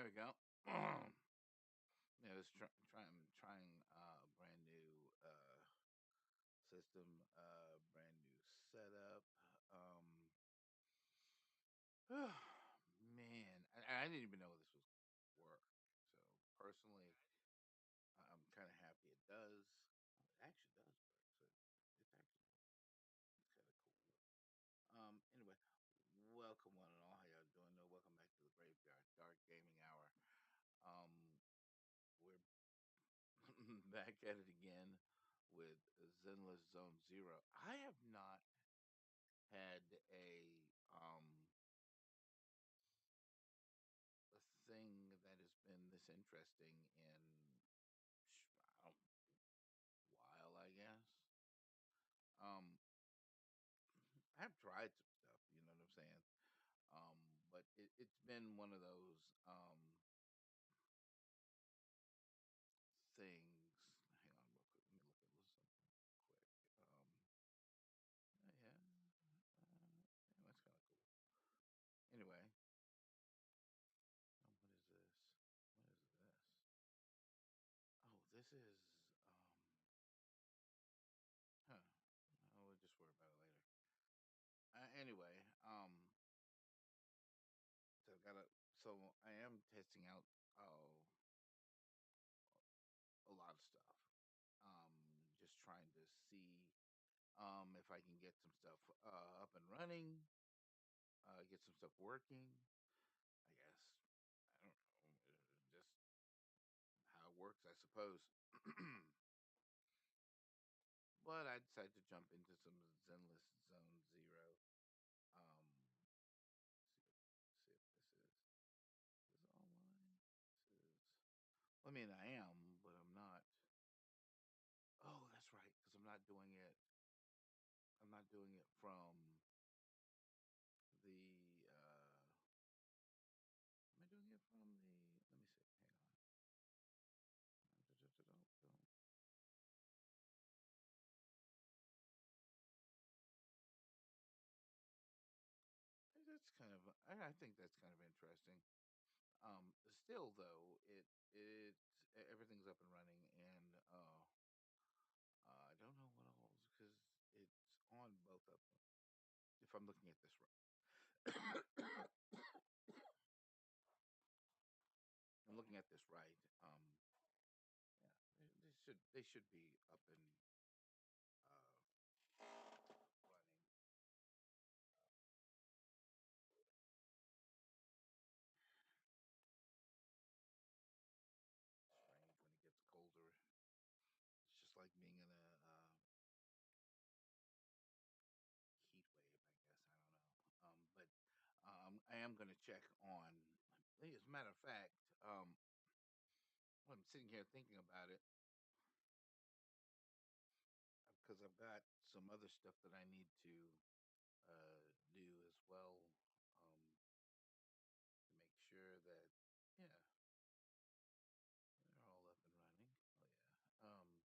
There we go. Yeah, it's trying brand new system, brand new setup. Um, man, I didn't even know this was work. So personally, I'm kind of happy it does. Oh, it actually does work. So it's kind of cool. Anyway, welcome one and all. How y'all doing? No, welcome back to the Graveyard Dark Gaming Hour. We're back at it again with Zenless Zone Zero. I have not had a thing that has been this interesting in a while, I guess. Um, I've tried some stuff, you know what I'm saying? But it's been one of those things. Hang on, real quick. Let me look at something quick. Yeah, yeah, that's kind of cool. Anyway, what is this? What is this? Oh, this is huh. Oh, we'll just worry about it later. Anyway, so I gotta. So I am testing out a lot of stuff. Just trying to see if I can get some stuff up and running, get some stuff working. I guess I don't know, just how it works, I suppose. But I decided to jump into some Zenless Zone Zero. Um, see if this is online. This is. I mean, I am, but I'm not. Oh, that's right, because I'm not doing it. I'm not doing it from the. Am I doing it from the? Let me see. Hang on. That's kind of. I think that's kind of interesting. Still though, everything's up and running, and I don't know what else because it's on both of them. If I'm looking at this right, I'm looking at this right. Yeah, they should be up and running. Strange when it gets colder. It's just like being in a heat wave, I guess. I don't know. But I am going to check on. As a matter of fact, I'm sitting here thinking about it because I've got some other stuff that I need to do as well um, to make sure that yeah, they're all up and running. Oh yeah.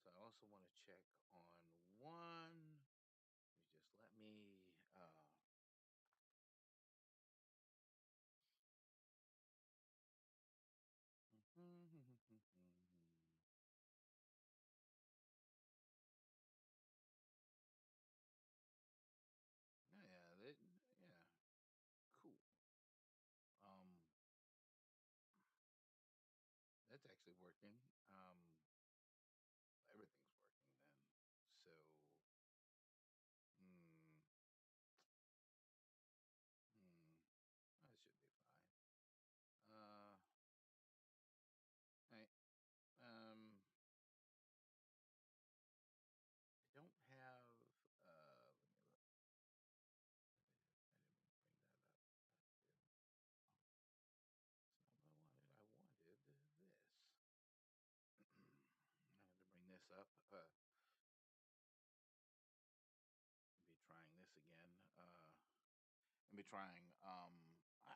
So I also want to check on one. You just let me. Yeah, yeah, cool. Um, that's actually working. Everything's working then. So, mm, that should be fine. Hey, I don't have. Let me look. I didn't bring that up. I didn't. Oh, that's not what I wanted. I wanted this. I had to bring this up. Be trying this again. And be trying.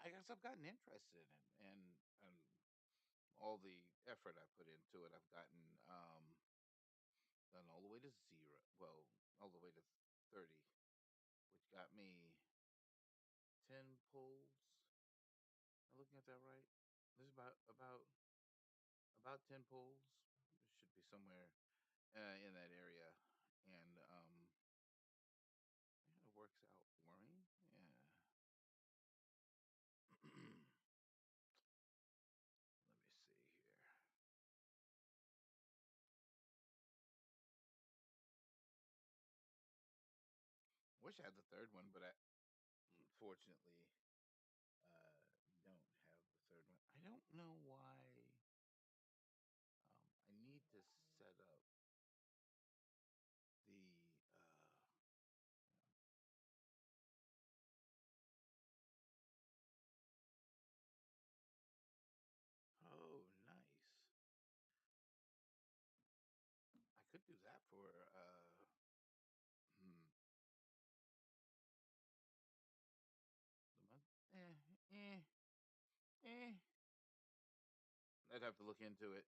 I guess I've gotten interested in it, and all the effort I put into it, I've gotten done all the way to zero. Well, all the way to 30, which got me 10 pulls. Am I looking at that right? There's about 10 pools. It should be somewhere in that area, and yeah, it works out for me. Yeah. Let me see here. Wish I had the third one, but I unfortunately don't have the third one. I don't know why. I need to set up the. Oh, nice. I could do that for hmm, the month. Eh, eh. I'd have to look into it.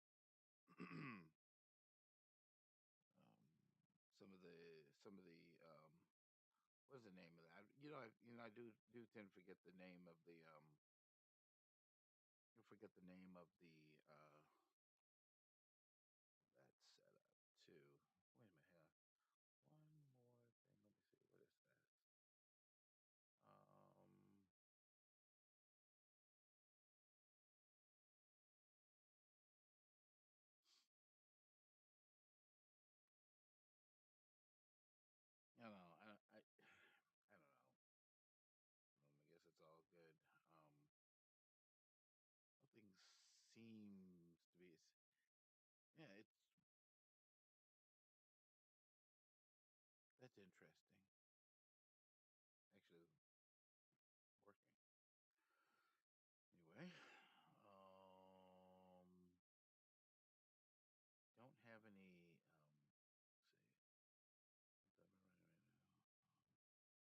What's the name of that? I do tend to forget the name of the you forget the name of the that setup too. Wait a minute here. One more thing. Let me see. What is that? Um, I don't know. I don't know. I guess it's all good. Nothing seems to be. Yeah, it's that's interesting. Actually, working anyway. Um, don't have any. Let's see.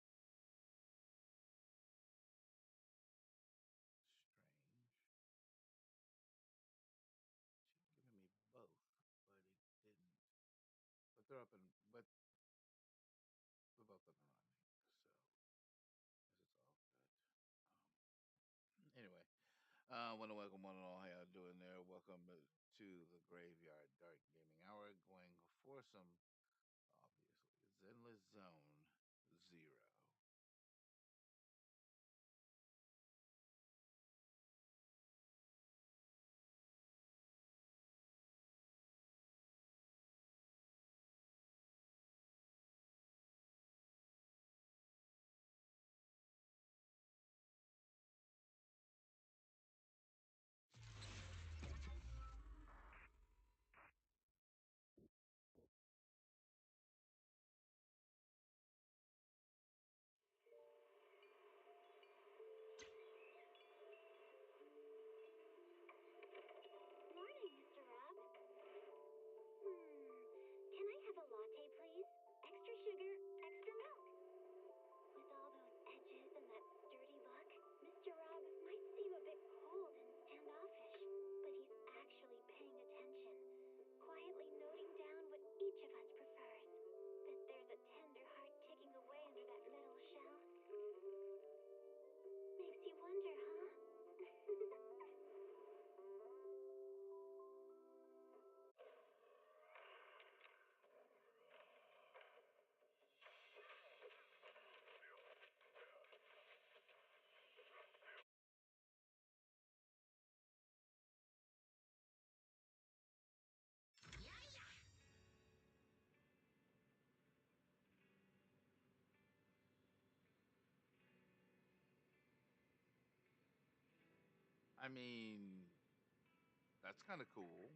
What am I running right now? Strange. She's giving me both, but it didn't. But they're up and they're both up and running, so this is all good. Anyway, I want to welcome one and all. How y'all doing there? Welcome to the Graveyard Dark Gaming Hour, going for some obviously Zenless Zone Zero. Morning, Mr. Rob. Can I have a latte, please? Extra sugar, extra milk. With all those edges and that sturdy look, Mr. Rob might seem a bit cold and standoffish, but he's actually paying attention, quietly noting down what each of us prefers. That there's a tender heart ticking away under that little shell. Makes you wonder, huh? I mean, that's kind of cool.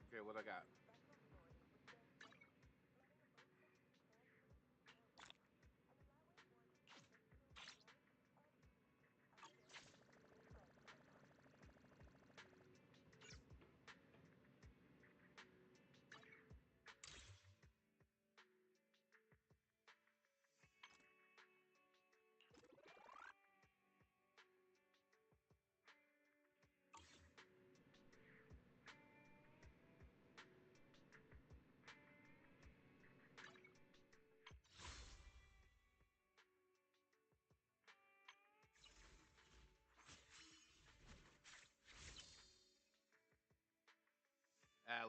Okay, what I got?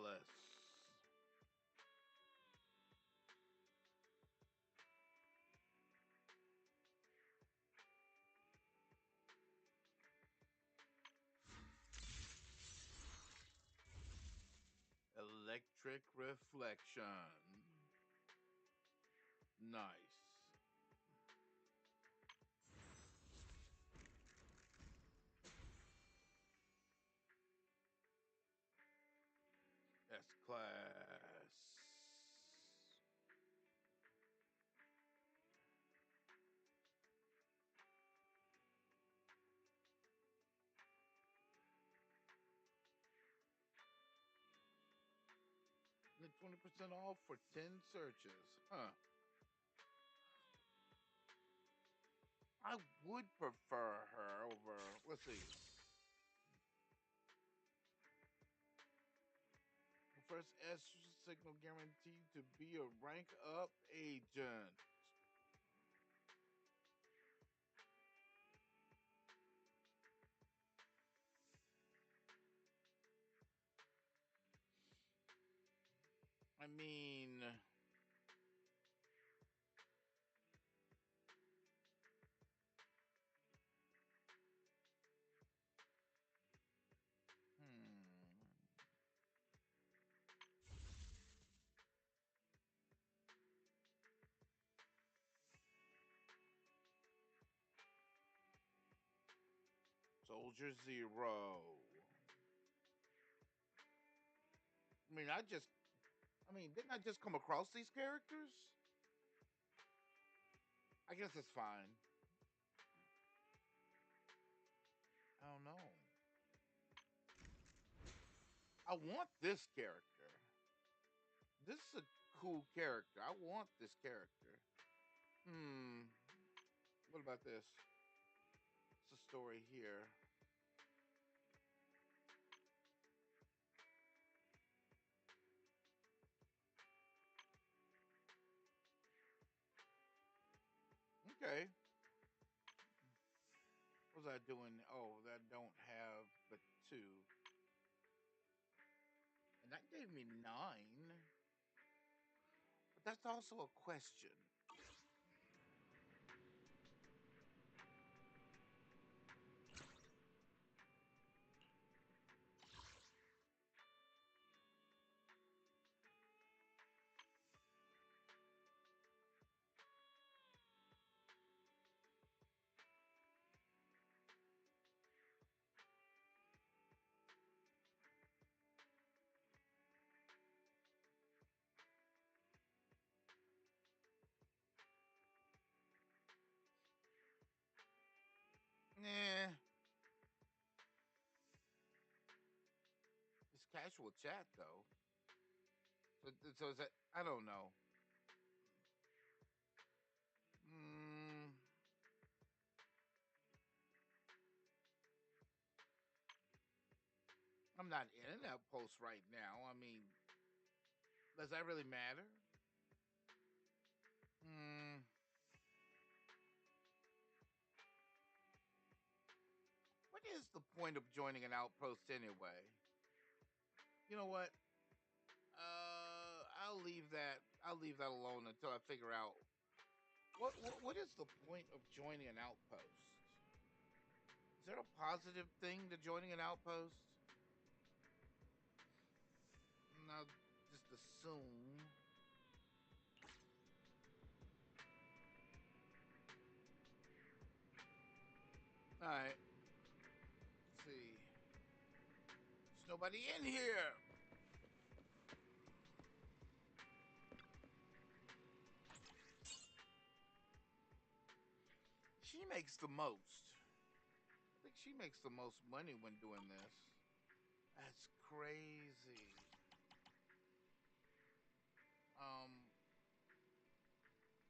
jealous. Electric reflection. Nice. S-Class. Get 20% off for 10 searches. Huh. I would prefer her over, let's see. The first S signal guaranteed to be a rank up agent. I mean, Soldier Zero. Didn't I just come across these characters? I guess it's fine. I don't know. I want this character. This is a cool character. I want this character. What about this? What's the story here? Okay. What was I doing? Oh, that don't have the 2. And that gave me 9. But that's also a question. Nah. It's casual chat though. So is that, I don't know. Mm, I'm not in an outpost right now. I mean, does that really matter? Hmm. What is the point of joining an outpost anyway? You know what? I'll leave that. I'll leave that alone until I figure out what is the point of joining an outpost. Is there a positive thing to joining an outpost? And I'll just assume. All right. Let's see. There's nobody in here. She makes the most. I think she makes the most money when doing this. That's crazy. Um,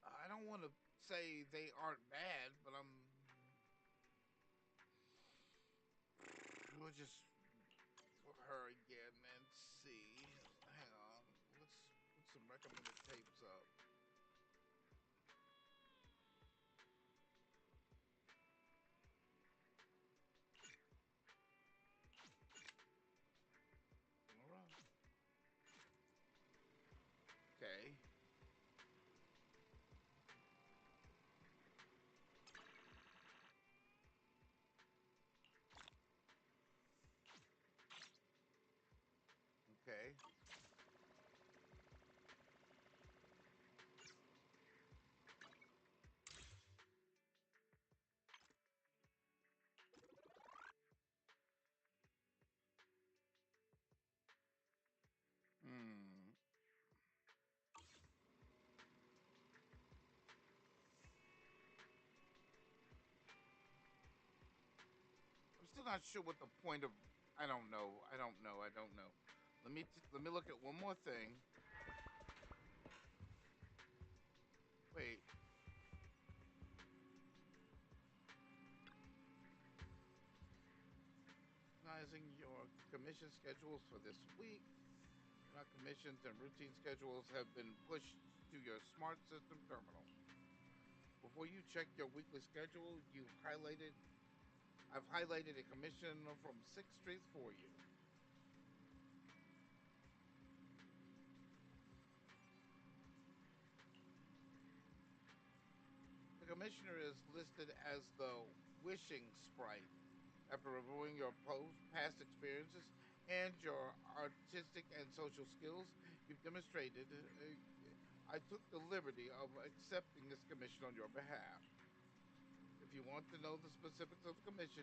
I don't want to say they aren't bad, but we'll just for her again and see. Hang on, let's put some recommended tapes up. All right. not sure what the point of. I don't know. I don't know. I don't know. Let me look at one more thing. Wait, organizing your commission schedules for this week. Your commissions and routine schedules have been pushed to your smart system terminal. Before you check your weekly schedule, I've highlighted a commission from 6th Street for you. The commissioner is listed as the wishing sprite. After reviewing your past experiences and your artistic and social skills you've demonstrated, I took the liberty of accepting this commission on your behalf. If you want to know the specifics of the commission,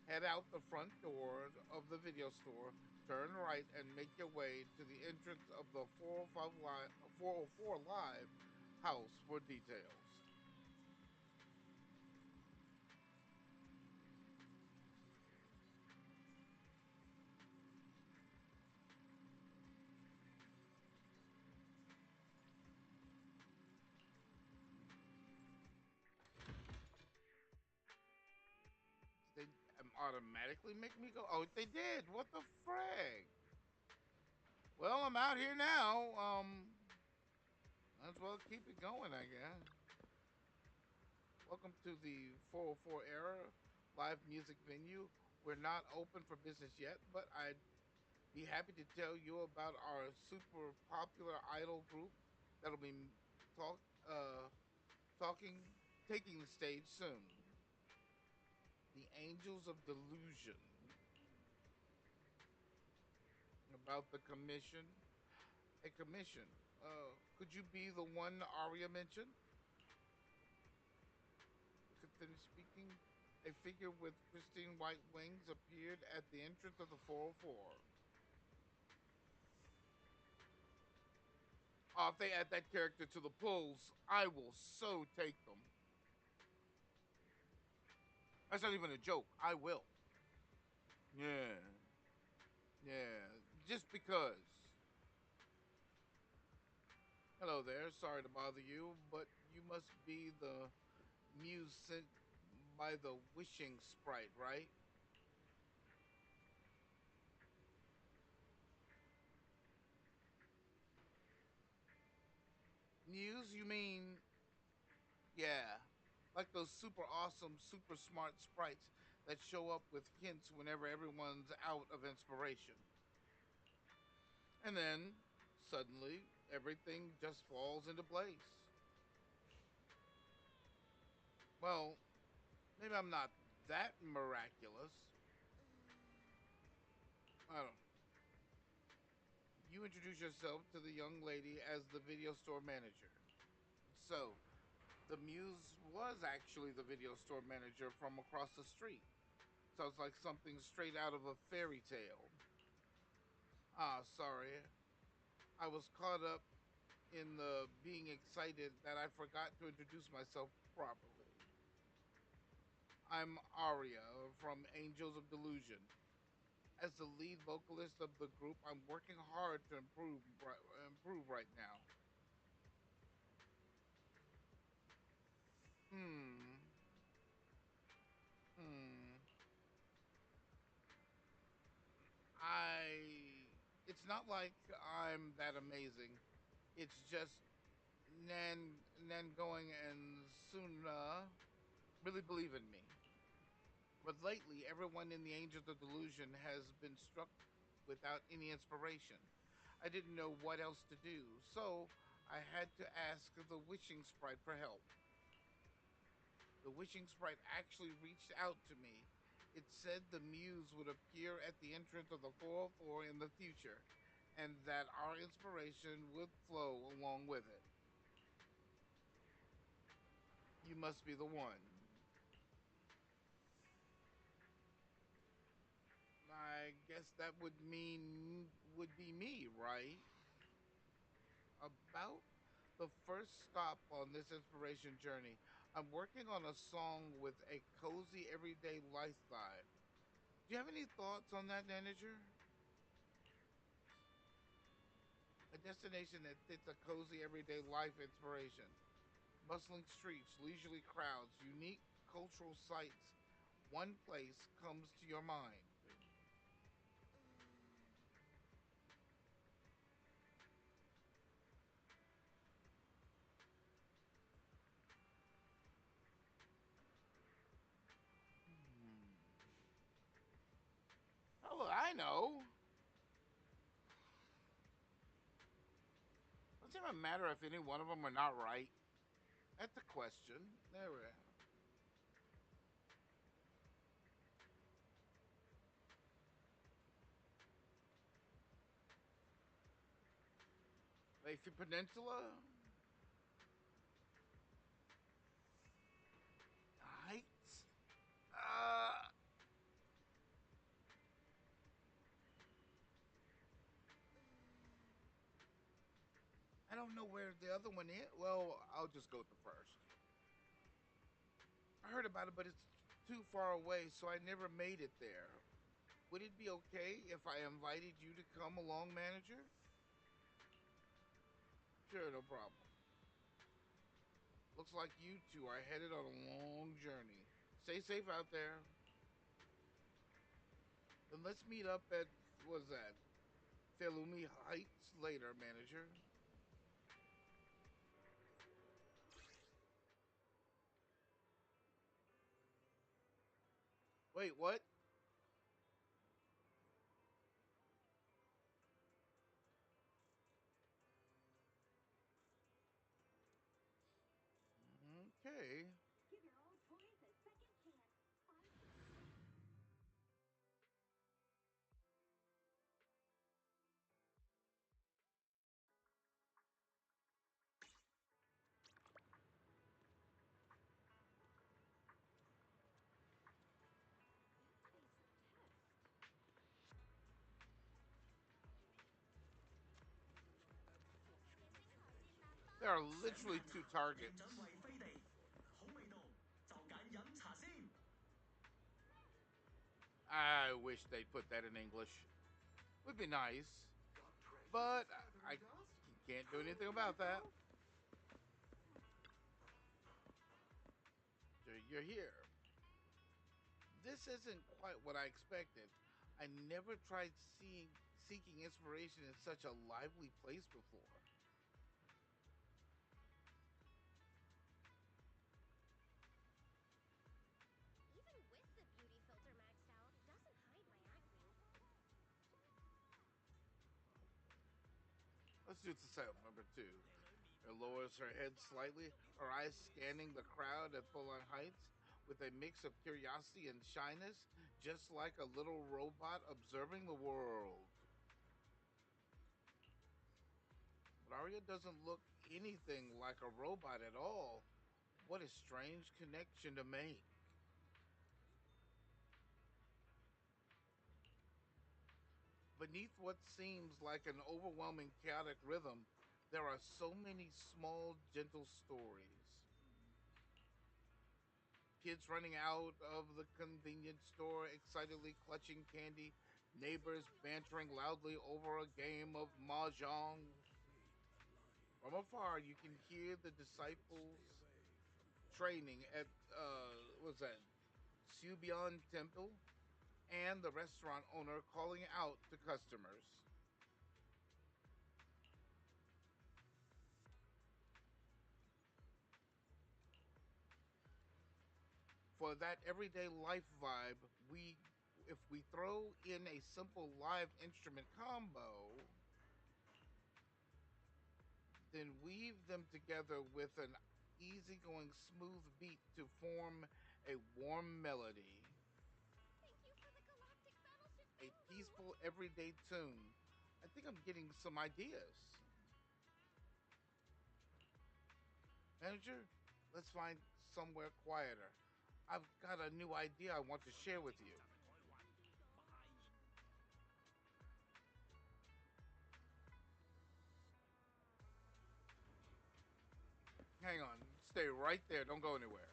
head out the front door of the video store, turn right, and make your way to the entrance of the 404 Live house for details. They automatically make me go. Oh, they did. What the frig? Well, I'm out here now. Might as well keep it going, I guess. Welcome to the 404 Era live music venue. We're not open for business yet, but I'd be happy to tell you about our super popular idol group that'll be talk uh talking taking the stage soon. The Angels of Delusion. About the commission. A commission. Could you be the one Arya mentioned? To finish speaking, a figure with pristine white wings appeared at the entrance of the 404. If they add that character to the polls, I will so take them. That's not even a joke. I will. Yeah. Yeah. Just because. Hello there. Sorry to bother you, but you must be the muse sent by the wishing sprite, right? Muse, you mean, yeah. Like those super awesome, super smart sprites that show up with hints whenever everyone's out of inspiration. And then, suddenly, everything just falls into place. Well, maybe I'm not that miraculous. I don't. You introduce yourself to the young lady as the video store manager. So, the muse was actually the video store manager from across the street. Sounds like something straight out of a fairy tale. Ah, sorry. I was caught up in the being excited that I forgot to introduce myself properly. I'm Aria from Angels of Delusion. As the lead vocalist of the group, I'm working hard to improve right now. Hmm. Hmm. I. It's not like I'm that amazing. It's just Nan going and Suna really believe in me. But lately, everyone in the Angels of Delusion has been struck without any inspiration. I didn't know what else to do, so I had to ask the Wishing Sprite for help. The Wishing Sprite actually reached out to me. It said the muse would appear at the entrance of the 404 in the future, and that our inspiration would flow along with it. You must be the one. I guess that would be me, right? About the first stop on this inspiration journey, I'm working on a song with a cozy everyday lifestyle. Do you have any thoughts on that, manager? A destination that fits a cozy everyday life inspiration. Bustling streets, leisurely crowds, unique cultural sites. One place comes to your mind. Hmm. How will I know? Doesn't even matter if any one of them are not right. That's the question. There we are. Lacy Peninsula? Heights? Uh, I don't know where the other one is. Well, I'll just go with the first. I heard about it, but it's too far away, so I never made it there. Would it be okay if I invited you to come along, manager? Sure, no problem. Looks like you two are headed on a long journey. Stay safe out there. Then let's meet up at, what's that? Felumi Heights later, manager. Wait, what? Okay. Give your old toys a second chance. There are literally two targets. I wish they'd put that in English. Would be nice. But I can't do anything about that. So you're here. This isn't quite what I expected. I never tried seeking inspiration in such a lively place before. Even with the beauty filter maxed out, it doesn't hide my acne. Let's do the setup number two. Her lowers her head slightly, her eyes scanning the crowd at Full-On Heights with a mix of curiosity and shyness, just like a little robot observing the world. But Arya doesn't look anything like a robot at all. What a strange connection to make. Beneath what seems like an overwhelming chaotic rhythm, there are so many small, gentle stories. Kids running out of the convenience store, excitedly clutching candy, neighbors bantering loudly over a game of mahjong. From afar, you can hear the disciples training at what's that? Subion Temple, and the restaurant owner calling out to customers. For that everyday life vibe, we if we throw in a simple live instrument combo, then weave them together with an easygoing smooth beat to form a warm melody, Thank you for the galactic battleship a theme, peaceful everyday tune. I think I'm getting some ideas. Manager, let's find somewhere quieter. I've got a new idea I want to share with you. Hang on, stay right there. Don't go anywhere.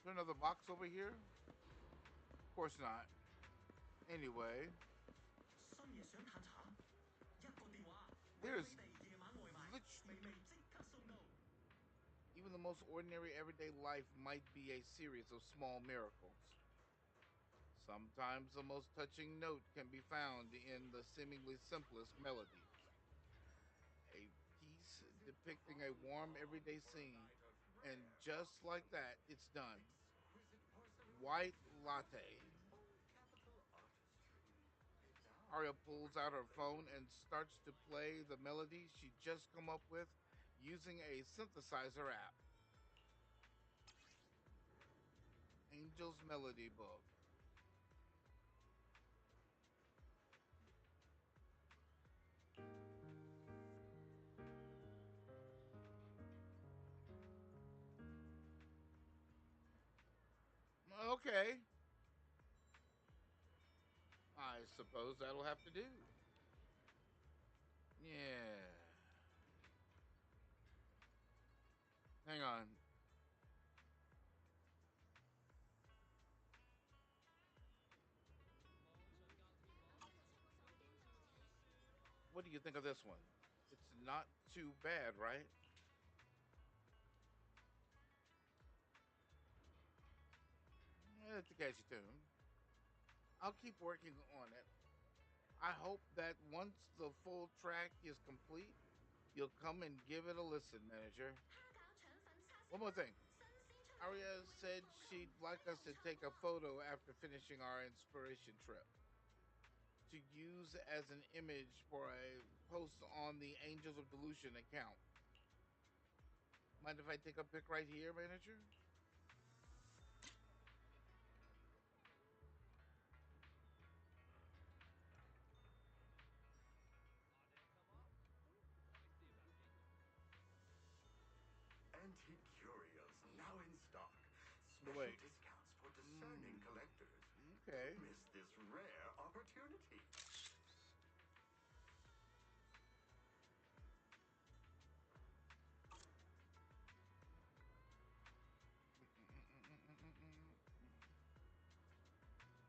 there another box over here? Of course not. Anyway, there's literally even the most ordinary everyday life might be a series of small miracles. Sometimes the most touching note can be found in the seemingly simplest melodies. A piece depicting a warm everyday scene, and just like that, it's done. White latte. Arya pulls out her phone and starts to play the melody she just come up with using a synthesizer app. Angel's Melody Book. Okay, I suppose that'll have to do. Yeah. Hang on. What do you think of this one? It's not too bad, right? It's a catchy tune. I'll keep working on it. I hope that once the full track is complete, you'll come and give it a listen, manager. One more thing. Aria said she'd like us to take a photo after finishing our inspiration trip to use as an image for a post on the Angels of Delusion account. Mind if I take a pic right here, manager? Antique curios now in stock. But Special wait. discounts for discerning collectors. Okay. Don't miss this rare opportunity.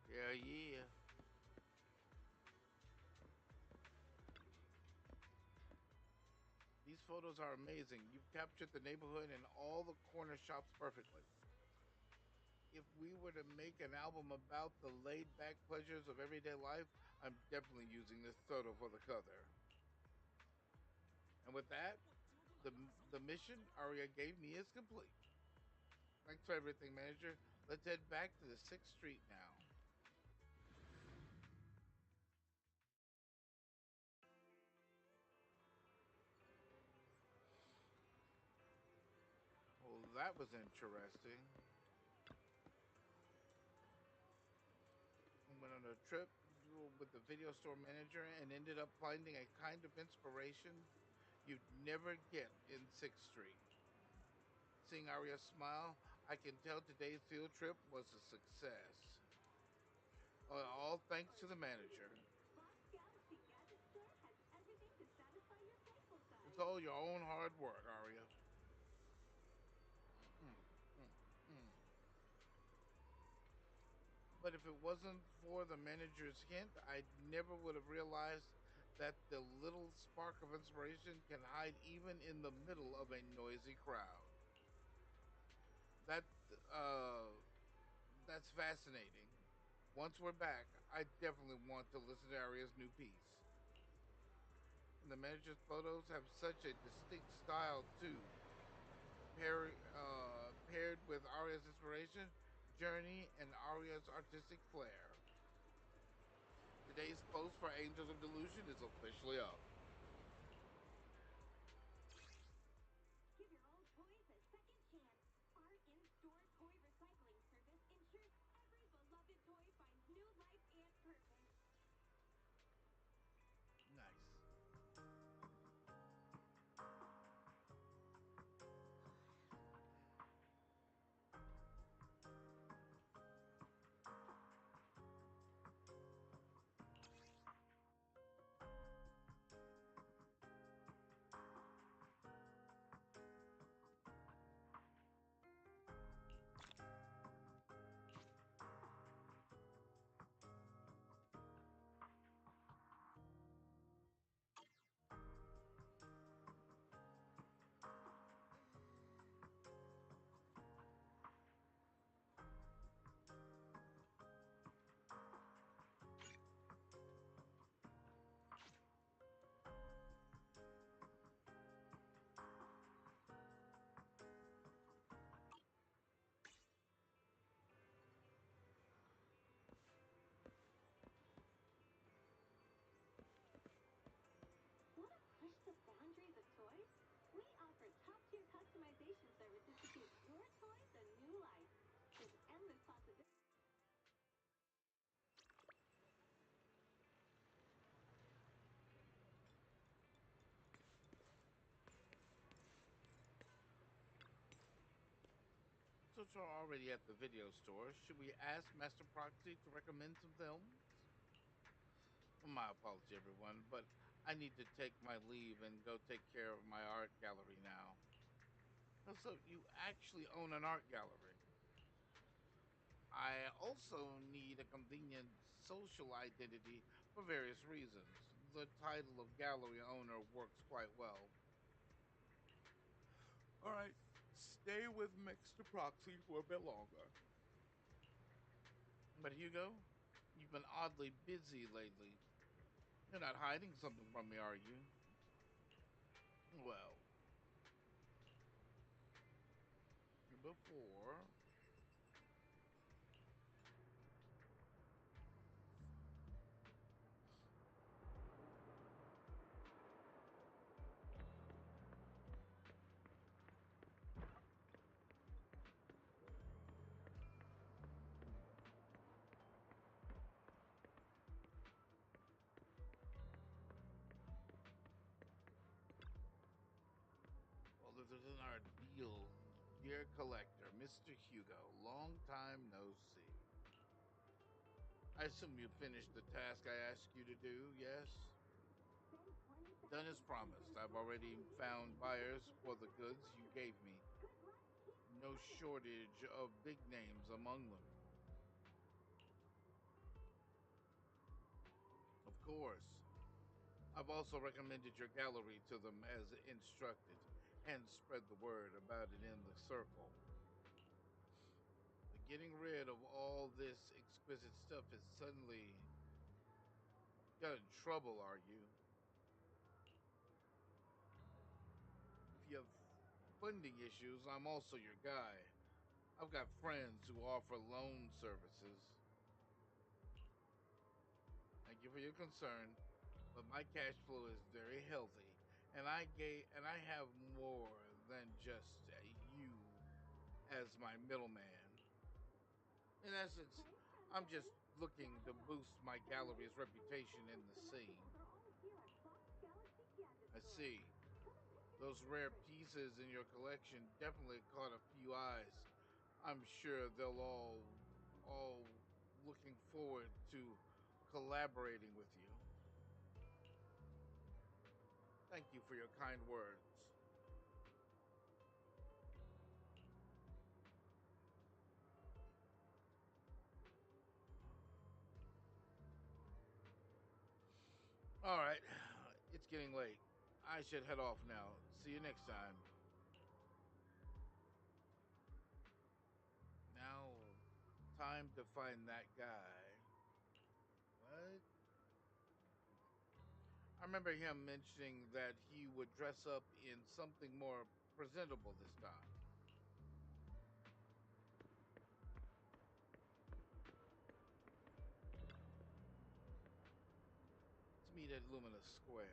Yeah, yeah. These photos are amazing. You've captured the neighborhood and all the corner shops perfectly. If we were to make an album about the laid back pleasures of everyday life, I'm definitely using this photo for the cover. And with that, the, the mission Aria gave me is complete. Thanks for everything, manager. Let's head back to the 6th Street now. Well, that was interesting. I went on a trip with the video store manager and ended up finding a kind of inspiration you'd never get in 6th Street. Seeing Aria smile, I can tell today's field trip was a success. All thanks to the manager. It's all your own hard work, Aria. Mm, mm, mm. But if it wasn't for the manager's hint, I never would have realized that the little spark of inspiration can hide even in the middle of a noisy crowd. That uh, that's fascinating. Once we're back, I definitely want to listen to Aria's new piece. And the manager's photos have such a distinct style too, paired with Aria's inspiration, journey, and Aria's artistic flair. Today's post for Angels of Delusion is officially up. Give your old toys a second chance. Our in-store toy recycling service ensures every beloved toy finds new life and purpose. Nice. since we're already at the video store, should we ask Master Proxy to recommend some films? My apology, everyone, but I need to take my leave and go take care of my art gallery now. Oh, so you actually own an art gallery? I also need a convenient social identity for various reasons. The title of gallery owner works quite well. All right, stay with Mr. Proxy for a bit longer. But Hugo, you've been oddly busy lately. You're not hiding something from me, are you? Well, before. Well, this is our deal, dear collector, Mr. Hugo. Long time no see. I assume you finished the task I asked you to do, yes? Done as promised. I've already found buyers for the goods you gave me. No shortage of big names among them. Of course. I've also recommended your gallery to them as instructed and spread the word about it in the circle. But getting rid of all this exquisite stuff is suddenly got in trouble, are you? If you have funding issues, I'm also your guy. I've got friends who offer loan services. Thank you for your concern, but my cash flow is very healthy, and I have more than just you as my middleman. In essence, I'm just looking to boost my gallery's reputation in the scene. I see. Those rare pieces in your collection definitely caught a few eyes. I'm sure they'll all looking forward to collaborating with you. Thank you for your kind words. All right, it's getting late. I should head off now. See you next time. Now, time to find that guy. What? I remember him mentioning that he would dress up in something more presentable this time. Let's meet at Luminous Square.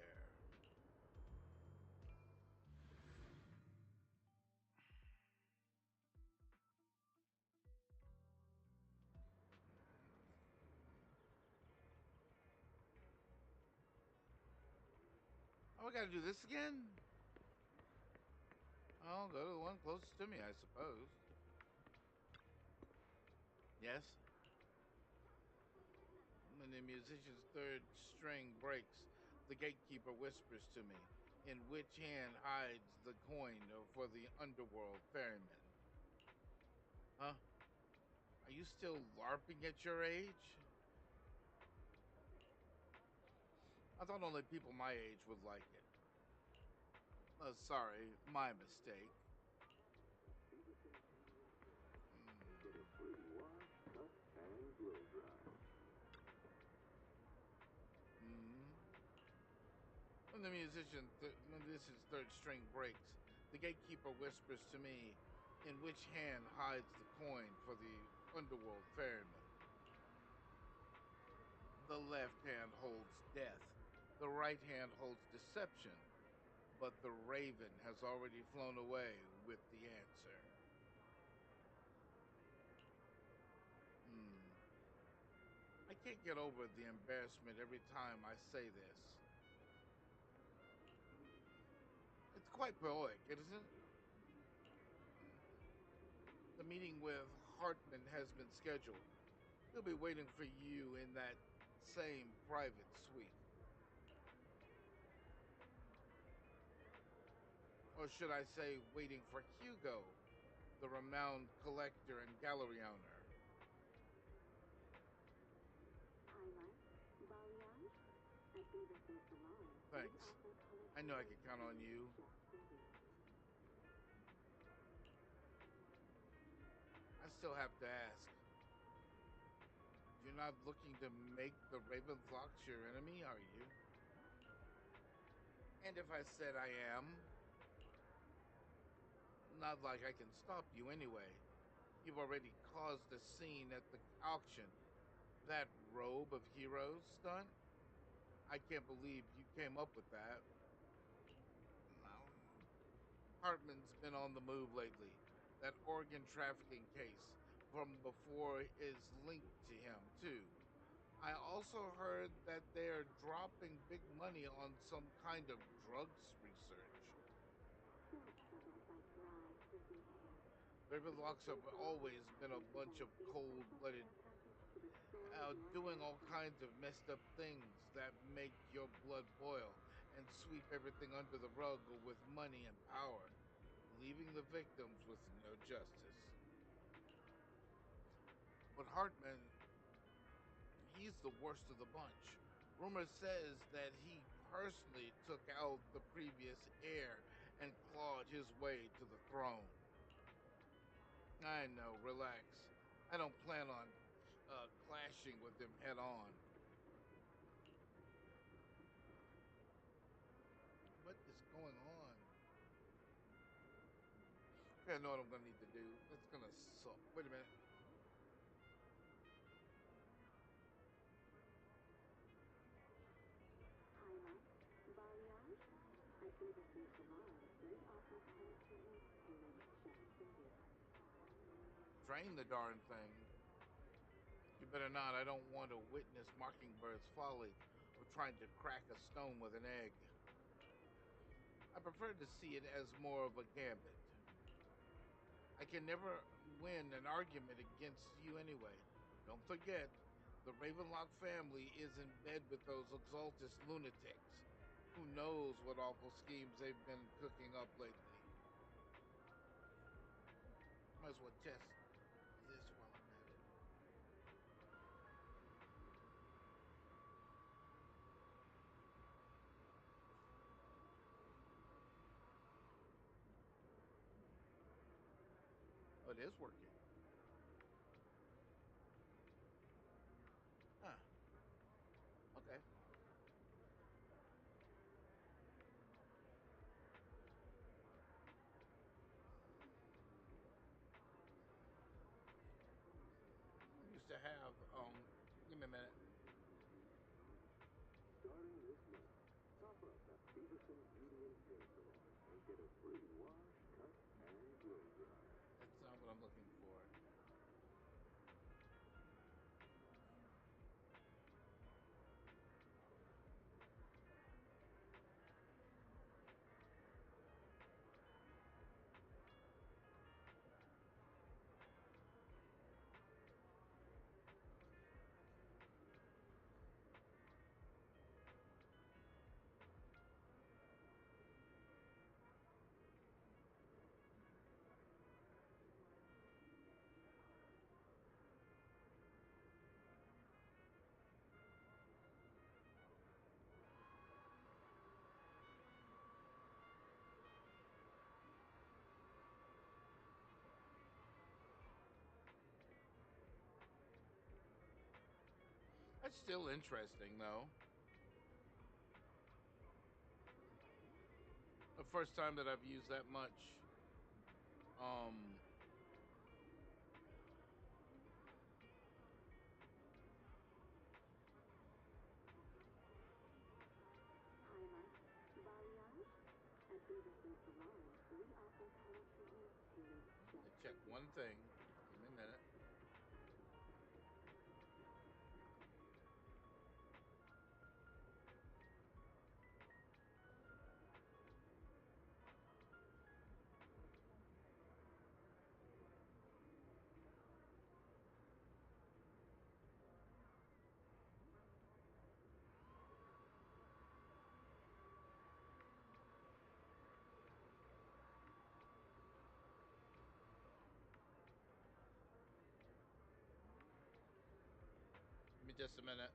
Oh, we gotta do this again? I'll go to the one closest to me, I suppose. Yes? When the musician's third string breaks, the gatekeeper whispers to me, in which hand hides the coin for the underworld ferryman. Huh? Are you still LARPing at your age? I thought only people my age would like it. Sorry, my mistake. Mm. When the musician's third string breaks, the gatekeeper whispers to me, in which hand hides the coin for the underworld ferryman. The left hand holds death, the right hand holds deception, but the raven has already flown away with the answer. Hmm. I can't get over the embarrassment every time I say this. It's quite poetic, isn't it? The The meeting with Hartman has been scheduled. He'll be waiting for you in that same private suite. Or should I say, waiting for Hugo, the renowned collector and gallery owner. Thanks. I know I can count on you. I still have to ask. You're not looking to make the Ravenflocks your enemy, are you? And if I said I am, not like I can stop you anyway. You've already caused a scene at the auction. That robe of heroes stunt? I can't believe you came up with that. Hartman's been on the move lately. That organ trafficking case from before is linked to him, too. I also heard that they're dropping big money on some kind of drugs research. Ravenlocks have always been a bunch of cold blooded, doing all kinds of messed up things that make your blood boil and sweep everything under the rug with money and power, leaving the victims with no justice. But Hartman, he's the worst of the bunch. Rumor says that he personally took out the previous heir and clawed his way to the throne. I know, relax. I don't plan on clashing with him head on. What is going on? Okay, I know what I'm gonna need to do. It's gonna suck. Wait a minute. Drain the darn thing. You better not. I don't want to witness Mockingbird's folly of trying to crack a stone with an egg. I prefer to see it as more of a gambit. I can never win an argument against you anyway. Don't forget, the Ravenlock family is in bed with those Exaltus lunatics. Who knows what awful schemes they've been cooking up lately? Might as well test this while I'm at it. Oh, it is working. Huh. Okay. I used to have, give me a minute. Starting this month, top up at Feverson Beauty and Hair Salon and get a free wash, cut, and blow dry. That's not what I'm looking for. That's still interesting, though. The first time that I've used that much. Um, to check one thing. Give me a minute. just a minute.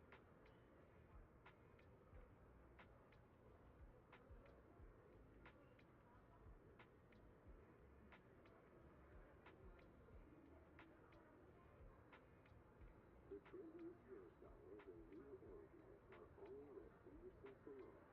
The trendiest hairstyles and new hairdos are all at Peterson Salon.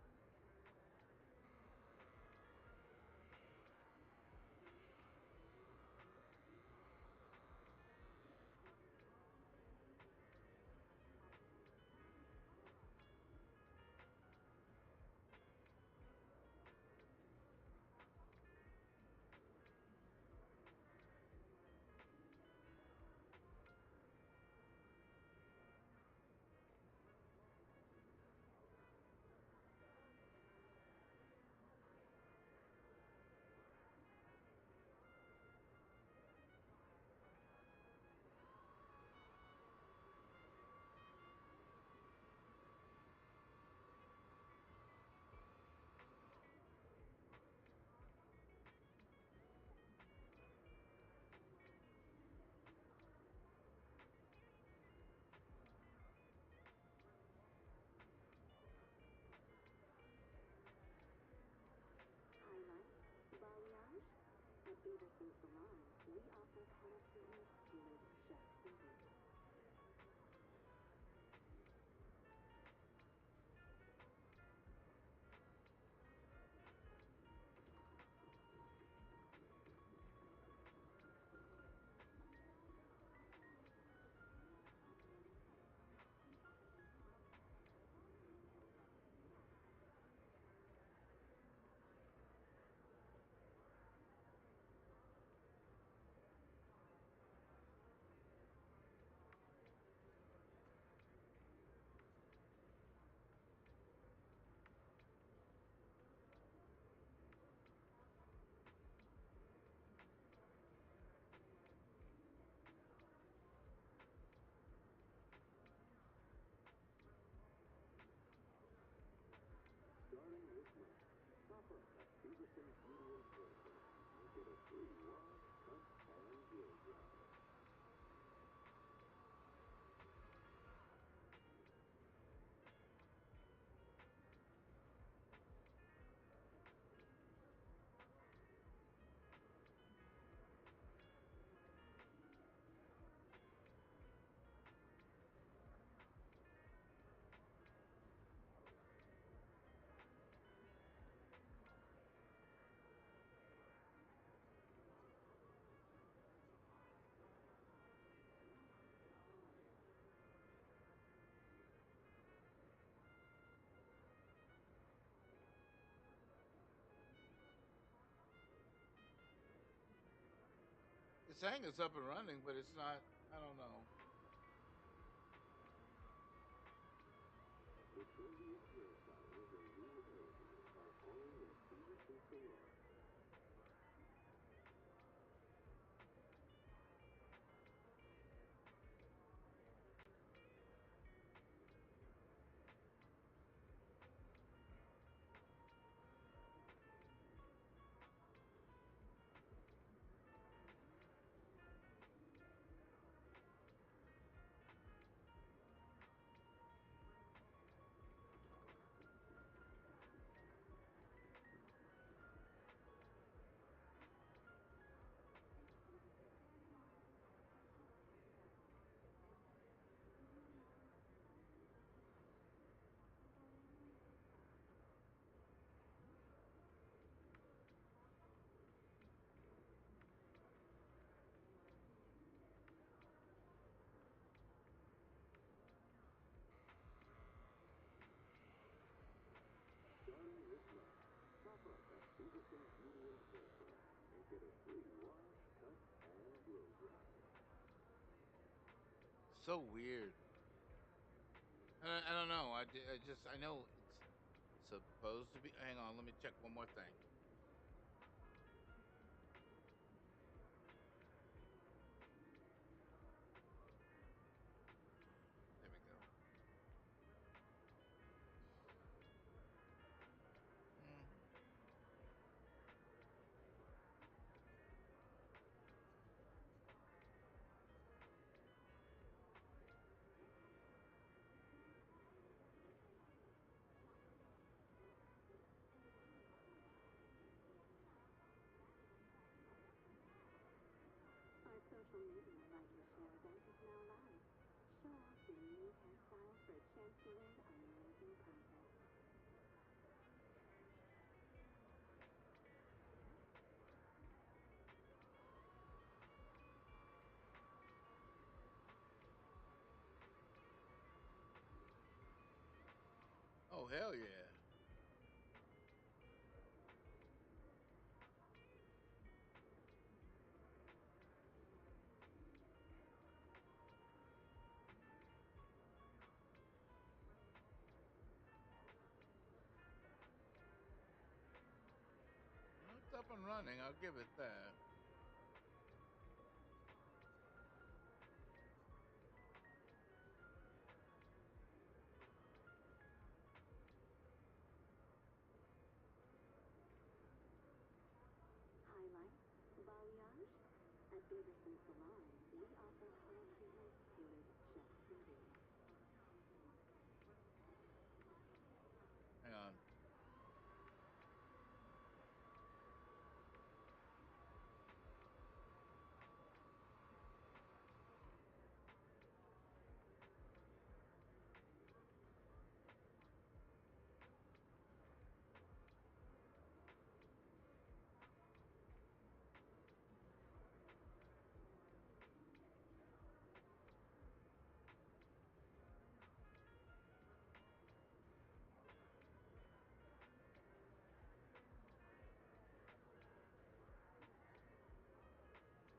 Highlight, balayage. At Peterson Salon, we offer color treatments tailored to chef's fingers. Starting this month, shop us at Peterson's Beauty and Hair Salon and get a free wash, cut, and blow dry. It's saying it's up and running, but it's not. I don't know. The trendiest hairstyles and new hairdos are all at Peterson Salon. Starting this month, shop us at Peterson's Beauty and Hair Salon and get a free wash, cut, and blow dry. So weird. I don't know. I just I know it's supposed to be. Hang on. Let me check one more thing. There we go. Mhm. with amazing purpose. Oh, hell yeah. Well, it's up and running. I'll give it that. Highlights, balayage. At Davidson's Salon, we offer color treatments tailored just for you. Hang on.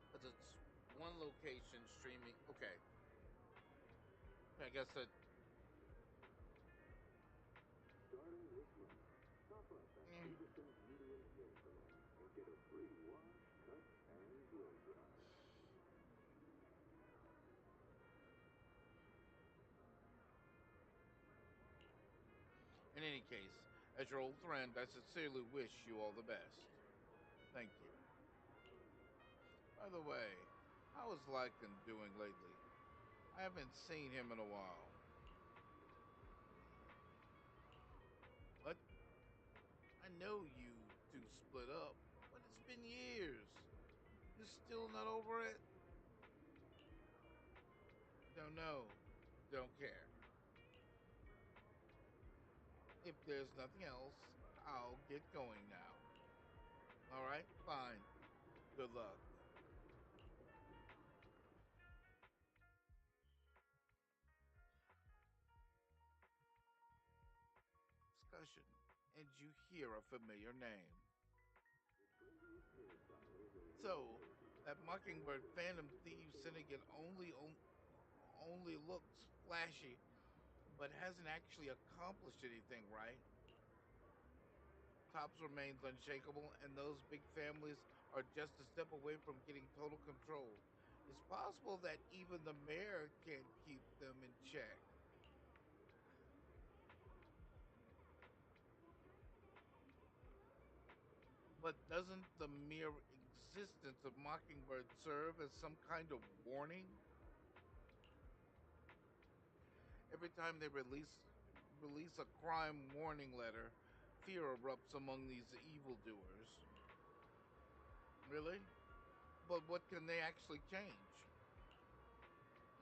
Because it's one location streaming. Okay. I guess that. Starting this month, top up at Davison Beauty and Hair Salon and get a free wash, cut, and blow dry. In any case, as your old friend, I sincerely wish you all the best. Thank you. By the way, how is Lycan doing lately? I haven't seen him in a while. What? I know you two split up, but it's been years. You're still not over it? Don't know. Don't care. If there's nothing else, I'll get going now. All right, fine. Good luck. Discussion. And you hear a familiar name. So, that Mockingbird Phantom Thief syndicate only looks flashy, but hasn't actually accomplished anything, right? Tops remains unshakable, and those big families are just a step away from getting total control. It's possible that even the mayor can't keep them in check. But doesn't the mere existence of Mockingbird serve as some kind of warning? Every time they release a crime warning letter, fear erupts among these evildoers. Really? But what can they actually change?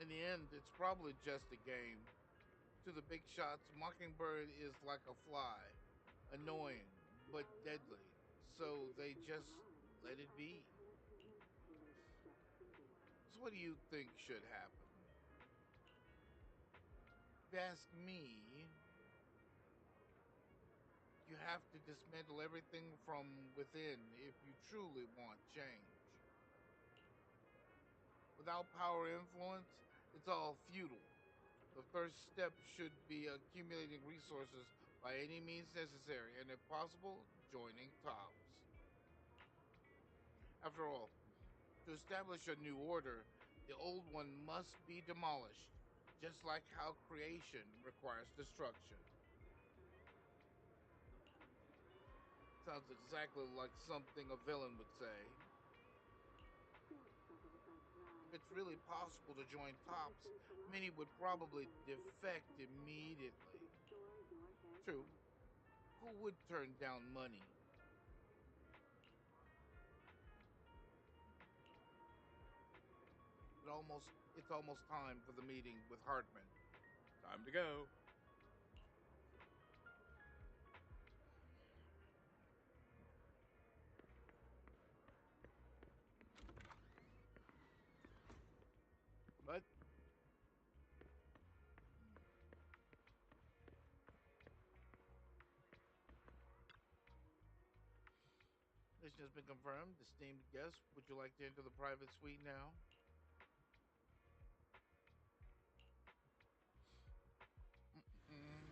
In the end, it's probably just a game. To the big shots, Mockingbird is like a fly, annoying but deadly. So they just let it be. So what do you think should happen? If you ask me, you have to dismantle everything from within if you truly want change. Without power influence, it's all futile. The first step should be accumulating resources by any means necessary, and if possible, joining tops. After all, to establish a new order, the old one must be demolished, just like how creation requires destruction. Sounds exactly like something a villain would say. If it's really possible to join tops, many would probably defect immediately. True, who would turn down money? It's almost time for the meeting with Hartman. Time to go. Mission has been confirmed. Esteemed guest, would you like to enter the private suite now? Mm-mm.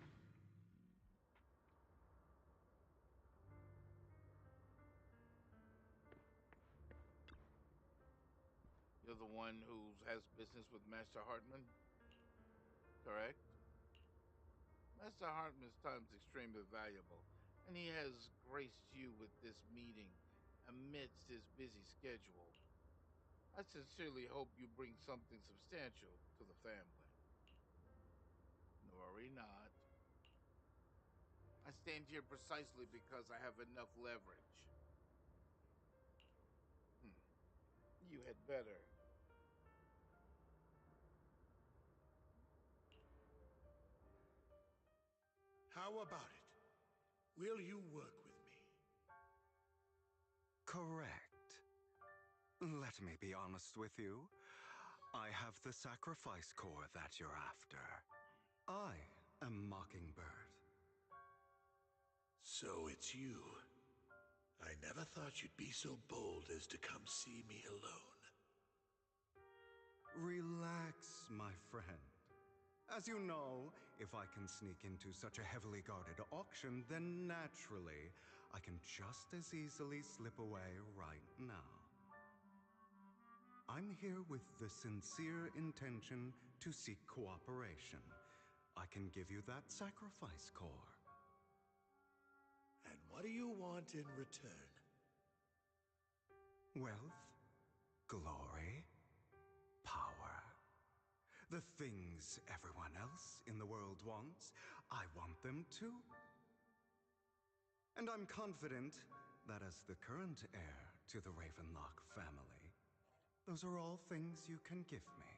You're the one who has business with Master Hartman, correct? Master Hartman's time is extremely valuable, and he has graced you with this meeting amidst his busy schedule. I sincerely hope you bring something substantial to the family. Worry not. I stand here precisely because I have enough leverage. Hmm. You had better. How about it? Will you work with me? Correct. Let me be honest with you. I have the sacrifice core that you're after. I am Mockingbird. So it's you. I never thought you'd be so bold as to come see me alone. Relax, my friend. As you know, if I can sneak into such a heavily guarded auction, then naturally, I can just as easily slip away right now. I'm here with the sincere intention to seek cooperation. I can give you that sacrifice core. And what do you want in return? Wealth, glory, power. The things everyone else in the world wants, I want them too. And I'm confident that as the current heir to the Ravenlock family, those are all things you can give me.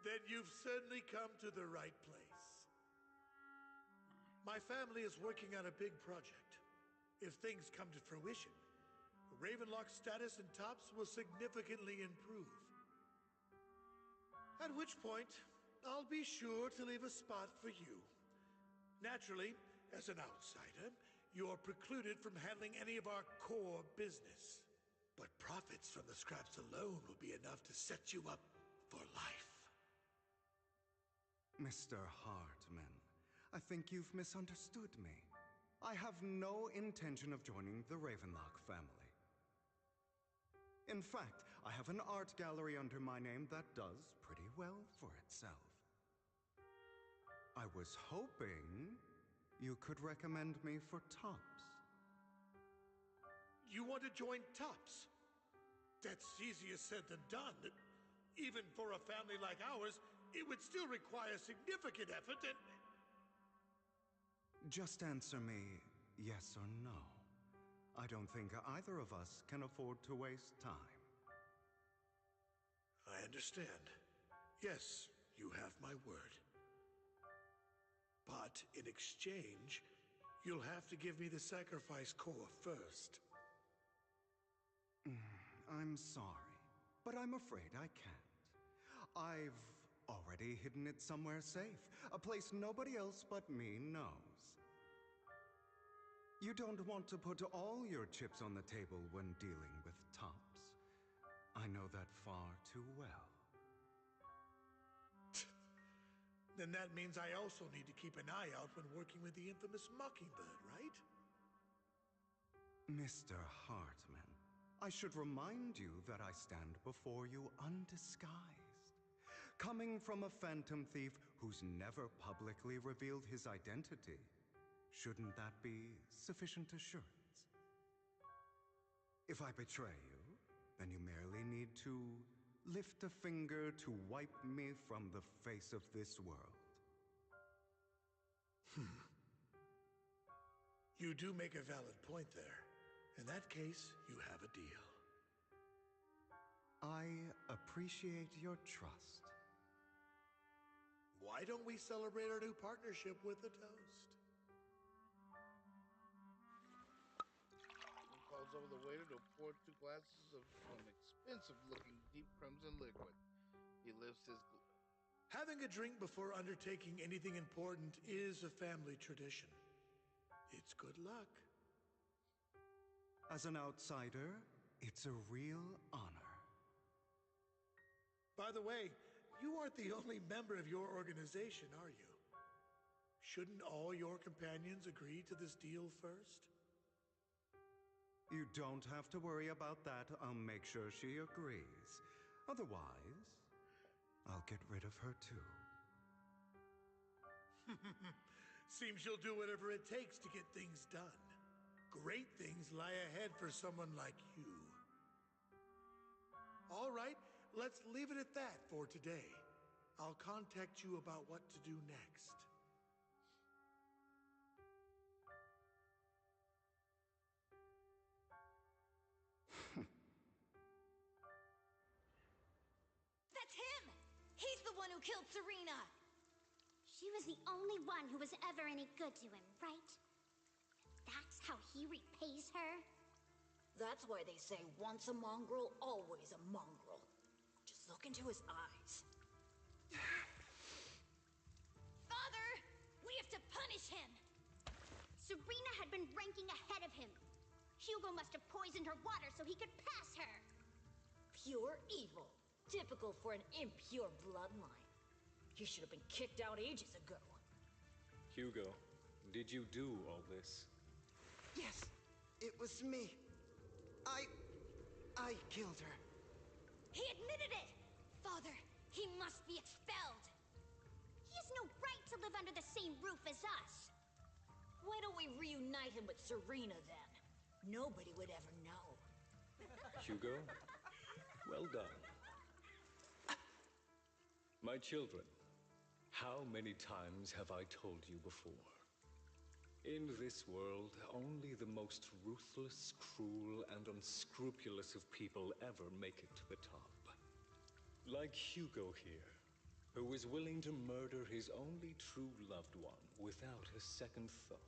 Then you've certainly come to the right place. My family is working on a big project. If things come to fruition, Ravenlock's status in Tops will significantly improve. At which point, I'll be sure to leave a spot for you. Naturally, as an outsider, you're precluded from handling any of our core business. But profits from the scraps alone will be enough to set you up for life. Mr. Hartman, I think you've misunderstood me. I have no intention of joining the Ravenlock family. In fact, I have an art gallery under my name that does pretty well for itself. I was hoping you could recommend me for Tops. You want to join Tops? That's easier said than done. Even for a family like ours, it would still require significant effort and... Just answer me yes or no. I don't think either of us can afford to waste time. I understand. Yes, you have my word. But in exchange, you'll have to give me the sacrifice core first. I'm sorry, but I'm afraid I can't. I've already hidden it somewhere safe, a place nobody else but me knows. You don't want to put all your chips on the table when dealing with Tops. I know that far too well. Then that means I also need to keep an eye out when working with the infamous Mockingbird, right? Mr. Hartman, I should remind you that I stand before you undisguised. Coming from a phantom thief who's never publicly revealed his identity, shouldn't that be sufficient assurance? If I betray you, then you merely need to lift a finger to wipe me from the face of this world. You do make a valid point there. In that case, you have a deal. I appreciate your trust. Why don't we celebrate our new partnership with a toast? He calls over the waiter to pour 2 glasses of some expensive-looking deep crimson liquid. He lifts his. Having a drink before undertaking anything important is a family tradition. It's good luck. As an outsider, it's a real honor. By the way, you aren't the only member of your organization, are you? Shouldn't all your companions agree to this deal first? You don't have to worry about that. I'll make sure she agrees. Otherwise, I'll get rid of her too. Seems you'll do whatever it takes to get things done. Great things lie ahead for someone like you. All right, let's leave it at that for today. I'll contact you about what to do next. That's him! He's the one who killed Serena! She was the only one who was ever any good to him, right? That's how he repays her? That's why they say once a mongrel, always a mongrel. Just look into his eyes. Father! We have to punish him! Serena had been ranking ahead of him. Hugo must have poisoned her water so he could pass her. Pure evil. Typical for an impure bloodline. He should have been kicked out ages ago. Hugo, did you do all this? Yes, it was me. I killed her. He admitted it! Father, he must be expelled. He has no right to live under the same roof as us. Why don't we reunite him with Serena then? Nobody would ever know. Hugo, well done. My children, how many times have I told you before? In this world, only the most ruthless, cruel, and unscrupulous of people ever make it to the top. Like Hugo here, who was willing to murder his only true loved one without a second thought.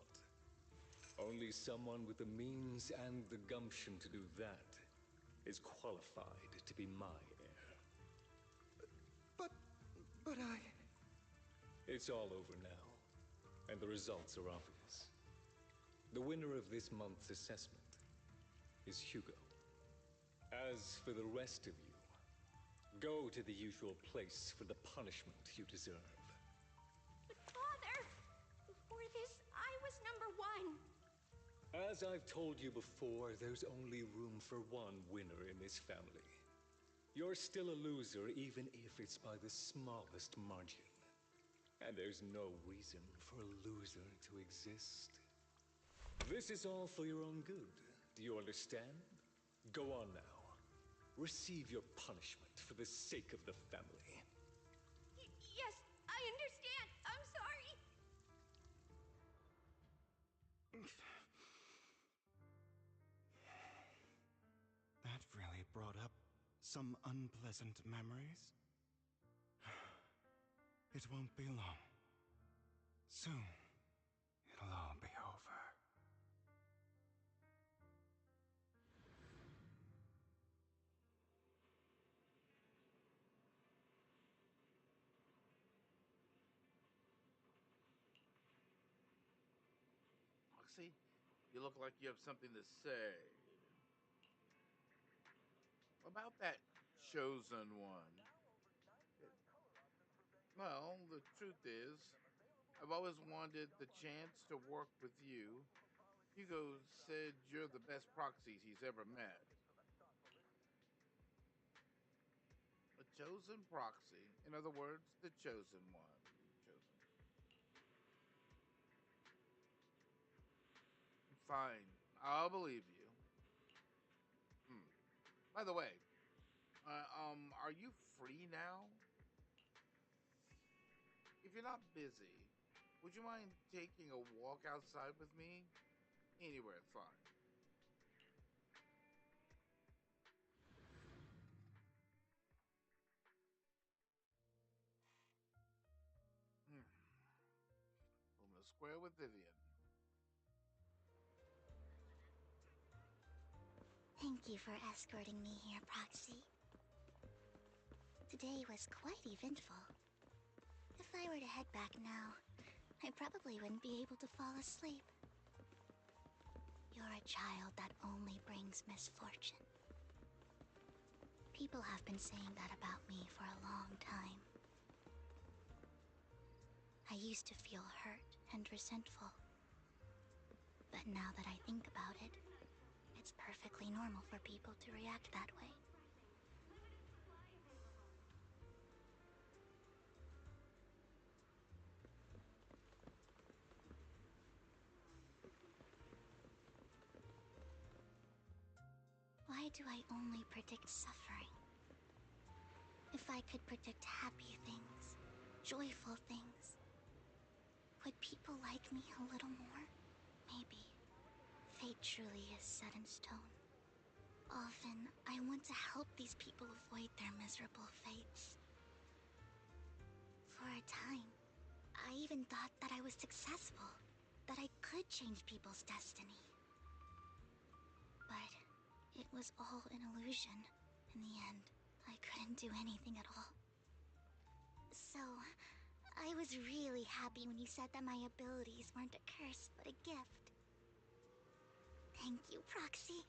Only someone with the means and the gumption to do that is qualified to be my heir. But I... It's all over now, and the results are obvious. The winner of this month's assessment is Hugo. As for the rest of you, go to the usual place for the punishment you deserve. But Father, before this, I was number one. As I've told you before, there's only room for one winner in this family. You're still a loser, even if it's by the smallest margin. And there's no reason for a loser to exist. This is all for your own good. Do you understand? Go on now. Receive your punishment for the sake of the family. Yes, I understand. I'm sorry. That really brought up some unpleasant memories. It won't be long. Soon, it'll all be over. Moxie, you look like you have something to say. About that chosen one. Well, the truth is, I've always wanted the chance to work with you. Hugo said you're the best proxy he's ever met. A chosen proxy. In other words, the chosen one. Chosen. Fine. I'll believe you. Hmm. By the way, are you free now? If you're not busy, would you mind taking a walk outside with me? Anywhere, fine. Hmm. From the square with Vivian. Thank you for escorting me here, Proxy. Today was quite eventful. If I were to head back now, I probably wouldn't be able to fall asleep. You're a child that only brings misfortune. People have been saying that about me for a long time. I used to feel hurt and resentful. But now that I think about it, it's perfectly normal for people to react that way. Why do I only predict suffering? If I could predict happy things, joyful things, would people like me a little more? Maybe. Fate truly is set in stone. Often, I want to help these people avoid their miserable fates. For a time, I even thought that I was successful, that I could change people's destiny. But it was all an illusion. In the end, I couldn't do anything at all. So, I was really happy when you said that my abilities weren't a curse, but a gift. Thank you, Proxy.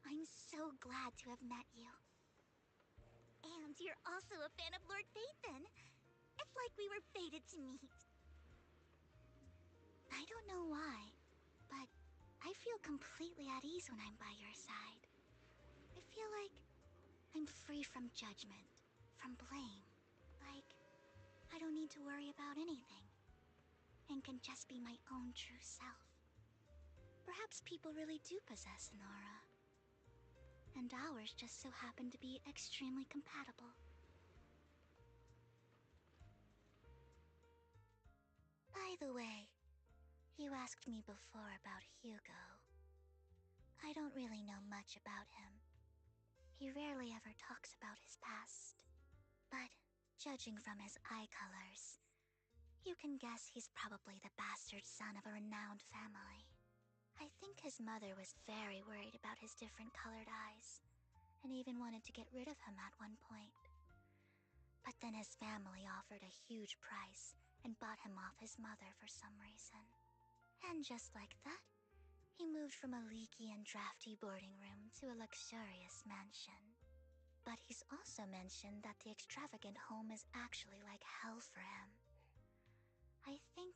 I'm so glad to have met you. And you're also a fan of Lord Phaethon. It's like we were fated to meet. I don't know why, but I feel completely at ease when I'm by your side. I feel like I'm free from judgment, from blame. Like, I don't need to worry about anything, and can just be my own true self. Perhaps people really do possess an aura, and ours just so happen to be extremely compatible. By the way, you asked me before about Hugo. I don't really know much about him. He rarely ever talks about his past. But judging from his eye colors, you can guess he's probably the bastard son of a renowned family. I think his mother was very worried about his different colored eyes, and even wanted to get rid of him at one point. But then his family offered a huge price and bought him off his mother for some reason. And just like that, he moved from a leaky and drafty boarding room to a luxurious mansion. But he's also mentioned that the extravagant home is actually like hell for him. I think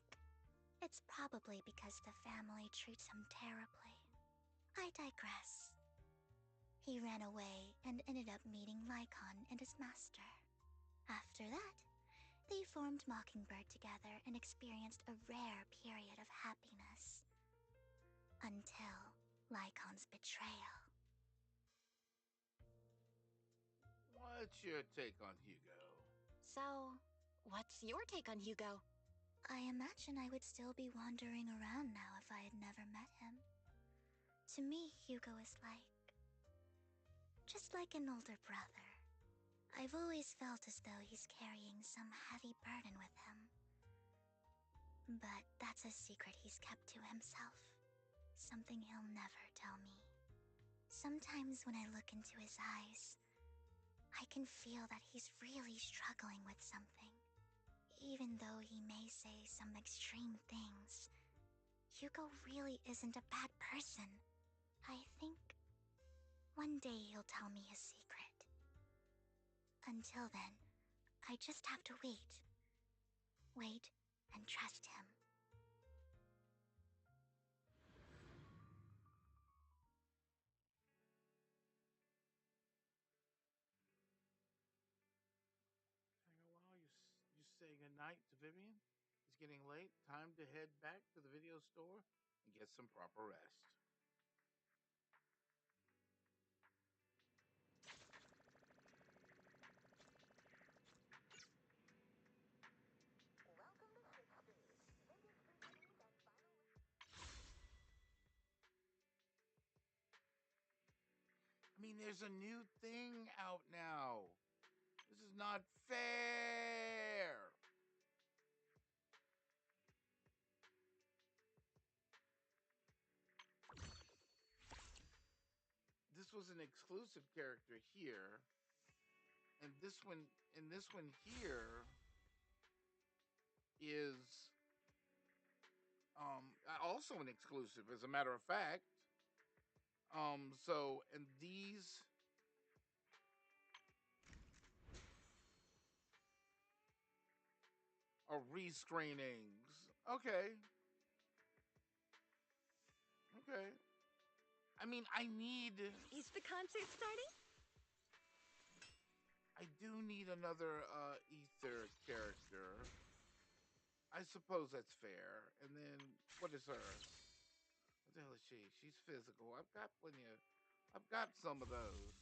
it's probably because the family treats him terribly. I digress. He ran away and ended up meeting Lycon and his master. After that, they formed Mockingbird together and experienced a rare period of happiness. Until Lycon's betrayal. What's your take on Hugo? So, what's your take on Hugo? I imagine I would still be wandering around now if I had never met him. To me, Hugo is just like an older brother. I've always felt as though he's carrying some heavy burden with him. But that's a secret he's kept to himself. Something he'll never tell me. Sometimes when I look into his eyes, I can feel that he's really struggling with something. Even though he may say some extreme things, Hugo really isn't a bad person. I think one day he'll tell me his secret. Until then, I just have to wait. Wait and trust him. Hang a while, you say goodnight to Vivian? It's getting late. Time to head back to the video store and get some proper rest. I mean, there's a new thing out now. This is not fair. This was an exclusive character here, and this one here is Also an exclusive, as a matter of fact. So and these are rescreenings. Okay, okay. I mean, I need. Is the concert starting? I do need another ether character. I suppose that's fair. And then what is her? What the hell is she? She's physical. I've got plenty of. I've got some of those.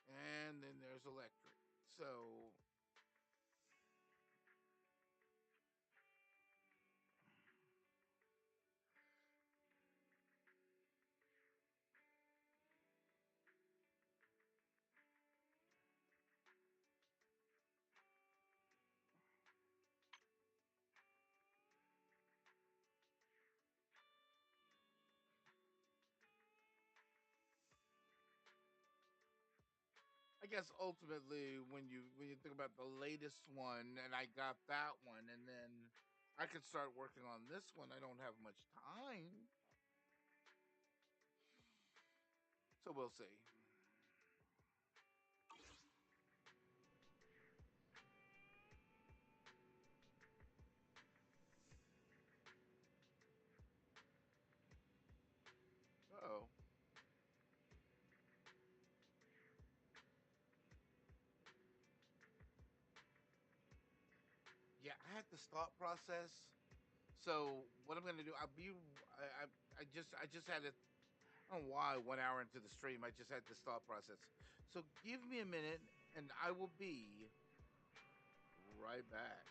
And then there's electric. So I guess ultimately, when you think about the latest one, and I got that one, and then I could start working on this one. I don't have much time, so we'll see. Oh, yeah, I had this thought process. So what I'm gonna do? I just had it. I don't know why 1 hour into the stream I just had this thought process. So give me a minute, and I will be right back.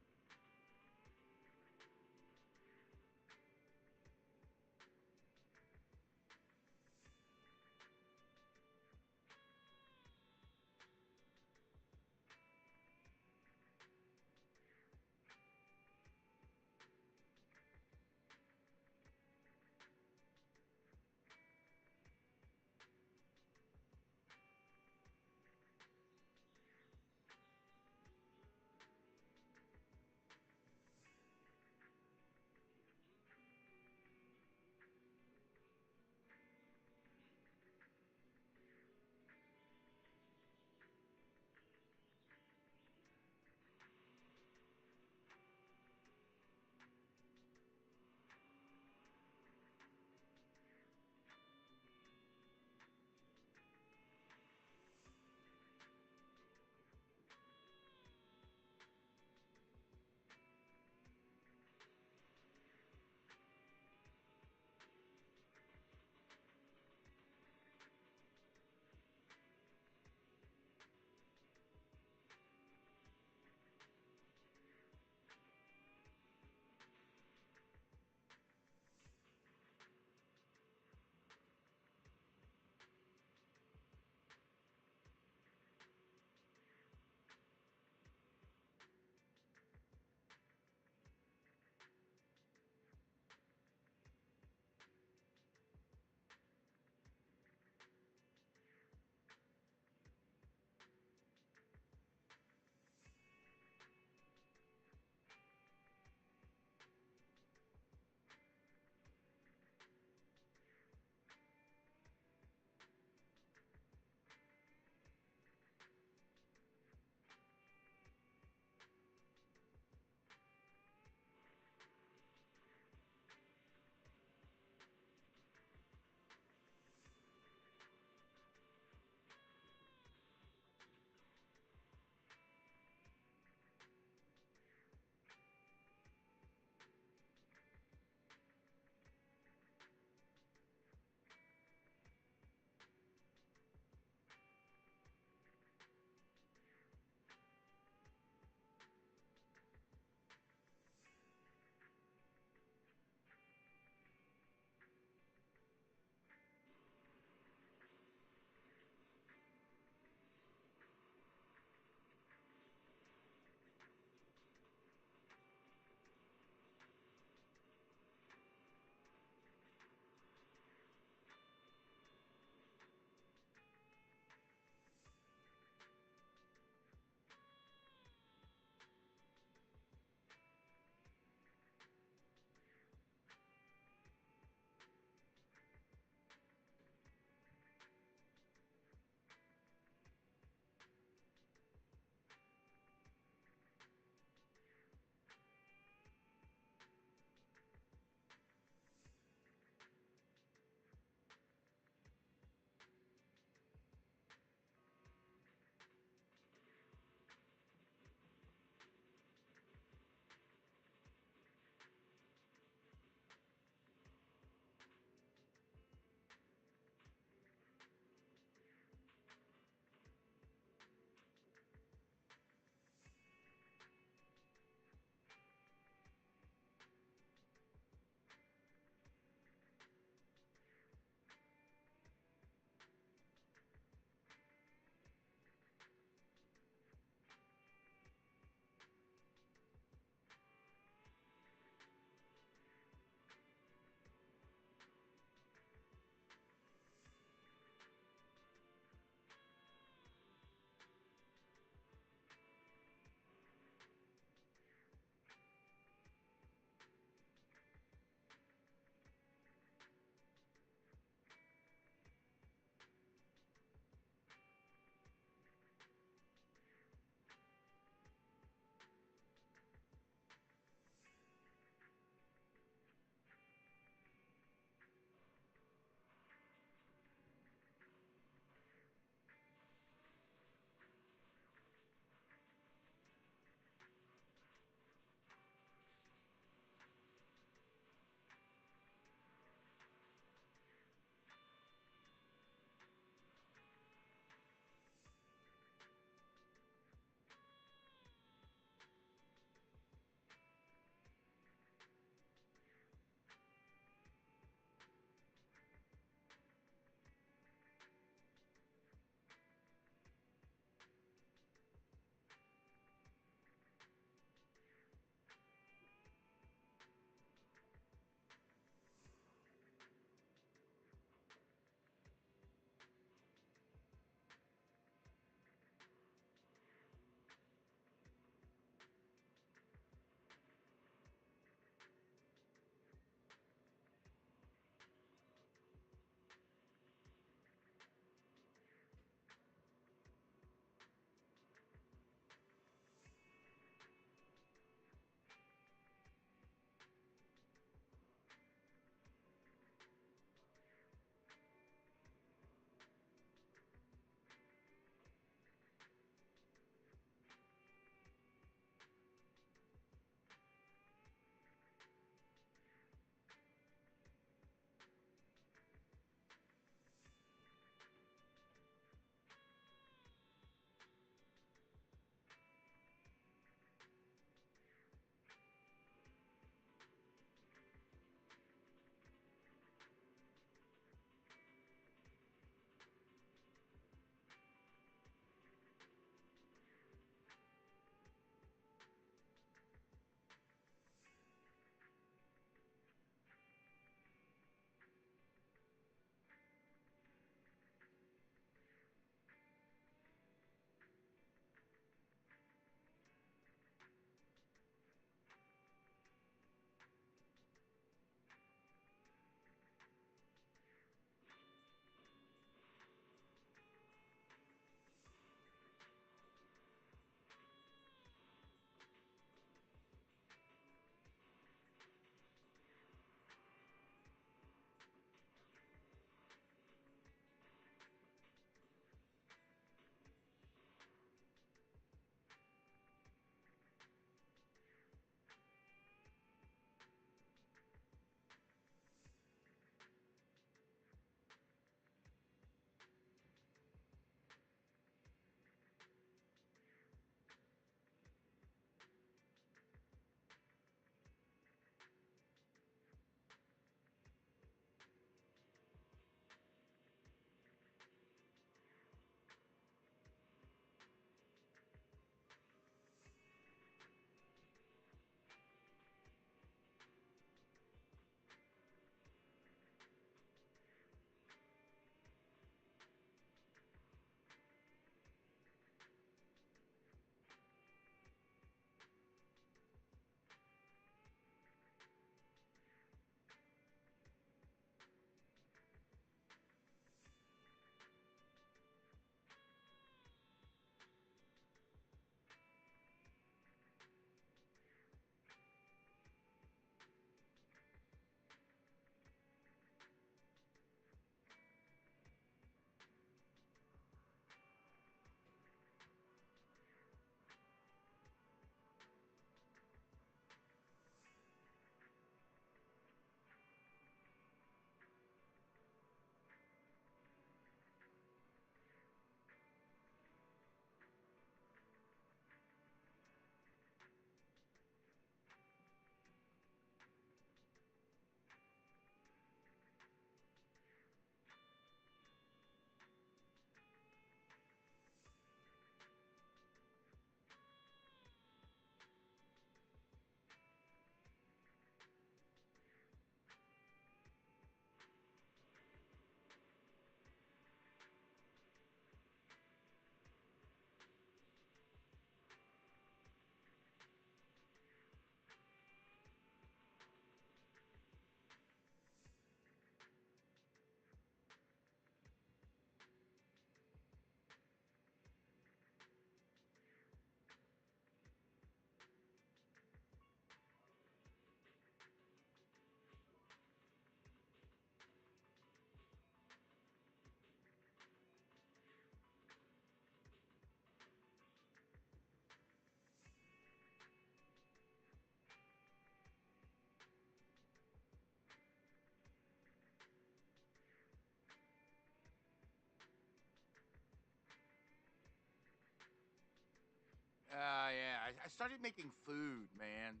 Yeah, I started making food, man,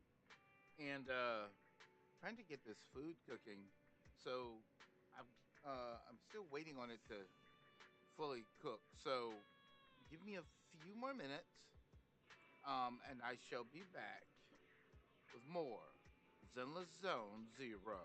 and trying to get this food cooking. So I'm still waiting on it to fully cook. So give me a few more minutes, and I shall be back with more Zenless Zone Zero.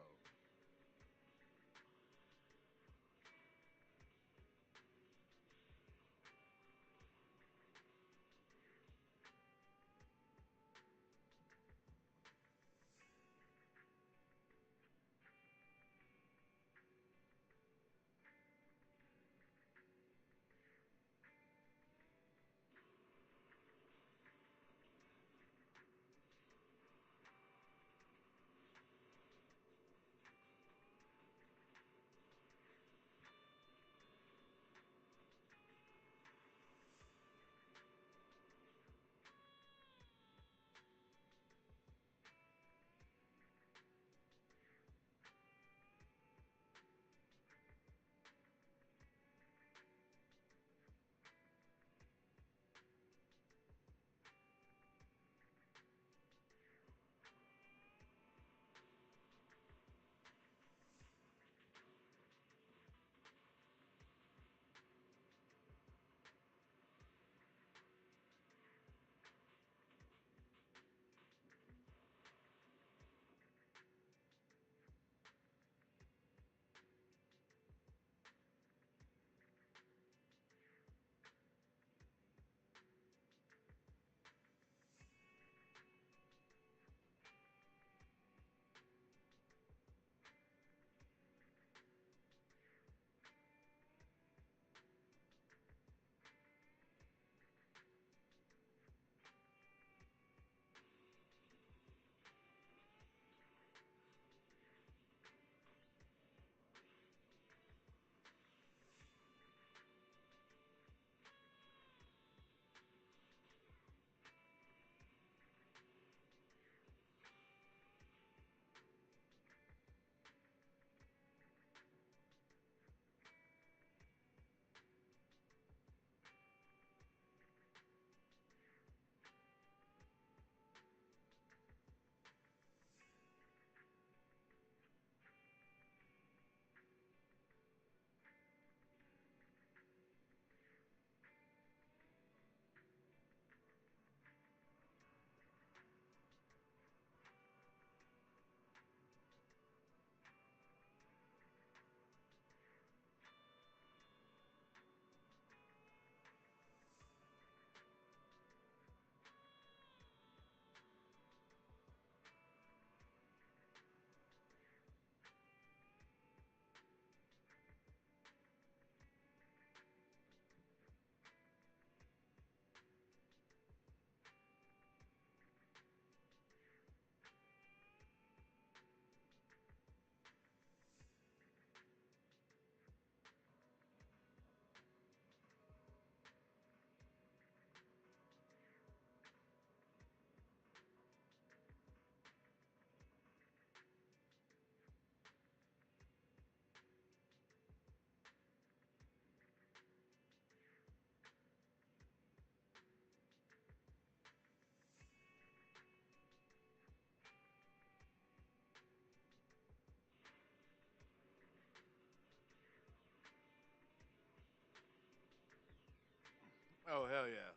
Oh hell yeah!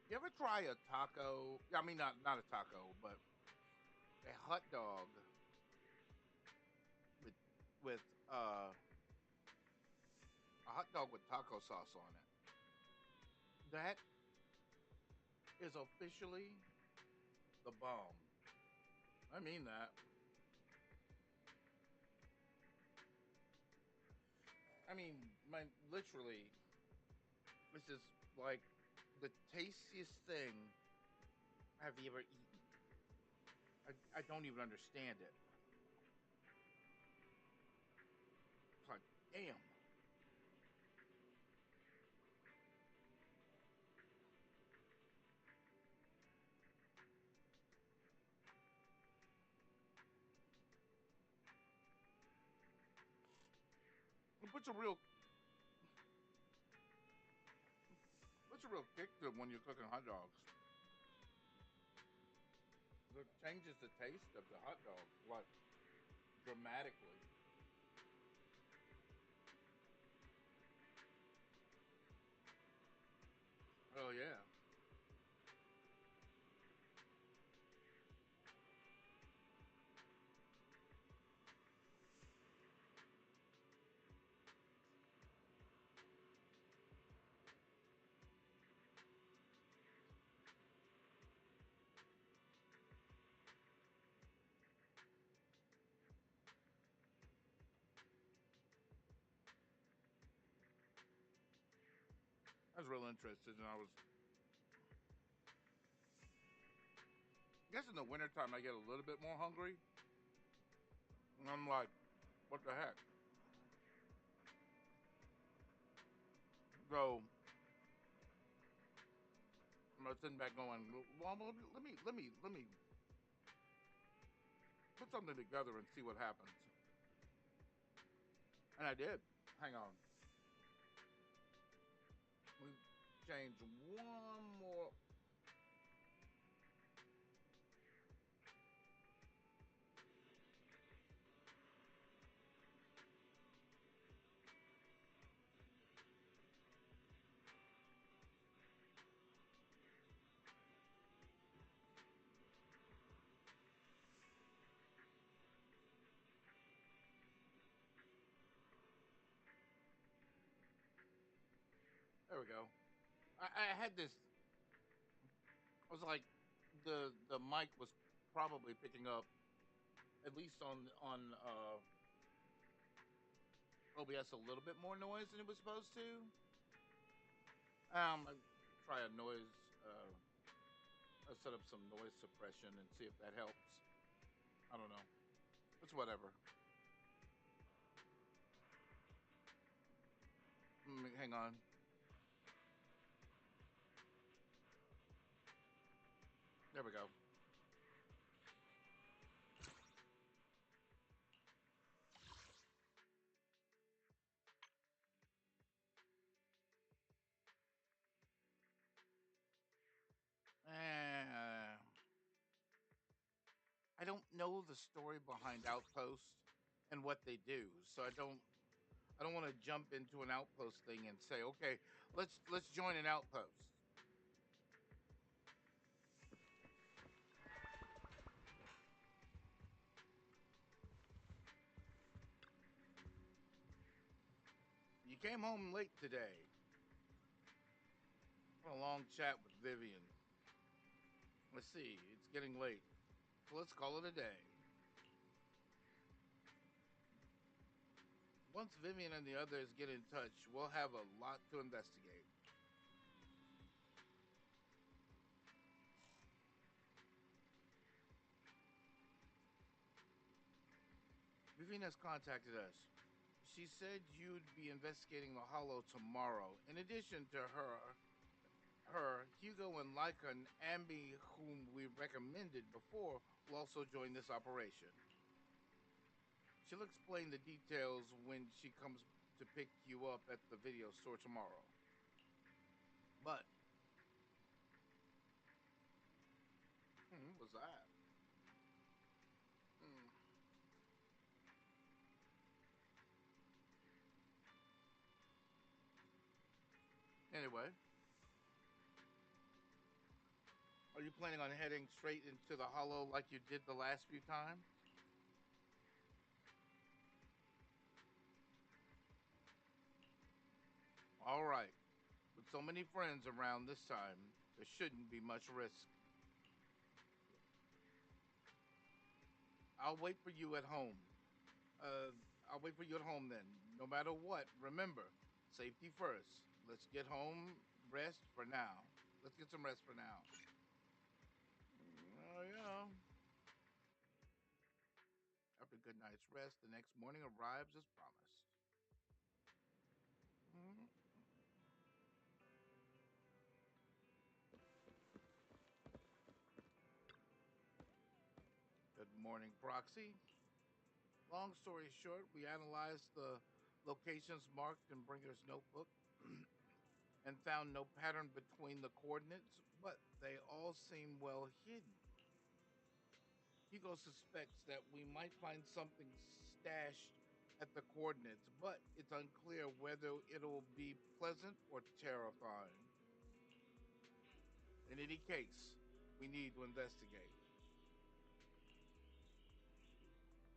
You ever try a taco? I mean, not a taco, but a hot dog with with a hot dog with taco sauce on it. That is officially the bomb. I mean that. I mean, my literally, this is like the tastiest thing I've ever eaten. I don't even understand it. It's like, damn. It puts a real kick to when you're cooking hot dogs. It changes the taste of the hot dog, like dramatically. Oh yeah. I was real interested, and I was. I guess in the wintertime I get a little bit more hungry. And I'm like, what the heck? So I'm sitting back going, well, let me put something together and see what happens. And I did. Hang on. We changed one more. There we go. I had this. I was like, the mic was probably picking up at least on OBS a little bit more noise than it was supposed to. I try a noise. I set up some noise suppression and see if that helps. I don't know. It's whatever. Hang on. There we go. Uh, I don't know the story behind Outpost and what they do, so I don't want to jump into an Outpost thing and say, okay, let's join an Outpost. You came home late today. Had a long chat with Vivian. Let's see, it's getting late, so let's call it a day. Once Vivian and the others get in touch, we'll have a lot to investigate. Vivian has contacted us. She said you'd be investigating the Hollow tomorrow. In addition to her, Hugo and Laika and Ambi, whom we recommended before, will also join this operation. She'll explain the details when she comes to pick you up at the video store tomorrow. But, what was that? Hmm. Anyway, are you planning on heading straight into the Hollow like you did the last few times? All right. With so many friends around this time, there shouldn't be much risk. I'll wait for you at home. Uh, I'll wait for you at home then. No matter what, remember, safety first. Let's get home, rest for now. Let's get some rest for now. Oh, yeah. After a good night's rest, the next morning arrives as promised. Mhm. Good morning, Proxy. Long story short, we analyzed the locations marked in Bringer's notebook. and found no pattern between the coordinates, but they all seem well hidden. Hugo suspects that we might find something stashed at the coordinates, but it's unclear whether it'll be pleasant or terrifying. In any case, we need to investigate.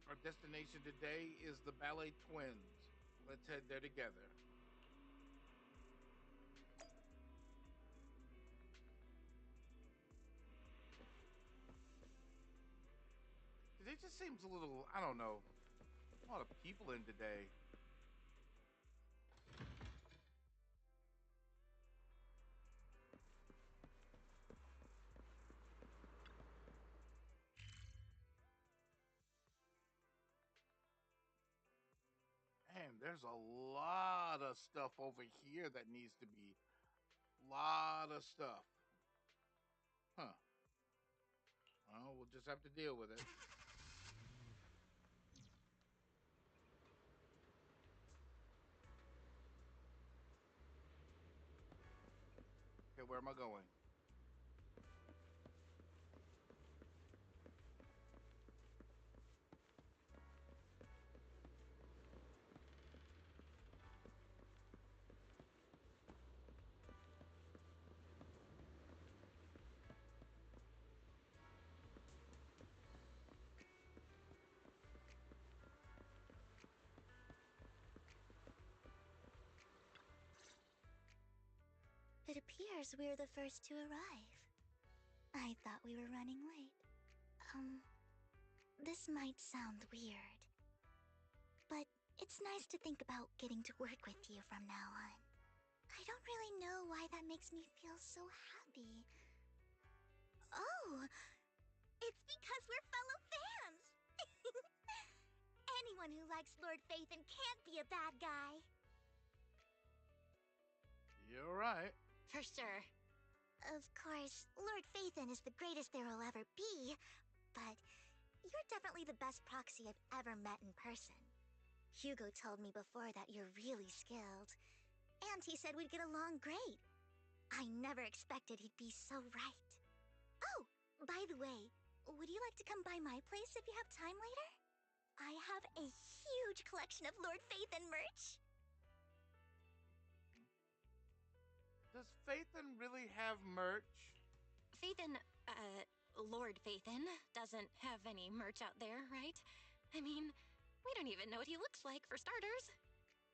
Our destination today is the Ballet Twins. Let's head there together. Today just seems a little, I don't know, a lot of people in today. Man, there's a lot of stuff over here that needs to be. Lot of stuff. Huh. Well, we'll just have to deal with it. Okay, where am I going? It appears we're the first to arrive. I thought we were running late. This might sound weird, but it's nice to think about getting to work with you from now on. I don't really know why that makes me feel so happy. Oh, it's because we're fellow fans! Anyone who likes Lord Phaethon can't be a bad guy. You're right. For sure. Of course, Lord Phaethon is the greatest there will ever be, but you're definitely the best proxy I've ever met in person. Hugo told me before that you're really skilled, and he said we'd get along great. I never expected he'd be so right. Oh, by the way, would you like to come by my place if you have time later? I have a huge collection of Lord Phaethon merch. Does Phaethon really have merch? Phaethon, Lord Phaethon doesn't have any merch out there, right? I mean, we don't even know what he looks like, for starters.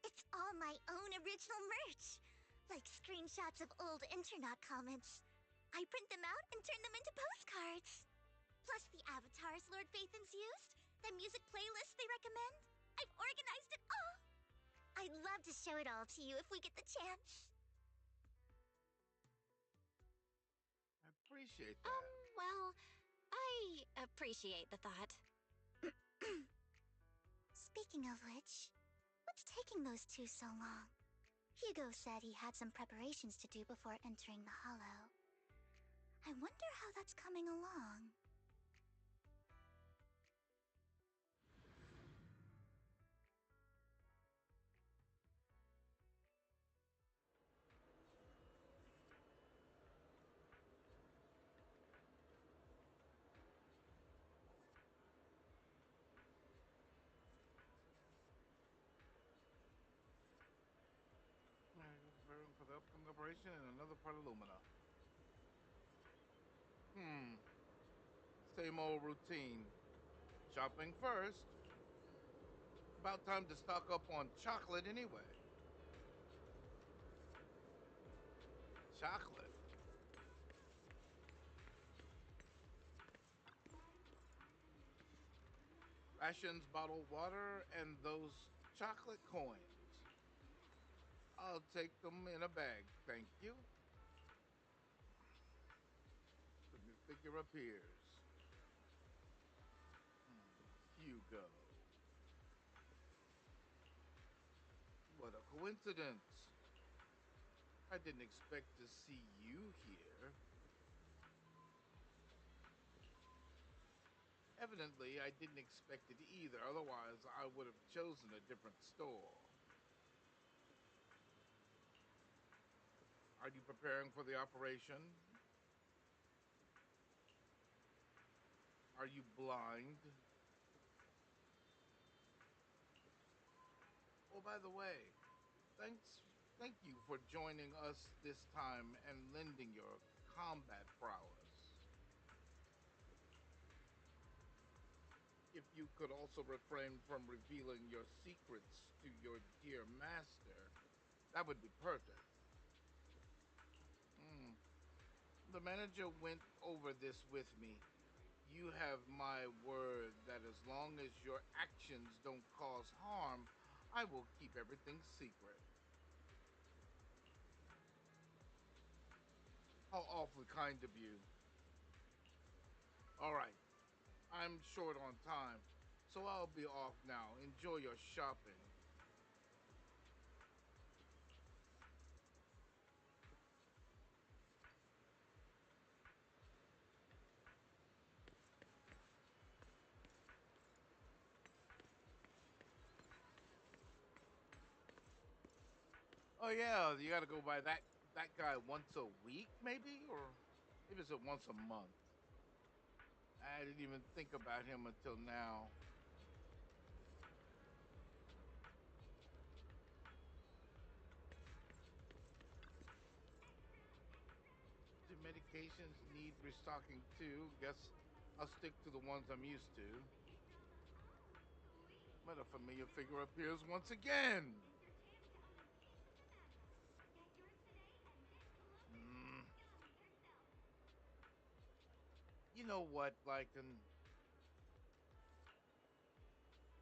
It's all my own original merch, like screenshots of old Internet comments. I print them out and turn them into postcards. Plus the avatars Lord Phaethon's used, the music playlists they recommend. I've organized it all. I'd love to show it all to you if we get the chance. I appreciate that. Well, I appreciate the thought. Speaking of which, what's taking those two so long? Hugo said he had some preparations to do before entering the Hollow. I wonder how that's coming along. Preparing for the upcoming operation in another part of Lumina. Same old routine. Shopping first. About time to stock up on chocolate anyway. Chocolate. Rations, bottled water, and those chocolate coins. I'll take them in a bag, thank you. The new figure appears. Hugo. What a coincidence. I didn't expect to see you here. Evidently, I didn't expect it either, otherwise I would have chosen a different store. Are you preparing for the operation? Are you blind? Oh, by the way, thank you for joining us this time and lending your combat prowess. If you could also refrain from revealing your secrets to your dear master, that would be perfect. Mm. The manager went over this with me. You have my word that as long as your actions don't cause harm, I will keep everything secret. How awfully kind of you. All right, I'm short on time, so I'll be off now. Enjoy your shopping. Oh yeah, you got to go by that guy once a week, maybe, or maybe it's once a month. I didn't even think about him until now. Do medications need restocking too? Guess I'll stick to the ones I'm used to. But a familiar figure appears once again. Mm. You know what, Lycan?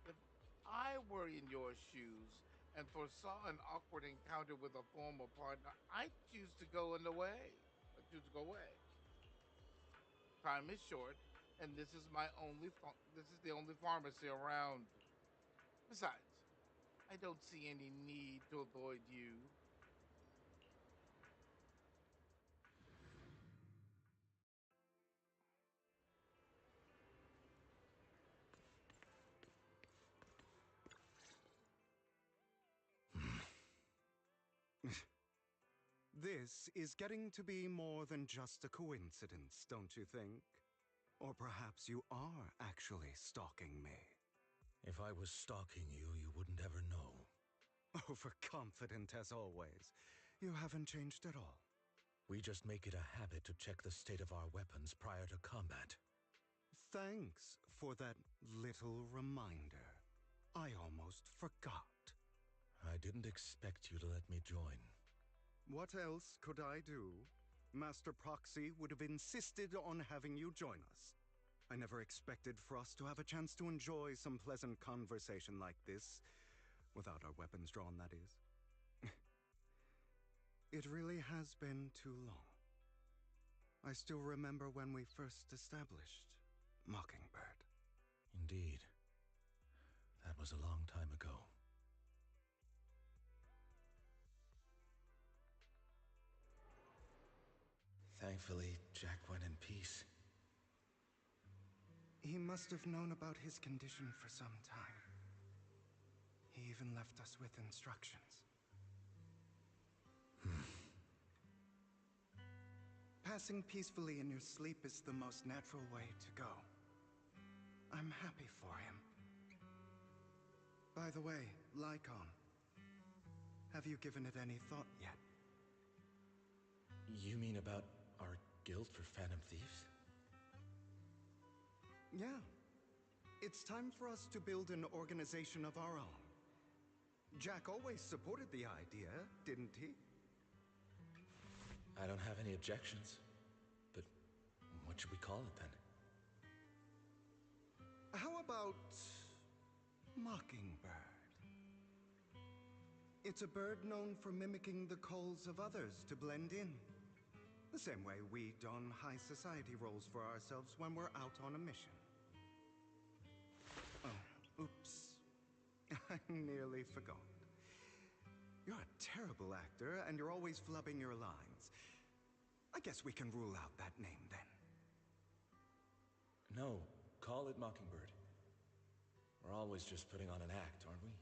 If I were in your shoes and foresaw an awkward encounter with a former partner, I'd choose to go in the way. I choose to go away. Time is short, and this is the only pharmacy around. Besides, I don't see any need to avoid you. This is getting to be more than just a coincidence, don't you think? Or perhaps you are actually stalking me. If I was stalking you, you wouldn't ever know. Overconfident as always. You haven't changed at all. We just make it a habit to check the state of our weapons prior to combat. Thanks for that little reminder. I almost forgot. I didn't expect you to let me join. What else could I do? Master Proxy would have insisted on having you join us. I never expected for us to have a chance to enjoy some pleasant conversation like this, without our weapons drawn, that is. It really has been too long. I still remember when we first established Mockingbird. Indeed. That was a long time ago. Thankfully, Jack went in peace. He must have known about his condition for some time. He even left us with instructions. Passing peacefully in your sleep is the most natural way to go. I'm happy for him. By the way, Lycon, have you given it any thought yet? You mean about our guild for Phantom Thieves? Yeah. It's time for us to build an organization of our own. Jack always supported the idea, didn't he? I don't have any objections. But what should we call it then? How about Mockingbird? It's a bird known for mimicking the calls of others to blend in. The same way we don high society roles for ourselves when we're out on a mission. Oh, oops. I nearly forgot. You're a terrible actor, and you're always flubbing your lines. I guess we can rule out that name then. No, call it Mockingbird. We're always just putting on an act, aren't we?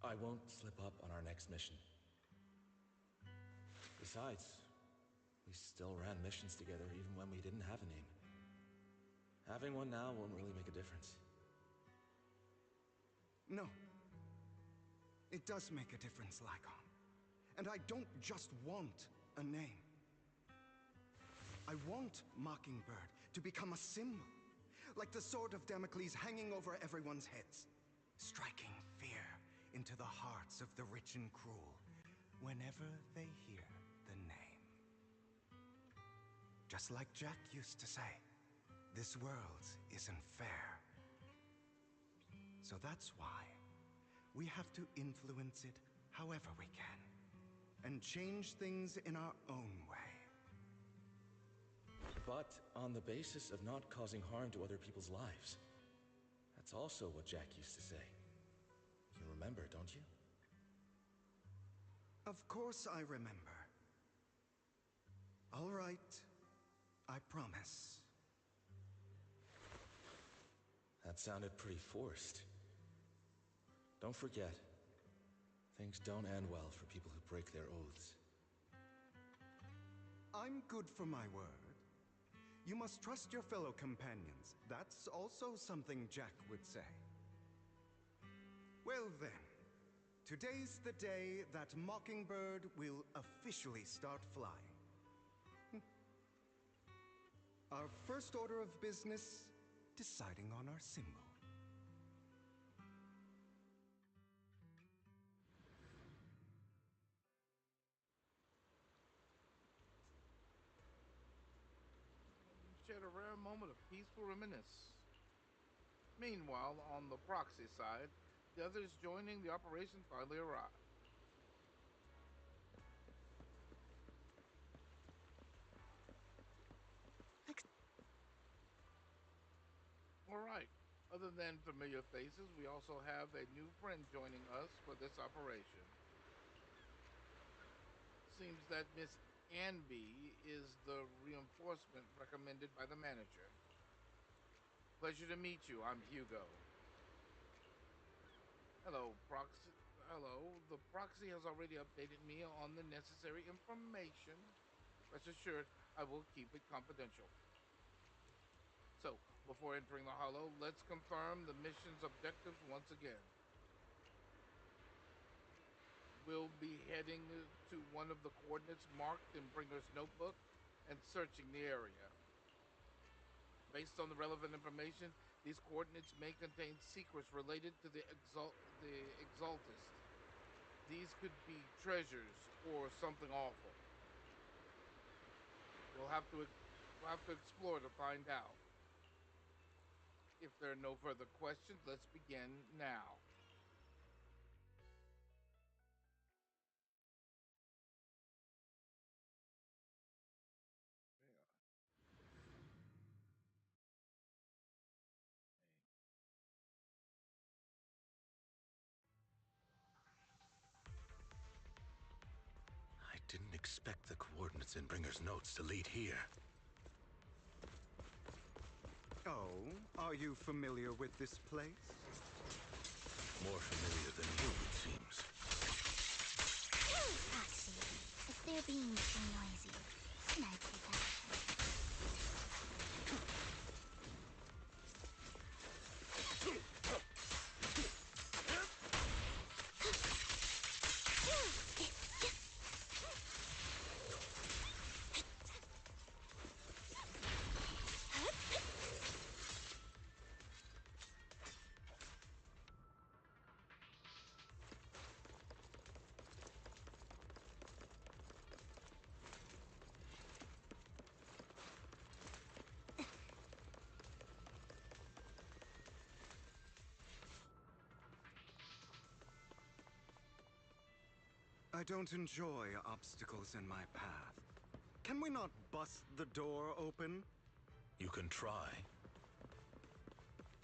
I won't slip up on our next mission. Besides, We still ran missions together even when we didn't have a name. Having one now won't really make a difference. No. It does make a difference, Lycon. And I don't just want a name. I want Mockingbird to become a symbol, like the sword of Damocles hanging over everyone's heads, striking fear into the hearts of the rich and cruel whenever they hear the name. Just like Jack used to say, this world isn't fair. So that's why we have to influence it however we can, and change things in our own way. But on the basis of not causing harm to other people's lives. That's also what Jack used to say. You remember, don't you? Of course I remember. All right, I promise. That sounded pretty forced. Don't forget, things don't end well for people who break their oaths. I'm good for my word. You must trust your fellow companions. That's also something Jack would say. Well then, today's the day that Mockingbird will officially start flying. Our first order of business, deciding on our symbol. Shared a rare moment of peaceful reminiscence. Meanwhile, on the proxy side, the others joining the operation finally arrived. All right. Other than familiar faces, we also have a new friend joining us for this operation. Seems that Miss Anby is the reinforcement recommended by the manager. Pleasure to meet you. I'm Hugo. Hello, Proxy. Hello. The Proxy has already updated me on the necessary information. Rest assured, I will keep it confidential. So, before entering the Hollow, let's confirm the mission's objectives once again. We'll be heading to one of the coordinates marked in Bringer's notebook and searching the area. Based on the relevant information, these coordinates may contain secrets related to the Exaltist. These could be treasures or something awful. We'll have to explore to find out. If there are no further questions, let's begin now. I didn't expect the coordinates in Bringer's notes to lead here. Oh, are you familiar with this place? More familiar than you, it seems. Proxy, if they're being too noisy, can I take action? I don't enjoy obstacles in my path. Can we not bust the door open? You can try.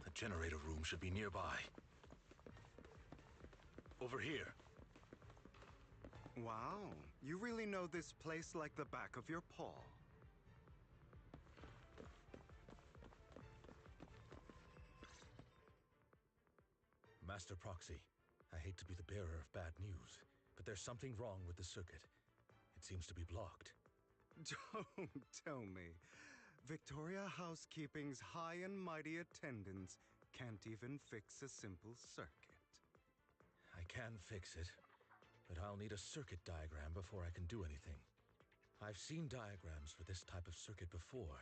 The generator room should be nearby. Over here. Wow, you really know this place like the back of your paw. Master Proxy, I hate to be the bearer of bad news, but there's something wrong with the circuit. It seems to be blocked. Don't tell me. Victoria Housekeeping's high and mighty attendants can't even fix a simple circuit. I can fix it, but I'll need a circuit diagram before I can do anything. I've seen diagrams for this type of circuit before.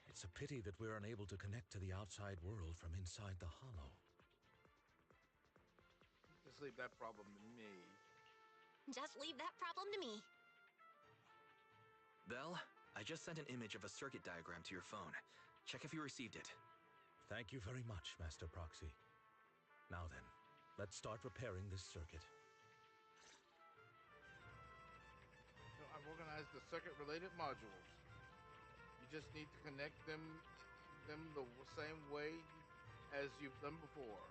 It's a pity that we're unable to connect to the outside world from inside the hollow. Just leave that problem to me. Just leave that problem to me. Belle, I just sent an image of a circuit diagram to your phone. Check if you received it. Thank you very much, Master Proxy. Now then, let's start repairing this circuit. So I've organized the circuit-related modules. You just need to connect them the same way as you've done before.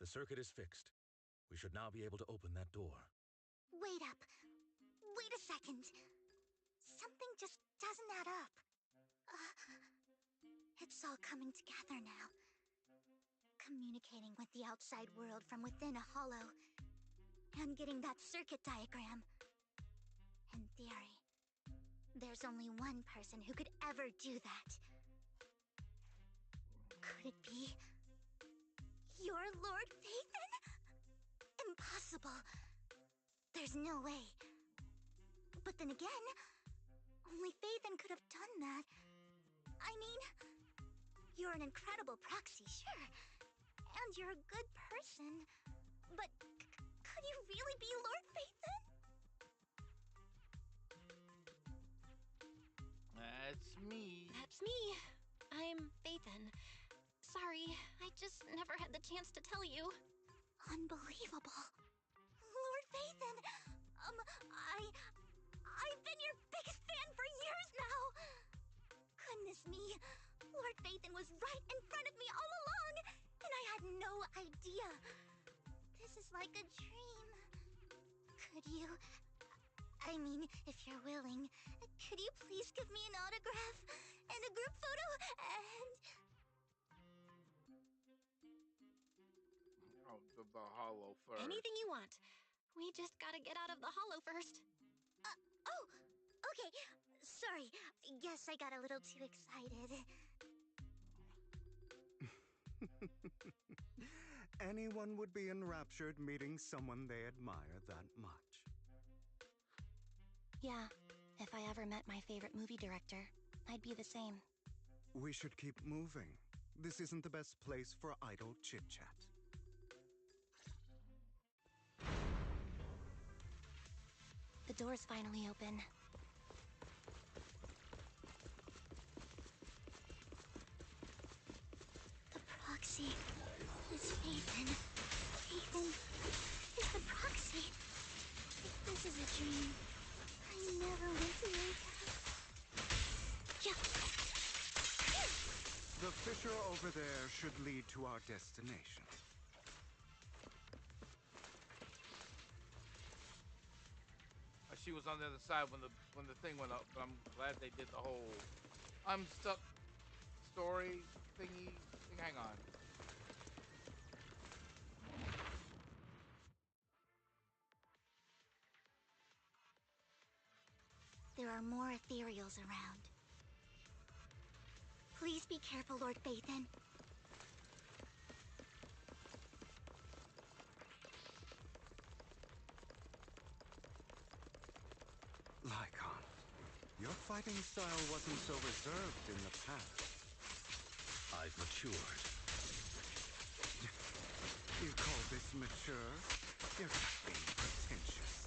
The circuit is fixed. We should now be able to open that door. Wait up. Wait a second. Something just doesn't add up. It's all coming together now. Communicating with the outside world from within a hollow. And getting that circuit diagram. In theory, there's only one person who could ever do that. Could it be your Lord Phaethon? Impossible. There's no way. But then again, only Phaethon could have done that. I mean, you're an incredible proxy, sure. And you're a good person. But could you really be Lord Phaethon? That's me. That's me. I'm Phaethon. Sorry, I just never had the chance to tell you. Unbelievable. Lord Phaethon! I've been your biggest fan for years now! Goodness me, Lord Phaethon was right in front of me all along, and I had no idea. This is like a dream. Could you... I mean, if you're willing, could you please give me an autograph and a group photo and... Oh, the hollow first. Anything you want. We just gotta get out of the hollow first. Oh, okay. Sorry. Guess I got a little too excited. Anyone would be enraptured meeting someone they admire that much. Yeah, if I ever met my favorite movie director, I'd be the same. We should keep moving. This isn't the best place for idle chit-chat. The door's finally open. The proxy is Phaethon. Phaethon is the proxy. If this is a dream, I never want to wake up. Yeah. The fissure over there should lead to our destination. She was on the other side when the thing went up, but I'm glad they did the whole I'm stuck story thingy. Hang on. There are more ethereals around. Please be careful, Lord Phaethon. Lycon, your fighting style wasn't so reserved in the past. I've matured. You call this mature? You're just being pretentious.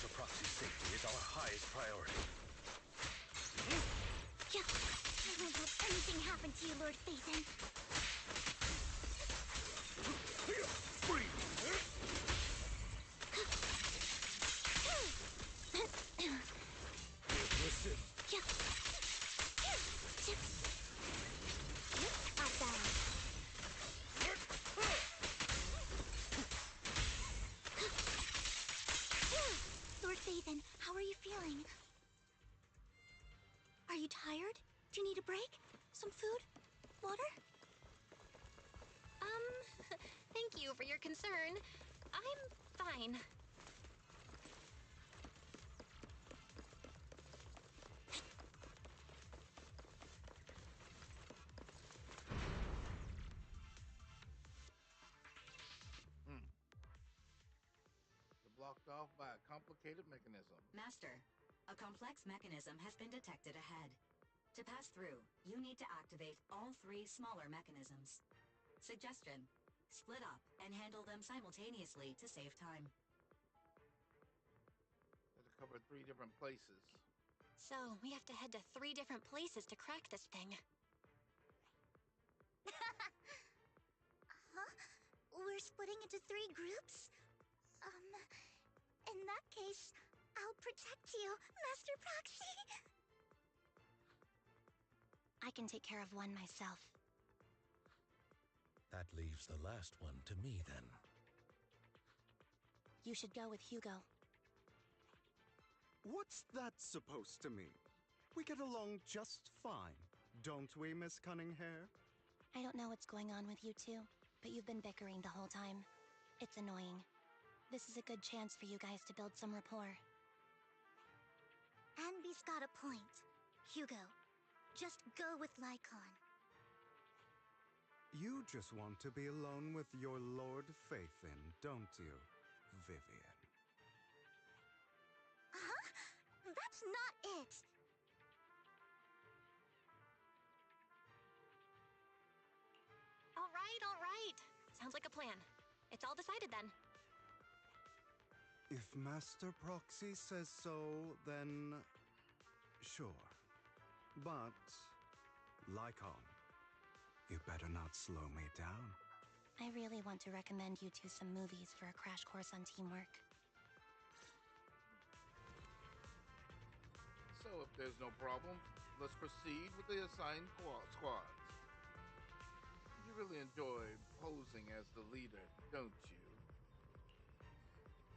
Master Proxy's safety is our highest priority. Yeah, I won't let anything happen to you, Lord Phaethon. Listen. Yeah. Out there. Lord Phaethon, how are you feeling? Are you tired? Do you need a break? Some food? Water? Thank you for your concern. I'm fine. They're blocked off by a complicated mechanism. Master, a complex mechanism has been detected ahead. To pass through, you need to activate all 3 smaller mechanisms. Suggestion: split up and handle them simultaneously to save time. They have to cover 3 different places. So, we have to head to 3 different places to crack this thing. Huh? We're splitting into 3 groups? In that case, I'll protect you, Master Proxy. I can take care of one myself. That leaves the last one to me, then. You should go with Hugo. What's that supposed to mean? We get along just fine, don't we, Miss Cunninghair? I don't know what's going on with you two, but you've been bickering the whole time. It's annoying. This is a good chance for you guys to build some rapport. Anby's got a point. Hugo, just go with Lycon. You just want to be alone with your Lord Phaethon, don't you, Vivian? Huh? That's not it! All right. Sounds like a plan. It's all decided then. If Master Proxy says so, then sure. But, Lycon, you better not slow me down. I really want to recommend you two some movies for a crash course on teamwork. So if there's no problem, let's proceed with the assigned squads. You really enjoy posing as the leader, don't you?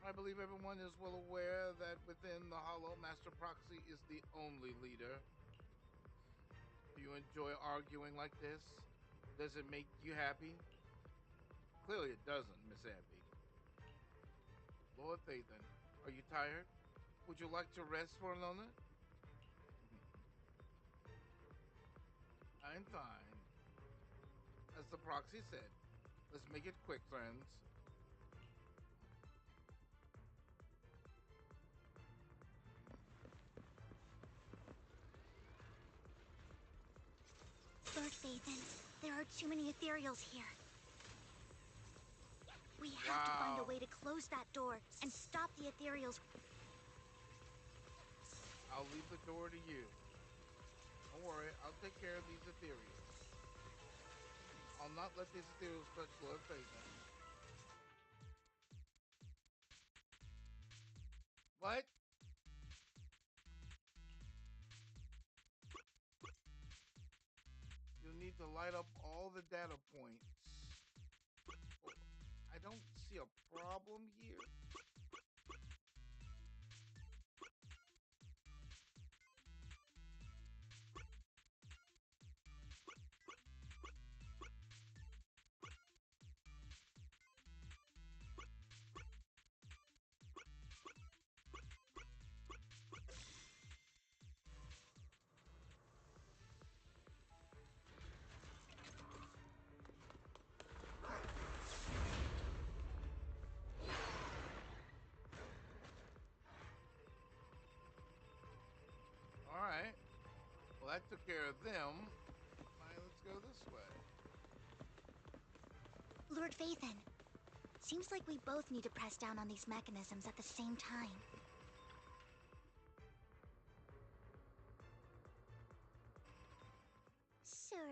I believe everyone is well aware that within the Hollow, Master Proxy is the only leader. Do you enjoy arguing like this? Does it make you happy? Clearly it doesn't, Miss Abby. Lord Phaethon, are you tired? Would you like to rest for a moment? I'm fine. As the proxy said, let's make it quick, friends. Lord Phaethon, there are too many ethereals here. We have to find a way to close that door and stop the ethereals. I'll leave the door to you. Don't worry, I'll take care of these ethereals. I'll not let these ethereals touch Lord Phaethon. What? You need to light up all the data points. Oh, I don't see a problem here. All right. Well, that took care of them. All right, let's go this way. Lord Phaethon, seems like we both need to press down on these mechanisms at the same time.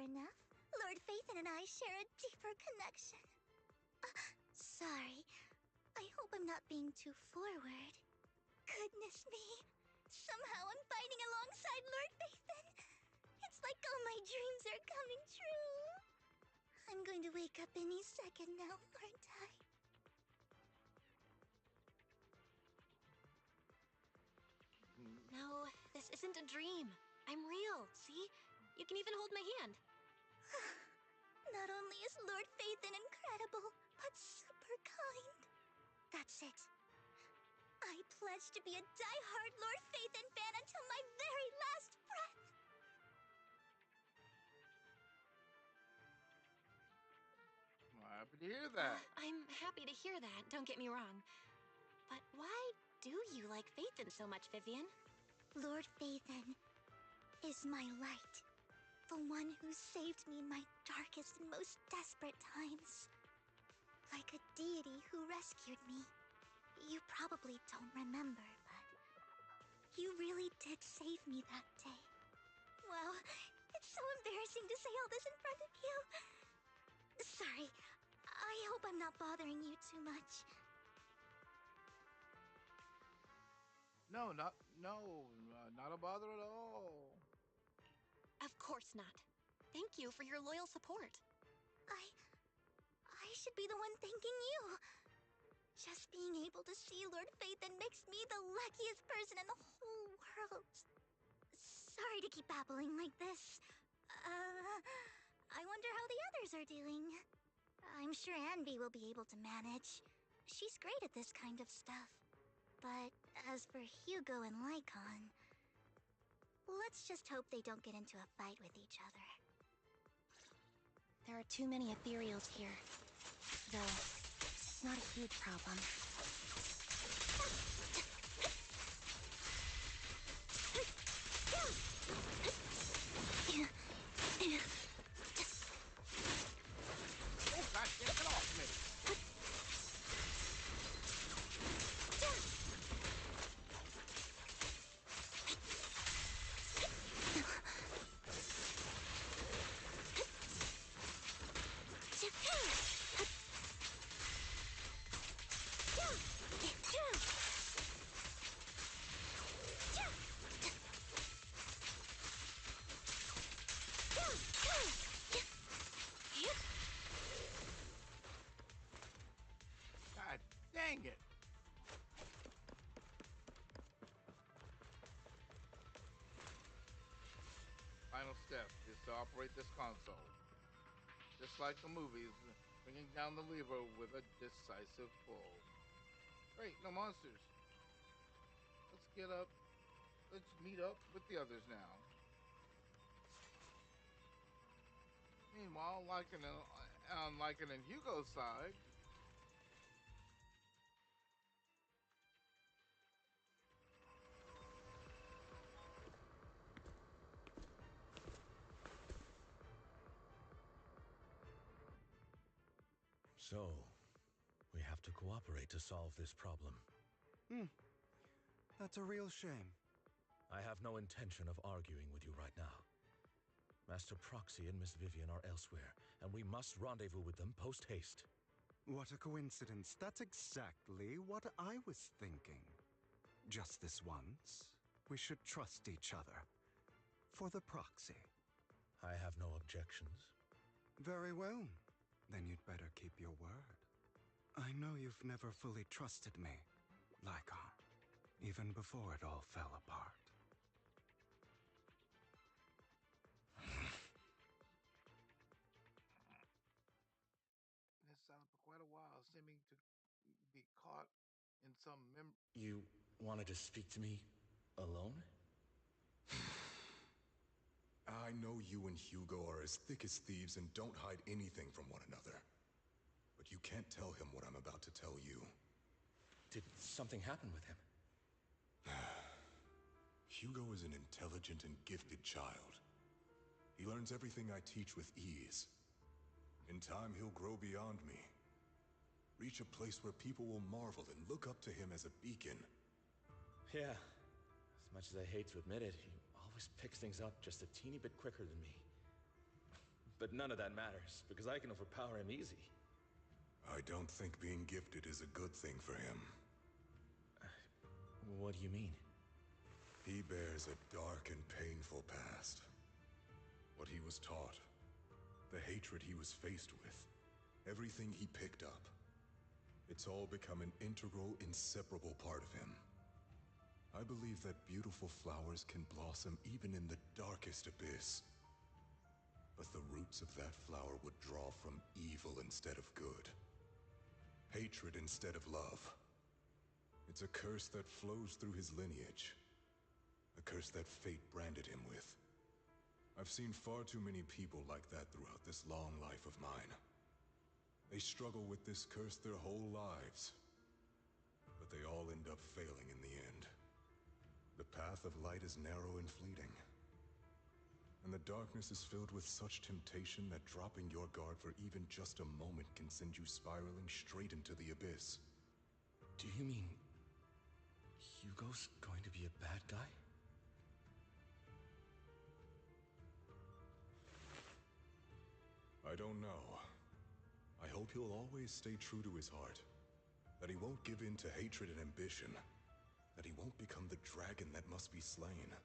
enough. Lord Phaethon and I share a deeper connection. Sorry. I hope I'm not being too forward. Goodness me. Somehow I'm fighting alongside Lord Phaethon. It's like all my dreams are coming true. I'm going to wake up any second now, aren't I? No, this isn't a dream. I'm real, see? You can even hold my hand. Not only is Lord Phaethon incredible, but super kind. That's it. I pledge to be a die-hard Lord Phaethon fan until my very last breath. I'm happy to hear that. I'm happy to hear that, don't get me wrong. But why do you like Phaethon so much, Vivian? Lord Phaethon is my light. The one who saved me in my darkest and most desperate times. Like a deity who rescued me. You probably don't remember, but you really did save me that day. Wow, it's so embarrassing to say all this in front of you. Sorry, I hope I'm not bothering you too much. No, not a bother at all. Of course not. Thank you for your loyal support. I should be the one thanking you. Just being able to see Lord Phaethon makes me the luckiest person in the whole world. Sorry to keep babbling like this. I wonder how the others are doing. I'm sure Anvi will be able to manage. She's great at this kind of stuff. But as for Hugo and Lycon, let's just hope they don't get into a fight with each other. There are too many ethereals here. Though, it's not a huge problem. Oh, God, get off me! God dang it! Final step is to operate this console. Just like the movies, bringing down the lever with a decisive pull. Great, no monsters. Let's meet up with the others now. Meanwhile, on Lycan and Hugo's side, So, we have to cooperate to solve this problem. That's a real shame. I have no intention of arguing with you right now. Master Proxy and Miss Vivian are elsewhere, and we must rendezvous with them post-haste. What a coincidence. That's exactly what I was thinking. Just this once, we should trust each other. For the proxy. I have no objections. Very well. Then you'd better keep your word. I know you've never fully trusted me, Lycon, even before it all fell apart. this sound for quite a while, seeming to be caught in some You wanted to speak to me alone? I know you and Hugo are as thick as thieves and don't hide anything from one another. But you can't tell him what I'm about to tell you. Did something happen with him? Hugo is an intelligent and gifted child. He learns everything I teach with ease. In time, he'll grow beyond me. Reach a place where people will marvel and look up to him as a beacon. Yeah. As much as I hate to admit it, he always picks things up just a teeny bit quicker than me. But none of that matters, because I can overpower him easy. I don't think being gifted is a good thing for him. What do you mean? He bears a dark and painful past. What he was taught, the hatred he was faced with, everything he picked up. It's all become an integral, inseparable part of him. I believe that beautiful flowers can blossom even in the darkest abyss. But the roots of that flower would draw from evil instead of good. Hatred instead of love. It's a curse that flows through his lineage. A curse that fate branded him with. I've seen far too many people like that throughout this long life of mine. They struggle with this curse their whole lives. But they all end up failing in the end. The path of light is narrow and fleeting. And the darkness is filled with such temptation that dropping your guard for even just a moment can send you spiraling straight into the abyss. Do you mean Hugo's going to be a bad guy? I don't know. I hope he'll always stay true to his heart. That he won't give in to hatred and ambition. That he won't become the dragon that must be slain.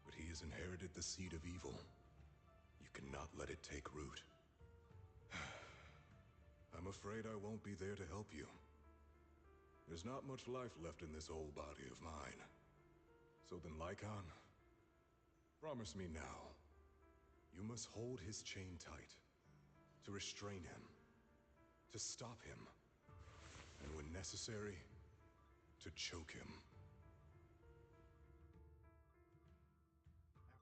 But he has inherited the seed of evil. You cannot let it take root. I'm afraid I won't be there to help you. There's not much life left in this old body of mine. So then, Lycon, promise me now. You must hold his chain tight. To restrain him. To stop him. And when necessary, to choke him.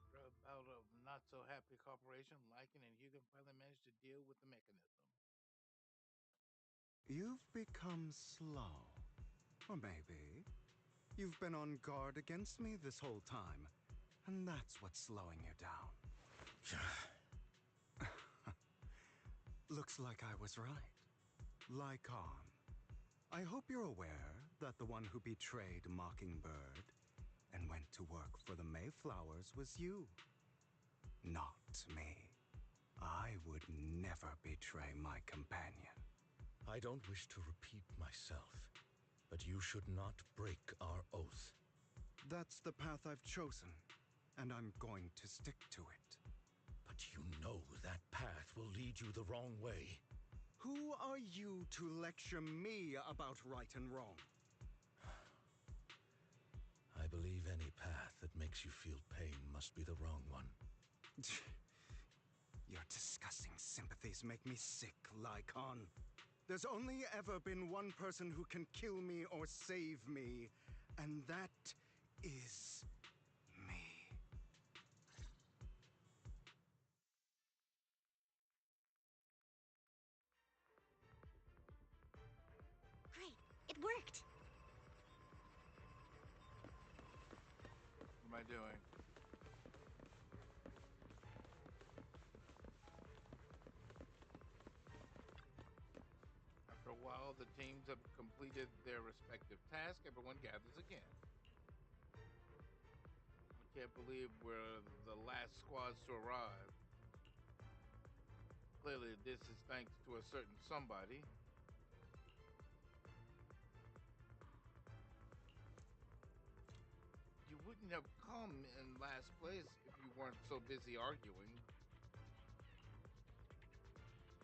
After a bout of not-so-happy cooperation, Lycan and Hugo finally managed to deal with the mechanism. You've become slow. Or maybe you've been on guard against me this whole time, and that's what's slowing you down. Looks like I was right. Lycon, I hope you're aware that the one who betrayed Mockingbird and went to work for the Mayflowers was you. Not me. I would never betray my companion. I don't wish to repeat myself, but you should not break our oath. That's the path I've chosen, and I'm going to stick to it. But you know that path will lead you the wrong way. Who are you to lecture me about right and wrong? I believe any path that makes you feel pain must be the wrong one. Your disgusting sympathies make me sick, Lycon. There's only ever been one person who can kill me or save me, and that is me. Great, it worked. What am I doing? After a while, the teams have completed their respective tasks. Everyone gathers again. I can't believe we're the last squads to arrive. Clearly, this is thanks to a certain somebody. You wouldn't have come in last place if you weren't so busy arguing.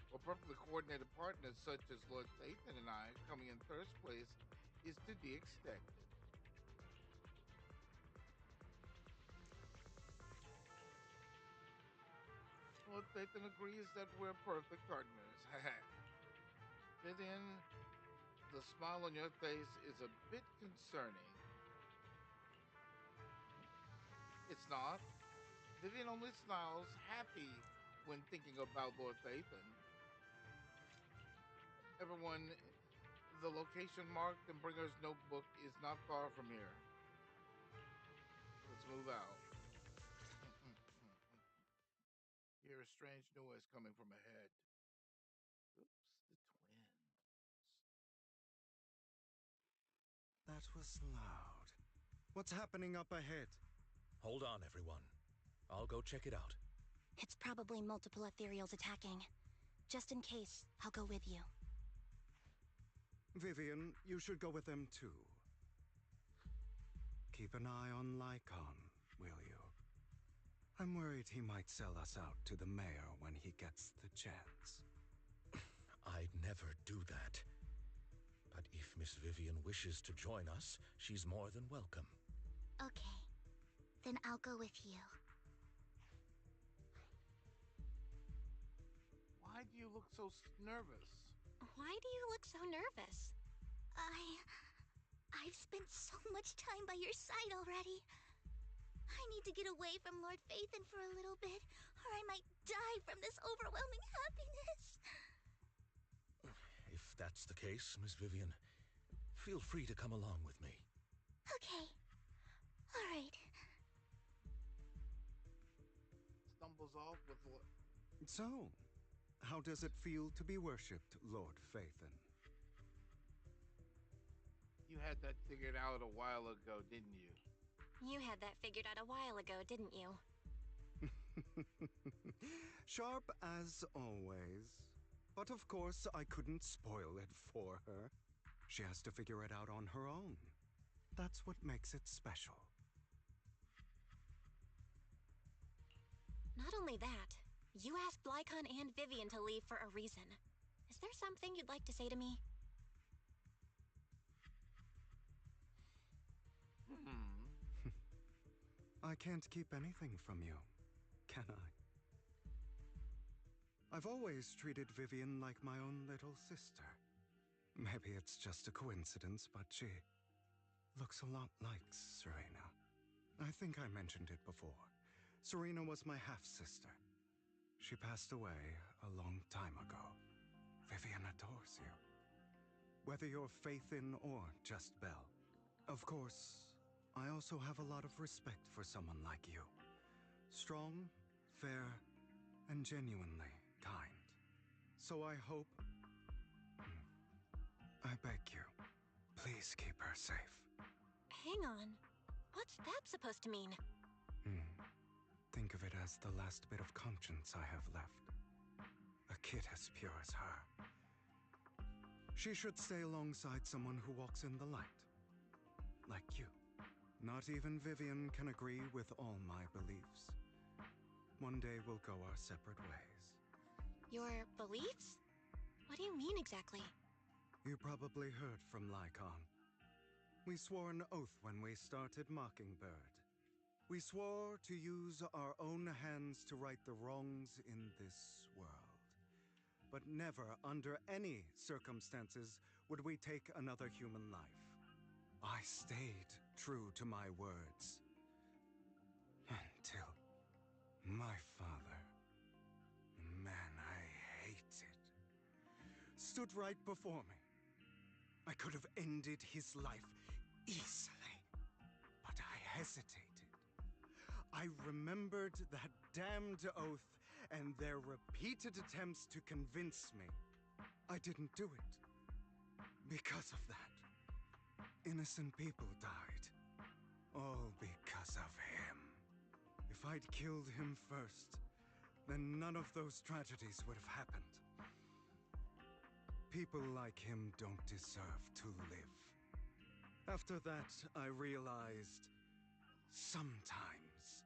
Well, perfectly coordinated partners such as Lord Tathan and I coming in first place is to be expected. Lord Tathan agrees that we're perfect partners. Vivian, the smile on your face is a bit concerning. It's not. Vivian only smiles happy when thinking about Lord Tathan. Everyone, the location marked in Bringer's notebook is not far from here. Let's move out. Hear a strange noise coming from ahead. Oops, the twins. That was loud. What's happening up ahead? Hold on, everyone. I'll go check it out. It's probably multiple ethereals attacking. Just in case, I'll go with you. Vivian, you should go with them too. Keep an eye on Lycon, will you? I'm worried he might sell us out to the mayor when he gets the chance. I'd never do that. But if Miss Vivian wishes to join us, she's more than welcome. Okay. Then I'll go with you. Why do you look so nervous? Why do you look so nervous? I've spent so much time by your side already. I need to get away from Lord Phaethon for a little bit, or I might die from this overwhelming happiness. If that's the case, Miss Vivian, feel free to come along with me. Okay. All right. Stumbles off with what? So, how does it feel to be worshipped, Lord Phaethon? You had that figured out a while ago, didn't you? You had that figured out a while ago, didn't you? Sharp as always. But of course, I couldn't spoil it for her. She has to figure it out on her own. That's what makes it special. Not only that, you asked Lycon and Vivian to leave for a reason. Is there something you'd like to say to me? I can't keep anything from you, can I? I've always treated Vivian like my own little sister. Maybe it's just a coincidence, but she looks a lot like Serena. I think I mentioned it before. Serena was my half-sister. She passed away a long time ago. Vivian adores you. Whether you're Phaethon or just Belle. Of course, I also have a lot of respect for someone like you. Strong, fair, and genuinely kind. So I hope... I beg you, please keep her safe. Hang on. What's that supposed to mean? Think of it as the last bit of conscience I have left. A kid as pure as her. She should stay alongside someone who walks in the light. Like you. Not even Vivian can agree with all my beliefs. One day we'll go our separate ways. Your beliefs? What do you mean exactly? You probably heard from Lycon. We swore an oath when we started Mockingbird. We swore to use our own hands to right the wrongs in this world. But never, under any circumstances, would we take another human life. I stayed true to my words. Until my father, the man I hated, stood right before me. I could have ended his life easily, but I hesitated. I remembered that damned oath and their repeated attempts to convince me. I didn't do it. Because of that, innocent people died. All because of him. If I'd killed him first, then none of those tragedies would have happened. People like him don't deserve to live. After that, I realized sometimes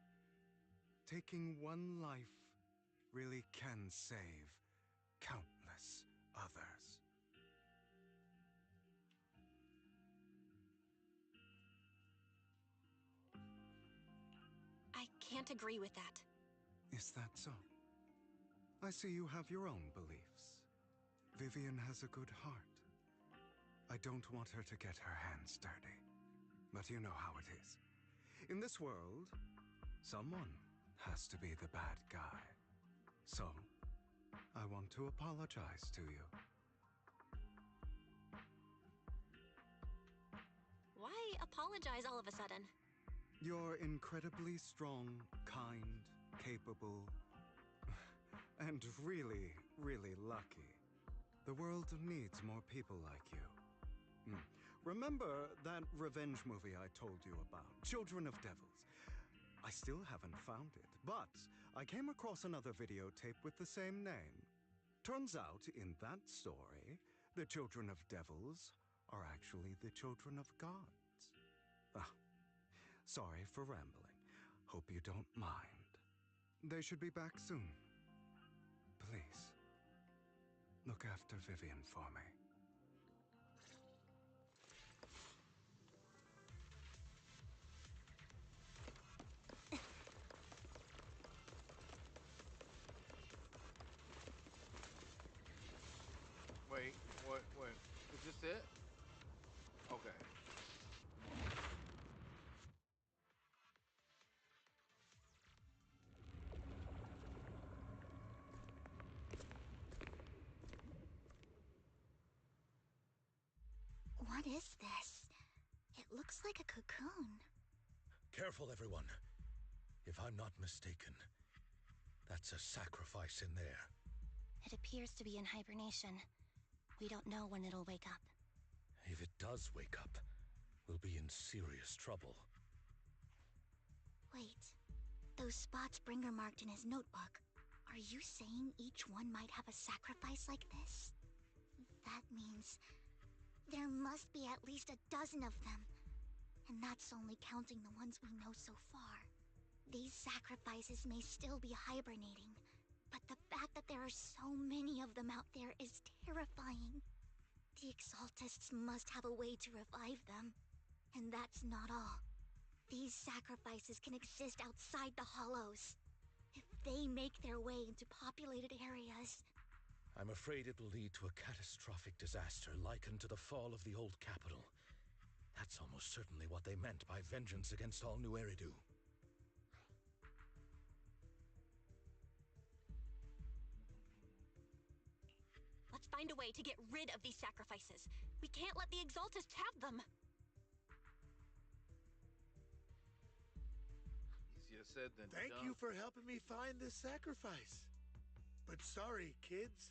taking one life really can save countless others. I can't agree with that. Is that so? I see you have your own beliefs. Vivian has a good heart. I don't want her to get her hands dirty. But you know how it is. In this world, someone has to be the bad guy. So, I want to apologize to you. Why apologize all of a sudden? You're incredibly strong, kind, capable, and really, really lucky. The world needs more people like you. Remember that revenge movie I told you about, Children of Devils? I still haven't found it, but I came across another videotape with the same name. Turns out, in that story, the children of devils are actually the children of gods. Ah, sorry for rambling. Hope you don't mind. They should be back soon. Please, look after Vivian for me. Wait, what? Is this it? Okay. What is this? It looks like a cocoon. Careful, everyone. If I'm not mistaken, that's a sacrifice in there. It appears to be in hibernation. We don't know when it'll wake up. If it does wake up, we'll be in serious trouble. Wait. Those spots Bringer marked in his notebook. Are you saying each one might have a sacrifice like this? That means there must be at least a dozen of them. And that's only counting the ones we know so far. These sacrifices may still be hibernating, but the fact that there are so many of them out there is terrifying. The Exaltists must have a way to revive them. And that's not all. These sacrifices can exist outside the Hollows. If they make their way into populated areas... I'm afraid it will lead to a catastrophic disaster likened to the fall of the old capital. That's almost certainly what they meant by vengeance against all New Eridu. Let's find a way to get rid of these sacrifices. We can't let the Exaltists have them. Easier said than Thank done. you for helping me find this sacrifice. But sorry, kids.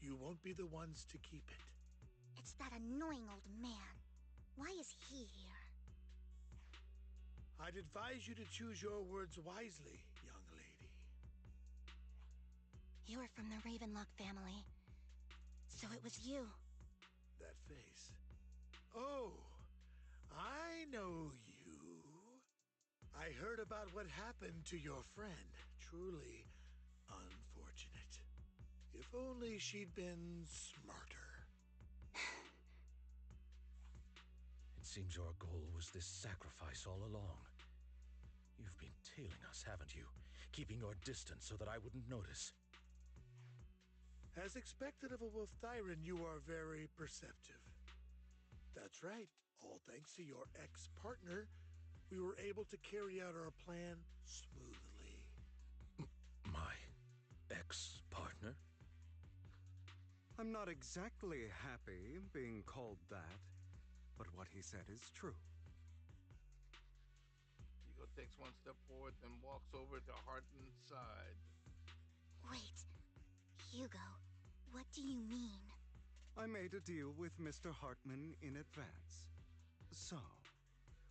You won't be the ones to keep it. It's that annoying old man. Why is he here? I'd advise you to choose your words wisely, young lady. You were from the Ravenlock family. So it was you. That face. Oh, I know you. I heard about what happened to your friend. Truly unfortunate. If only she'd been smarter. It seems your goal was this sacrifice all along. You've been tailing us, haven't you? Keeping your distance so that I wouldn't notice. As expected of a Wolf-Thyran, you are very perceptive. That's right. All thanks to your ex-partner, we were able to carry out our plan smoothly. My ex-partner? I'm not exactly happy being called that, but what he said is true. Hugo takes one step forward, then walks over to Hartman's side. Wait. Hugo, what do you mean? I made a deal with Mr. Hartman in advance. So,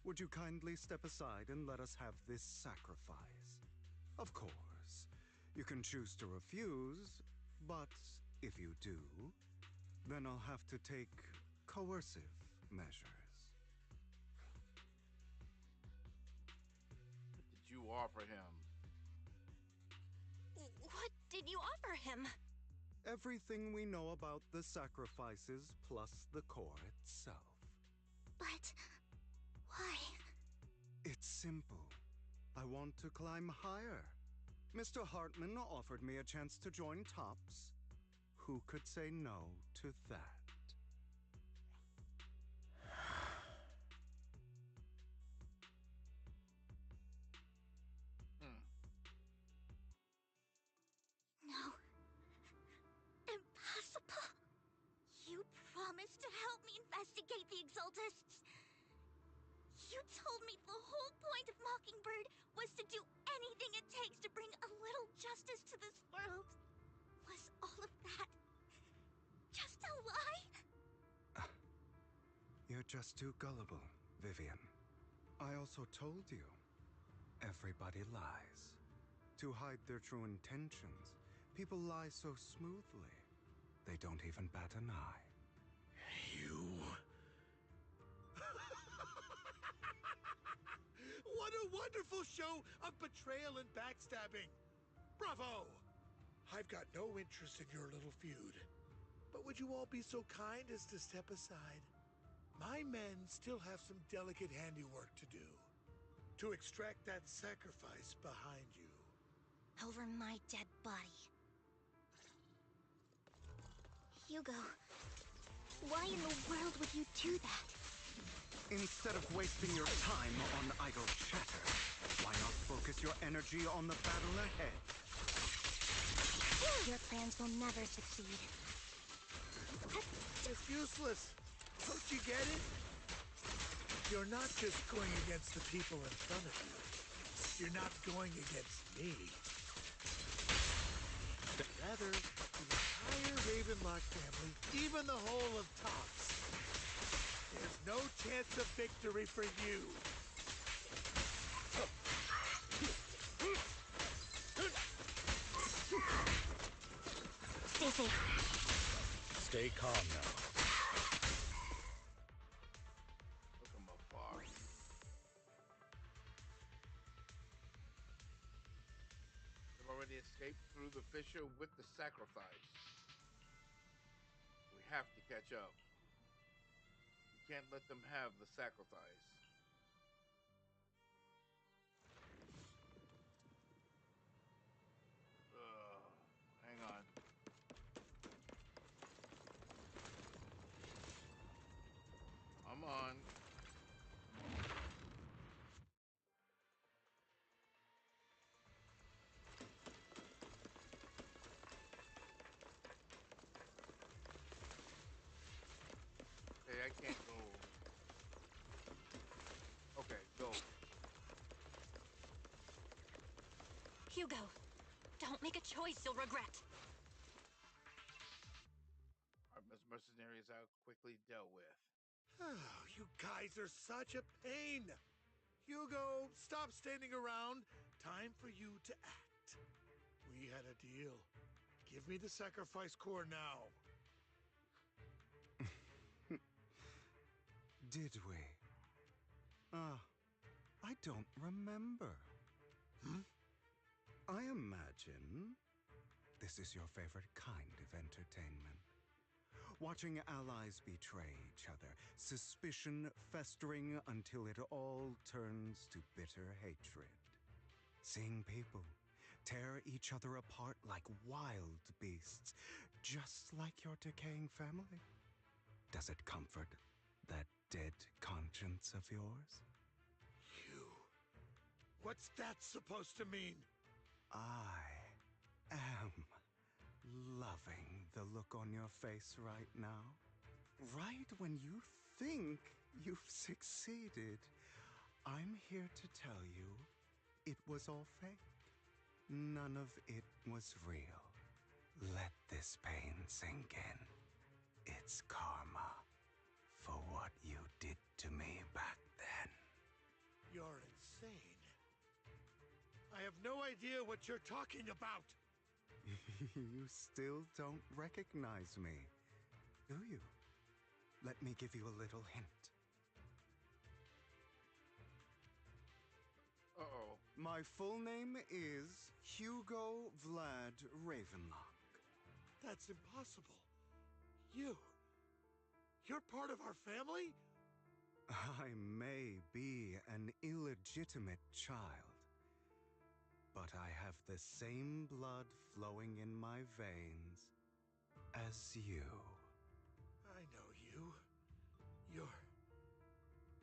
would you kindly step aside and let us have this sacrifice? Of course, you can choose to refuse, but if you do, then I'll have to take coercive measures. What did you offer him? What did you offer him? Everything we know about the sacrifices plus the core itself. But... why? It's simple. I want to climb higher. Mr. Hartman offered me a chance to join Tops. Who could say no to that? No. Impossible. You promised to help me investigate the Exaltists. You told me the whole point of Mockingbird was to do anything it takes to bring a little justice to this world. Was all of that just a lie? You're just too gullible, Vivian. I also told you, Everybody lies. To hide their true intentions, people lie so smoothly, they don't even bat an eye. You... What a wonderful show of betrayal and backstabbing! Bravo! I've got no interest in your little feud. But would you all be so kind as to step aside? My men still have some delicate handiwork to do. To extract that sacrifice behind you. Over my dead body. Hugo, why in the world would you do that? Instead of wasting your time on idle chatter, why not focus your energy on the battle ahead? Your plans will never succeed. It's useless. Don't you get it? You're not just going against the people in front of you. You're not going against me. Rather, the entire Ravenlock family, even the whole of Tops. There's no chance of victory for you. Stay safe. Stay calm now. Look from afar. They've already escaped through the fissure with the sacrifice. We have to catch up. We can't let them have the sacrifice. Hang on. I'm on. Okay, I can't go. Okay, go. Hugo, don't make a choice you'll regret. Our mercenaries are quickly dealt with. Oh, you guys are such a pain. Hugo, stop standing around. Time for you to act. We had a deal. Give me the sacrifice core now. Did we? I don't remember. I imagine this is your favorite kind of entertainment. Watching allies betray each other, suspicion festering until it all turns to bitter hatred. Seeing people tear each other apart like wild beasts, just like your decaying family. Does it comfort that dead conscience of yours? You. What's that supposed to mean? I am loving the look on your face right now. Right when you think you've succeeded, I'm here to tell you it was all fake. None of it was real. Let this pain sink in. It's karma for what you did to me back then. You're insane. I have no idea what you're talking about. You still don't recognize me, do you? Let me give you a little hint. Uh-oh. My full name is Hugo Vlad Ravenlock. That's impossible. You're part of our family? I may be an illegitimate child, but I have the same blood flowing in my veins as you. I know you. You're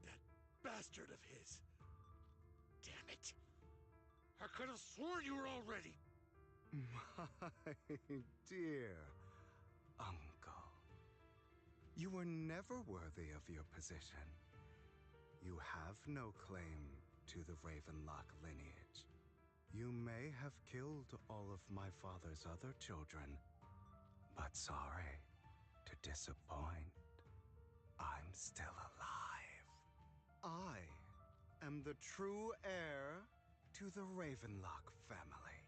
that bastard of his. Damn it. I could have sworn you were already. My dear uncle, you were never worthy of your position. You have no claim to the Ravenlock lineage. You may have killed all of my father's other children, but sorry to disappoint. I'm still alive. I am the true heir to the Ravenlock family.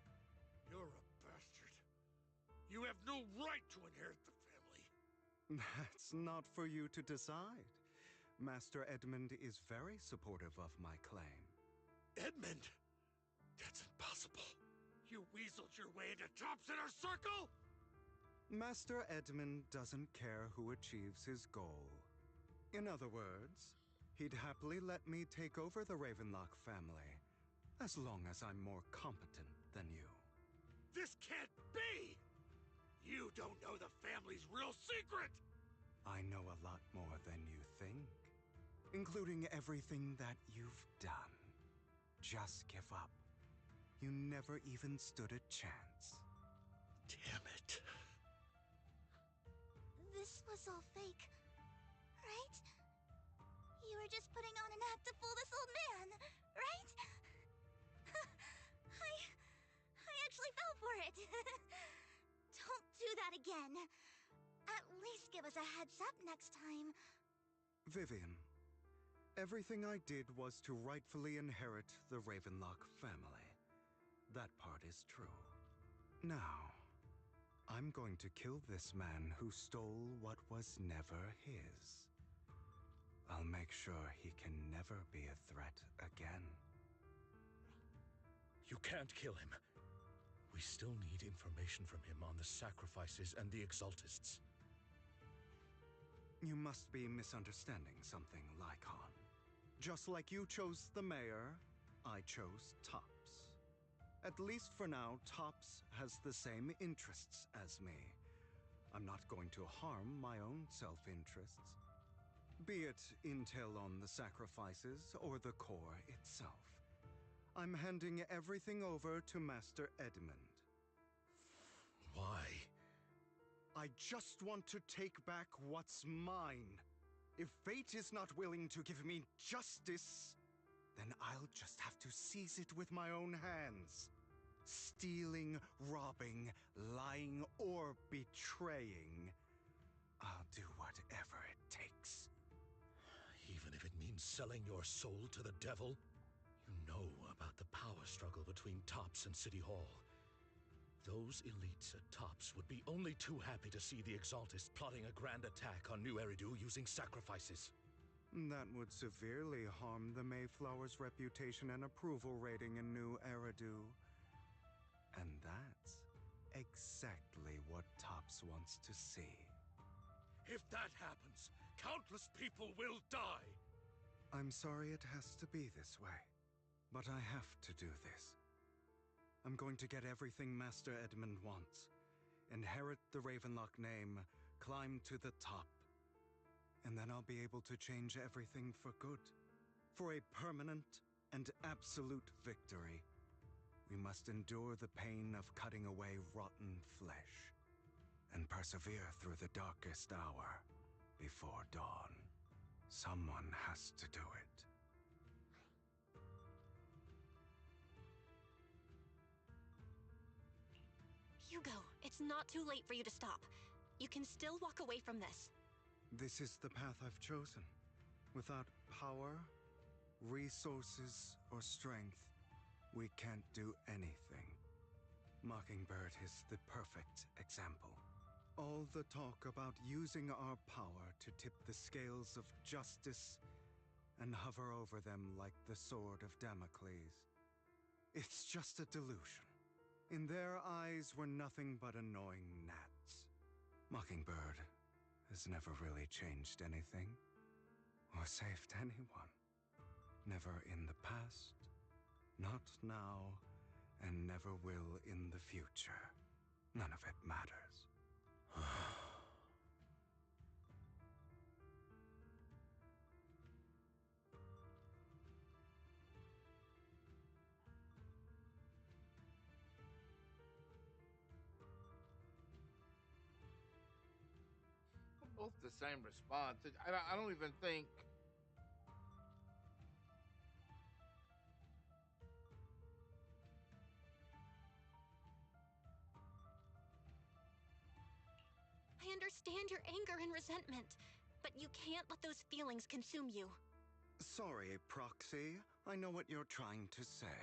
You're a bastard. You have no right to inherit the family. That's not for you to decide. Master Edmund is very supportive of my claim. Edmund? That's impossible. You weaseled your way into Top's inner circle? Master Edmund doesn't care who achieves his goal. In other words, he'd happily let me take over the Ravenlock family, as long as I'm more competent than you. This can't be! You don't know the family's real secret! I know a lot more than you think, including everything that you've done. Just give up. You never even stood a chance. Damn it. This was all fake, right? You were just putting on an act to fool this old man, right? I actually fell for it. Don't do that again. At least give us a heads up next time. Vivian, everything I did was to rightfully inherit the Ravenlock family. That part is true. Now, I'm going to kill this man who stole what was never his. I'll make sure he can never be a threat again. You can't kill him. We still need information from him on the sacrifices and the Exaltists. You must be misunderstanding something, Lycon. Just like you chose the mayor, I chose Tops. At least for now, Tops has the same interests as me. I'm not going to harm my own self-interests. Be it intel on the sacrifices or the core itself. I'm handing everything over to Master Edmund. Why? I just want to take back what's mine. If fate is not willing to give me justice, then I'll just have to seize it with my own hands. Stealing, robbing, lying, or betraying. I'll do whatever it takes. Even if it means selling your soul to the devil? You know about the power struggle between Tops and City Hall. Those elites at Tops would be only too happy to see the Exaltists plotting a grand attack on New Eridu using sacrifices. That would severely harm the Mayflower's reputation and approval rating in New Eridu. And that's exactly what Tops wants to see. If that happens, countless people will die! I'm sorry it has to be this way, but I have to do this. I'm going to get everything Master Edmund wants. Inherit the Ravenlock name, climb to the top. And then I'll be able to change everything for good. For a permanent and absolute victory. We must endure the pain of cutting away rotten flesh. And persevere through the darkest hour before dawn. Someone has to do it. Hugo, it's not too late for you to stop. You can still walk away from this. This is the path I've chosen. Without power, resources, or strength, we can't do anything. Mockingbird is the perfect example. All the talk about using our power to tip the scales of justice and hover over them like the sword of Damocles. It's just a delusion. In their eyes, we're nothing but annoying gnats. Mockingbird has never really changed anything, or saved anyone. Never in the past, not now, and never will in the future. None of it matters. Both the same response. I don't even think. I understand your anger and resentment, but you can't let those feelings consume you. Sorry, Proxy. I know what you're trying to say.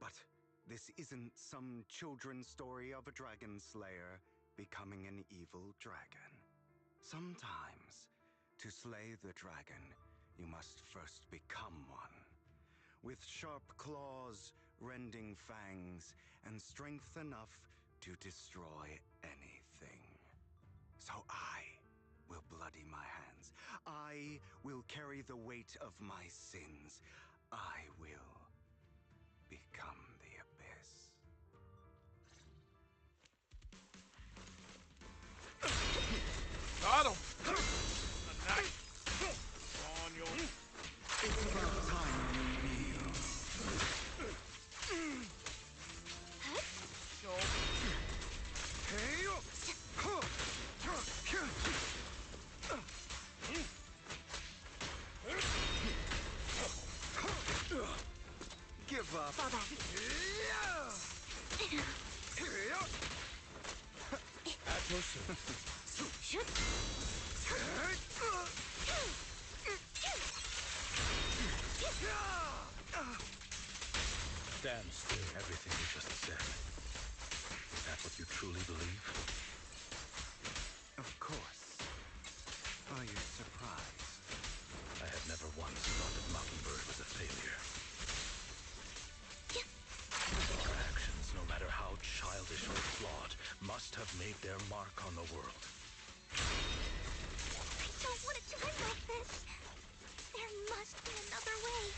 But this isn't some children's story of a dragon slayer becoming an evil dragon. Sometimes, to slay the dragon, you must first become one. With sharp claws, rending fangs, and strength enough to destroy anything. So I will bloody my hands. I will carry the weight of my sins. I will become the abyss. Got him! A knife on your... It's about time you kneel. Give up. Fall back. At your service. Stand still. Everything you just said. Is that what you truly believe? Of course. Are you surprised? I had never once thought that Mockingbird was a failure. Her actions, no matter how childish or flawed, must have made their mark on the world. I don't want to die like this. There must be another way.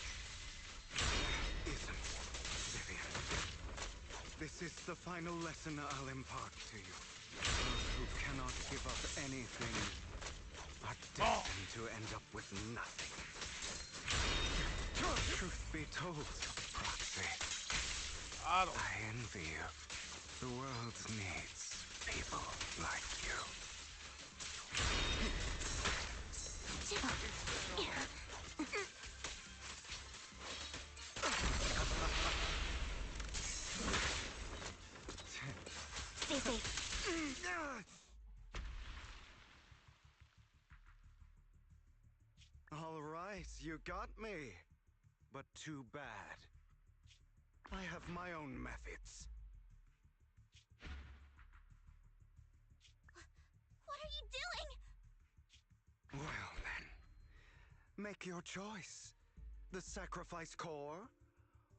Isn't, Vivian. This is the final lesson I'll impart to you. Those who cannot give up anything are destined to end up with nothing. Truth be told, Proxy, I envy you. The world needs people like you. Stay safe. All right, you got me. But too bad. I have my own methods. What are you doing? Well then, make your choice. The sacrifice core,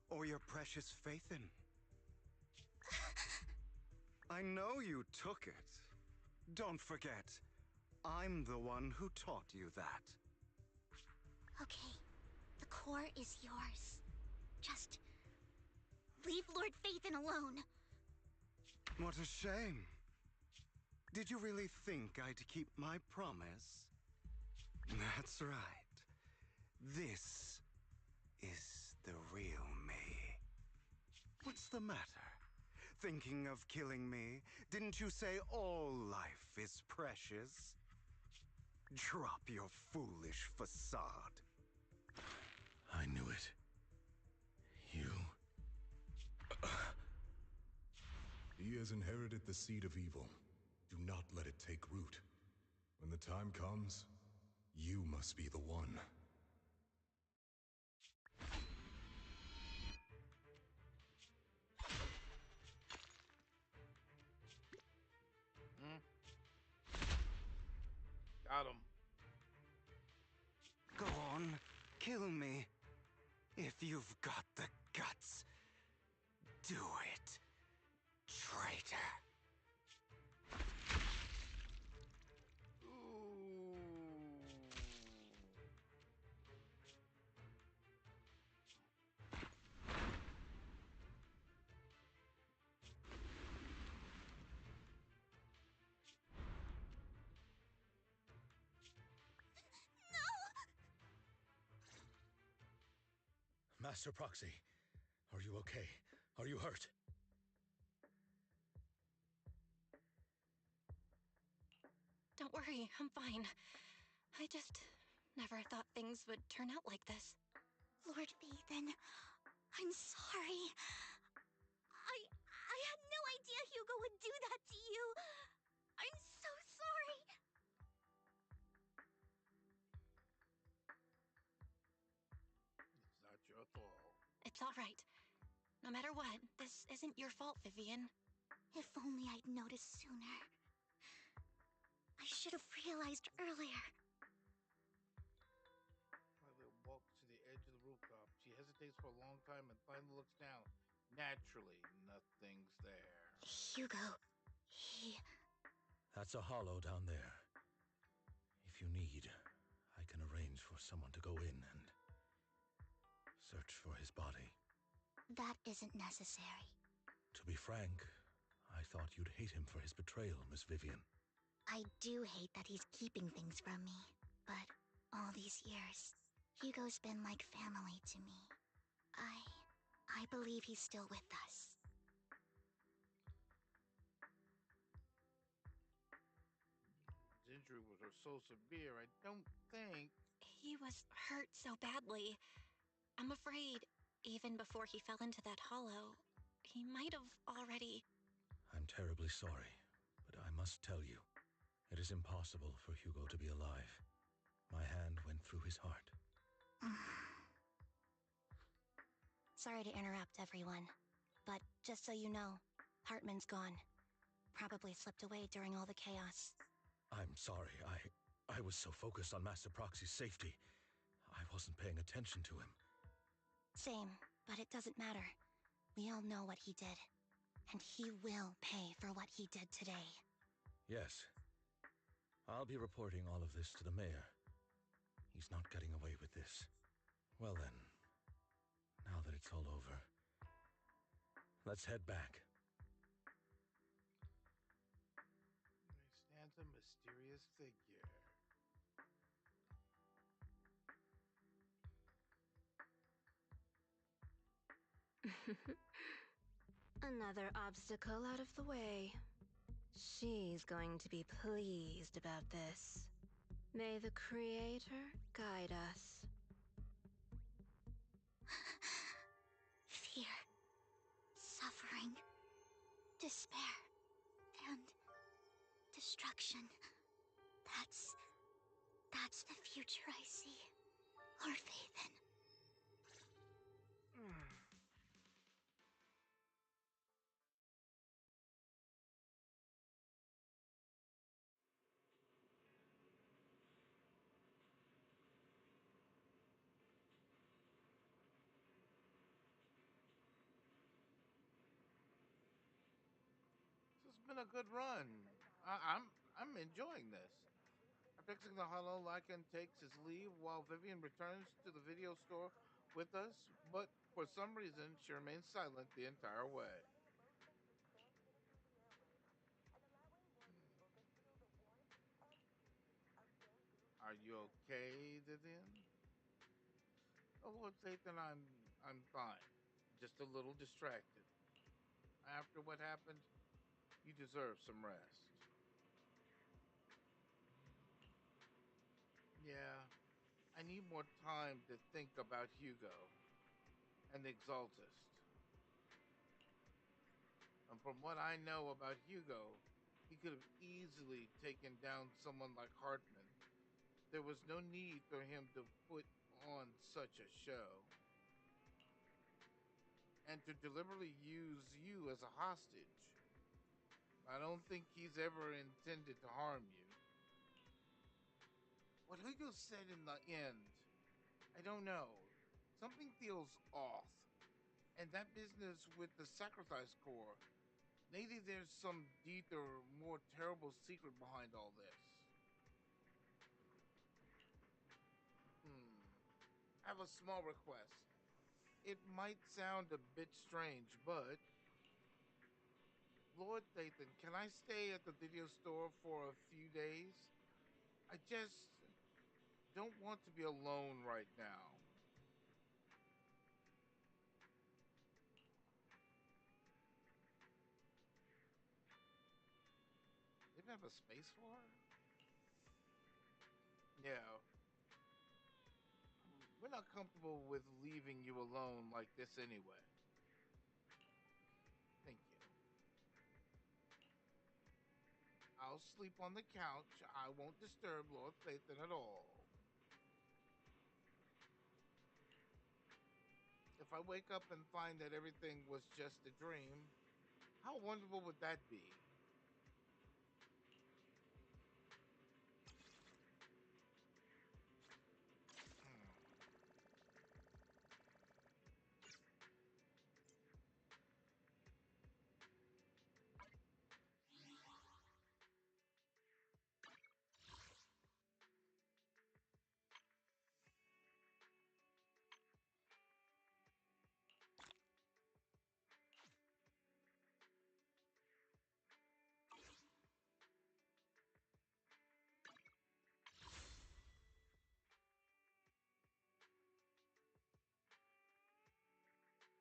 or your precious Faithin. I know you took it. Don't forget, I'm the one who taught you that. Okay, the core is yours. Just leave Lord Faithin alone. What a shame. Did you really think I'd keep my promise? That's right. This is the real me. What's the matter? Thinking of killing me? Didn't you say all life is precious? Drop your foolish facade. I knew it. You... He has inherited the seed of evil. Do not let it take root. When the time comes, you must be the one. Got him. Go on, kill me. If you've got the guts, do it, traitor. Master Proxy, are you okay? Are you hurt? Don't worry, I'm fine. I just never thought things would turn out like this. Lord Faithin, I'm sorry. I had no idea Hugo would do that to you. I'm so sorry. It's not your fault. It's all right. No matter what, this isn't your fault, Vivian. If only I'd noticed sooner. I should have realized earlier. Violet walks to the edge of the rooftop. She hesitates for a long time and finally looks down. Naturally, nothing's there. Hugo, he... That's a hollow down there. If you need, I can arrange for someone to go in and search for his body. That isn't necessary. To be frank, I thought you'd hate him for his betrayal, Miss Vivian. I do hate that he's keeping things from me, but all these years, Hugo's been like family to me. I believe he's still with us. His injury was so severe, I don't think... He was hurt so badly. I'm afraid, even before he fell into that hollow, he might have already... I'm terribly sorry, but I must tell you, it is impossible for Hugo to be alive. My hand went through his heart. Sorry to interrupt, everyone. But just so you know, Hartman's gone. Probably slipped away during all the chaos. I'm sorry, I was so focused on Master Proxy's safety, I wasn't paying attention to him. Same, but it doesn't matter. We all know what he did. And he will pay for what he did today. Yes. I'll be reporting all of this to the mayor. He's not getting away with this. Well then, now that it's all over, let's head back. There stands a mysterious figure. Another obstacle out of the way. She's going to be pleased about this. May the Creator guide us. Fear, suffering, despair, and destruction. That's the future I see. Or faith in. This has been a good run. I'm enjoying this. Fixing the hollow, Lycan takes his leave while Vivian returns to the video store with us, but for some reason she remains silent the entire way. Are you okay, Vivian? Oh, Lord Satan, I'm fine. Just a little distracted. After what happened, you deserve some rest. Yeah, I need more time to think about Hugo and the Exaltist. And from what I know about Hugo, he could have easily taken down someone like Hartman. There was no need for him to put on such a show. And to deliberately use you as a hostage. I don't think he's ever intended to harm you. What Hugo said in the end, I don't know. Something feels off. And that business with the Sacrifice Corps, maybe there's some deeper, more terrible secret behind all this. I have a small request. It might sound a bit strange, but Lord Nathan, can I stay at the video store for a few days? I just don't want to be alone right now. They have a space for her? Yeah. We're not comfortable with leaving you alone like this anyway. Thank you. I'll sleep on the couch. I won't disturb Lord Phaethon at all. If if I wake up and find that everything was just a dream, how wonderful would that be?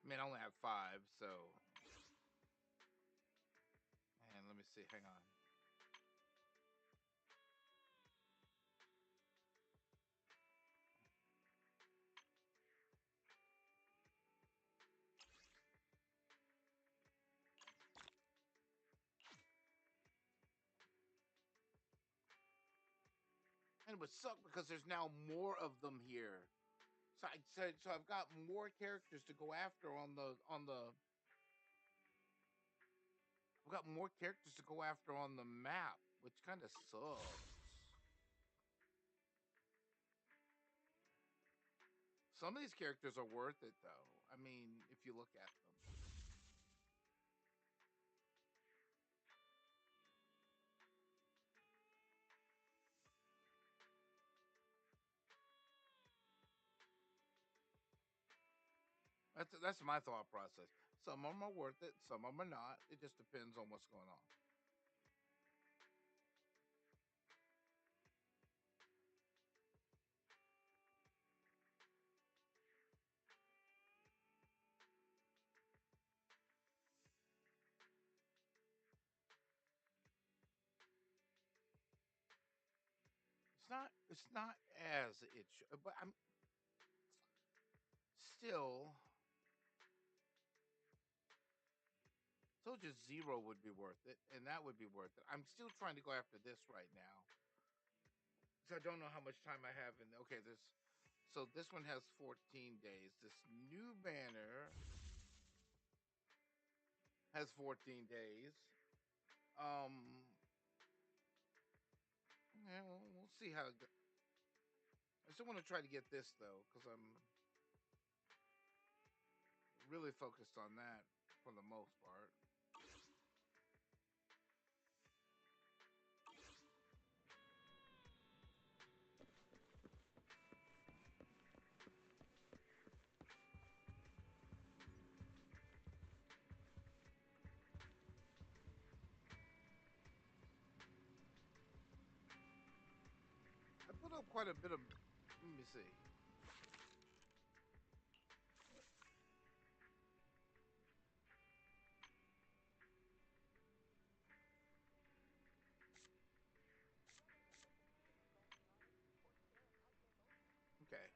I mean, I only have 5, so. And let me see. Hang on. And it would suck because there's now more of them here. So I said, so I've got more characters to go after I've got more characters to go after on the map, which kind of sucks. Some of these characters are worth it, though. I mean, if you look at them. That's my thought process. Some of them are worth it, some of them are not. It just depends on what's going on. It's not as it should, but I'm still. Soldier Zero would be worth it, and that would be worth it. I'm still trying to go after this right now. So I don't know how much time I have in. Okay, so this one has 14 days. This new banner has 14 days. Yeah, we'll see how it goes. I still want to try to get this though, because I'm really focused on that for the most part. I put up quite a bit of. Let me see. Okay.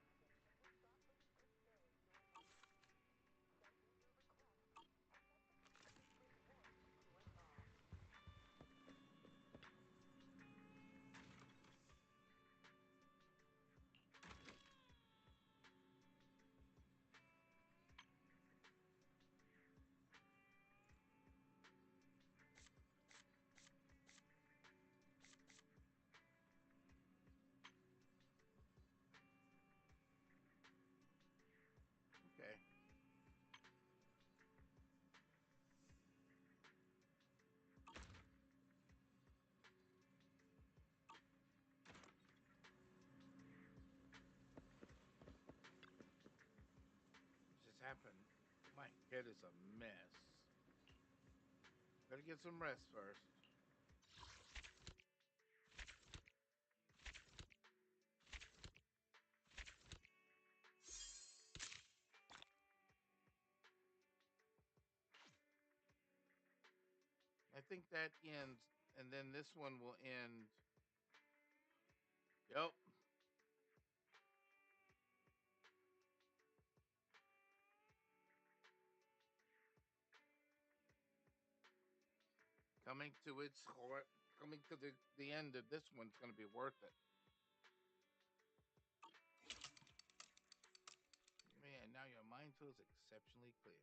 Okay. What just happened? My head is a mess. Gotta get some rest first. I think that ends, and then this one will end. Yep. Coming to coming to the end of this one's going to be worth it. Man, now your mind's until it's exceptionally clear.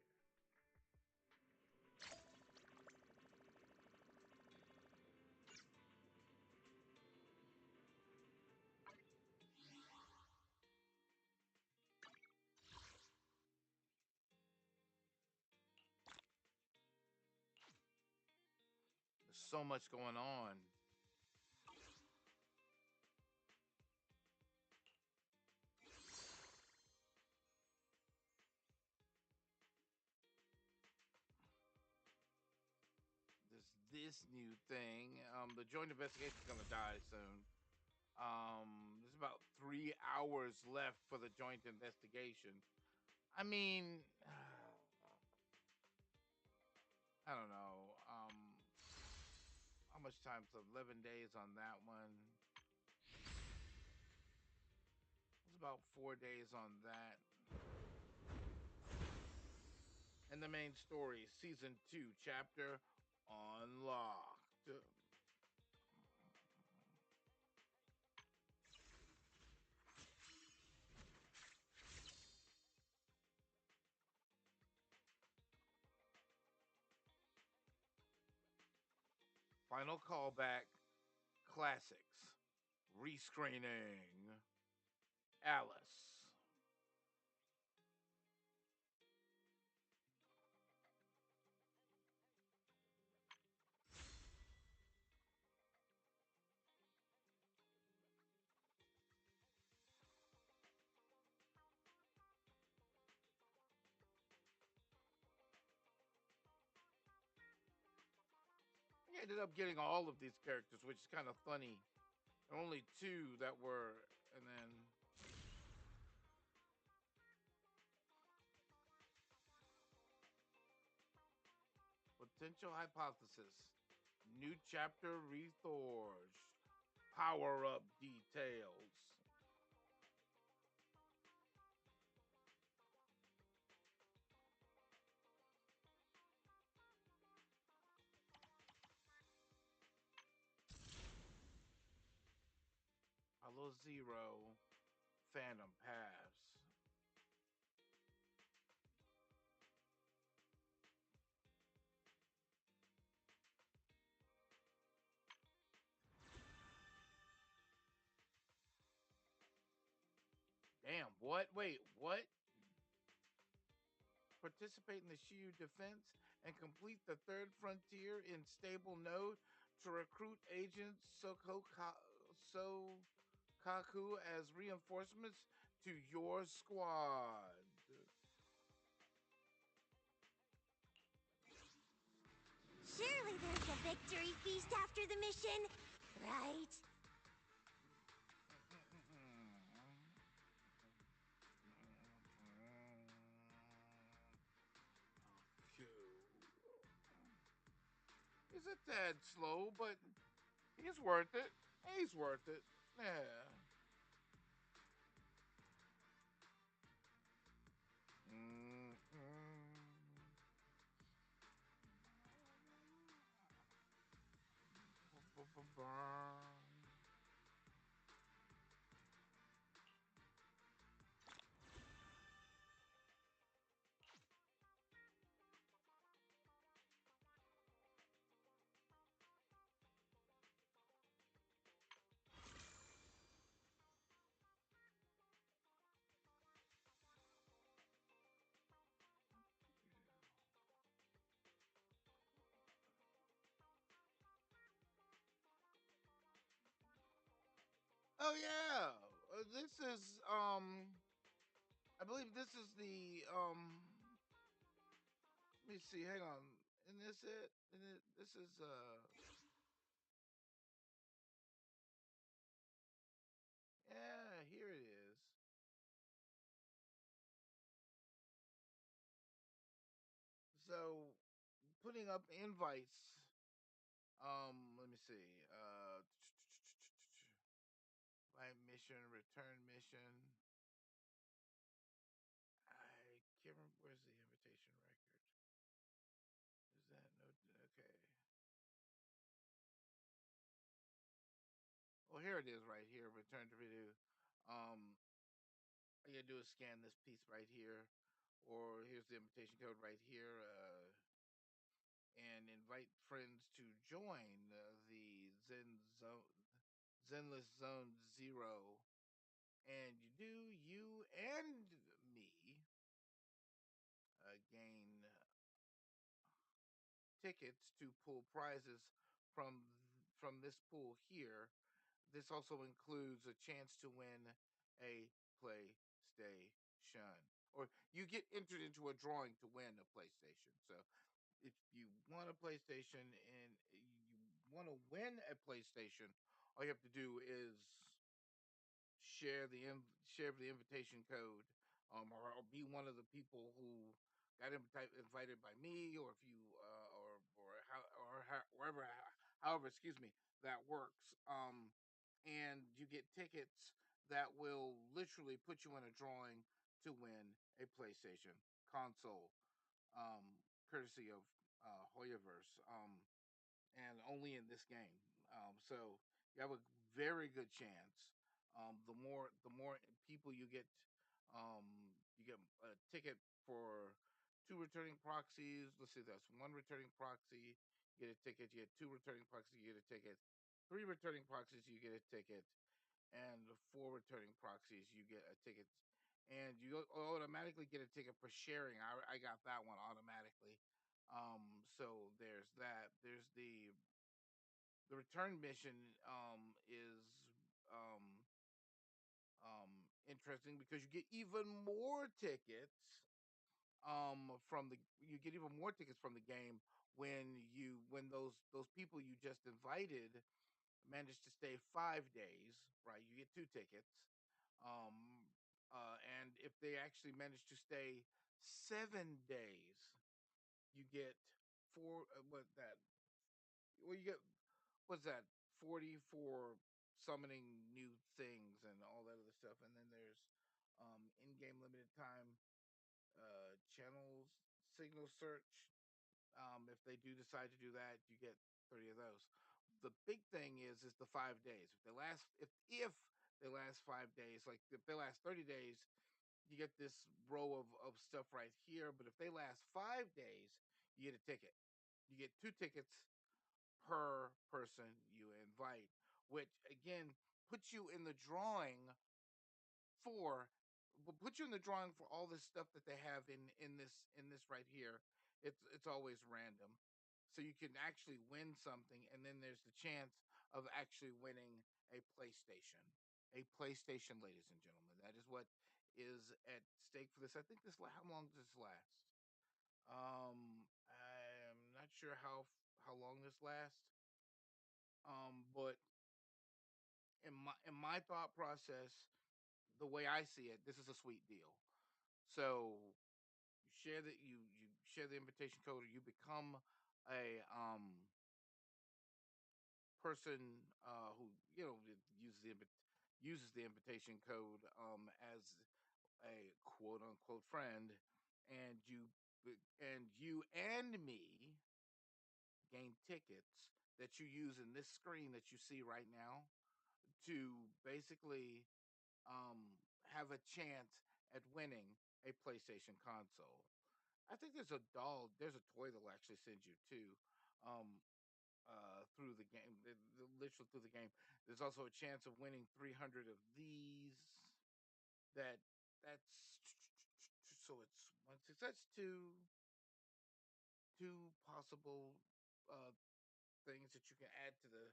There's so much going on. There's this new thing. The joint investigation is gonna die soon. There's about 3 hours left for the joint investigation. I mean, I don't know. How much time? So 11 days on that one. It's about 4 days on that. And the main story, season 2, chapter unlocked. Final callback, classics, rescreening, Alice. I ended up getting all of these characters, which is kind of funny. There were only 2 that were, and then potential hypothesis, new chapter reforged, power up details. Hello Zero, Phantom Paths. Damn, what? Wait, what? Participate in the Shiyu defense and complete the third frontier in stable node to recruit agents Sokaku as reinforcements to your squad. Surely there's a victory feast after the mission, right? He's a tad slow, but he's worth it. He's worth it. Yeah. Oh yeah. This is I believe this is the let me see, hang on. And this it? And this is yeah, here it is. So putting up invites. Let me see. Light mission, return mission. I can't remember where's the invitation record. Is that no okay. Well, here it is right here. Return to video. Um, all you gotta do is scan this piece right here. or here's the invitation code right here, and invite friends to join the Zenless Zone Zero. And you and me gain tickets to pull prizes from this pool here. This also includes a chance to win a PlayStation, or you get entered into a drawing to win a PlayStation. So if you want a PlayStation and you want to win a PlayStation, all you have to do is share the invitation code, or be one of the people who got invited by me, or if you wherever, however, excuse me, that works. And you get tickets that will literally put you in a drawing to win a PlayStation console, um, courtesy of Hoyaverse. And only in this game. So you have a very good chance. The more people you get a ticket for two returning proxies. Let's see, that's one returning proxy, you get a ticket. You get two returning proxies, you get a ticket. Three returning proxies, you get a ticket, and four returning proxies, you get a ticket. And you automatically get a ticket for sharing. I got that one automatically. So there's that. There's the return mission is um interesting because you get even more tickets from the you get even more tickets from the game when those people you just invited manage to stay 5 days, right? You get two tickets. um and if they actually manage to stay 7 days, you get four what that well you get what's that 40 for summoning new things and all that other stuff. And then there's in-game limited time channels signal search. If they do decide to do that, you get 30 of those. The big thing is the 5 days. If they last 5 days, like if they last 30 days, you get this row of stuff right here. But if they last 5 days, you get a ticket. You get two tickets per person you invite, which again puts you in the drawing for for all this stuff that they have in this right here. It's always random, so you can actually win something, and then there's the chance of actually winning a PlayStation. A PlayStation, ladies and gentlemen, that is what is at stake for this. I think how long does this last? I'm not sure how long this lasts. But in my thought process, the way I see it, this is a sweet deal. So you share the invitation code, or you become a person who uses the invitation code as a quote unquote friend, and you and me gain tickets that you use in this screen that you see right now to basically have a chance at winning a PlayStation console. I think there's a toy that'll actually send you too, um, through the game, literally through the game. There's also a chance of winning 300 of these. That that's so it's one six. That's two possible uh things that you can add to the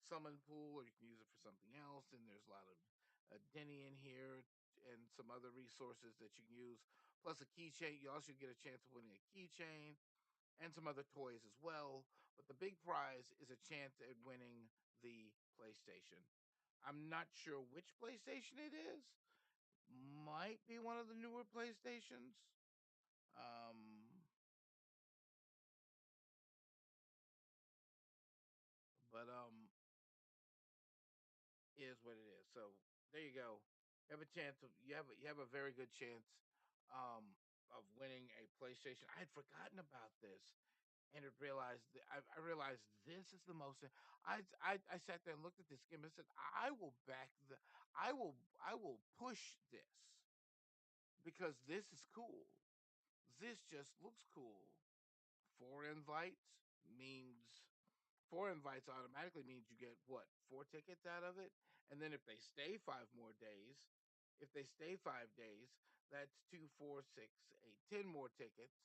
summon pool, or you can use it for something else. And there's a lot of Denny in here and some other resources that you can use, plus a keychain. You also get a chance of winning a keychain and some other toys as well. But the big prize is a chance at winning the PlayStation. I'm not sure which PlayStation it is. Might be one of the newer PlayStations. Um, but is what it is. So there you go. You have a very good chance of winning a PlayStation. I had forgotten about this, and I realized this is the most. I sat there and looked at this game and said, I will back the I will push this because this is cool. This just looks cool. 4 invites means 4 invites automatically means you get what, 4 tickets out of it? And then if they stay 5 more days, if they stay 5 days, that's 2, 4, 6, 8, 10 more tickets.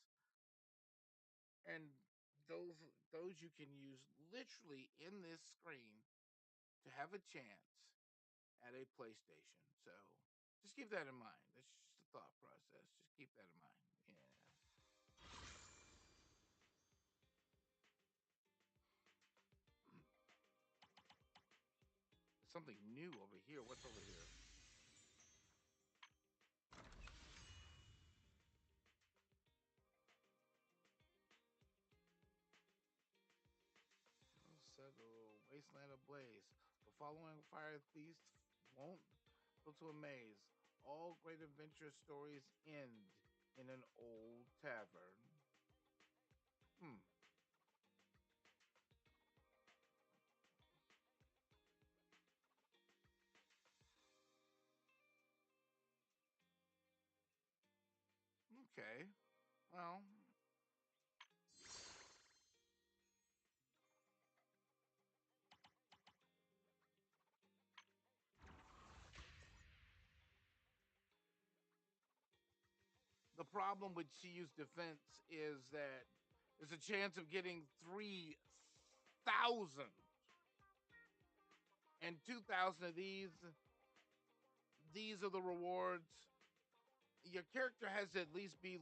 And those you can use literally in this screen to have a chance at a PlayStation. So just keep that in mind. That's just a thought process. Just keep that in mind. Yeah. There's something new over here. What's over here? Set a wasteland ablaze. The following fire feast won't go to a maze. All great adventure stories end in an old tavern. Hmm. Okay. Well, the problem with Chiyu's defense is that there's a chance of getting 3,000 and 2,000 of these. These are the rewards. Your character has to at least be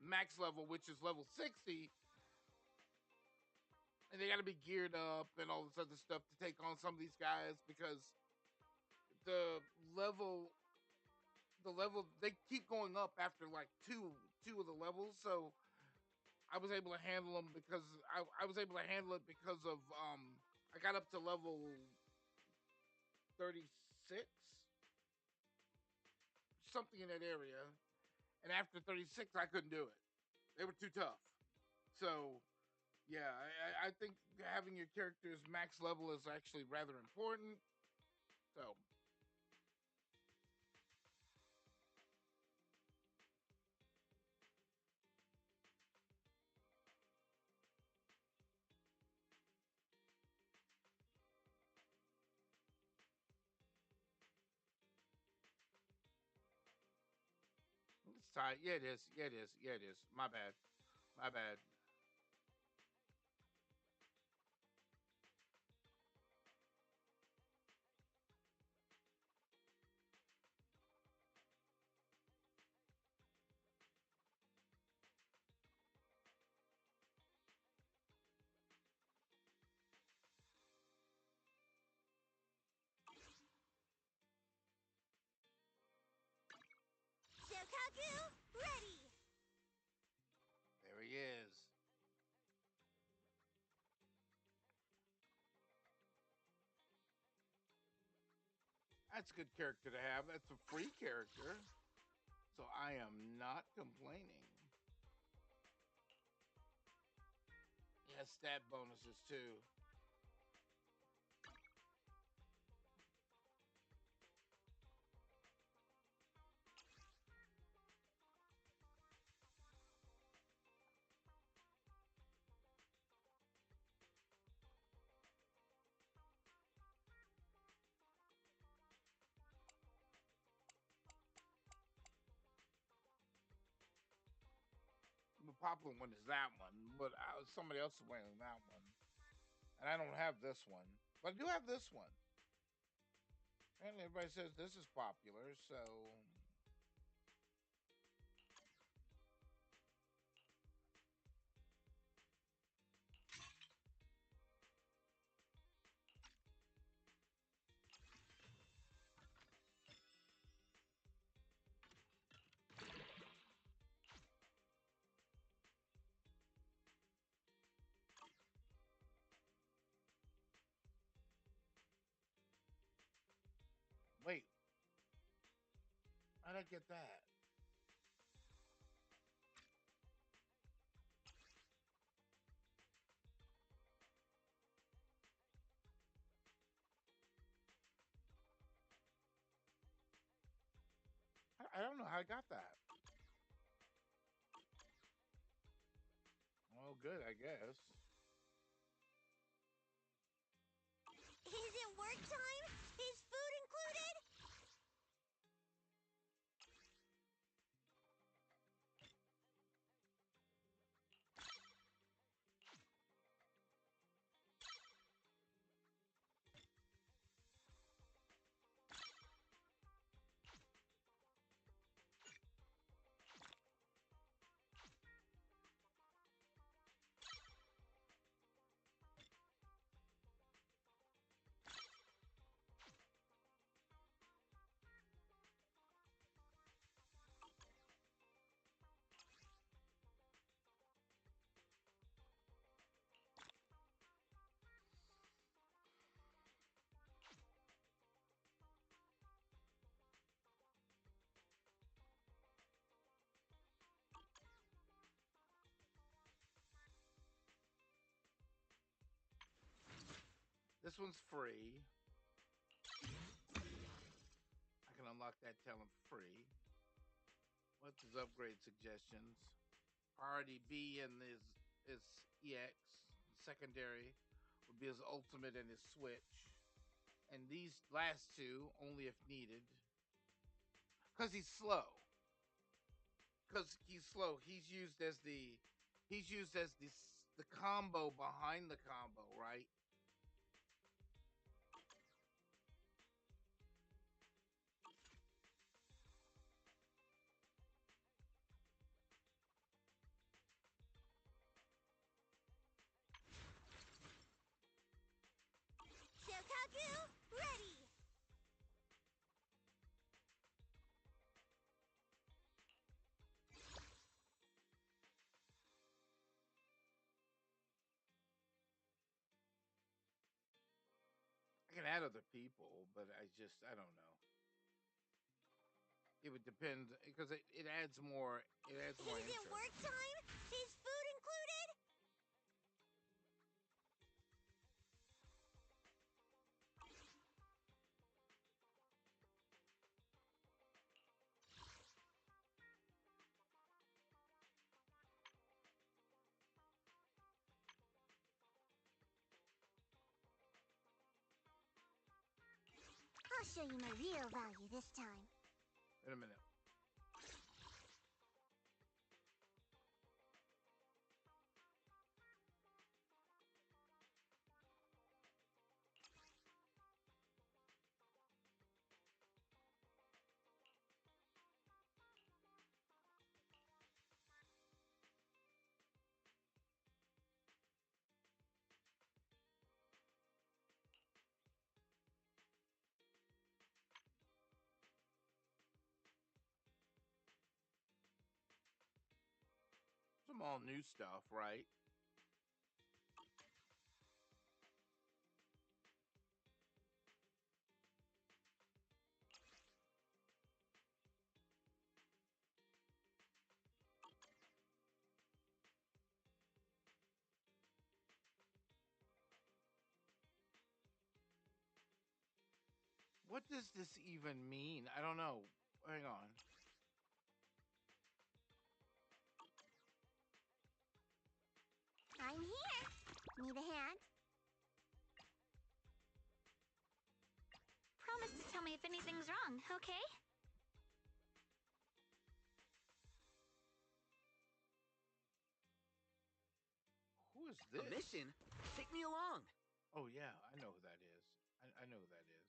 max level, which is level 60, and they got to be geared up and all this other stuff to take on some of these guys because the level they keep going up after like two of the levels. So I was able to handle them because I was able to handle it because of I got up to level 36, something in that area, and after 36 I couldn't do it. They were too tough. So yeah, I think having your character's max level is actually rather important. So it's tight. Yeah, it is. Yeah, it is. Yeah, it is. My bad. My bad. Shokaku, ready! There he is. That's a good character to have. That's a free character. So I am not complaining. He has stat bonuses too. The popular one is that one, but somebody else is wearing that one. And I don't have this one. But I do have this one. And everybody says this is popular, so wait, how'd I get that? I don't know how I got that. good, I guess. Is it work time? Is food included? This one's free. I can unlock that talent free. What's his upgrade suggestions? Priority B and his EX. Secondary would be his ultimate and his switch. And these last two only if needed. Because he's slow. He's used as the the combo behind the combo, right? Shokaku, ready! I can add other people, but I don't know. It would depend because it adds more. It adds more Is interest. it work time? Is food included? I'll show you my real value this time. Wait a minute. Some all new stuff, right? What does this even mean? I don't know. Hang on. I'm here. Need a hand? Promise to tell me if anything's wrong, okay? Who is A this? mission? Take me along. Oh yeah, I know who that is. I know who that is.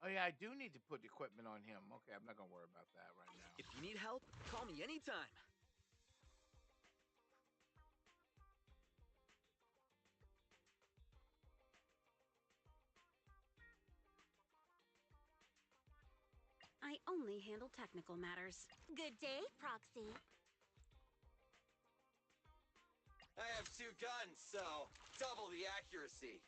Oh yeah, I do need to put equipment on him. Okay, I'm not gonna worry about that right now. If you need help, call me anytime. I only handle technical matters. Good day, Proxy. I have 2 guns, so double the accuracy.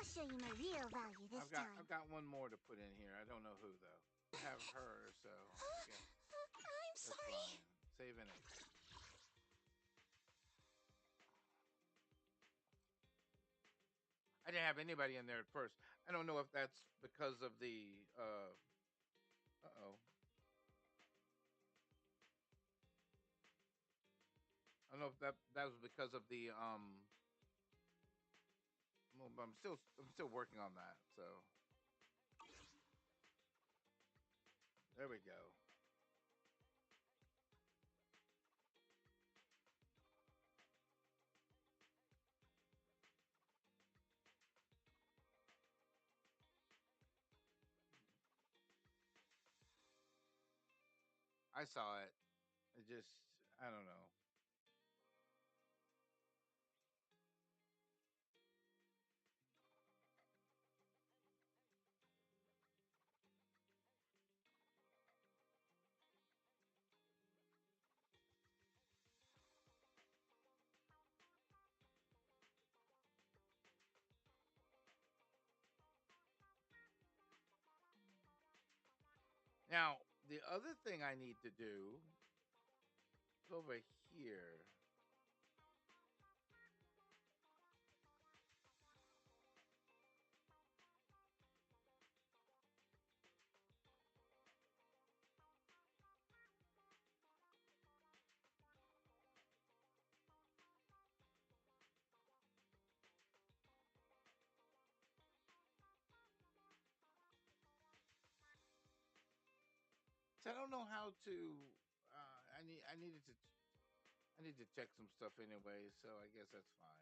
show you my real value this time. I've got one more to put in here. I don't know who though. I have her, so I guess I'm that's sorry. fine. Saving it. I didn't have anybody in there at first. I don't know if that's because of the uh-oh. I don't know if that was because of the well, but I'm still working on that. So there we go. I saw it. It just I don't know. Now, the other thing I need to do is over here. So I don't know how to. I need to check some stuff anyway. So I guess that's fine.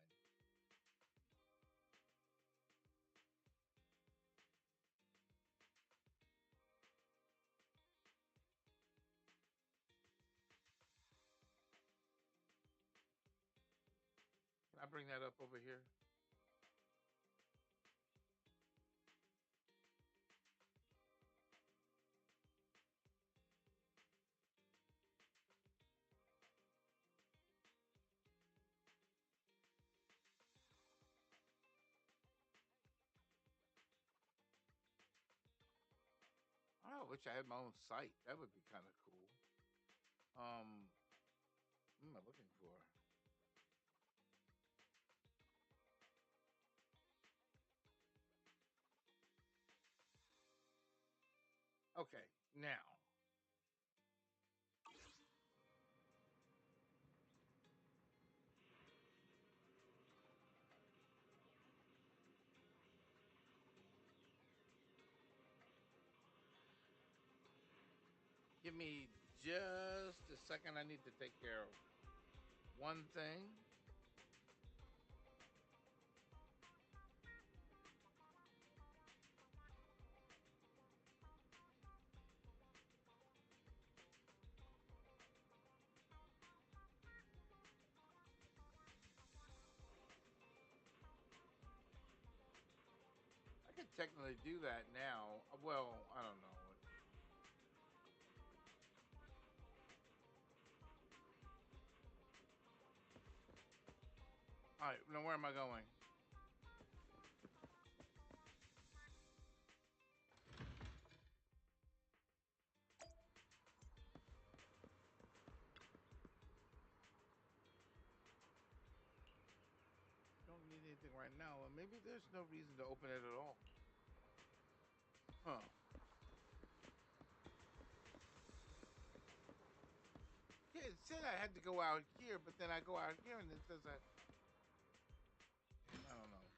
Can I bring that up over here? Oh, I wish I had my own site. That would be kind of cool. What am I looking for? Okay, now. Give me just a second. I need to take care of one thing. I could technically do that now. Well, I don't know. All right, now where am I going? Don't need anything right now. Well, maybe there's no reason to open it at all. Huh. Yeah, it said I had to go out here, but then I go out here and it says I don't know.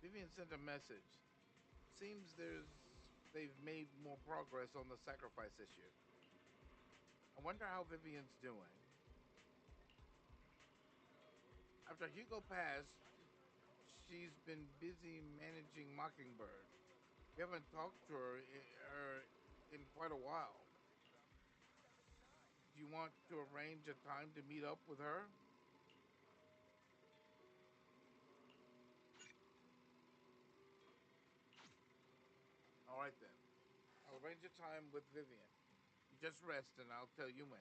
Vivian sent a message. Seems they've made more progress on the sacrifice issue. I wonder how Vivian's doing. After Hugo passed, she's been busy managing Mockingbird. We haven't talked to her in quite a while. Do you want to arrange a time to meet up with her? All right then. I'll arrange a time with Vivian. just rest and I'll tell you when.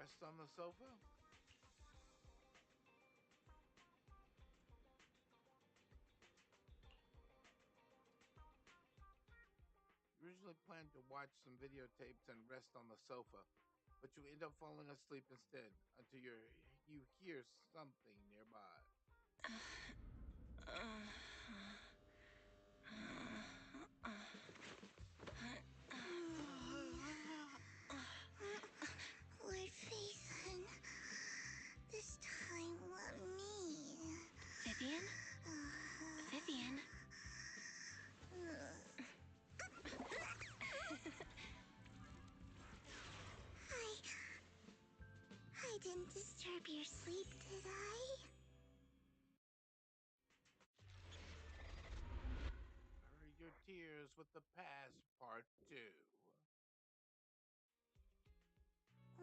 Rest on the sofa? You originally planned to watch some videotapes and rest on the sofa, but you end up falling asleep instead until you hear something nearby. Lord Phaethon, this time let me. Vivian? Vivian? I didn't disturb your sleep, did I? Bury your tears with the past, part 2.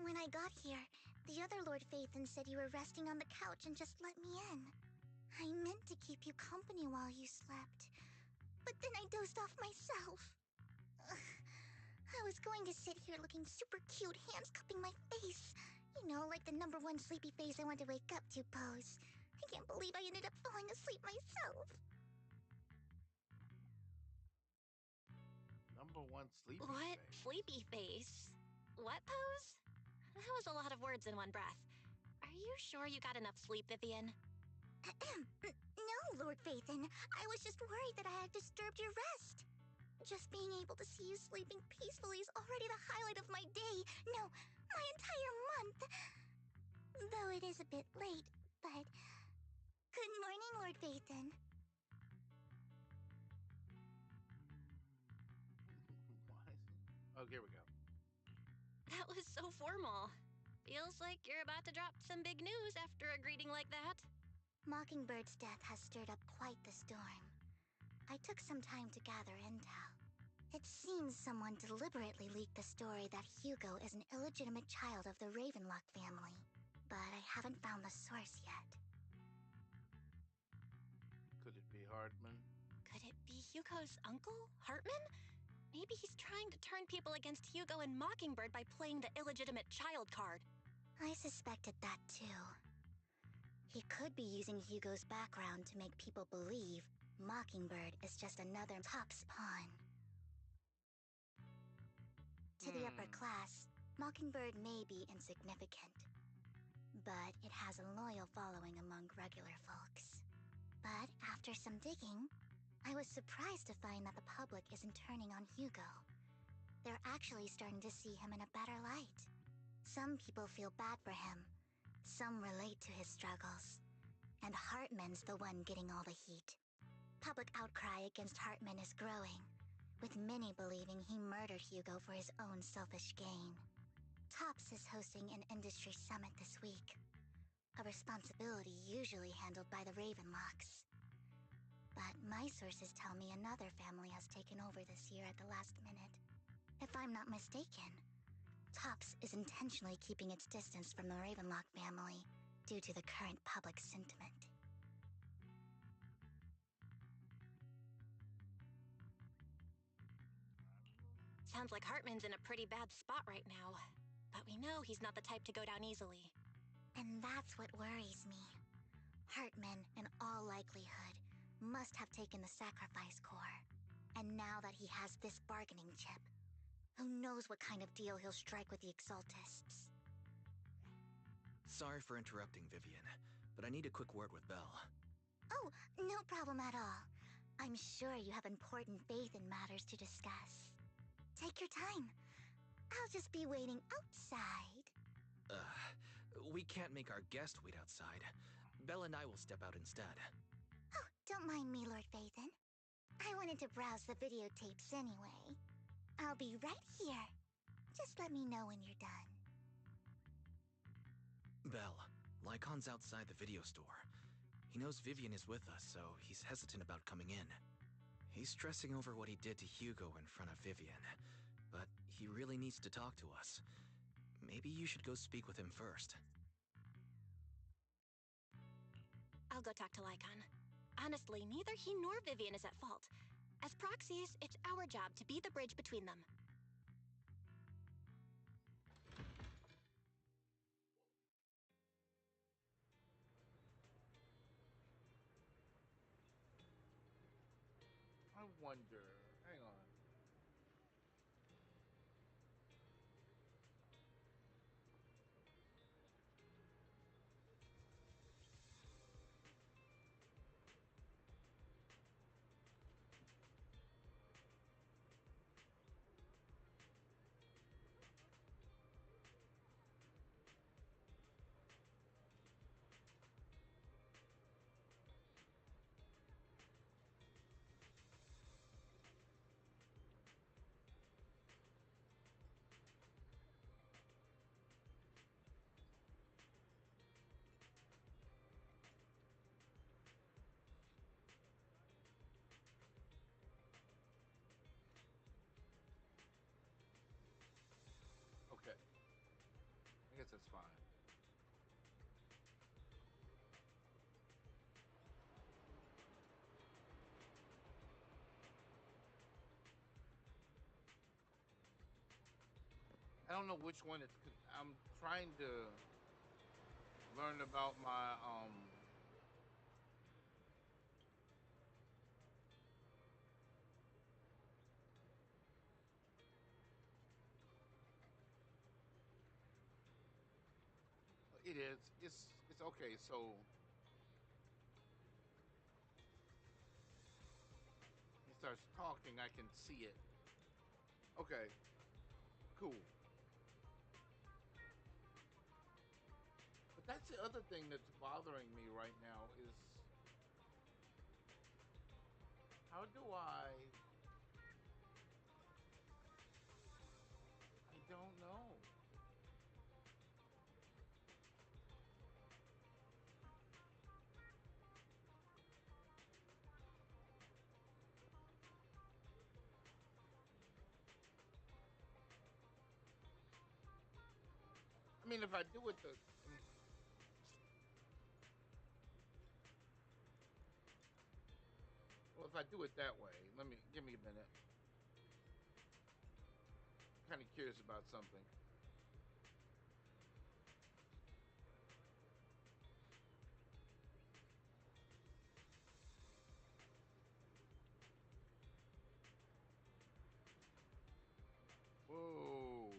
When I got here, the other Lord Phaethon said you were resting on the couch and just let me in. I meant to keep you company while you slept, but then I dozed off myself. I was going to sit here looking super cute, hands cupping my face. You know, like the #1 sleepy face I want to wake up to pose. I can't believe I ended up falling asleep myself. #1 sleepy What? face. Sleepy face? What pose? That was a lot of words in one breath. Are you sure you got enough sleep, Vivian? No, Lord Phaethon. I was just worried that I had disturbed your rest. Just being able to see you sleeping peacefully is already the highlight of my day. No, my entire month. Though it is a bit late, but... Good morning, Lord Phaethon. Oh, here we go. That was so formal. Feels like you're about to drop some big news after a greeting like that. Mockingbird's death has stirred up quite the storm. I took some time to gather intel. It seems someone deliberately leaked the story that Hugo is an illegitimate child of the Ravenlock family, but I haven't found the source yet. Could it be Hartman? Could it be Hugo's uncle, Hartman? Maybe he's trying to turn people against Hugo and Mockingbird by playing the illegitimate child card. I suspected that too. He could be using Hugo's background to make people believe Mockingbird is just another Top's pawn. To the upper class, Mockingbird may be insignificant, but it has a loyal following among regular folks. But after some digging, I was surprised to find that the public isn't turning on Hugo. They're actually starting to see him in a better light. Some people feel bad for him, some relate to his struggles, and Hartman's the one getting all the heat. Public outcry against Hartman is growing, with many believing he murdered Hugo for his own selfish gain. Tops is hosting an industry summit this week, a responsibility usually handled by the Ravenlocks. But my sources tell me another family has taken over this year at the last minute. If I'm not mistaken, Tops is intentionally keeping its distance from the Ravenlock family due to the current public sentiment. Sounds like Hartman's in a pretty bad spot right now. But we know he's not the type to go down easily. And that's what worries me. Hartman, in all likelihood, must have taken the sacrifice core. And now that he has this bargaining chip, who knows what kind of deal he'll strike with the Exaltists. Sorry for interrupting, Vivian, but I need a quick word with Belle. Oh, no problem at all. I'm sure you have important Phaethon matters to discuss. Take your time. I'll just be waiting outside. We can't make our guest wait outside. Belle and I will step out instead. Oh, don't mind me, Lord Phaethon. I wanted to browse the videotapes anyway. I'll be right here. Just let me know when you're done. Belle, Lycon's outside the video store. He knows Vivian is with us, so he's hesitant about coming in. He's stressing over what he did to Hugo in front of Vivian, but he really needs to talk to us. Maybe you should go speak with him first. I'll go talk to Lycon. Honestly, neither he nor Vivian is at fault. As proxies, it's our job to be the bridge between them. I wonder. Hang on. Okay. I guess that's fine. I don't know which one it's. I'm trying to learn about my It is. It's okay. So he starts talking. I can see it. Okay. Cool. But that's the other thing that's bothering me right now is how do I don't know. I mean, if I do it well, if I do it that way, give me a minute. I'm kind of curious about something. Whoa.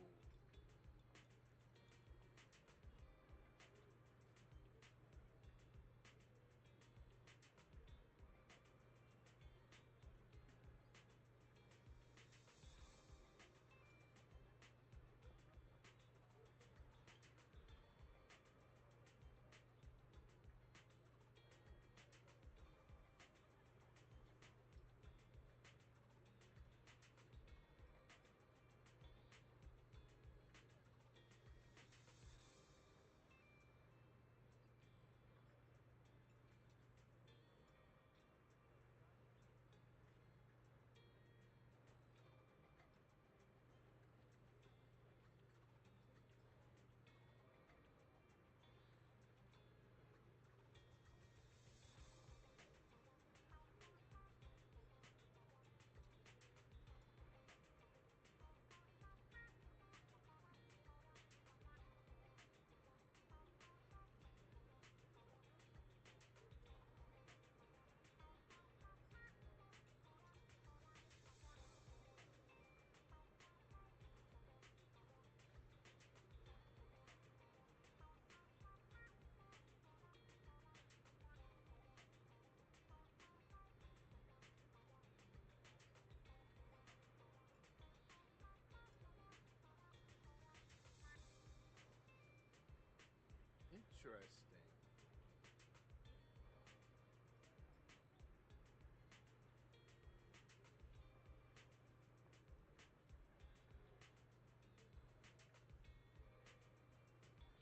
Interesting.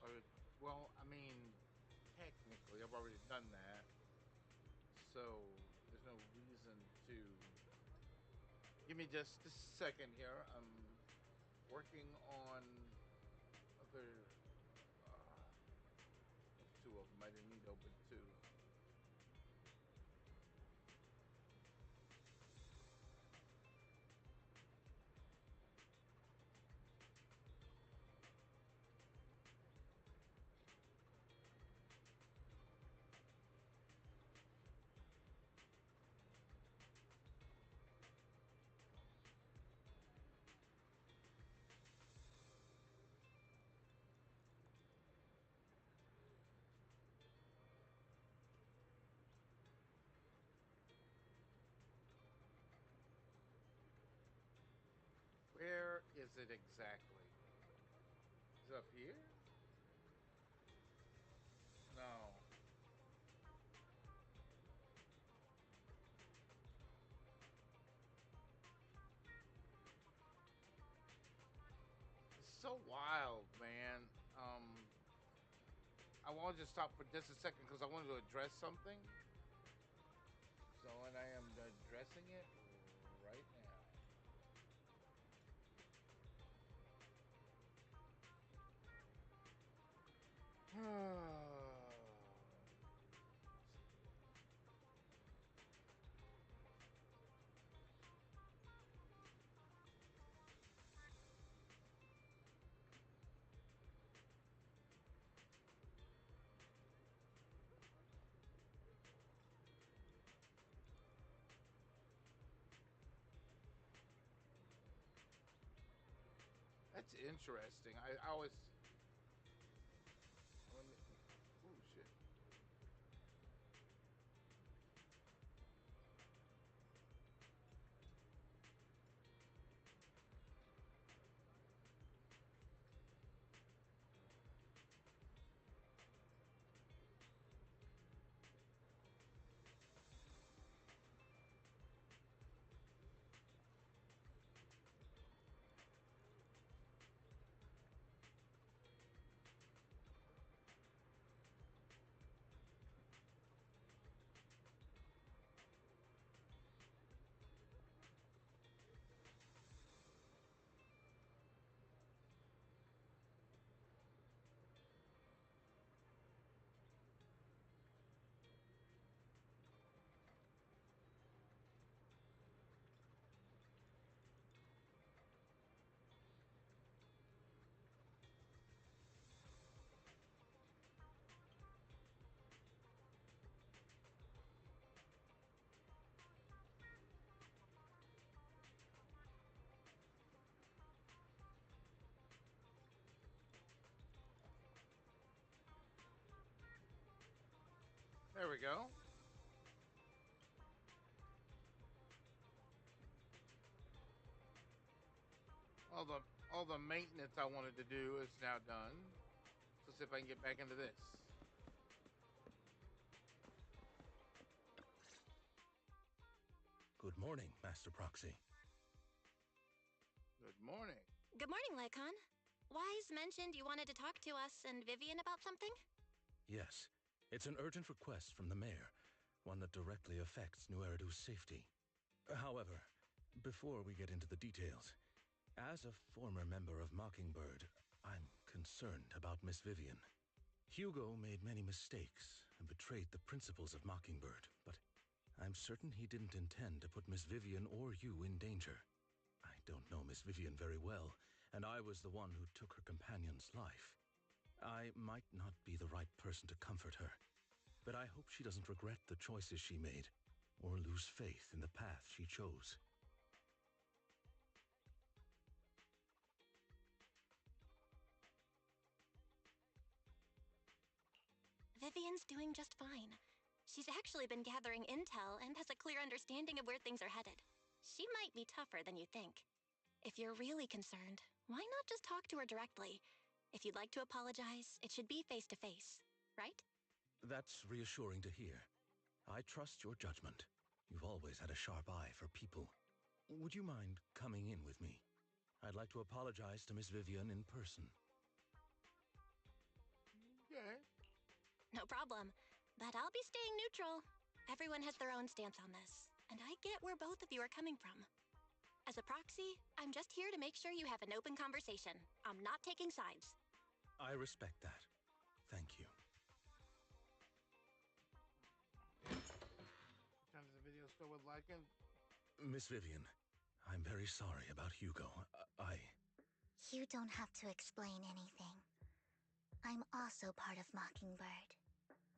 Or, well, I mean, technically, I've already done that. so there's no reason to. Give me just a second here. I'm working on other. There's two of them. I didn't need to open two. Where is it exactly? Is it up here? No. It's so wild, man. I want to just stop for just a second because I wanted to address something. So, and I am addressing it right now. That's interesting. I always. Oh shit. There we go. All the maintenance I wanted to do is now done. Let's see if I can get back into this. Good morning, Master Proxy. Good morning. Good morning, Lycon. Wise mentioned you wanted to talk to us and Vivian about something? Yes, it's an urgent request from the mayor, one that directly affects New Eridu's safety. However, before we get into the details, as a former member of Mockingbird, I'm concerned about Miss Vivian. Hugo made many mistakes and betrayed the principles of Mockingbird, but I'm certain he didn't intend to put Miss Vivian or you in danger. I don't know Miss Vivian very well, and I was the one who took her companion's life. I might not be the right person to comfort her, but I hope she doesn't regret the choices she made or lose faith in the path she chose. Vivian's doing just fine. She's actually been gathering intel and has a clear understanding of where things are headed. She might be tougher than you think. If you're really concerned, why not just talk to her directly? If you'd like to apologize, it should be face to face, right? That's reassuring to hear. I trust your judgment. You've always had a sharp eye for people. Would you mind coming in with me? I'd like to apologize to Miss Vivian in person. Okay. No problem. But I'll be staying neutral. Everyone has their own stance on this, and I get where both of you are coming from. As a proxy, I'm just here to make sure you have an open conversation. I'm not taking sides. I respect that. Thank you. Return to the video store with Lycan. Miss Vivian, I'm very sorry about Hugo. You don't have to explain anything. I'm also part of Mockingbird.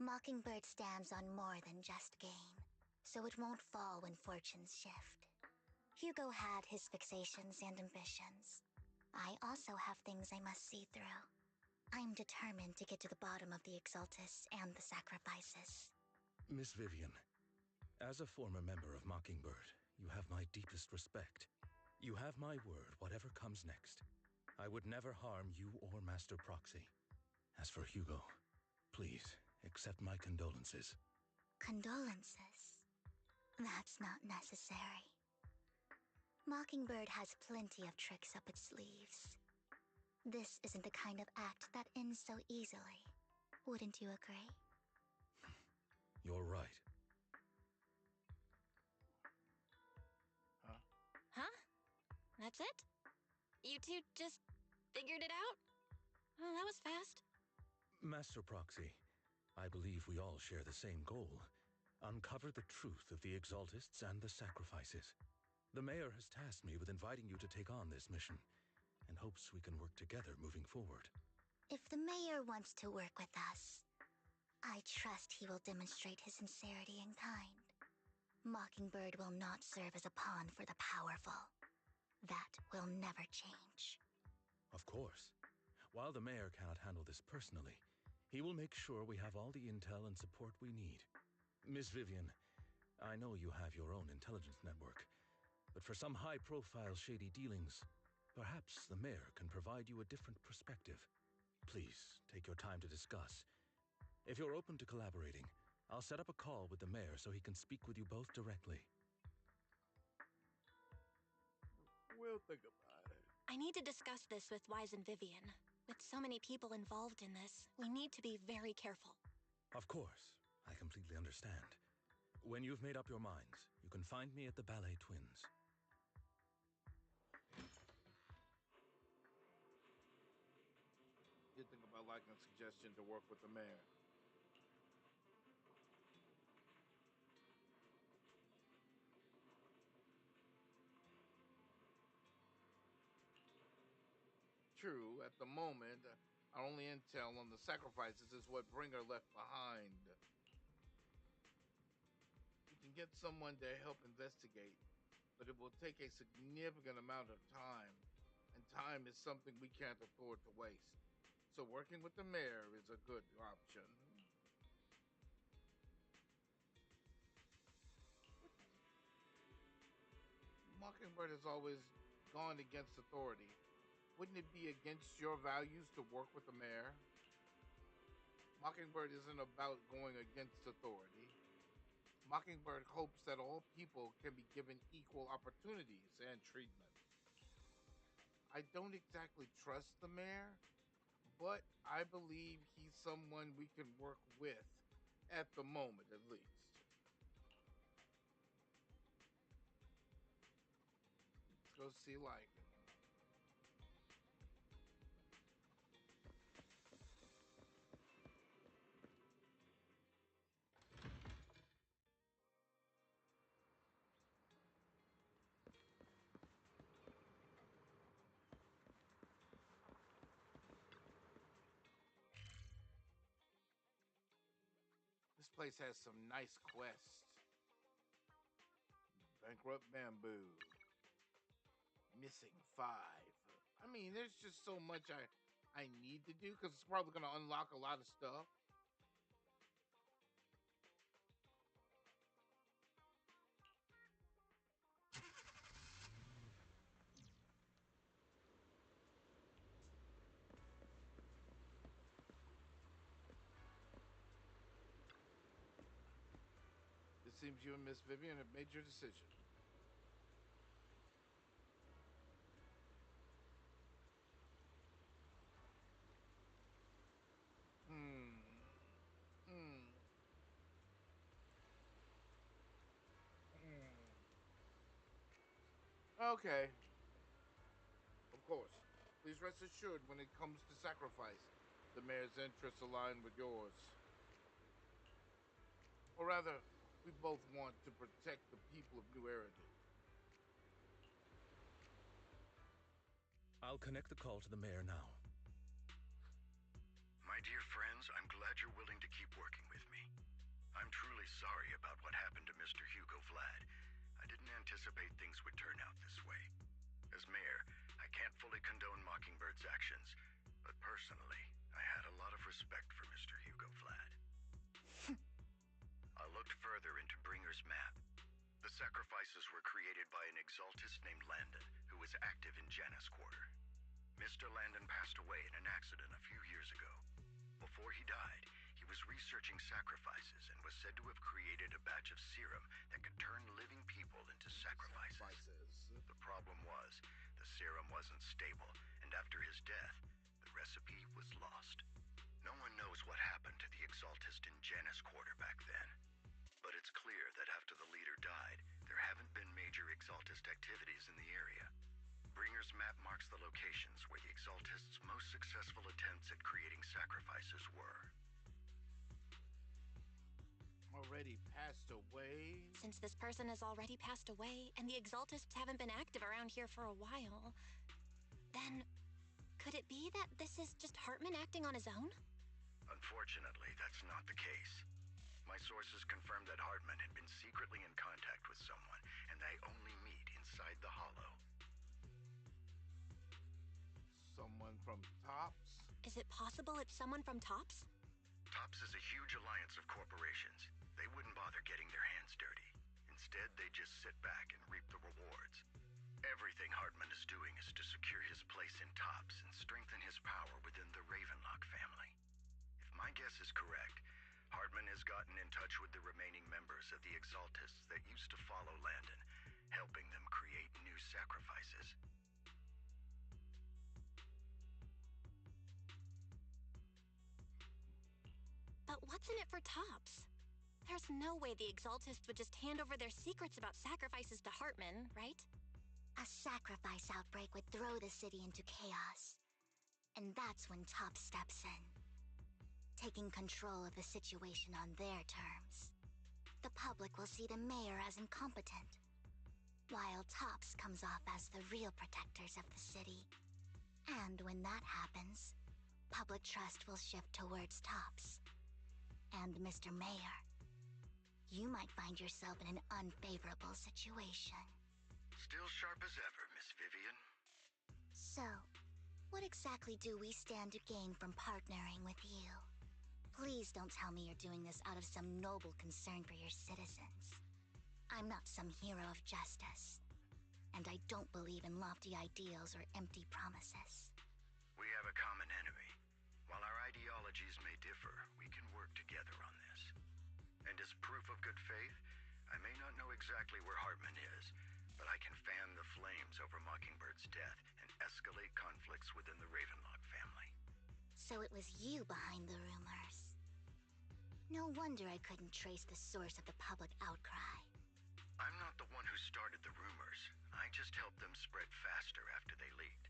Mockingbird stands on more than just gain, so it won't fall when fortunes shift. Hugo had his fixations and ambitions. I also have things I must see through. I'm determined to get to the bottom of the Exaltus and the sacrifices. Miss Vivian, as a former member of Mockingbird, you have my deepest respect. You have my word, whatever comes next. I would never harm you or Master Proxy. As for Hugo, please, accept my condolences. Condolences? That's not necessary. Mockingbird has plenty of tricks up its sleeves. This isn't the kind of act that ends so easily. Wouldn't you agree? You're right. Huh? That's it? You two just figured it out? Oh, that was fast. Master Proxy, I believe we all share the same goal. Uncover the truth of the Exaltists and the sacrifices. The mayor has tasked me with inviting you to take on this mission, and hopes we can work together moving forward. If the mayor wants to work with us, I trust he will demonstrate his sincerity in kind. Mockingbird will not serve as a pawn for the powerful. That will never change. Of course. While the mayor cannot handle this personally, he will make sure we have all the intel and support we need. Miss Vivian, I know you have your own intelligence network, but for some high-profile shady dealings, perhaps the mayor can provide you a different perspective. Please, take your time to discuss. If you're open to collaborating, I'll set up a call with the mayor so he can speak with you both directly. We'll think about it. I need to discuss this with Wise and Vivian. With so many people involved in this, we need to be very careful. Of course, I completely understand. When you've made up your minds, you can find me at the Ballet Twins. You think about liking a suggestion to work with the mayor? True, at the moment, our only intel on the sacrifices is what Bringer left behind. We can get someone to help investigate, but it will take a significant amount of time, and time is something we can't afford to waste. So working with the mayor is a good option. Mockingbird has always gone against authority. Wouldn't it be against your values to work with the mayor? Mockingbird isn't about going against authority. Mockingbird hopes that all people can be given equal opportunities and treatment. I don't exactly trust the mayor, but I believe he's someone we can work with, at the moment at least. Let's go see Lycan. This place has some nice quests. Bankrupt bamboo. Missing 5. I mean, there's just so much I need to do because it's probably going to unlock a lot of stuff. It seems you and Miss Vivian have made your decision. Hmm. Okay. Of course. Please rest assured when it comes to sacrifice, the mayor's interests align with yours. Or rather, we both want to protect the people of New Eridan. I'll connect the call to the mayor now. My dear friends, I'm glad you're willing to keep working with me. I'm truly sorry about what happened to Mr. Hugo Vlad. I didn't anticipate things would turn out this way. As mayor, I can't fully condone Mockingbird's actions, but personally, I had a lot of respect for Mr. Hugo Vlad. I looked further into Bringer's map. The sacrifices were created by an exaltist named Landon, who was active in Janus Quarter. Mr. Landon passed away in an accident a few years ago. Before he died, he was researching sacrifices and was said to have created a batch of serum that could turn living people into sacrifices. The problem was, the serum wasn't stable, and after his death, the recipe was lost. No one knows what happened to the exaltist in Janus Quarter back then. But it's clear that after the leader died, there haven't been major exaltist activities in the area. Bringer's map marks the locations where the exaltists' most successful attempts at creating sacrifices were. Already passed away? Since this person has already passed away, and the exaltists haven't been active around here for a while, then could it be that this is just Hartman acting on his own? Unfortunately, that's not the case. My sources confirmed that Hartman had been secretly in contact with someone, and they only meet inside the Hollow. Someone from TOPS? Is it possible it's someone from TOPS? TOPS is a huge alliance of corporations. They wouldn't bother getting their hands dirty. Instead, they just sit back and reap the rewards. Everything Hartman is doing is to secure his place in TOPS and strengthen his power within the Ravenlock family. If my guess is correct, Hartman has gotten in touch with the remaining members of the exaltists that used to follow Landon, helping them create new sacrifices. But what's in it for TOPS? There's no way the exaltists would just hand over their secrets about sacrifices to Hartman, right? A sacrifice outbreak would throw the city into chaos. And that's when TOPS steps in, taking control of the situation on their terms. The public will see the mayor as incompetent, while TOPS comes off as the real protectors of the city. And when that happens, public trust will shift towards TOPS. And Mr. Mayor, you might find yourself in an unfavorable situation. Still sharp as ever, Miss Vivian. So, what exactly do we stand to gain from partnering with you? Please don't tell me you're doing this out of some noble concern for your citizens. I'm not some hero of justice, and I don't believe in lofty ideals or empty promises. We have a common enemy. While our ideologies may differ, we can work together on this. And as proof of good faith, I may not know exactly where Hartman is, but I can fan the flames over Mockingbird's death and escalate conflicts within the Ravenlock family. So it was you behind the rumors. No wonder I couldn't trace the source of the public outcry. I'm not the one who started the rumors. I just helped them spread faster after they leaked.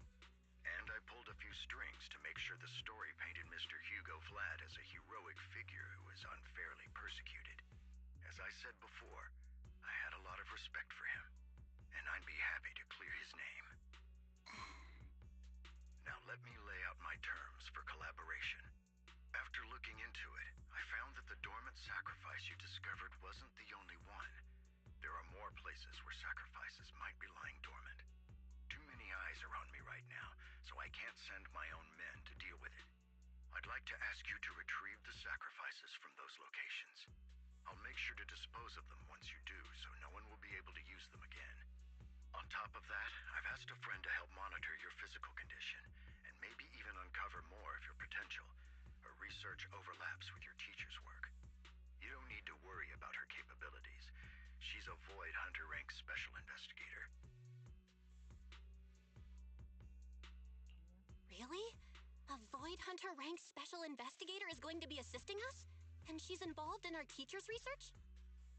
And I pulled a few strings to make sure the story painted Mr. Hugo Vlad as a heroic figure who was unfairly persecuted. As I said before, I had a lot of respect for him, and I'd be happy to clear his name. Now let me lay out my terms for collaboration. After looking into it, I found that the dormant sacrifice you discovered wasn't the only one. There are more places where sacrifices might be lying dormant. Too many eyes are on me right now, so I can't send my own men to deal with it. I'd like to ask you to retrieve the sacrifices from those locations. I'll make sure to dispose of them once you do, so no one will be able to use them again. On top of that, I've asked a friend to help monitor your physical condition, and maybe even uncover more of your potential. Her research overlaps with your teacher's work. You don't need to worry about her capabilities. She's a Void Hunter rank special investigator. Really? A Void Hunter rank special investigator is going to be assisting us? And she's involved in our teacher's research?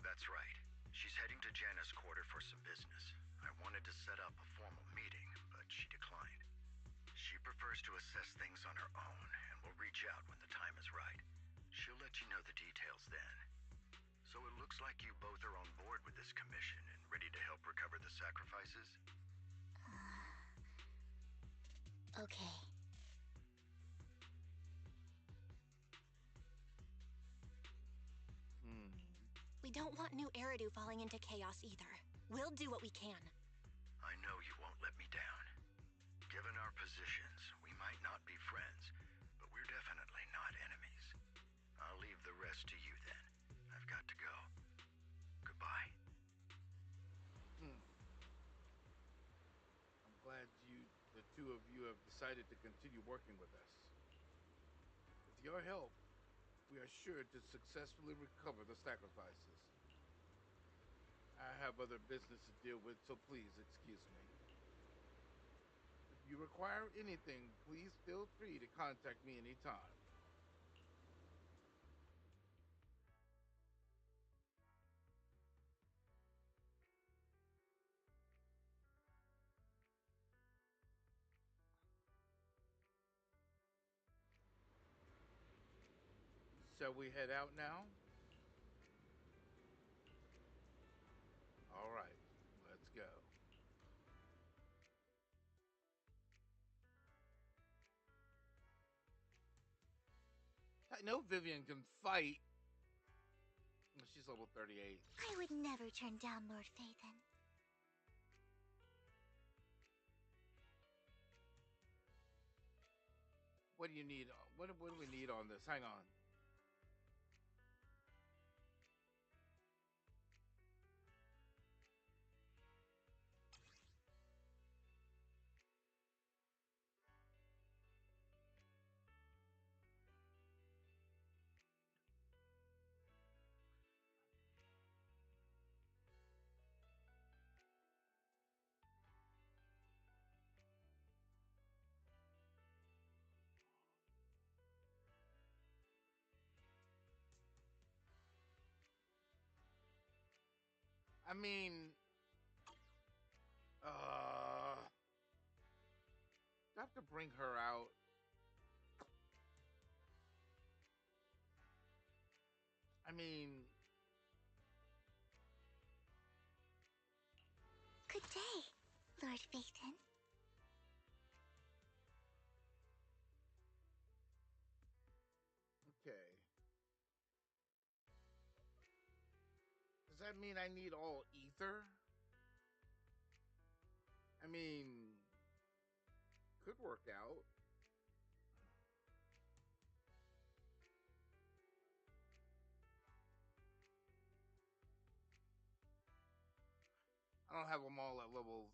That's right. She's heading to Janus Quarter for some business. I wanted to set up a formal meeting, but she declined. She prefers to assess things on her own and will reach out when the time is right. She'll let you know the details then. So it looks like you both are on board with this commission and ready to help recover the sacrifices? Okay. We don't want new Eridu falling into chaos either. We'll do what we can. I know you won't let me down. Given our positions, we might not be friends, but we're definitely not enemies. I'll leave the rest to you then. I've got to go. Goodbye. I'm glad the two of you have decided to continue working with us. With your help, we are sure to successfully recover the sacrifices. I have other business to deal with, so please excuse me. If you require anything, please feel free to contact me anytime. Shall we head out now? All right, let's go. I know Vivian can fight. She's level 38. I would never turn down Lord Phaethon. What do you need? What do we need on this? Hang on. I mean, I have to bring her out. I mean, Good day, Lord Phaethon. okay. Does that mean I need all ether? I mean, could work out. I don't have them all at level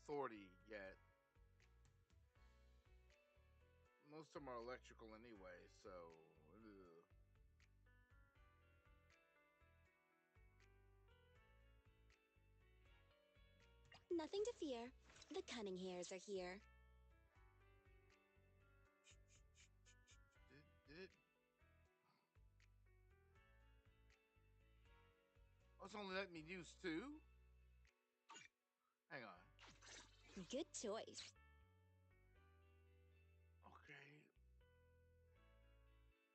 40 yet. Most of them are electrical anyway, so. Ugh. Nothing to fear. The cunning hairs are here. Did it? Oh, it's only letting me use 2? Hang on. Good choice. Okay.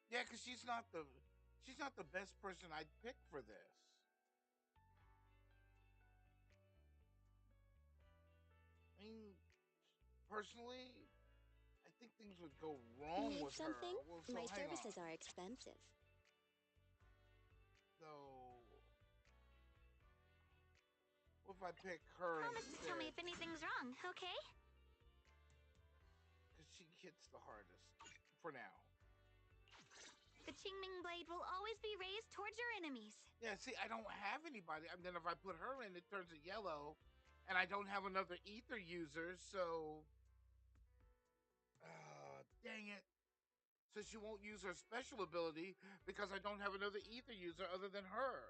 Yeah, because she's not the best person I'd pick for this. I mean, personally, I think things would go wrong Need with something? her. Well, so My hang services on. are expensive. So, what if I pick her Promise to tell me instead? if anything's wrong, okay? Because she hits the hardest for now. The Qingming blade will always be raised towards your enemies. Yeah, see, I don't have anybody. And then if I put her in, it turns it yellow. And I don't have another ether user, so. Dang it. So she won't use her special ability because I don't have another ether user other than her.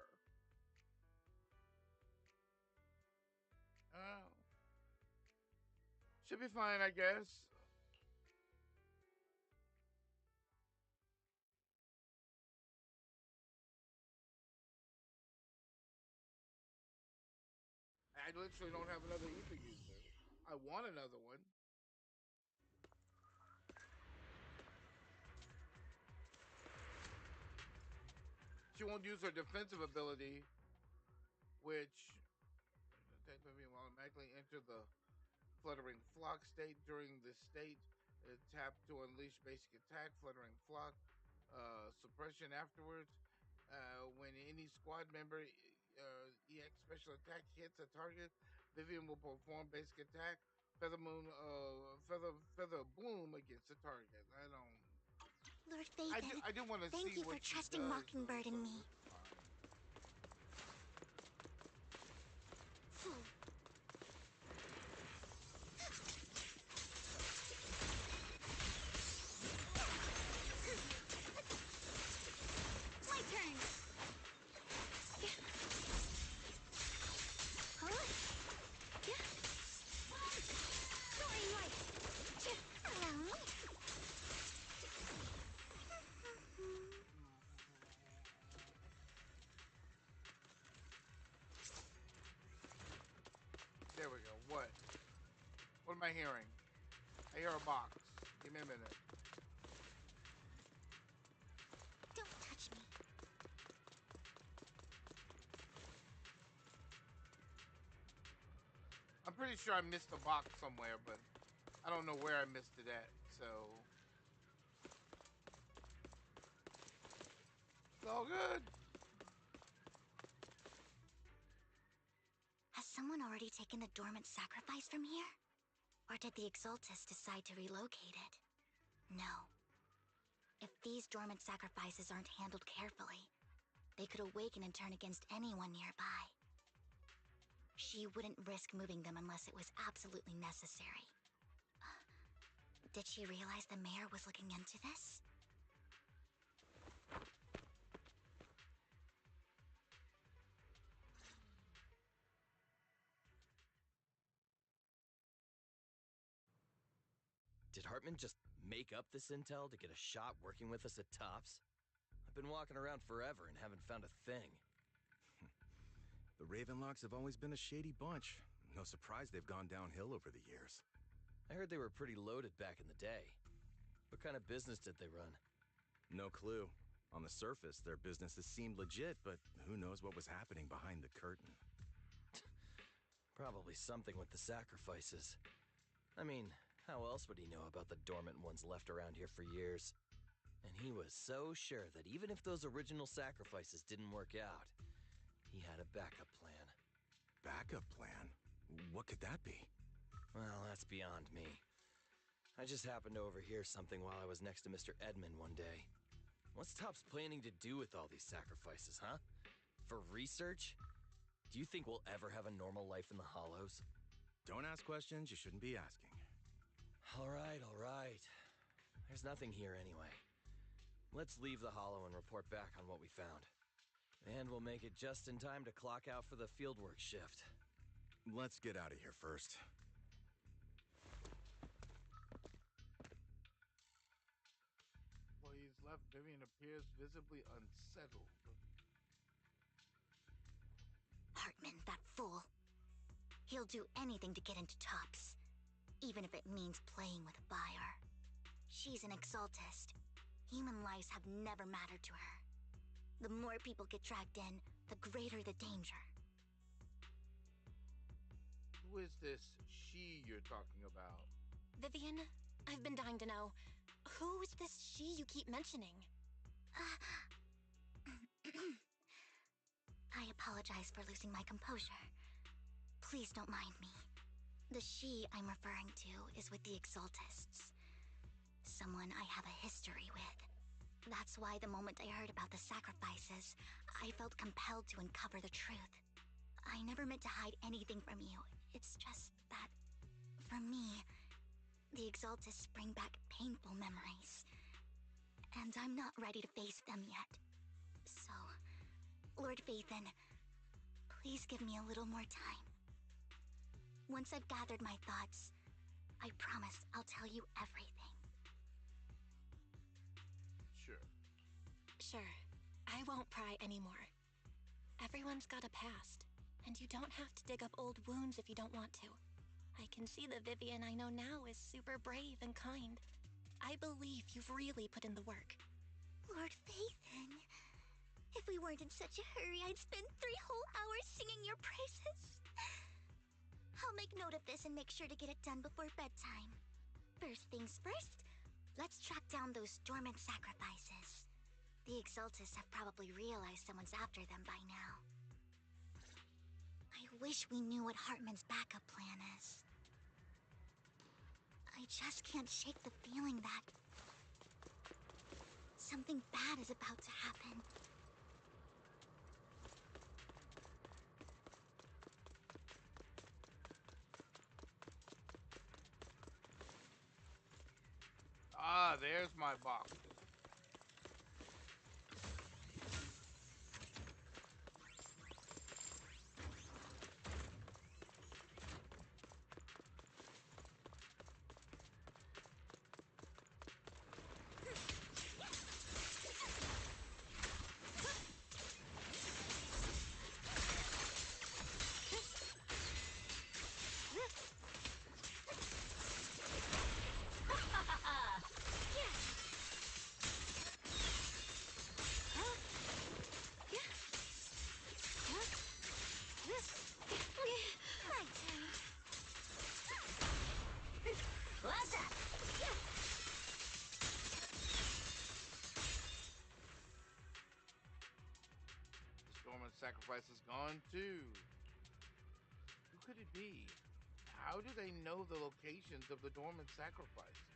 Should be fine, I guess. literally don't have another ether user. I want another one. She won't use her defensive ability, which will automatically enter the fluttering flock state. During this state, tap to unleash basic attack, fluttering flock, suppression afterwards. When any squad member EX special attack hits a target, Vivian will perform basic attack, feather bloom against the target. I don't. Lord Phaethon, I do want to thank see you what for she trusting does, Mockingbird though, in so me. it's fine. My turn. Soaring light. Allow me. There we go. What? What am I hearing? I hear a box. Give me a minute. Don't touch me. I'm pretty sure I missed a box somewhere, but I don't know where I missed it at, so it's all good. Has someone already taken the dormant sacrifice from here? Or did the Exaltus decide to relocate it? No. If these dormant sacrifices aren't handled carefully, they could awaken and turn against anyone nearby. She wouldn't risk moving them unless it was absolutely necessary. Did she realize the mayor was looking into this? Did Hartman just make up this intel to get a shot working with us at Tops? I've been walking around forever and haven't found a thing. The Ravenlocks have always been a shady bunch. No surprise they've gone downhill over the years. I heard they were pretty loaded back in the day. What kind of business did they run? No clue. On the surface, their businesses seemed legit, but who knows what was happening behind the curtain. Probably something with the sacrifices. I mean, how else would he know about the dormant ones left around here for years? And he was so sure that even if those original sacrifices didn't work out, he had a backup plan. Backup plan? What could that be? Well, that's beyond me. I just happened to overhear something while I was next to Mr. Edmund one day. What's Tops planning to do with all these sacrifices, huh? For research? Do you think we'll ever have a normal life in the Hollows? Don't ask questions you shouldn't be asking. All right. There's nothing here anyway. Let's leave the Hollow and report back on what we found. And we'll make it just in time to clock out for the fieldwork shift. Let's get out of here first. While he's left, Vivian appears visibly unsettled. Hartman, that fool. He'll do anything to get into Tops, even if it means playing with fire. She's an Exaltist. Human lives have never mattered to her. The more people get dragged in, the greater the danger. Who is this she you're talking about? Vivian, I've been dying to know. Who's this she you keep mentioning? I apologize for losing my composure. Please don't mind me. The she I'm referring to is with the Exaltists. Someone I have a history with. That's why the moment I heard about the sacrifices, I felt compelled to uncover the truth. I never meant to hide anything from you. It's just that, for me, the Exaltists bring back painful memories. And I'm not ready to face them yet. So, Lord Phaethon, please give me a little more time. Once I've gathered my thoughts, I promise I'll tell you everything. Sure. I won't pry anymore. Everyone's got a past, And you don't have to dig up old wounds if you don't want to. I can see the Vivian I know now is super brave and kind. I believe you've really put in the work. Lord Phaethon, if we weren't in such a hurry, I'd spend 3 whole hours singing your praises. I'll make note of this and make sure to get it done before bedtime. First things first, let's track down those dormant sacrifices. The Exaltists have probably realized someone's after them by now. I wish we knew what Hartman's backup plan is. I just can't shake the feeling that something bad is about to happen. Ah, there's my box. Dormant sacrifice is gone too. Who could it be? How do they know the locations of the dormant sacrifices?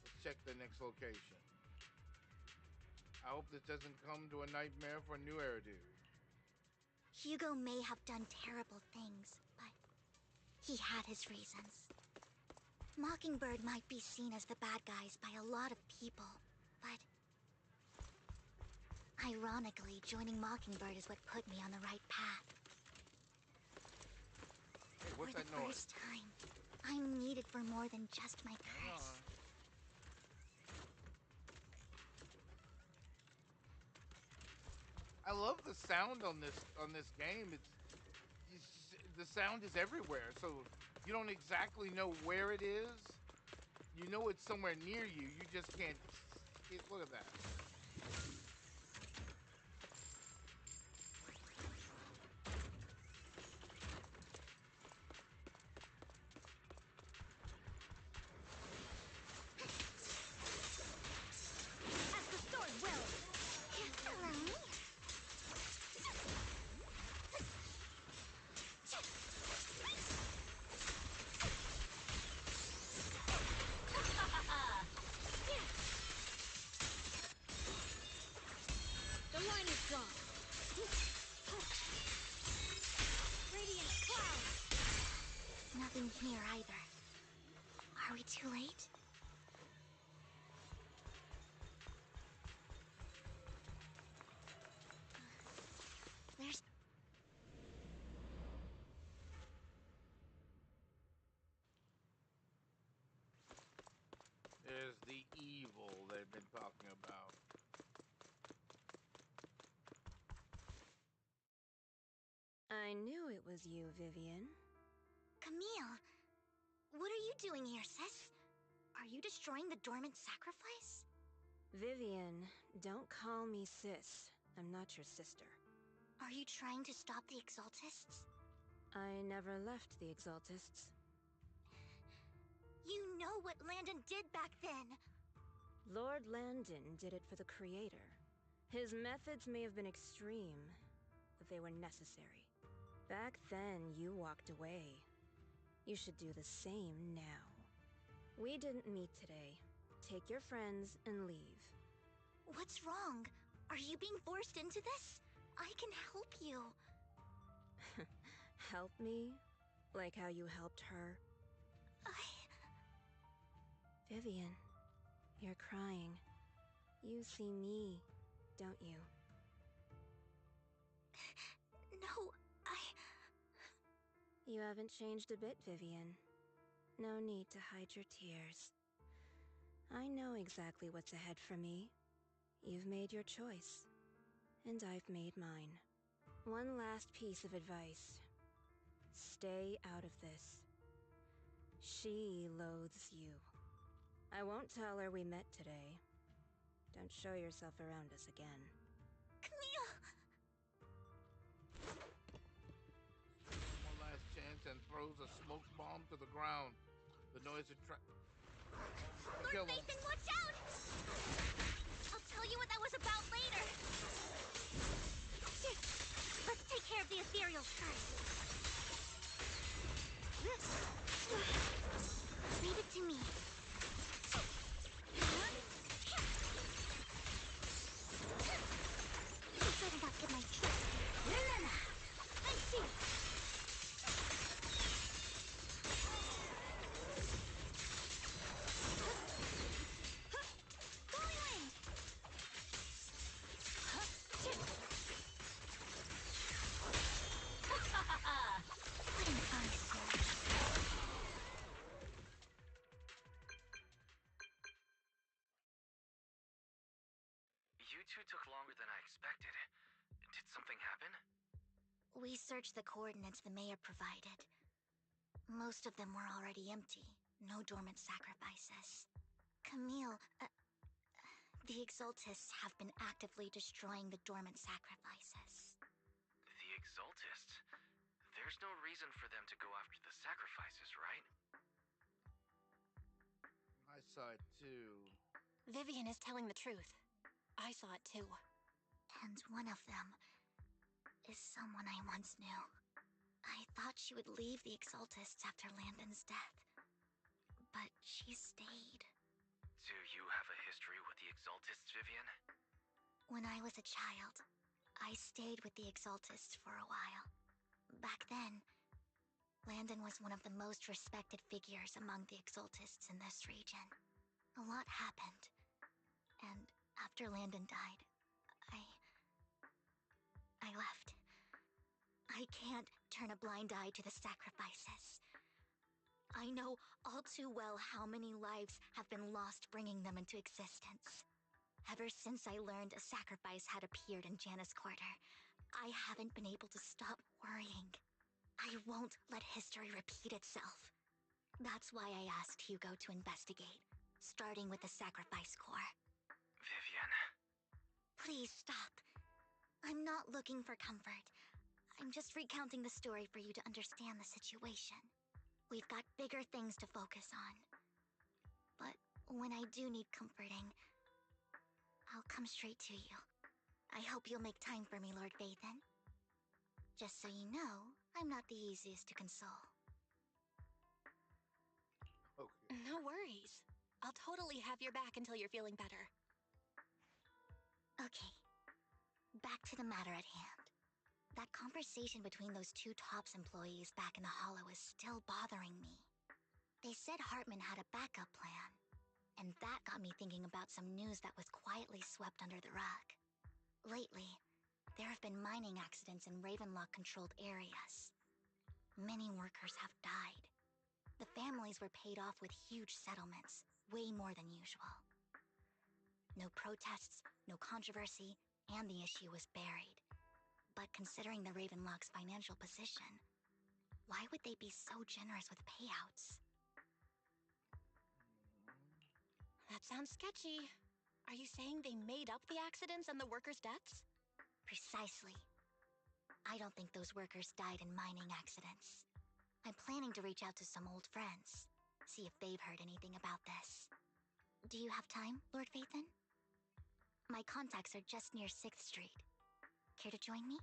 Let's check the next location. I hope this doesn't come to a nightmare for New Eridu. Hugo may have done terrible things, but he had his reasons. Mockingbird might be seen as the bad guys by a lot of people, but ironically, joining Mockingbird is what put me on the right path. Hey, what's for that the noise? first time, I'm needed for more than just my curse. I love the sound on this game. The sound is everywhere, so you don't exactly know where it is. You know it's somewhere near you. You just can't. Look at that. As the sword will. Allow me. The line is drawn. Radiant cloud. Nothing here either. Are we too late? There's... There's the evil they've been talking about. I knew it was you, Vivian. Camille, what are you doing here, sis? Are you destroying the dormant sacrifice? Vivian, don't call me sis. I'm not your sister. Are you trying to stop the Exaltists? I never left the Exaltists. You know what Landon did back then! Lord Landon did it for the Creator. His methods may have been extreme, but they were necessary. Back then, you walked away. You should do the same now. We didn't meet today. Take your friends and leave. What's wrong? Are you being forced into this? I can help you. Help me? Like how you helped her? Vivian, you're crying. You see me, don't you? No, You haven't changed a bit, Vivian. No need to hide your tears. I know exactly what's ahead for me. You've made your choice, and I've made mine. One last piece of advice. Stay out of this. She loathes you. I won't tell her we met today. Don't show yourself around us again. Camille! One last chance and throws a smoke bomb to the ground. The noise attracts. Lord Nathan, watch out! I'll tell you what that was about later. Here, let's take care of the ethereals first. Leave it to me. You better not get my trick. I see. What an eyesore. You two took longer than I expected. Did something happen? We searched the coordinates the mayor provided. Most of them were already empty. No dormant sacrifices. Camille, the Exaltists have been actively destroying the dormant sacrifices. The Exaltists? There's no reason for them to go after the sacrifices, right? I saw it too. Vivian is telling the truth. I saw it too. And one of them is someone I once knew. I thought she would leave the Exaltists after Landon's death. But she stayed. Do you have a history with the Exaltists, Vivian? When I was a child, I stayed with the Exaltists for a while. Back then, Landon was one of the most respected figures among the Exaltists in this region. A lot happened. And after Landon died, I left. I can't turn a blind eye to the sacrifices. I know all too well how many lives have been lost bringing them into existence. Ever since I learned a sacrifice had appeared in Janus Quarter, I haven't been able to stop worrying. I won't let history repeat itself. That's why I asked Hugo to investigate, starting with the Sacrifice Corps. Vivian. Please stop. I'm not looking for comfort. I'm just recounting the story for you to understand the situation. We've got bigger things to focus on. But when I do need comforting, I'll come straight to you. I hope you'll make time for me, Lord Vathan. Just so you know, I'm not the easiest to console. Okay. No worries. I'll totally have your back until you're feeling better. Okay. Back to the matter at hand. That conversation between those two TOPS employees back in the Hollow is still bothering me. They said Hartman had a backup plan, and that got me thinking about some news that was quietly swept under the rug. Lately, there have been mining accidents in Ravenlock-controlled areas. Many workers have died. The families were paid off with huge settlements, way more than usual. No protests, no controversy, and the issue was buried. But considering the Ravenlock's financial position, why would they be so generous with payouts? That sounds sketchy. Are you saying they made up the accidents and the workers' deaths? Precisely. I don't think those workers died in mining accidents. I'm planning to reach out to some old friends, see if they've heard anything about this. Do you have time, Lord Vathan? My contacts are just near 6th Street. Care to join me?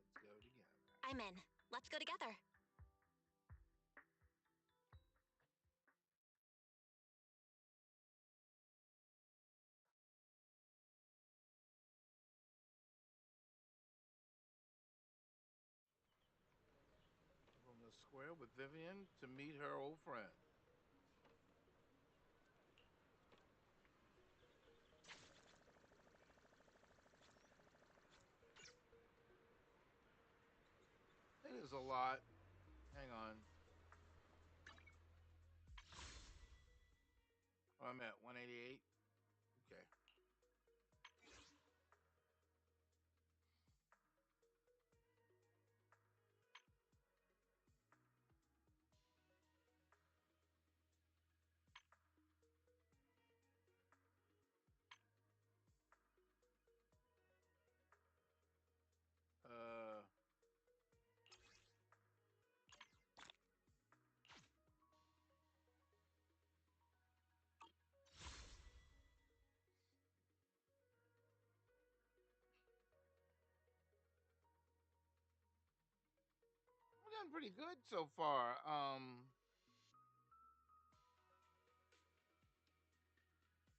Let's go together. I'm in. Let's go together. From the square with Vivian to meet her old friend. It is a lot. Hang on. Oh, I'm at 188. Okay. done pretty good so far.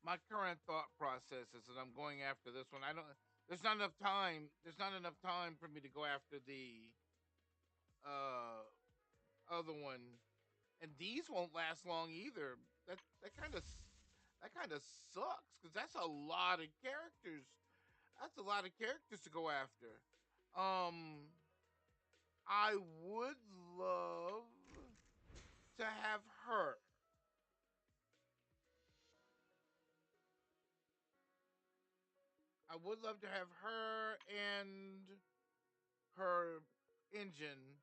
My current thought process is that I'm going after this one. I don't. There's not enough time. There's not enough time for me to go after the uh other one, and these won't last long either. That kind of sucks because that's a lot of characters. That's a lot of characters to go after. Um, I would love to have her. I would love to have her and her engine,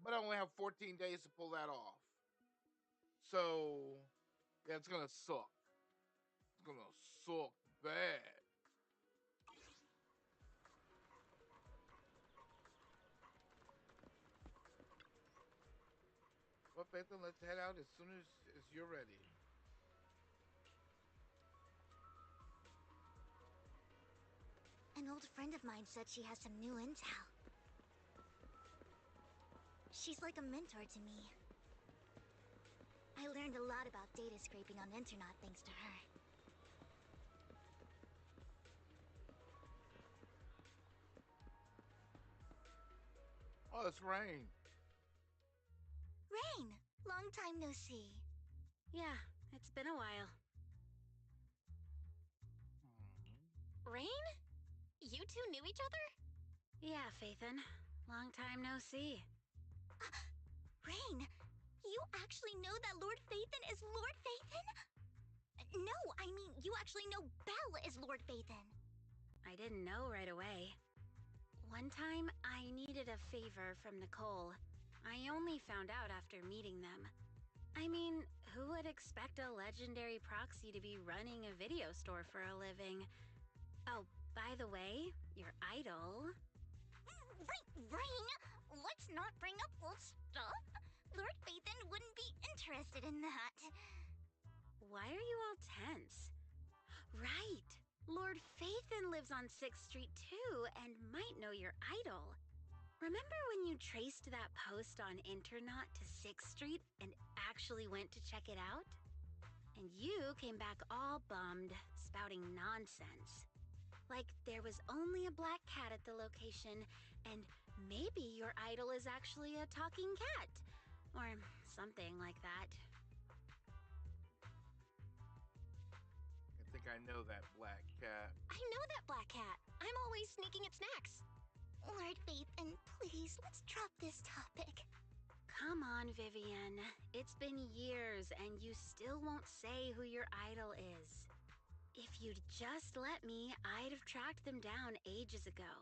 but I only have 14 days to pull that off. So, yeah, it's gonna suck. It's gonna suck bad. Well, Peyton, let's head out as soon as you're ready. An old friend of mine said she has some new intel. She's like a mentor to me. I learned a lot about data scraping on the internet thanks to her. Oh, it's Rain. Rain! Long time no see. Yeah, it's been a while. Rain? You two knew each other? Yeah, Phaethon. Long time no see. Rain, you actually know that Lord Phaethon is Lord Phaethon? No, I mean, you actually know Belle is Lord Phaethon. I didn't know right away. One time, I needed a favor from Nicole. I only found out after meeting them. I mean, who would expect a legendary proxy to be running a video store for a living? Oh, by the way, your idol... Rain, let's not bring up old stuff. Lord Phaethon wouldn't be interested in that. Why are you all tense? Right! Lord Phaethon lives on 6th Street too, and might know your idol. Remember when you traced that post on Internet to 6th Street and actually went to check it out? And you came back all bummed, spouting nonsense. Like there was only a black cat at the location, and maybe your idol is actually a talking cat. Or something like that. I think I know that black cat. I know that black cat. I'm always sneaking at snacks. Lord Phaethon, please, let's drop this topic. Come on, Vivian. It's been years, and you still won't say who your idol is. If you'd just let me, I'd have tracked them down ages ago.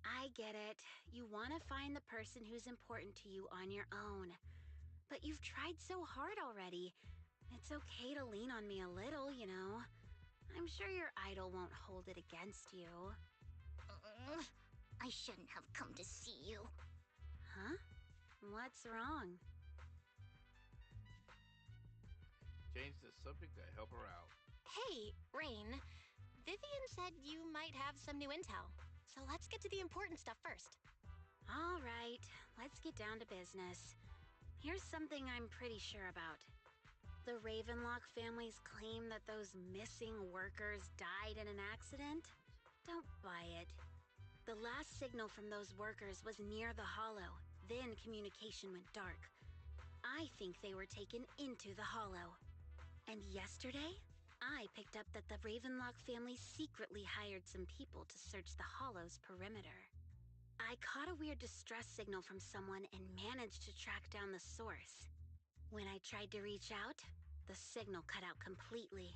I get it. You want to find the person who's important to you on your own. But you've tried so hard already. It's okay to lean on me a little, you know. I'm sure your idol won't hold it against you. I shouldn't have come to see you. Huh? What's wrong? Change the subject to help her out. Hey, Rain. Vivian said you might have some new intel. So let's get to the important stuff first. All right, let's get down to business. Here's something I'm pretty sure about. The Ravenlock family's claim that those missing workers died in an accident? Don't buy it. The last signal from those workers was near the Hollow. Then communication went dark. I think they were taken into the Hollow. And yesterday, I picked up that the Ravenlock family secretly hired some people to search the Hollow's perimeter. I caught a weird distress signal from someone and managed to track down the source. When I tried to reach out, the signal cut out completely.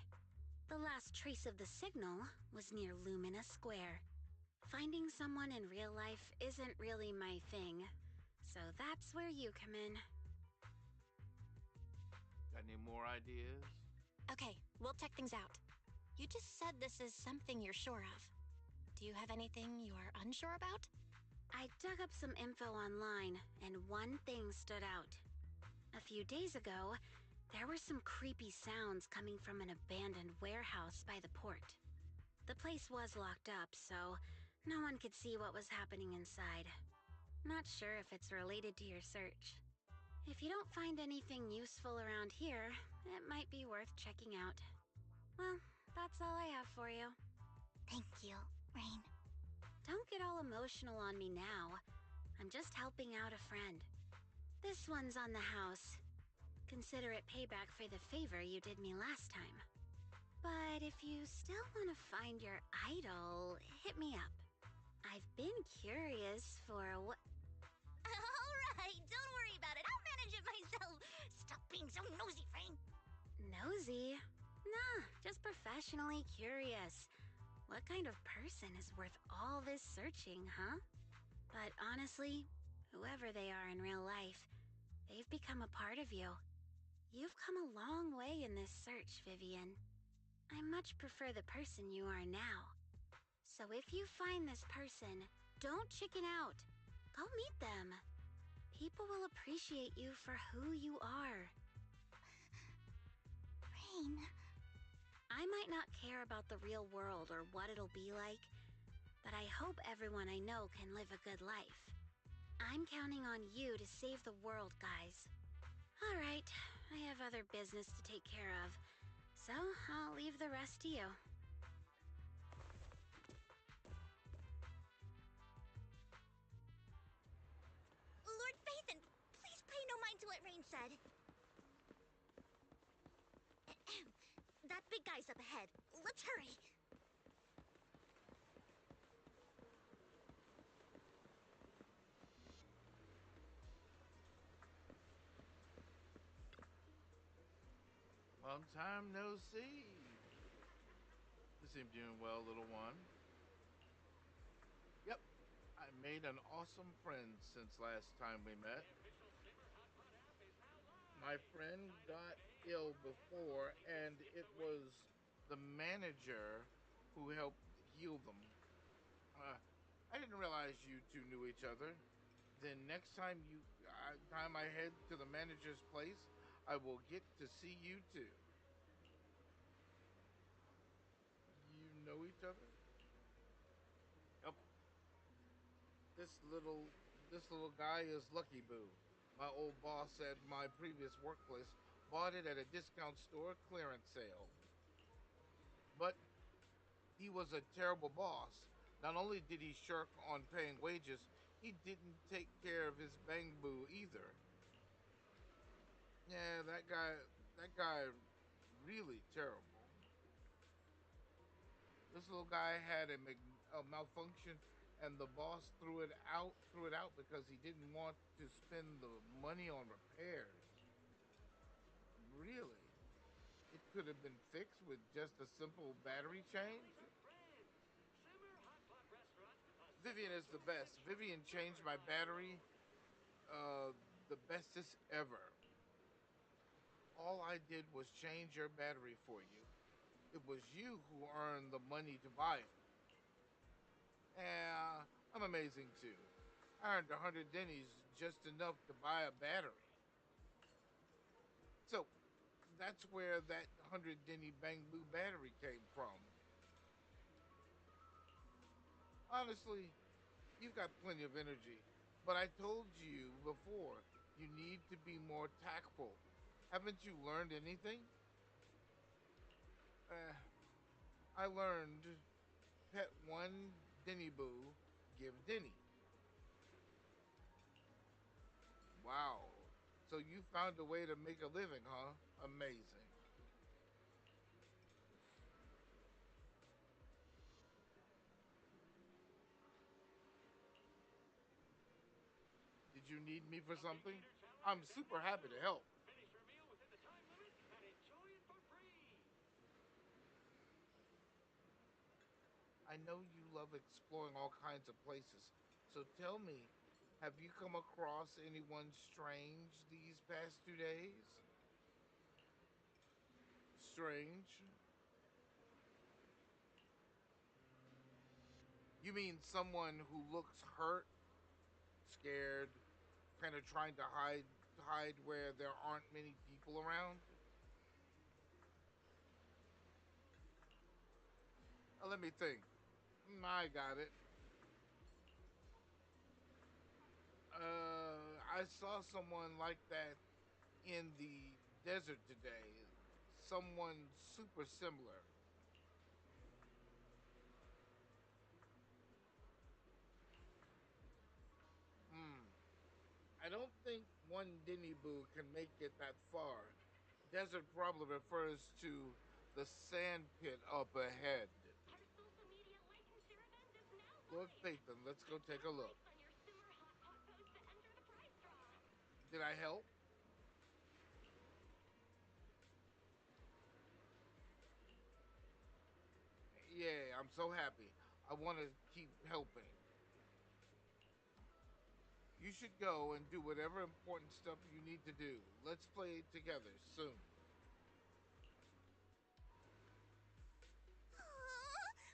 The last trace of the signal was near Lumina Square. Finding someone in real life isn't really my thing, so that's where you come in. Got any more ideas? Okay, we'll check things out. You just said this is something you're sure of. Do you have anything you're unsure about? I dug up some info online, and one thing stood out. A few days ago, there were some creepy sounds coming from an abandoned warehouse by the port. The place was locked up, so No one could see what was happening inside. Not sure if it's related to your search. If you don't find anything useful around here, it might be worth checking out. Well, that's all I have for you. Thank you, Rain. Don't get all emotional on me now. I'm just helping out a friend. This one's on the house. Consider it payback for the favor you did me last time. But if you still want to find your idol, hit me up. I've been curious for what... Alright, don't worry about it. I'll manage it myself. Stop being so nosy, Rain. Nosy? Nah, just professionally curious. What kind of person is worth all this searching, huh? But honestly, whoever they are in real life, they've become a part of you. You've come a long way in this search, Vivian. I much prefer the person you are now. So if you find this person, don't chicken out. Go meet them. People will appreciate you for who you are. Rain. I might not care about the real world or what it'll be like, but I hope everyone I know can live a good life. I'm counting on you to save the world, guys. All right, I have other business to take care of, so I'll leave the rest to you. Lord Phaethon, please pay no mind to what Rain said. That big guy's up ahead. Let's hurry. Long time no see. You seem doing well, little one. Yep, I made an awesome friend since last time we met. My friend got ill before, and it was the manager who helped heal them. I didn't realize you two knew each other. Then next time I head to the manager's place, I will get to see you too. You know each other? Yep. This little guy is Lucky Boo. My old boss at my previous workplace bought it at a discount store clearance sale. But he was a terrible boss. Not only did he shirk on paying wages, he didn't take care of his bang boo either. Yeah, that guy really terrible. This little guy had a malfunction, and the boss threw it out because he didn't want to spend the money on repairs. Really, it could have been fixed with just a simple battery change. Vivian is the best. Vivian changed my battery, uh, the bestest ever. All I did was change your battery for you. It was you who earned the money to buy it. Yeah, I'm amazing too. I earned 100 dennies just enough to buy a battery. So that's where that 100 denny Bang Boo battery came from. Honestly, you've got plenty of energy, but I told you before you need to be more tactful. Haven't you learned anything? Uh, I learned pet one Denny Boo, give Denny. Wow. So you found a way to make a living, huh? Amazing. Did you need me for something? I'm super happy to help. I know you love exploring all kinds of places. So tell me, have you come across anyone strange these past 2 days? Strange? You mean someone who looks hurt, scared, kind of trying to hide where there aren't many people around? Let me think. I got it. I saw someone like that in the desert today. Someone super similar. I don't think one Dinny Boo can make it that far. Desert probably refers to the sand pit up ahead. Lord Phaethon, let's go take a look. Did I help? Yeah, I'm so happy. I want to keep helping. You should go and do whatever important stuff you need to do. Let's play together soon.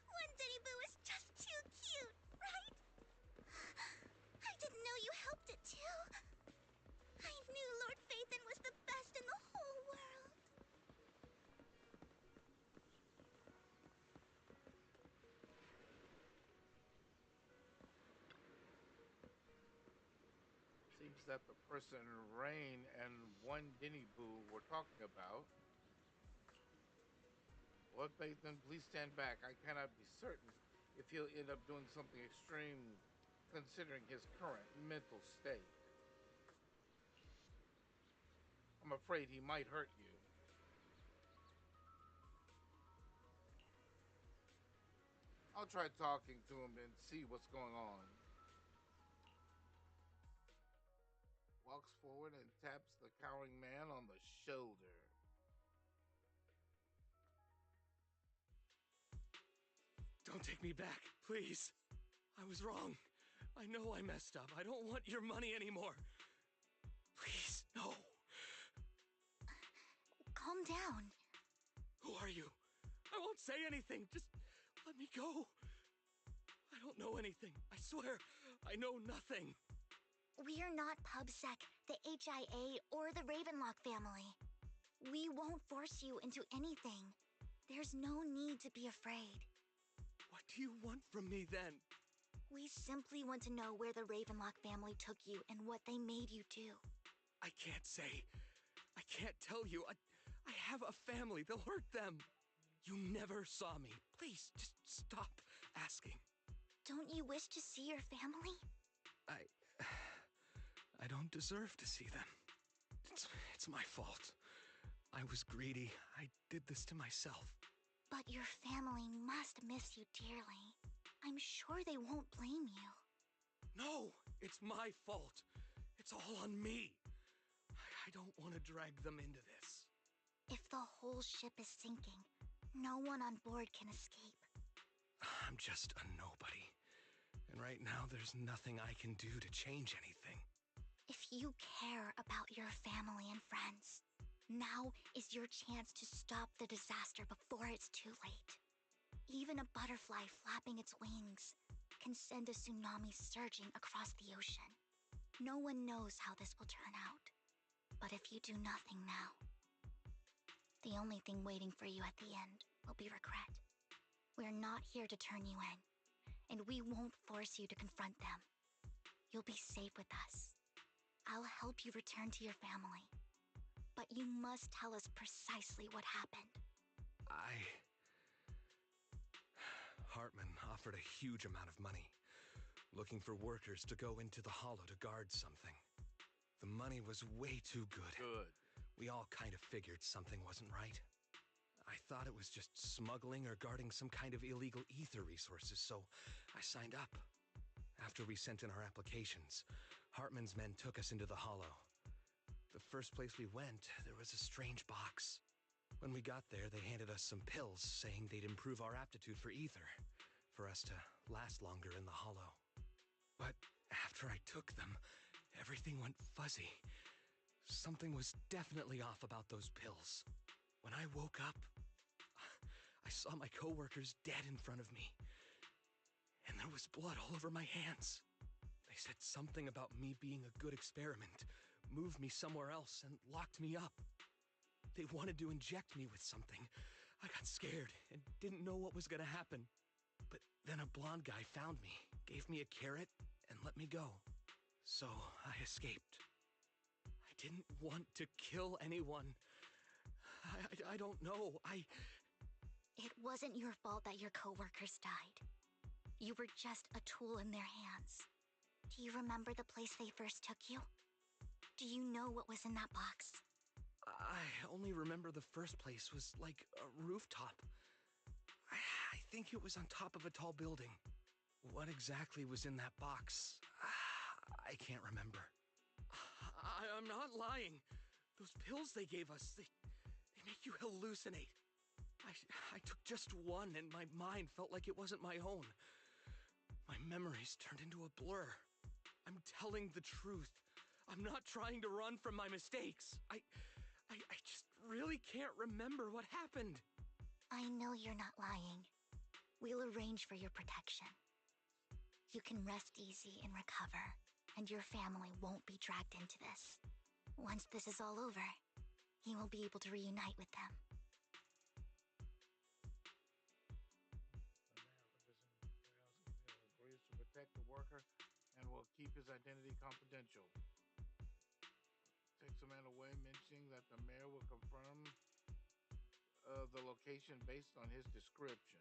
One Dinny Boo is just too cute, right? I didn't know you helped it too. I knew Lord Phaethon was the best in the whole world. Seems that the person Rain and one Dinny Boo were talking about. Lord Phaethon, please stand back. I cannot be certain if he'll end up doing something extreme considering his current mental state. I'm afraid he might hurt you. I'll try talking to him and see what's going on. Walks forward and taps the cowering man on the shoulder. Don't take me back, please. I was wrong. I know I messed up. I don't want your money anymore. Please, no. Calm down. Who are you? I won't say anything. Just let me go. I don't know anything. I swear, I know nothing. We are not PubSec, the HIA, or the Ravenlock family. We won't force you into anything. There's no need to be afraid. What do you want from me then? We simply want to know where the Ravenlock family took you and what they made you do. I can't say. I can't tell you. I have a family. They'll hurt them. You never saw me. Please, just stop asking. Don't you wish to see your family? I don't deserve to see them. It's my fault. I was greedy. I did this to myself. But your family must miss you dearly. I'm sure they won't blame you. No, it's my fault. It's all on me. I don't want to drag them into this. If the whole ship is sinking, no one on board can escape. I'm just a nobody. And right now, there's nothing I can do to change anything. If you care about your family and friends, now is your chance to stop the disaster before it's too late. Even a butterfly flapping its wings can send a tsunami surging across the ocean. No one knows how this will turn out. But if you do nothing now, the only thing waiting for you at the end will be regret. We're not here to turn you in, and we won't force you to confront them. You'll be safe with us. I'll help you return to your family. But you must tell us precisely what happened. Hartman offered a huge amount of money, looking for workers to go into the hollow to guard something. The money was way too good. We all kind of figured something wasn't right. I thought it was just smuggling or guarding some kind of illegal ether resources, so I signed up. After we sent in our applications, Hartman's men took us into the hollow. The first place we went, there was a strange box. When we got there, they handed us some pills, saying they'd improve our aptitude for ether, for us to last longer in the hollow. But after I took them, everything went fuzzy. Something was definitely off about those pills. When I woke up, I saw my coworkers dead in front of me. And there was blood all over my hands. They said something about me being a good experiment, moved me somewhere else, and locked me up. They wanted to inject me with something. I got scared and didn't know what was gonna happen. But then a blonde guy found me, gave me a carrot, and let me go. So I escaped. didn't want to kill anyone. I don't know. It wasn't your fault that your coworkers died. You were just a tool in their hands. Do you remember the place they first took you? Do you know what was in that box? I only remember the first place was like a rooftop. I think it was on top of a tall building. What exactly was in that box? I can't remember. I'm not lying. Those pills they gave us, they make you hallucinate. I took just one and my mind felt like it wasn't my own. My memories turned into a blur. I'm telling the truth. I'm not trying to run from my mistakes. I just really can't remember what happened. I know you're not lying. We'll arrange for your protection. You can rest easy and recover, and your family won't be dragged into this. Once this is all over, you will be able to reunite with them. Agrees to protect the worker and will keep his identity confidential. Takes a man away, mentioning that the mayor will confirm the location based on his description.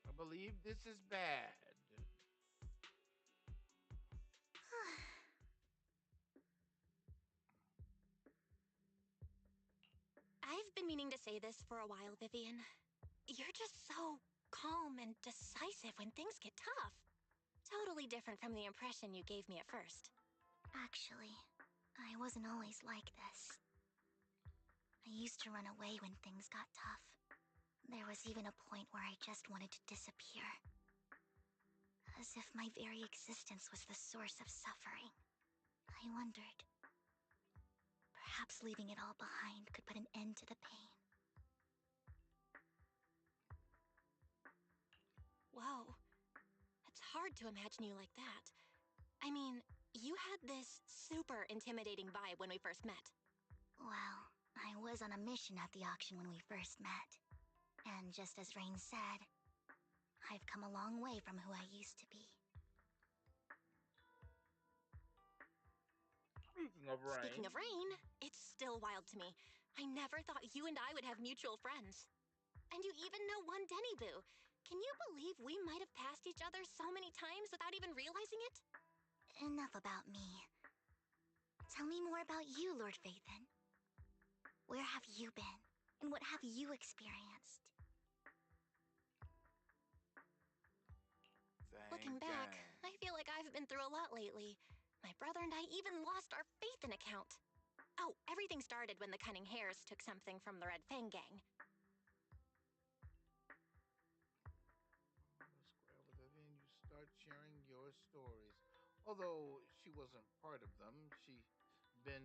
I believe this is bad. I've been meaning to say this for a while, Vivian. You're just so calm and decisive when things get tough. Totally different from the impression you gave me at first. Actually, I wasn't always like this. I used to run away when things got tough. There was even a point where I just wanted to disappear. As if my very existence was the source of suffering. I wondered. Perhaps leaving it all behind could put an end to the pain. Whoa. It's hard to imagine you like that. I mean, you had this super intimidating vibe when we first met. Well, I was on a mission at the auction when we first met. And just as Rain said, I've come a long way from who I used to be. Speaking of Rain, it's still wild to me. I never thought you and I would have mutual friends. And you even know one Denny Boo. Can you believe we might have passed each other so many times without even realizing it? Enough about me. Tell me more about you, Lord Phaethon. Where have you been? And what have you experienced? Looking back, I feel like I've been through a lot lately. My brother and I even lost our Phaethon account. Oh, everything started when the Cunning Hares took something from the Red Fang gang. Then you start sharing your stories. Although she wasn't part of them, she's the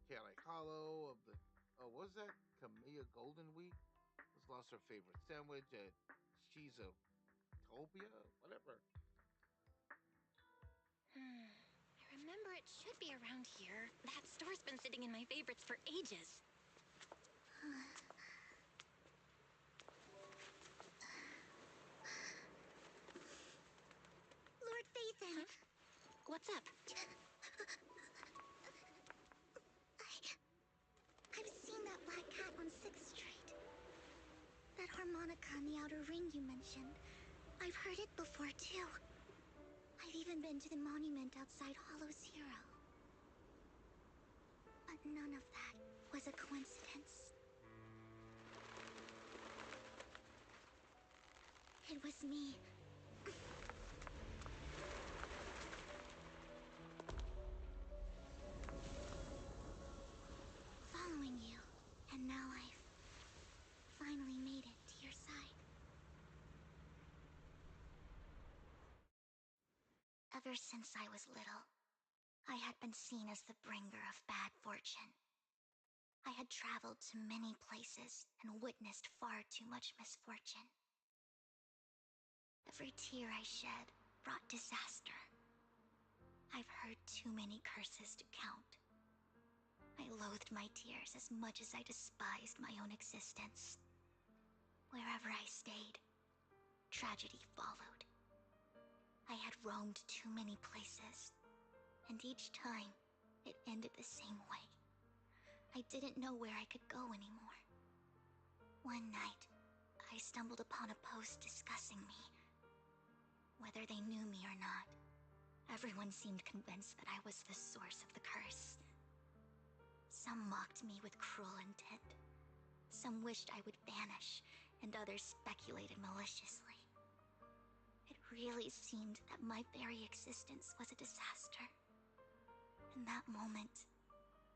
Chaotic Hollow of the what was that? Camilla Golden Week has lost her favorite sandwich at She's a Topia, whatever. I remember it should be around here. That store's been sitting in my favorites for ages. Lord Phaethon! Huh? What's up? I've seen that black cat on 6th Street. That harmonica in the outer ring you mentioned. I've heard it before, too. I've even been to the monument outside Hollow Zero. But none of that was a coincidence. It was me. Following you, and now I've finally made it to your side. Ever since I was little, I had been seen as the bringer of bad fortune. I had traveled to many places and witnessed far too much misfortune. Every tear I shed brought disaster. I've heard too many curses to count. I loathed my tears as much as I despised my own existence. Wherever I stayed, tragedy followed. I had roamed too many places, and each time, it ended the same way. I didn't know where I could go anymore. One night, I stumbled upon a post discussing me. Whether they knew me or not, everyone seemed convinced that I was the source of the curse. Some mocked me with cruel intent. Some wished I would vanish, and others speculated maliciously. It really seemed that my very existence was a disaster. In that moment,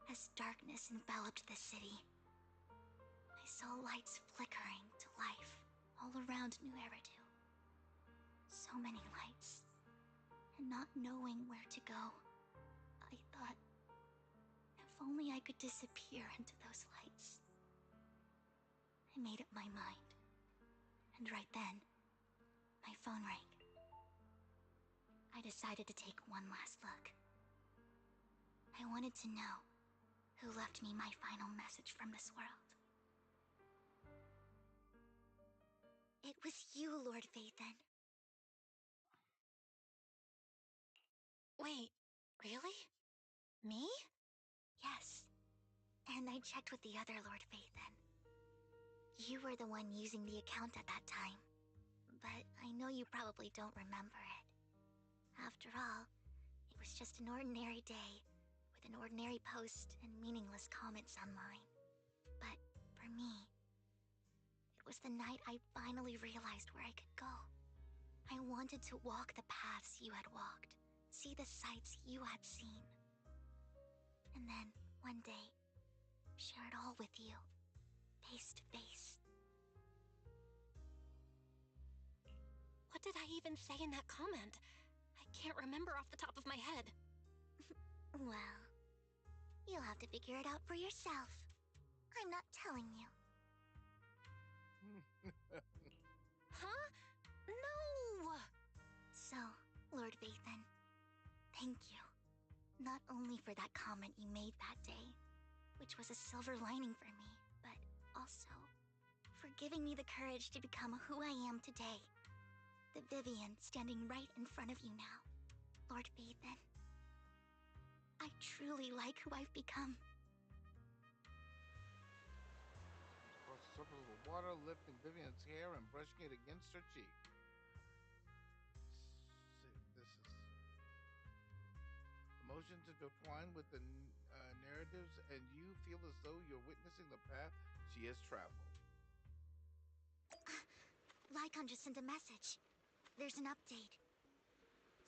as darkness enveloped the city, I saw lights flickering to life all around New Eridu. So many lights, and not knowing where to go, I thought, if only I could disappear into those lights. I made up my mind, and right then, my phone rang. I decided to take one last look. I wanted to know who left me my final message from this world. It was you, Lord Vathan. Wait, really? Me? Yes. And I checked with the other Lord Vathan. You were the one using the account at that time, but I know you probably don't remember it. After all, it was just an ordinary day, with an ordinary post and meaningless comments online. But for me, it was the night I finally realized where I could go. I wanted to walk the paths you had walked, see the sights you had seen. And then, one day, share it all with you, face to face. What did I even say in that comment? I can't remember off the top of my head. Well, you'll have to figure it out for yourself. I'm not telling you. Huh? No! So, Lord Vathan, thank you. Not only for that comment you made that day, which was a silver lining for me, but also for giving me the courage to become who I am today. The Vivian standing right in front of you now, Lord Vathan. I truly like who I've become. Across the surface of the water, lifting Vivian's hair and brushing it against her cheek. This is the motion to intertwine with the narratives, and you feel as though you're witnessing the path she has traveled. Lycon just sent a message. There's an update.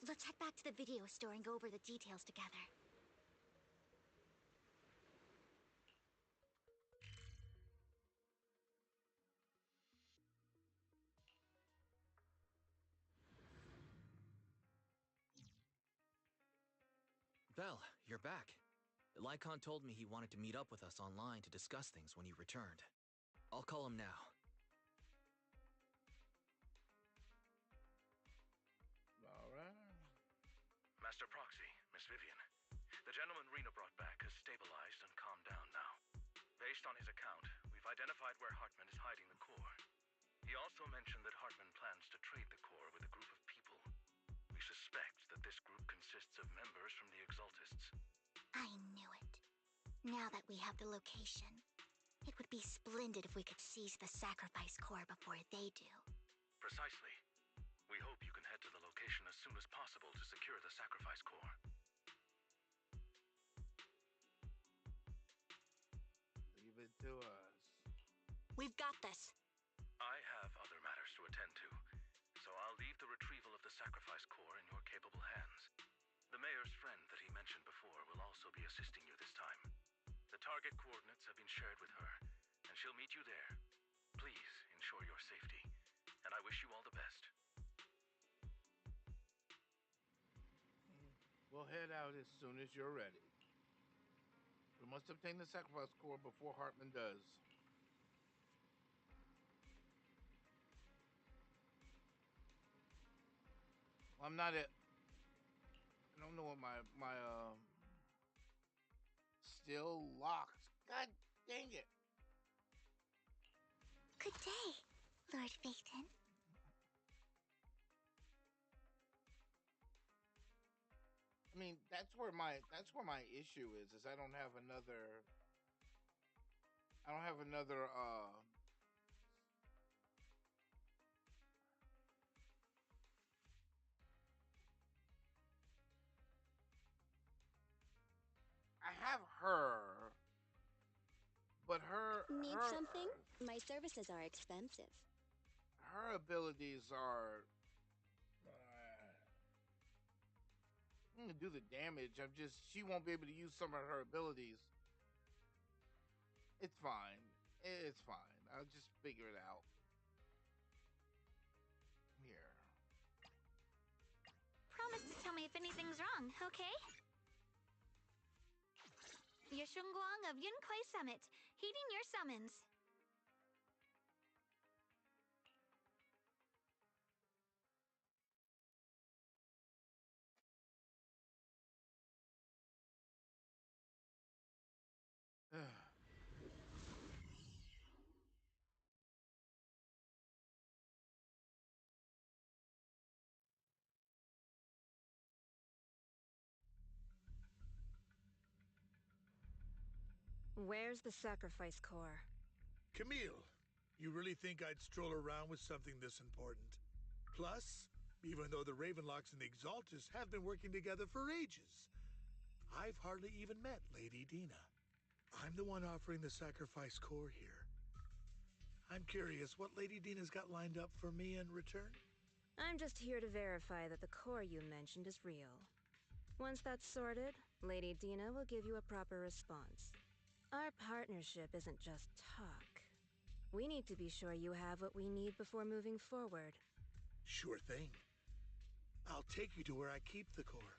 Let's head back to the video store and go over the details together. Vel, you're back. Lycon told me he wanted to meet up with us online to discuss things when you returned. I'll call him now. Alright. Master Proxy, Miss Vivian. The gentleman Rena brought back has stabilized and calmed down now. Based on his account, we've identified where Hartman is hiding the core. He also mentioned that Hartman plans to trade the core with a group of people. We suspect that this group consists of members from the Exaltists. I knew it. Now that we have the location, it would be splendid if we could seize the sacrifice core before they do. Precisely. We hope you can head to the location as soon as possible to secure the sacrifice core. Leave it to us. We've got this. I have other matters to attend to, so I'll leave the retrieval of the sacrifice core in your capable hands. The mayor's friend that he mentioned before will also be assisting you this time. The target coordinates have been shared with her, and she'll meet you there. Please ensure your safety, and I wish you all the best. We'll head out as soon as you're ready. We must obtain the sacrifice core before Hartman does. I'm not it. I don't know what my still locked. God dang it. Good day, Lord Vathan. mean, that's where my issue is I don't have another. I don't have another. I have her, but Need something? My services are expensive. her abilities are. I'm gonna do the damage. She won't be able to use some of her abilities. It's fine. It's fine. I'll just figure it out. Here. Promise to tell me if anything's wrong, okay? Yeshungguang of Yunkai Summit, heeding your summons. Where's the sacrifice core? Camille, you really think I'd stroll around with something this important? Plus, even though the Ravenlocks and the Exaltus have been working together for ages, I've hardly even met Lady Dina. I'm the one offering the sacrifice core here. I'm curious what Lady Dina's got lined up for me in return? I'm just here to verify that the core you mentioned is real. Once that's sorted, Lady Dina will give you a proper response. Our partnership isn't just talk. We need to be sure you have what we need before moving forward. Sure thing. I'll take you to where I keep the core.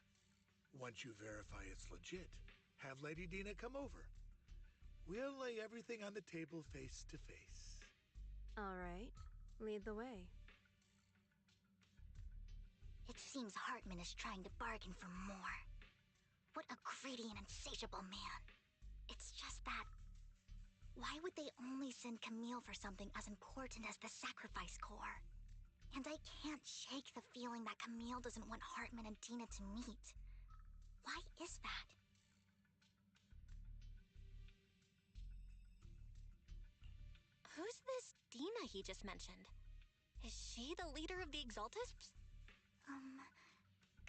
Once you verify it's legit, have Lady Dina come over. We'll lay everything on the table face to face. All right. Lead the way. It seems Hartman is trying to bargain for more. What a greedy and insatiable man. It's just that... Why would they only send Camille for something as important as the sacrifice core? And I can't shake the feeling that Camille doesn't want Hartman and Dina to meet. Why is that? Who's this Dina he just mentioned? Is she the leader of the Exaltists?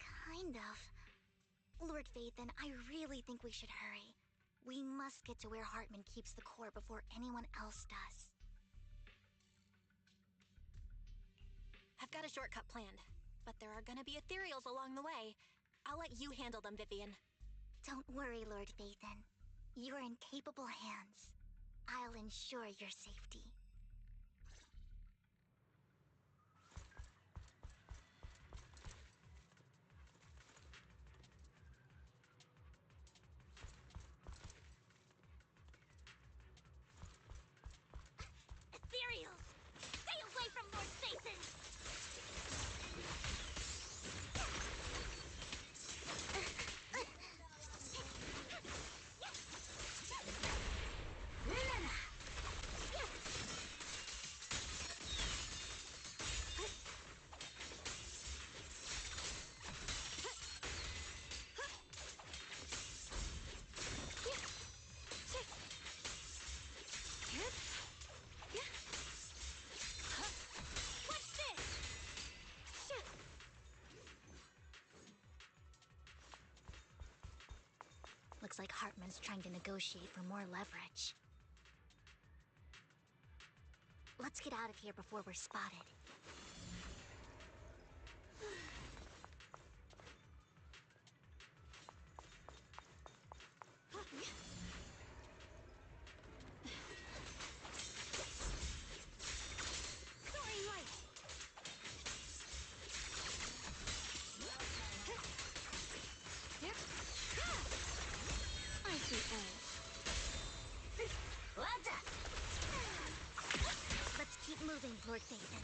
Kind of. Lord Phaethon, I really think we should hurry. We must get to where Hartman keeps the core before anyone else does. I've got a shortcut planned, but there are gonna be ethereals along the way. I'll let you handle them, Vivian. Don't worry, Lord Phaethon. You're in capable hands. I'll ensure your safety. Ethereals! Stay away from Lord Phaethon! What's this? Looks like Hartman's trying to negotiate for more leverage. Let's get out of here before we're spotted. Soaring light! I see edge. Let's keep moving, Lord Phaethon.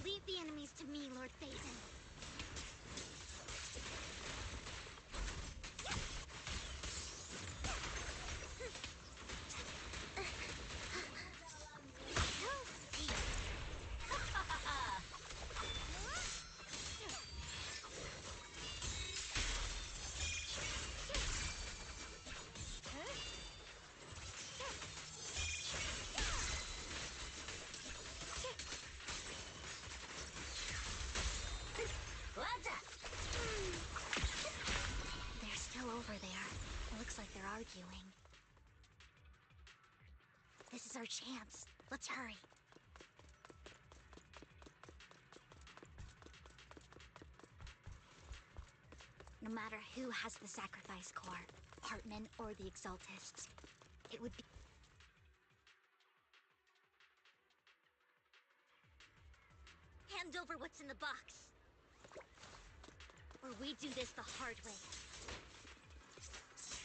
Leave the enemies to me, Lord Phaeton. They're still over there. It looks like they're arguing. This is our chance. Let's hurry. No matter who has the sacrifice core, Hartman or the Exaltists, it would be... Hand over what's in the box. Or we do this the hard way.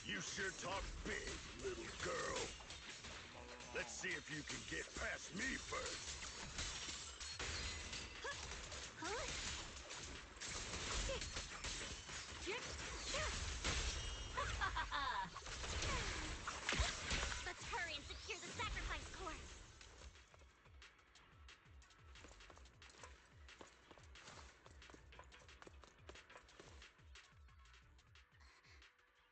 You sure talk big, little girl. Let's see if you can get past me first. Let's hurry and secure the sacrifice core.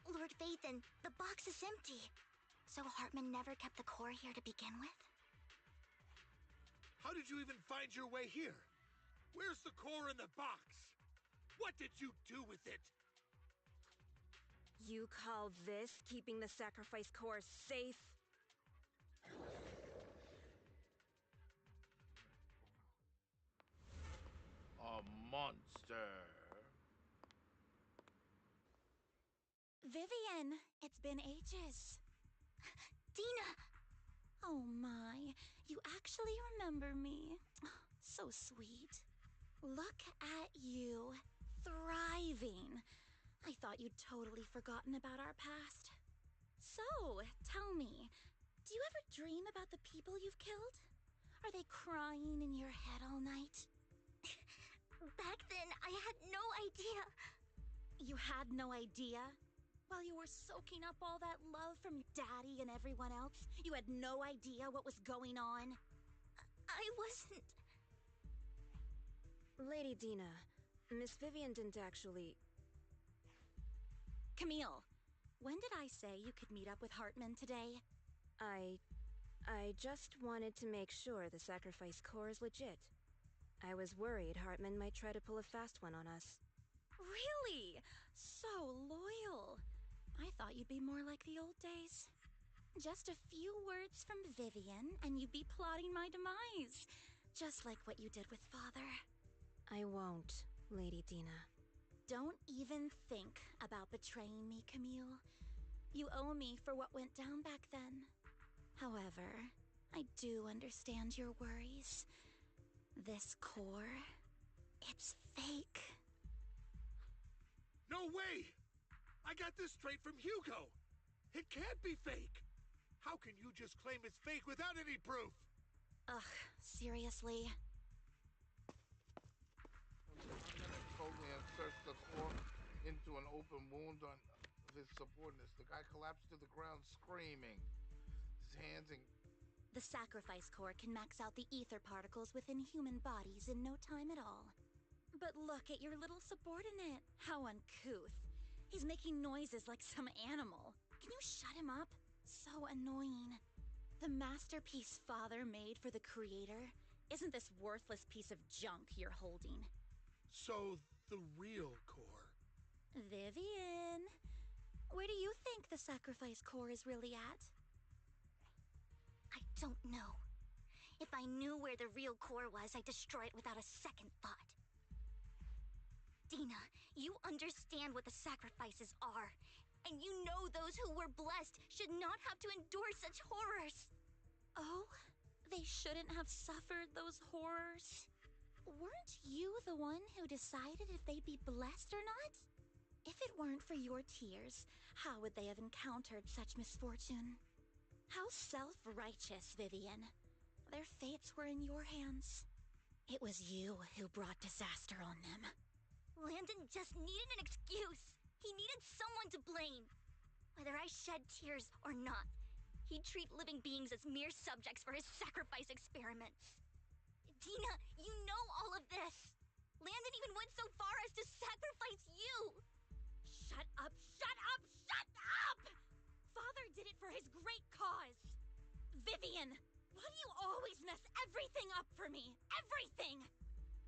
Lord Phaeton, the box is empty. So Hartman never kept the core here to begin with? How did you even find your way here? Where's the core in the box? What did you do with it? You call this keeping the sacrifice core safe? A monster. Vivian, it's been ages. Dina! Oh my, you actually remember me. So sweet. Look at you, thriving. I thought you'd totally forgotten about our past. So, tell me, do you ever dream about the people you've killed? Are they crying in your head all night? Back then, I had no idea. You had no idea? While you were soaking up all that love from your daddy and everyone else, you had no idea what was going on? I wasn't... Lady Dina, Miss Vivian didn't actually... Camille, when did I say you could meet up with Hartman today? I just wanted to make sure the sacrifice core is legit. I was worried Hartman might try to pull a fast one on us. Really? So loyal. I thought you'd be more like the old days. Just a few words from Vivian, and you'd be plotting my demise. Just like what you did with Father. I won't, Lady Dina. Don't even think about betraying me, Camille. You owe me for what went down back then. However, I do understand your worries. This core, it's fake. No way! I got this straight from Hugo! It can't be fake! How can you just claim it's fake without any proof? Ugh, seriously? Totally inserts the core into an open wound on his subordinates. The guy collapsed to the ground screaming. His hands and... The sacrifice core can max out the ether particles within human bodies in no time at all. But look at your little subordinate. How uncouth. He's making noises like some animal. Can you shut him up? So annoying. The masterpiece Father made for the Creator isn't this worthless piece of junk you're holding. So, the real core. Vivian, where do you think the sacrifice core is really at? I don't know. If I knew where the real core was, I'd destroy it without a second thought. Dina, you understand what the sacrifices are. And you know those who were blessed should not have to endure such horrors. Oh, they shouldn't have suffered those horrors. Weren't you the one who decided if they'd be blessed or not? If it weren't for your tears, how would they have encountered such misfortune? How self-righteous, Vivian. Their fates were in your hands. It was you who brought disaster on them. Landon just needed an excuse. He needed someone to blame. Whether I shed tears or not, he'd treat living beings as mere subjects for his sacrifice experiments. Dina, you know all of this. Landon even went so far as to sacrifice you. Shut up, shut up, shut up! Father did it for his great cause. Vivian, why do you always mess everything up for me? Everything!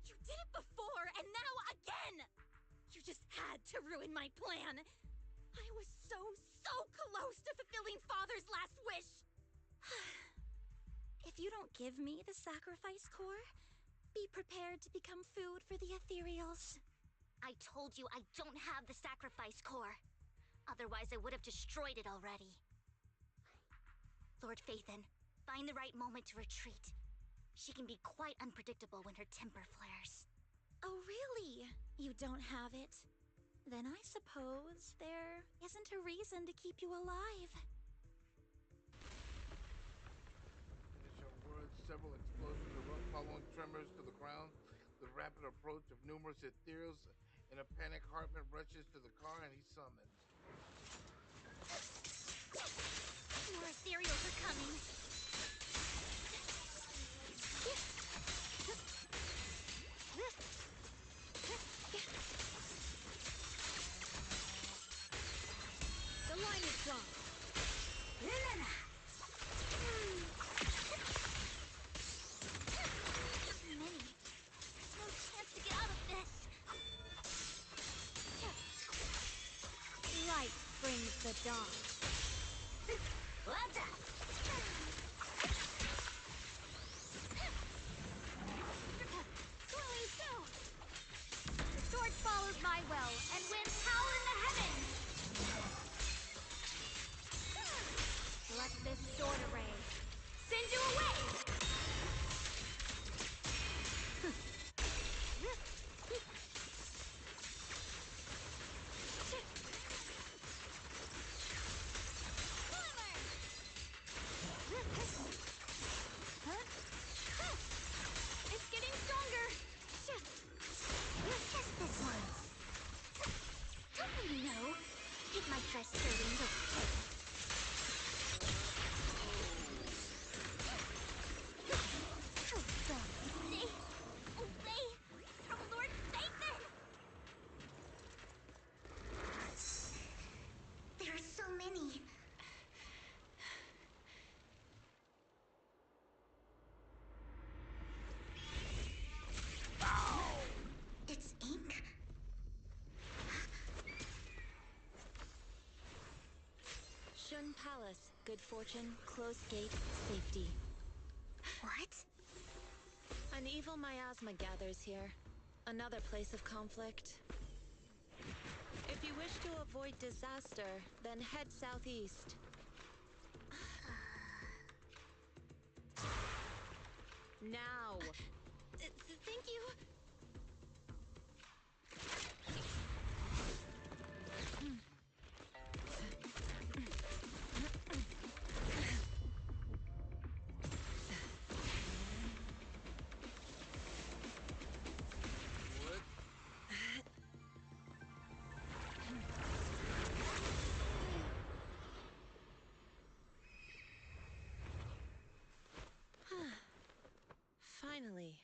You did it before, and now again! You just had to ruin my plan. I was so close to fulfilling Father's last wish. If you don't give me the sacrifice core, be prepared to become food for the ethereals. I told you I don't have the sacrifice core. Otherwise, I would have destroyed it already. Lord Phaethon, find the right moment to retreat. She can be quite unpredictable when her temper flares. Oh, really? You don't have it? Then I suppose there isn't a reason to keep you alive. Finish your words. Several explosions erupt following tremors to the ground. The rapid approach of numerous ethereals. In a panic, Hartman rushes to the car and he summons. More ethereals are coming. The line is drawn. Too many. There's no chance to get out of this. Light brings the dawn. The sword follows my will and wins power in the heavens. Let this sword array send you away. It's getting stronger. Test this one. Don't you know? It might try stirring the Obey from Lord Phaethon! There are so many. It's ink? Shun Palace, good fortune, closed gate, safety. What? An evil miasma gathers here. Another place of conflict. If you wish to avoid disaster, then head southeast. Now! Thank you. Finally,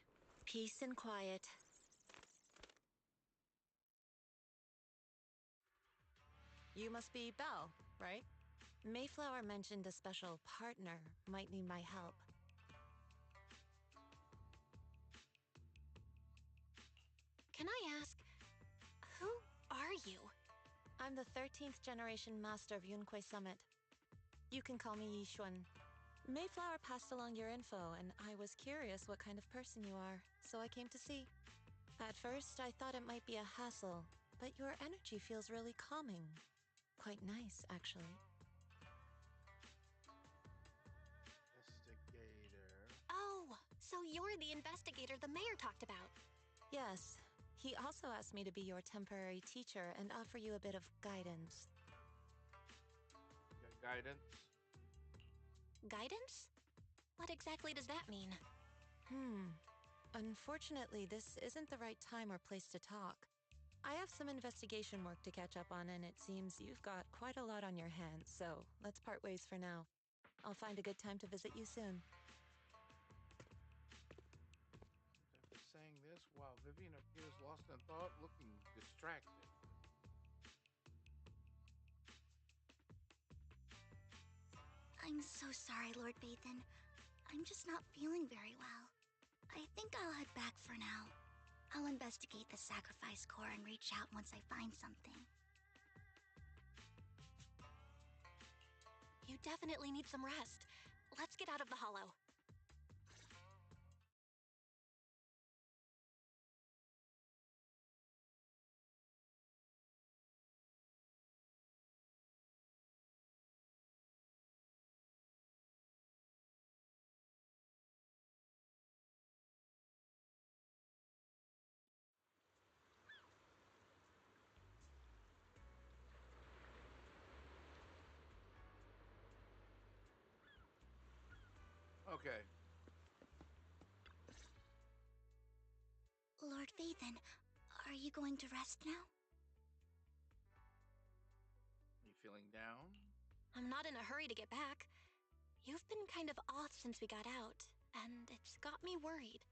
peace and quiet. You must be Belle, right? Mayflower mentioned a special partner might need my help. Can I ask, who are you? I'm the 13th generation master of Yunque Summit. You can call me Yixuan. Mayflower passed along your info, and I was curious what kind of person you are, so I came to see. At first, I thought it might be a hassle, but your energy feels really calming. Quite nice, actually. Investigator. Oh, so you're the investigator the mayor talked about. Yes. He also asked me to be your temporary teacher and offer you a bit of guidance. Guidance? Guidance? What exactly does that mean? Unfortunately, this isn't the right time or place to talk. I have some investigation work to catch up on, and it seems you've got quite a lot on your hands, so let's part ways for now. I'll find a good time to visit you soon. After saying this, while Vivian appears lost in thought, looking distracted. I'm so sorry, Lord Bathan. I'm just not feeling very well. I think I'll head back for now. I'll investigate the sacrifice core and reach out once I find something. You definitely need some rest. Let's get out of the hollow. Okay. Lord Bathan, are you going to rest now? You feeling down? I'm not in a hurry to get back. You've been kind of off since we got out, and it's got me worried.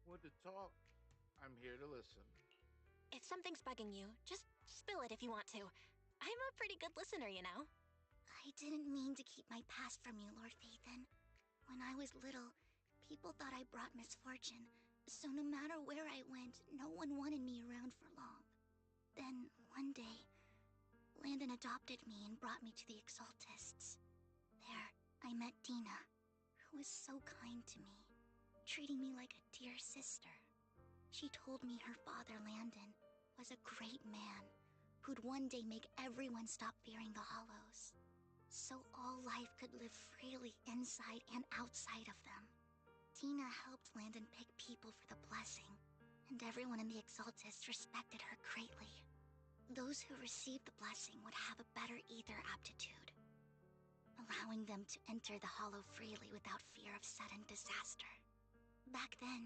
Want to talk? I'm here to listen. If something's bugging you, just spill it if you want to. I'm a pretty good listener, you know. I didn't mean to keep my past from you, Lord Bathan. When I was little, people thought I brought misfortune, so no matter where I went, no one wanted me around for long. Then, one day, Landon adopted me and brought me to the Exaltists. There, I met Dina, who was so kind to me, treating me like a dear sister. She told me her father, Landon, was a great man who'd one day make everyone stop fearing the Hollows, so all life could live freely inside and outside of them. Tina helped Landon pick people for the blessing, and everyone in the Exaltists respected her greatly. Those who received the blessing would have a better ether aptitude, allowing them to enter the Hollow freely without fear of sudden disaster. Back then,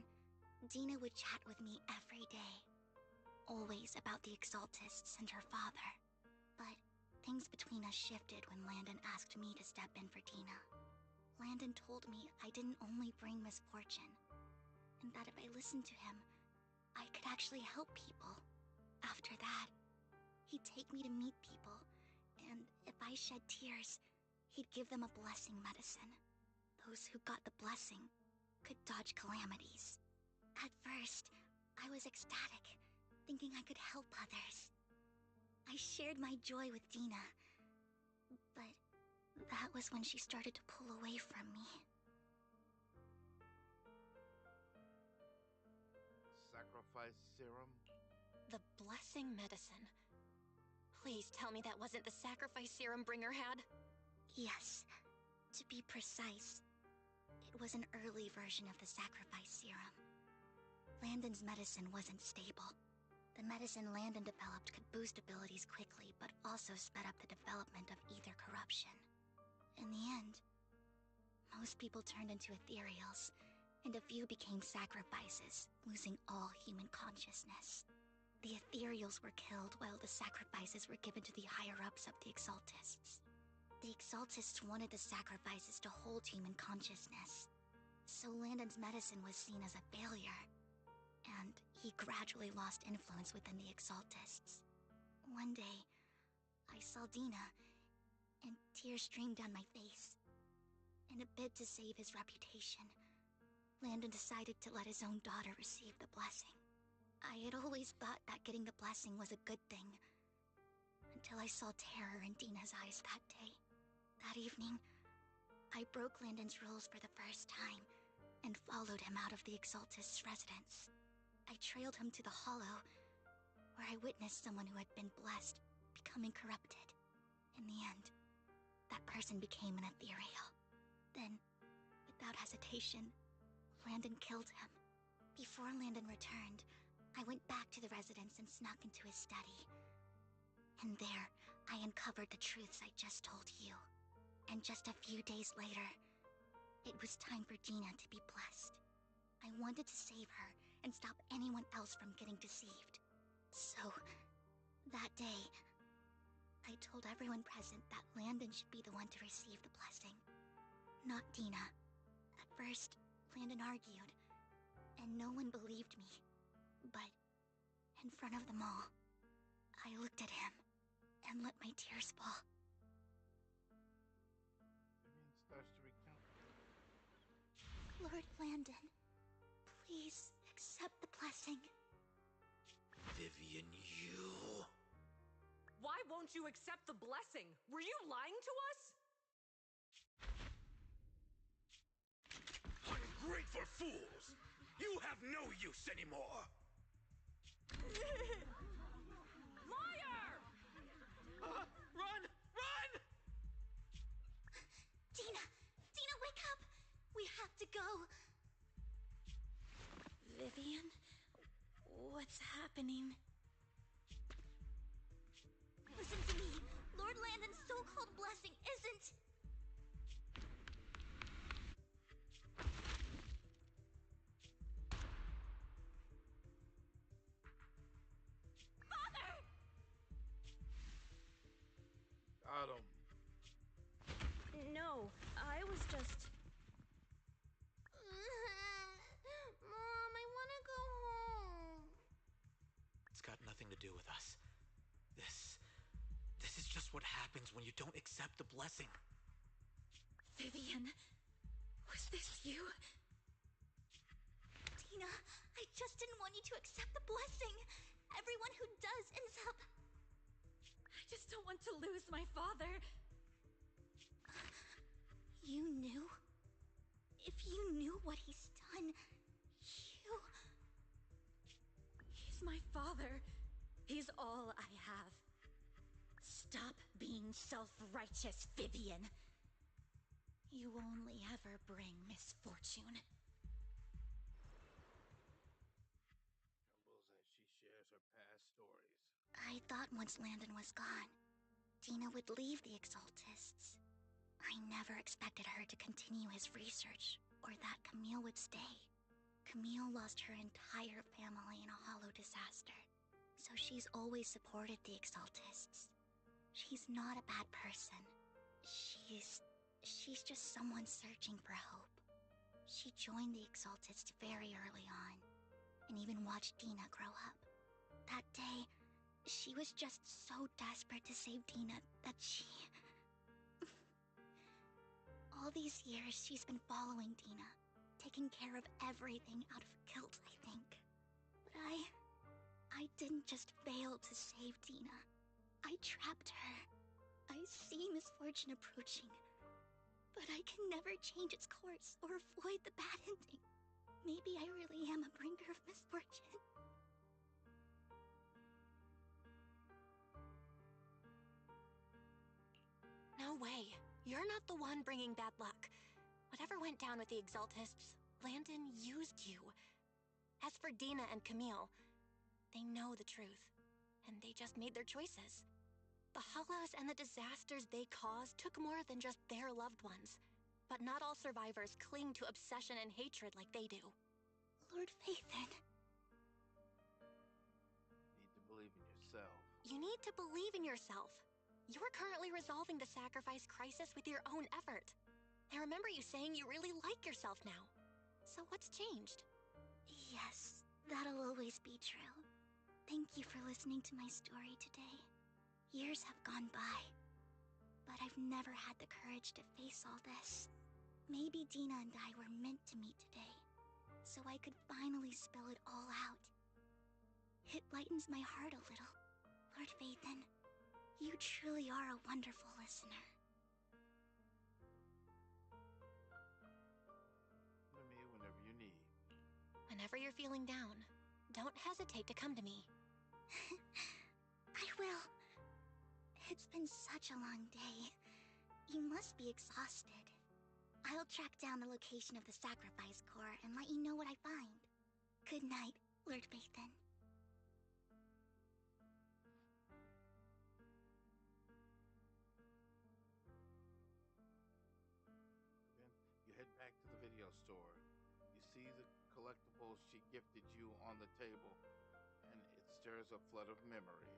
Dina would chat with me every day, always about the Exaltists and her father. But things between us shifted when Landon asked me to step in for Dina. Landon told me I didn't only bring misfortune, and that if I listened to him, I could actually help people. After that, he'd take me to meet people, and if I shed tears, he'd give them a blessing medicine. Those who got the blessing could dodge calamities. At first, I was ecstatic, thinking I could help others. I shared my joy with Dina, but that was when she started to pull away from me. Sacrifice serum? The blessing medicine. Please tell me that wasn't the sacrifice serum Bringer had? Yes. To be precise, it was an early version of the sacrifice serum. Landon's medicine wasn't stable. The medicine Landon developed could boost abilities quickly, but also sped up the development of ether corruption. In the end, most people turned into ethereals, and a few became sacrifices, losing all human consciousness. The ethereals were killed while the sacrifices were given to the higher-ups of the Exaltists. The Exaltists wanted the sacrifices to hold human consciousness, so Landon's medicine was seen as a failure, and he gradually lost influence within the Exaltists. One day, I saw Dina, and tears streamed down my face. In a bid to save his reputation, Landon decided to let his own daughter receive the blessing. I had always thought that getting the blessing was a good thing, until I saw terror in Dina's eyes that day. That evening, I broke Landon's rules for the first time, and followed him out of the Exaltist's residence. I trailed him to the Hollow, where I witnessed someone who had been blessed becoming corrupted. In the end, that person became an ethereal. Then, without hesitation, Landon killed him. Before Landon returned, I went back to the residence and snuck into his study. And there, I uncovered the truths I just told you. And just a few days later, it was time for Dina to be blessed. I wanted to save her and stop anyone else from getting deceived. So, that day, I told everyone present that Landon should be the one to receive the blessing, not Dina. At first, Landon argued, and no one believed me. But, in front of them all, I looked at him and let my tears fall. Vivian starts to recount. Lord Landon, please accept the blessing. Vivian, you... Why won't you accept the blessing? Were you lying to us? Ungrateful fools! You have no use anymore! Liar! Run! Run! Dina! Dina, wake up! We have to go! Vivian? What's happening? Listen to me! Lord Landon's so-called blessing isn't... Father! Got him. No, I was just... Mom, I want to go home. It's got nothing to do with us. This is just what happens when you don't accept the blessing. Vivian, was this you? Dina, I just didn't want you to accept the blessing. Everyone who does ends up... I just don't want to lose my father. You knew? If you knew what he's done, you... He's my father. He's all I have. Stop being self-righteous, Vivian. You only ever bring misfortune. Trembles as she shares her past stories. I thought once Landon was gone, Dina would leave the Exaltists. I never expected her to continue his research, or that Camille would stay. Camille lost her entire family in a hollow disaster, so she's always supported the Exaltists. She's not a bad person. She's just someone searching for hope. She joined the Exaltists very early on, and even watched Dina grow up. That day, she was just so desperate to save Dina that she... All these years, she's been following Dina, taking care of everything out of guilt, I think. But I didn't just fail to save Dina. I trapped her. I see misfortune approaching, but I can never change its course or avoid the bad ending. Maybe I really am a bringer of misfortune. No way. You're not the one bringing bad luck. Whatever went down with the Exaltists, Landon used you. As for Dina and Camille, they know the truth, and they just made their choices. The hollows and the disasters they caused took more than just their loved ones. But not all survivors cling to obsession and hatred like they do. Lord Phaethon. Need to believe in yourself. You need to believe in yourself. You're currently resolving the sacrifice crisis with your own effort. I remember you saying you really like yourself now. So what's changed? Yes, that'll always be true. Thank you for listening to my story today. Years have gone by, but I've never had the courage to face all this. Maybe Dina and I were meant to meet today, so I could finally spill it all out. It lightens my heart a little, Lord Phaethon. You truly are a wonderful listener. To me whenever you need. Whenever you're feeling down, don't hesitate to come to me. I will. It's been such a long day. You must be exhausted. I'll track down the location of the sacrifice core and let you know what I find. Good night, Lord Phaethon. gifted you on the table, and it stirs a flood of memories.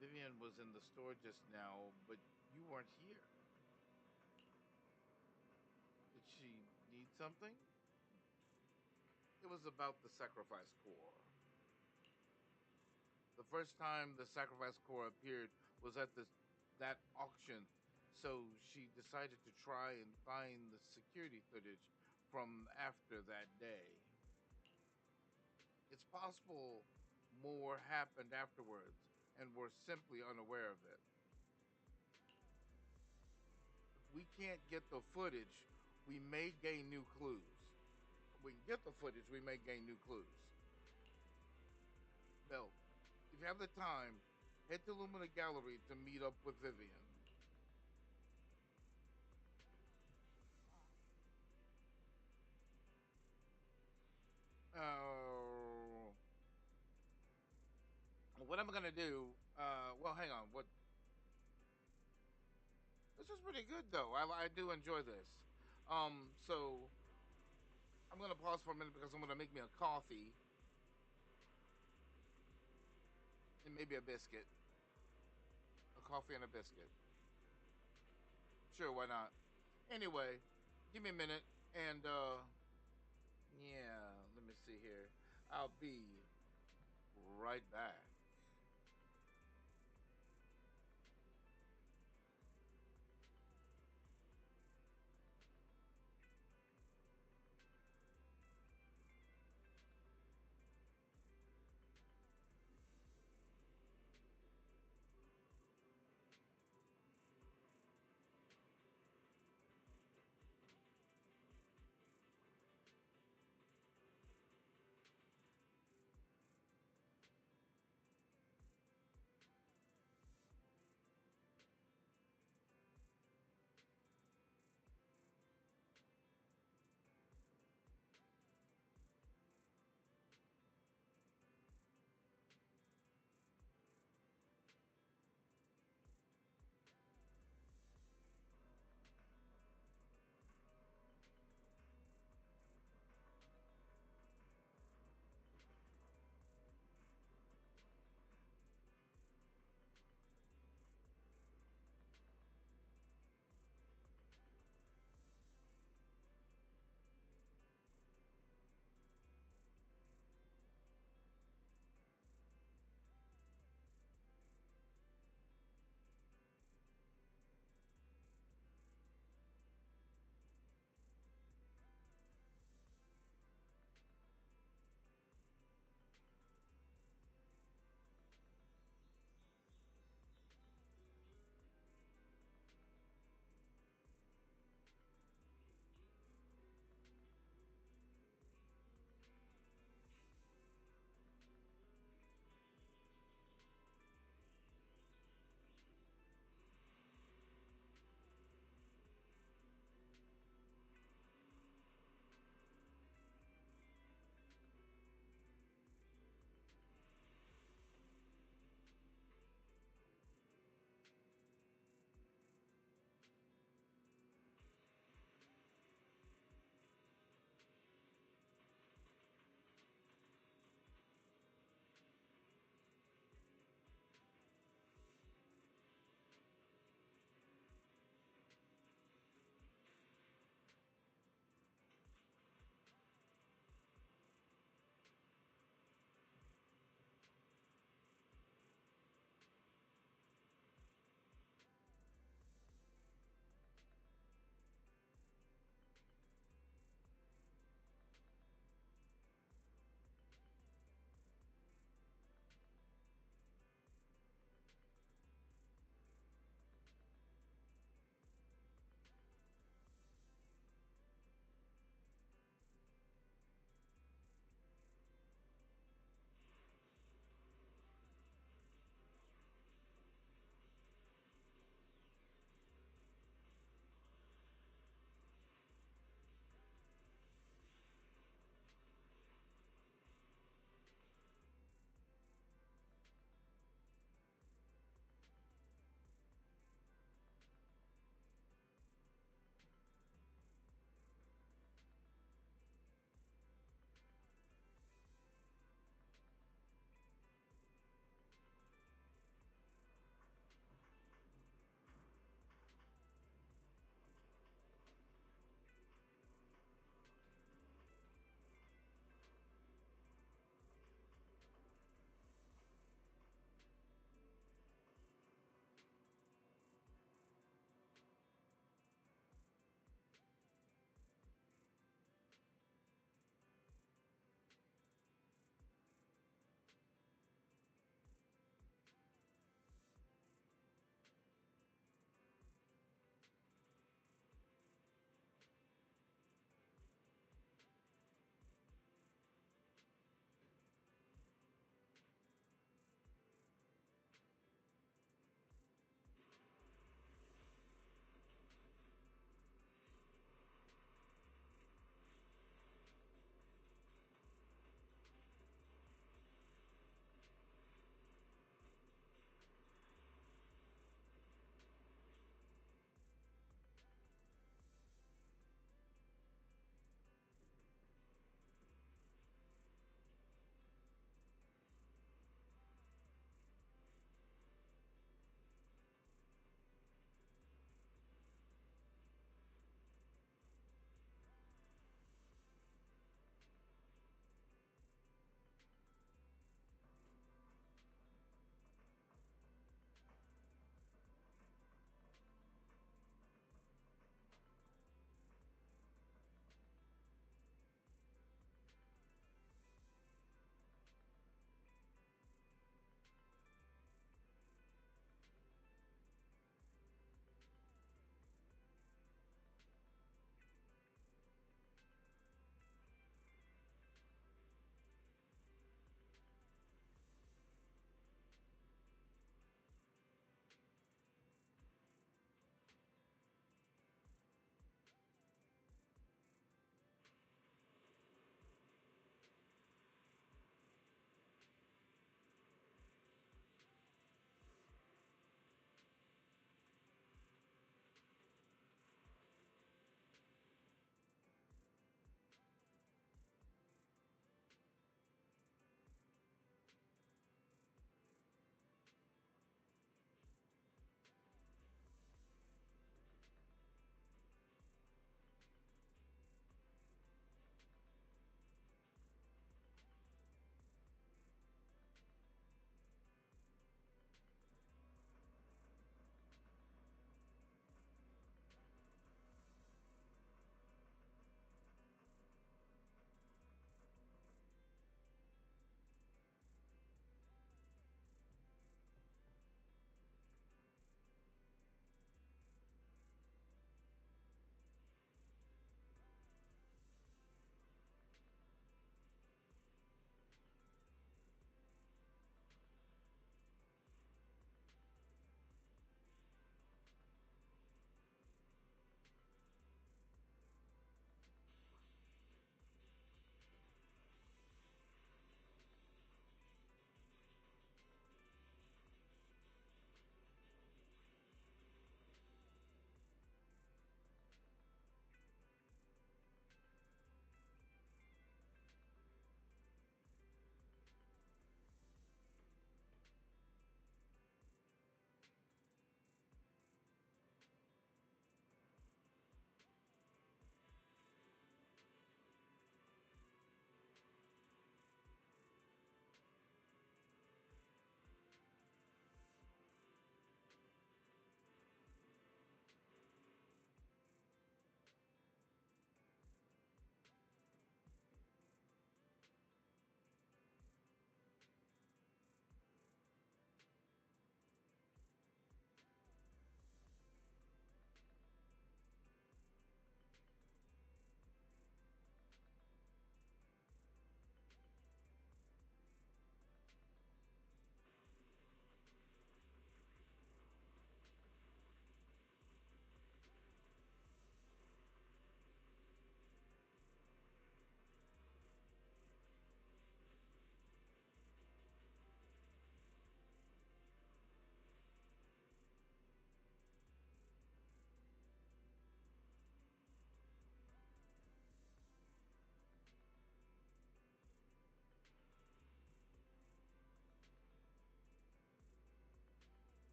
Vivian was in the store just now, but you weren't here. Did she need something? It was about the sacrifice core. The first time the sacrifice core appeared was at that auction, so she decided to try and find the security footage from after that day. It's possible more happened afterwards and we're simply unaware of it. If we can't get the footage, we may gain new clues. If we can get the footage, we may gain new clues. Bell, if you have the time, head to Lumina Gallery to meet up with Vivian. Oh. What am I gonna do? Well, hang on. What? This is pretty good though. I do enjoy this. So I'm gonna pause for a minute because I'm gonna make me a coffee and maybe a biscuit. A coffee and a biscuit. Sure, why not? Anyway, give me a minute and yeah, let me see here. I'll be right back.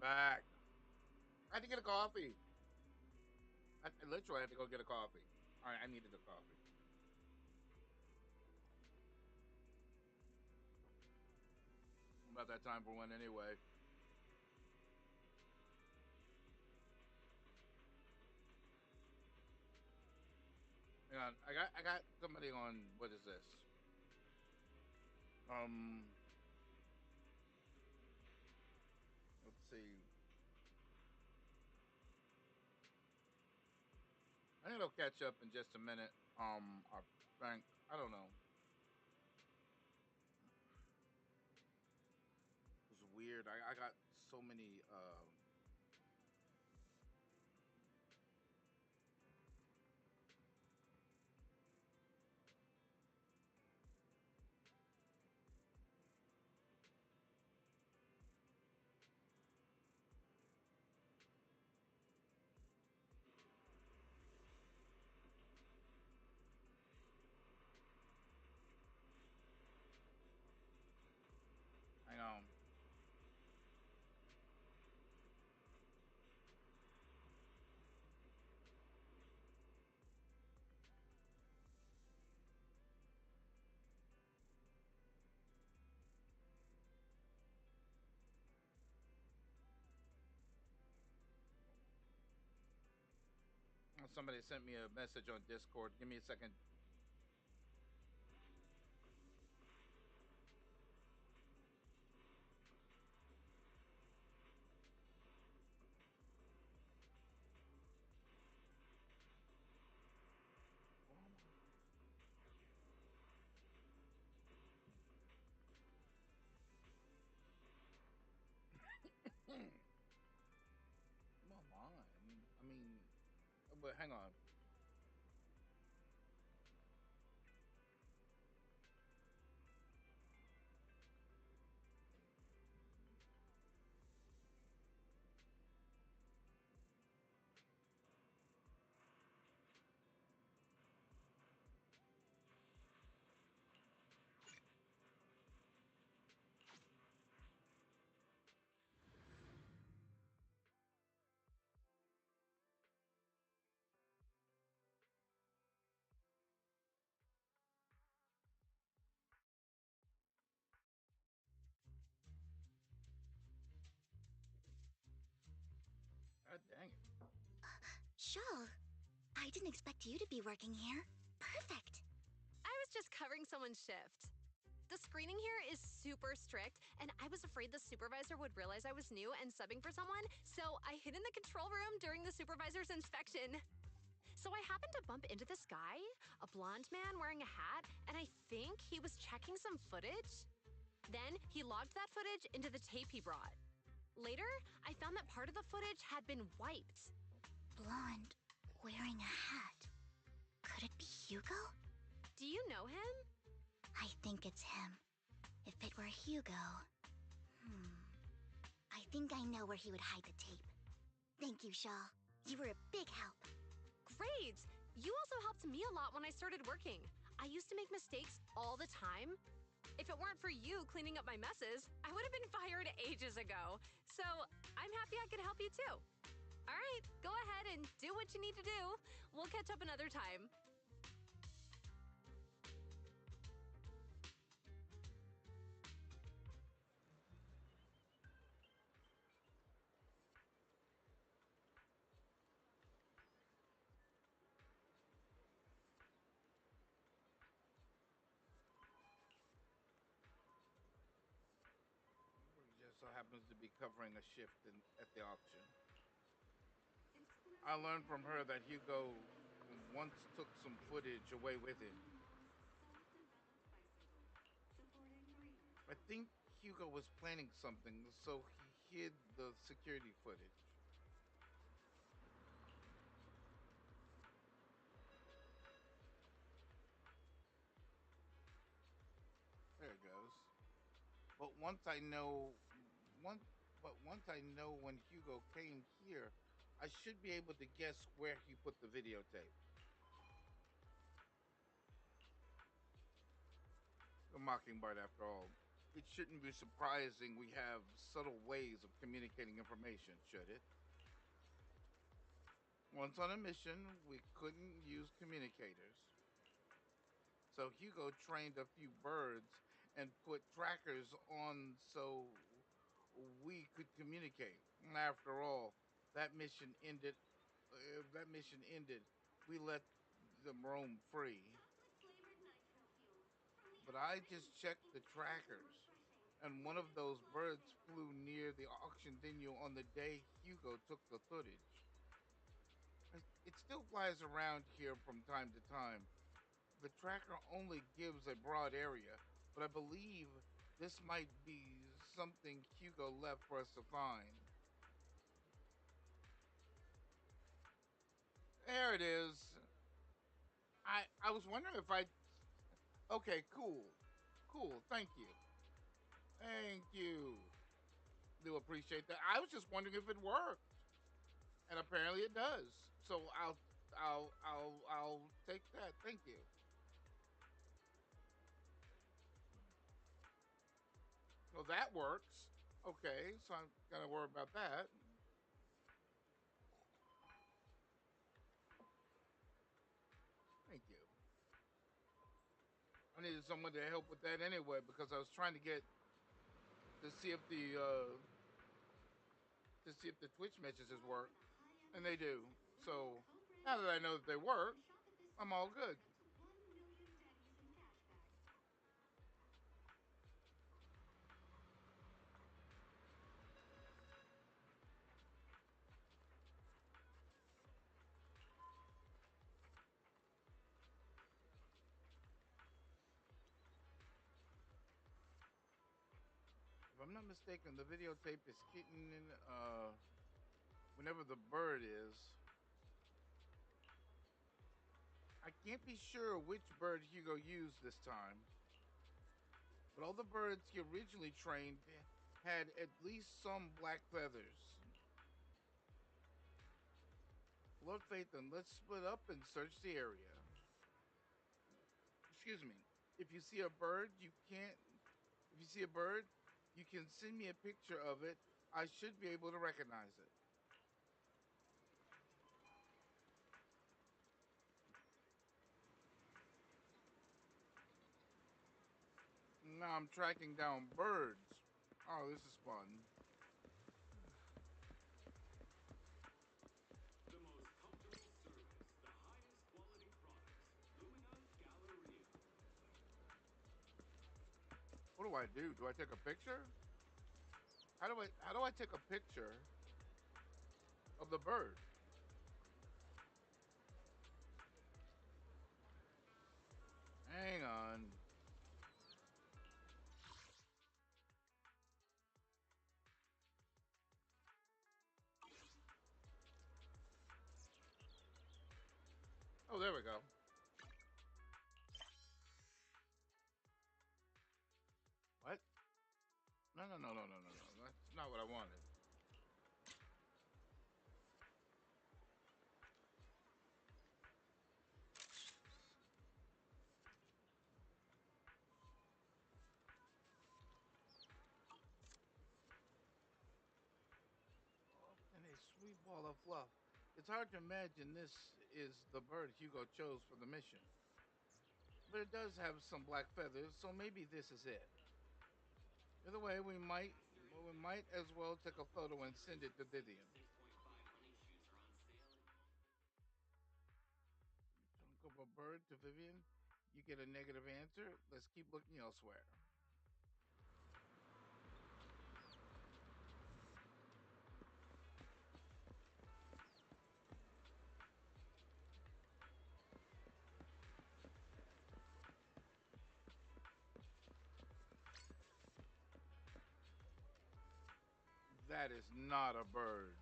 back. I had to get a coffee. I literally had to go get a coffee. All right, I needed a coffee. About that time for one anyway. Hang on, I got somebody on. What is this? Um, let's see. I think it'll catch up in just a minute. I think I don't know. It was weird. I got so many. Hang on. Somebody sent me a message on Discord. Give me a second. Come on. I mean, but hang on. God dang it. Shaw, I didn't expect you to be working here. Perfect. I was just covering someone's shift. The screening here is super strict, and I was afraid the supervisor would realize I was new and subbing for someone, so I hid in the control room during the supervisor's inspection. So I happened to bump into this guy, a blonde man wearing a hat, and I think he was checking some footage. Then he logged that footage into the tape he brought. Later, I found that part of the footage had been wiped. Blonde, wearing a hat. Could it be Hugo? Do you know him? I think it's him. If it were Hugo... I think I know where he would hide the tape. Thank you, Shaw. You were a big help. Great! You also helped me a lot when I started working. I used to make mistakes all the time. If it weren't for you cleaning up my messes, I would have been fired ages ago. So I'm happy I could help you too. All right, go ahead and do what you need to do. We'll catch up another time. Just so happens to be covering a shift at the auction. I learned from her that Hugo once took some footage away with him. I think Hugo was planning something, so he hid the security footage. There it goes. But once once I know when Hugo came here, I should be able to guess where he put the videotape. A mockingbird after all. It shouldn't be surprising we have subtle ways of communicating information, should it? Once on a mission, we couldn't use communicators. So Hugo trained a few birds and put trackers on so we could communicate. After all, that mission ended. That mission ended. We let them roam free. But I just checked the trackers, and one of those birds flew near the auction venue on the day Hugo took the footage. It still flies around here from time to time. The tracker only gives a broad area, but I believe this might be something Hugo left for us to find. There it is. I was wondering if I. Okay, cool, cool. Thank you, thank you. Do appreciate that. I was just wondering if it worked, and apparently it does. So I'll take that. Thank you. Well, that works. Okay, so I'm gonna worry about that. Thank you. I needed someone to help with that anyway because I was trying to get to see if the Twitch messages work, and they do. So now that I know that they work, I'm all good. If I'm not mistaken, the videotape is hitting in whenever the bird is. I can't be sure which bird Hugo used this time, but all the birds he originally trained had at least some black feathers. Lord Phaethon, let's split up and search the area. Excuse me. If you see a bird, you can't. If you see a bird, you can send me a picture of it. I should be able to recognize it. Now I'm tracking down birds. Oh, this is fun. The most comfortable service, the highest quality products. Lumina Galleria. What do I do? Do I take a picture? How do I take a picture of the bird? Hang on. Oh, there we go. What? No, no, no, no, no, no, no. That's not what I wanted. Oh, and a sweet ball of fluff. It's hard to imagine this is the bird Hugo chose for the mission. But it does have some black feathers, so maybe this is it. Either way, we might as well take a photo and send it to Vivian. Trunk of a bird to Vivian. You get a negative answer. Let's keep looking elsewhere. That is not a bird.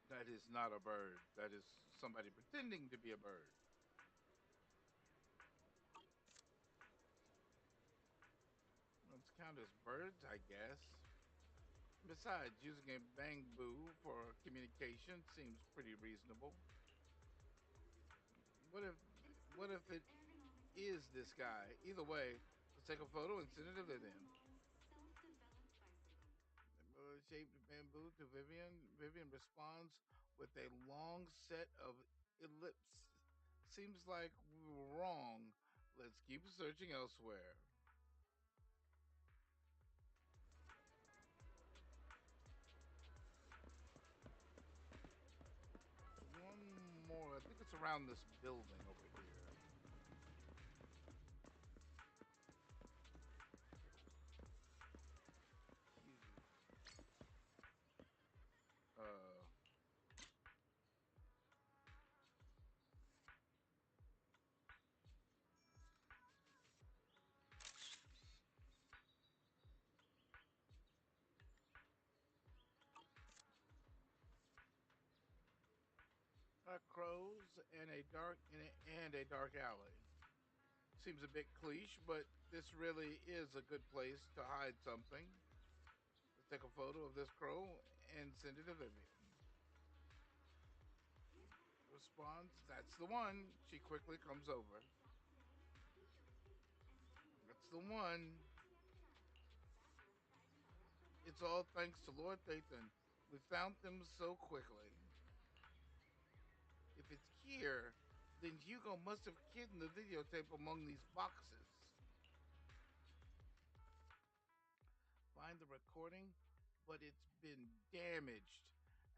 That is not a bird. That is somebody pretending to be a bird. count as birds, I guess. Besides, using a bamboo for communication seems pretty reasonable. What if what if it is this guy? Either way, let's take a photo and send it to Vivian. Shaped bamboo to Vivian. Vivian responds with a long set of ellipses. Seems like we were wrong. Let's keep searching elsewhere. One more. I think it's around this building over here. Uh, crows and a dark alley. Seems a bit cliche, but this really is a good place to hide something. Let's take a photo of this crow and send it to Vivian. Responds, that's the one. She quickly comes over. That's the one. It's all thanks to Lord Dathan. We found them so quickly. If it's here, then Hugo must have hidden the videotape among these boxes. Find the recording, but it's been damaged.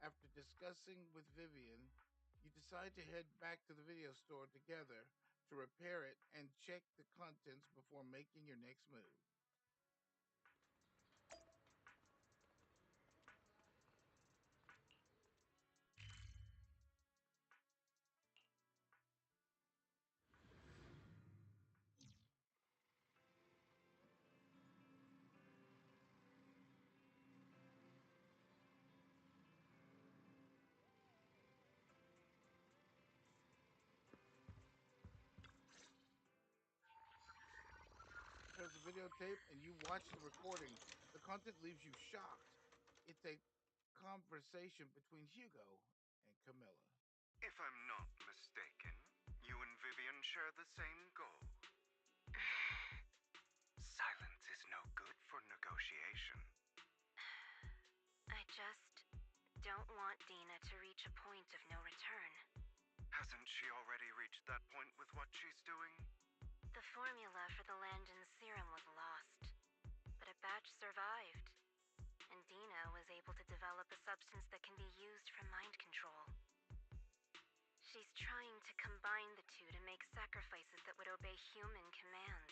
After discussing with Vivian, you decide to head back to the video store together to repair it and check the contents before making your next move. There's a videotape and you watch the recording. The content leaves you shocked. It's a conversation between Hugo and Camilla. If I'm not mistaken, you and Vivian share the same goal. Silence is no good for negotiation. I just don't want Dina to reach a point of no return. Hasn't she already reached that point with what she's doing? The formula for the Landon serum was lost, but a batch survived, and Dina was able to develop a substance that can be used for mind control. She's trying to combine the two to make sacrifices that would obey human commands.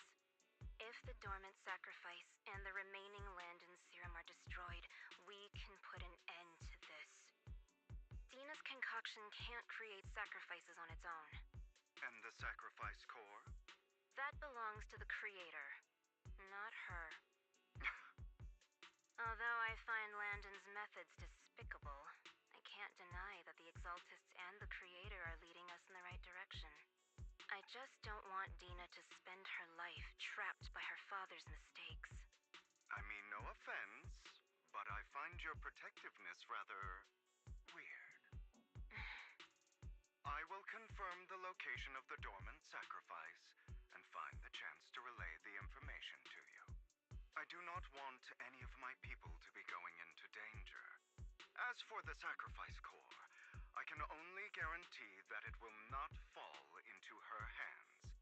If the dormant sacrifice and the remaining Landon serum are destroyed, we can put an end to this. Dina's concoction can't create sacrifices on its own. And the sacrifice core? That belongs to the creator, not her. Although I find Landon's methods despicable, I can't deny that the Exaltists and the creator are leading us in the right direction. I just don't want Dina to spend her life trapped by her father's mistakes. I mean, no offense, but I find your protectiveness rather weird. I will confirm the location of the dormant sacrifice and find the chance to relay the information to you. I do not want any of my people to be going into danger. As for the sacrifice core, I can only guarantee that it will not fall into her hands.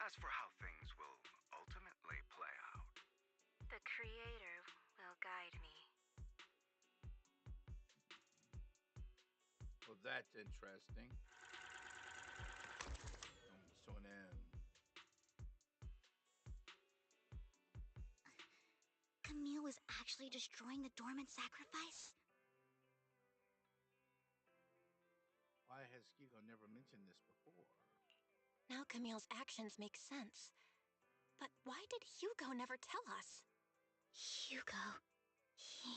As for how things will ultimately play out, the creator will guide me. Well, that's interesting. Almost to an end. Camille was actually destroying the dormant sacrifice? Why has Hugo never mentioned this before? Now Camille's actions make sense. But why did Hugo never tell us? Hugo... he...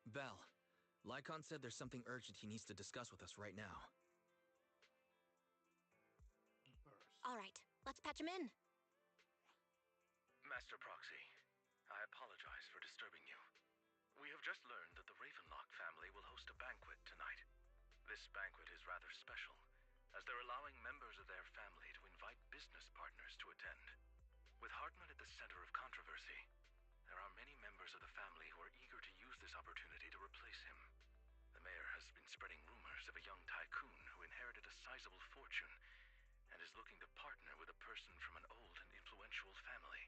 Val, Lycon said there's something urgent he needs to discuss with us right now. All right, let's patch him in. Master Proxy, I apologize for disturbing you. We have just learned that the Ravenlock family will host a banquet tonight. This banquet is rather special, as they're allowing members of their family to invite business partners to attend. With Hartman at the center of controversy, there are many members of the family who are eager to use this opportunity to replace him. The mayor has been spreading rumors of a young tycoon who inherited a sizable fortune and is looking to partner with a person from an old and influential family.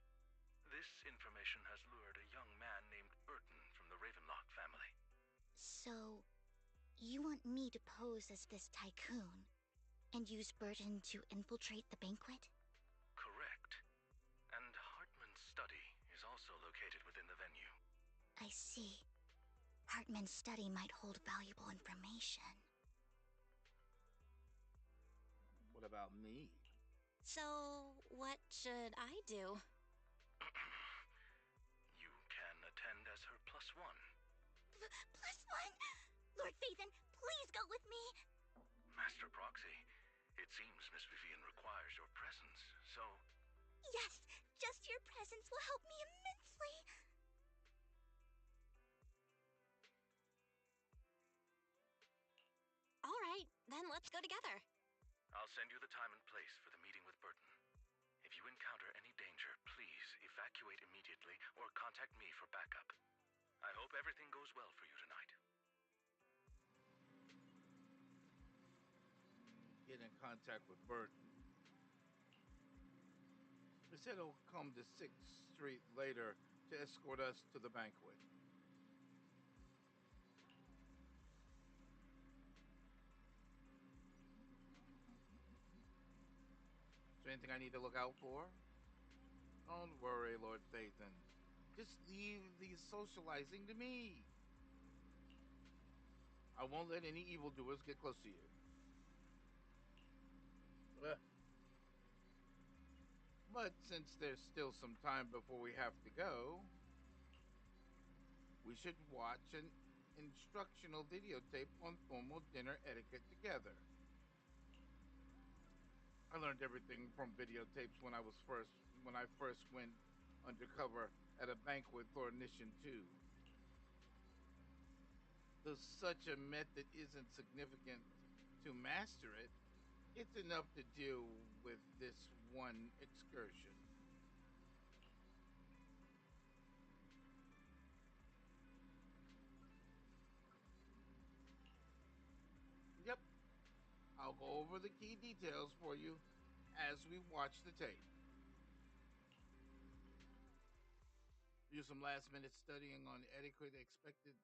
This information has lured a young man named Burton from the Ravenlock family. So, you want me to pose as this tycoon and use Burton to infiltrate the banquet? Correct. And Hartman's study is also located within the venue. I see. Hartman's study might hold valuable information. What about me? So, what should I do? You can attend as her +1. +1? Lord Phaethon, please go with me! Master Proxy, it seems Miss Vivian requires your presence, so... Yes, just your presence will help me immensely! All right, then let's go together. I'll send you the time and place for the meeting with Burton. If you encounter any danger, please evacuate immediately or contact me for backup. I hope everything goes well for you tonight. Get in contact with Burton. He said he'll come to 6th Street later to escort us to the banquet. Is there anything I need to look out for? Don't worry, Lord Phaethon. Just leave the socializing to me. I won't let any evildoers get close to you. But since there's still some time before we have to go, we should watch an instructional videotape on formal dinner etiquette together. I learned everything from videotapes when I first went undercover at a banquet for Mission 2. Though such a method isn't significant to master it, it's enough to deal with this one excursion. Yep, I'll go over the key details for you as we watch the tape. Do some last-minute studying on etiquette expected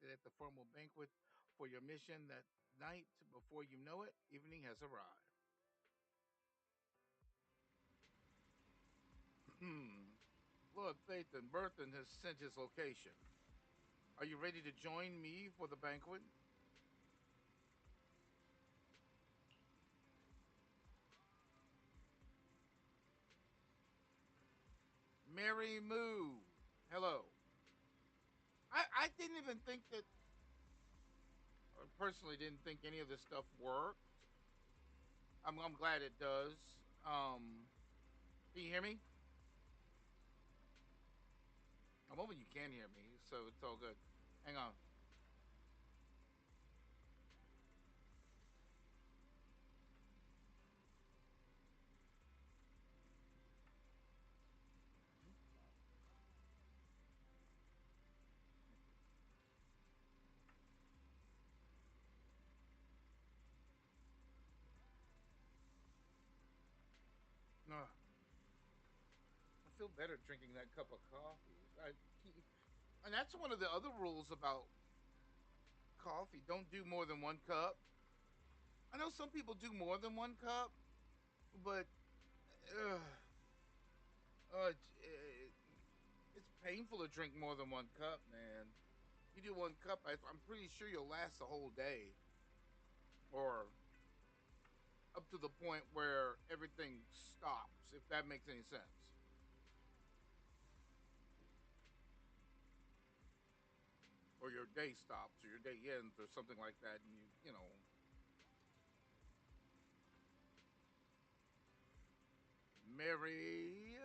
at the formal banquet for your mission that night. Before you know it, evening has arrived. Lord Phaethon Burton has sent his location. Are you ready to join me for the banquet? Mary Moo. Hello. I didn't even think that, I personally didn't think any of this stuff worked. I'm glad it does. Can you hear me? I'm hoping you can hear me, so it's all good. Hang on. No. I feel better drinking that cup of coffee. And that's one of the other rules about coffee. Don't do more than one cup. I know some people do more than one cup, but uh, it's painful to drink more than one cup, man. You do one cup, I'm pretty sure you'll last the whole day, or up to the point where everything stops, if that makes any sense. Or your day stops, or your day ends, or something like that, and you know. Mary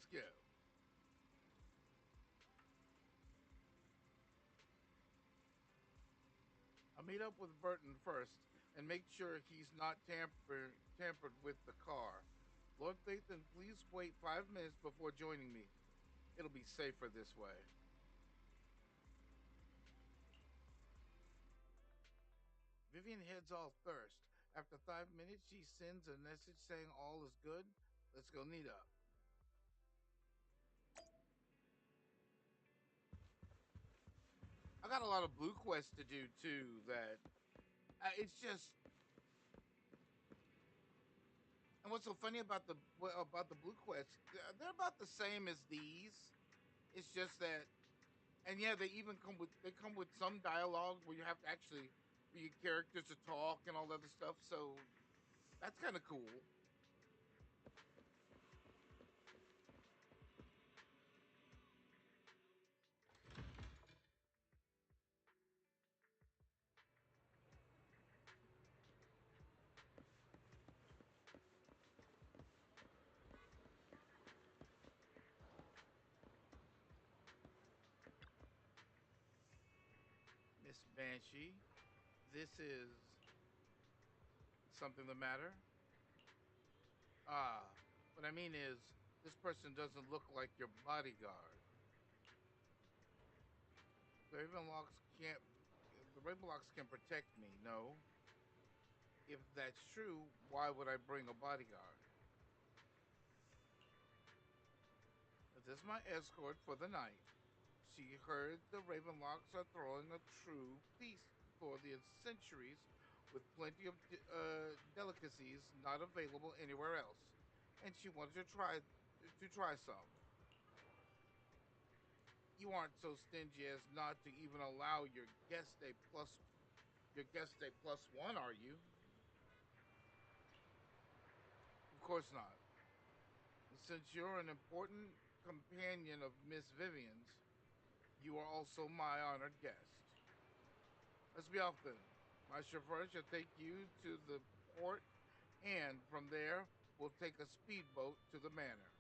Let's go. I'll meet up with Burton first and make sure he's not tampered with the car. Lord Phaethon, please wait 5 minutes before joining me. It'll be safer this way. Vivian heads all thirst. After 5 minutes, she sends a message saying all is good. Let's go meet up. I got a lot of blue quests to do too. That it's just, and what's so funny about the blue quests? They're about the same as these. It's just that, and yeah, they come with some dialogue where you have to actually for your characters to talk and all that other stuff. So that's kind of cool. Miss Banshee, this is something the matter? Ah, what I mean is, this person doesn't look like your bodyguard. The Ravenlocks can't. The Ravenlocks can protect me. No. If that's true, why would I bring a bodyguard? This is my escort for the night. She heard the Ravenlocks are throwing a true feast for the centuries with plenty of delicacies not available anywhere else, and she wanted to try some. You aren't so stingy as not to even allow your guest a plus one, are you? Of course not. Since you're an important companion of Miss Vivian's, you are also my honored guest. Let's be off then. My chauffeur shall take you to the port, and from there, we'll take a speedboat to the manor.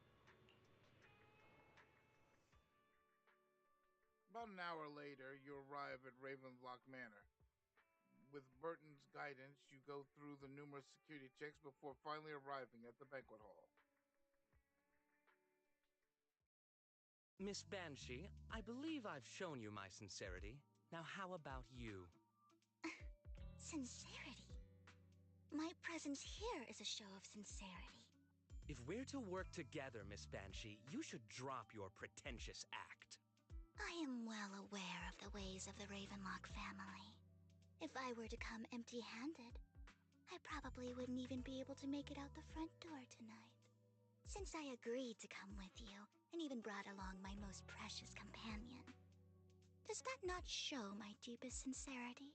About an hour later, you arrive at Ravenlock Manor. With Burton's guidance, you go through the numerous security checks before finally arriving at the banquet hall. Miss Banshee, I believe I've shown you my sincerity. Now how about you? Sincerity? My presence here is a show of sincerity. If we're to work together, Miss Banshee, you should drop your pretentious act. I am well aware of the ways of the Ravenlock family. If I were to come empty-handed, I probably wouldn't even be able to make it out the front door tonight. Since I agreed to come with you, and even brought along my most precious companion, does that not show my deepest sincerity?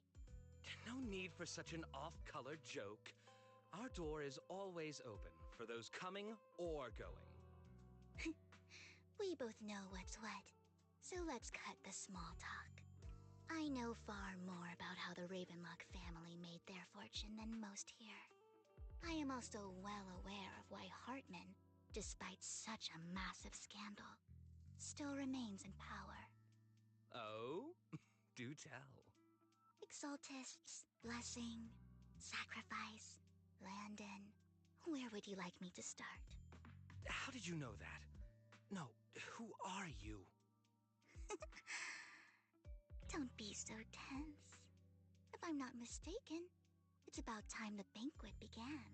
No need for such an off-color joke. Our door is always open for those coming or going. We both know what's what, so let's cut the small talk. I know far more about how the Ravenlock family made their fortune than most here. I am also well aware of why Hartman, despite such a massive scandal, still remains in power. Oh? Do tell. Exaltists, blessing, sacrifice, Landon. Where would you like me to start? How did you know that? No, who are you? Don't be so tense. If I'm not mistaken, it's about time the banquet began.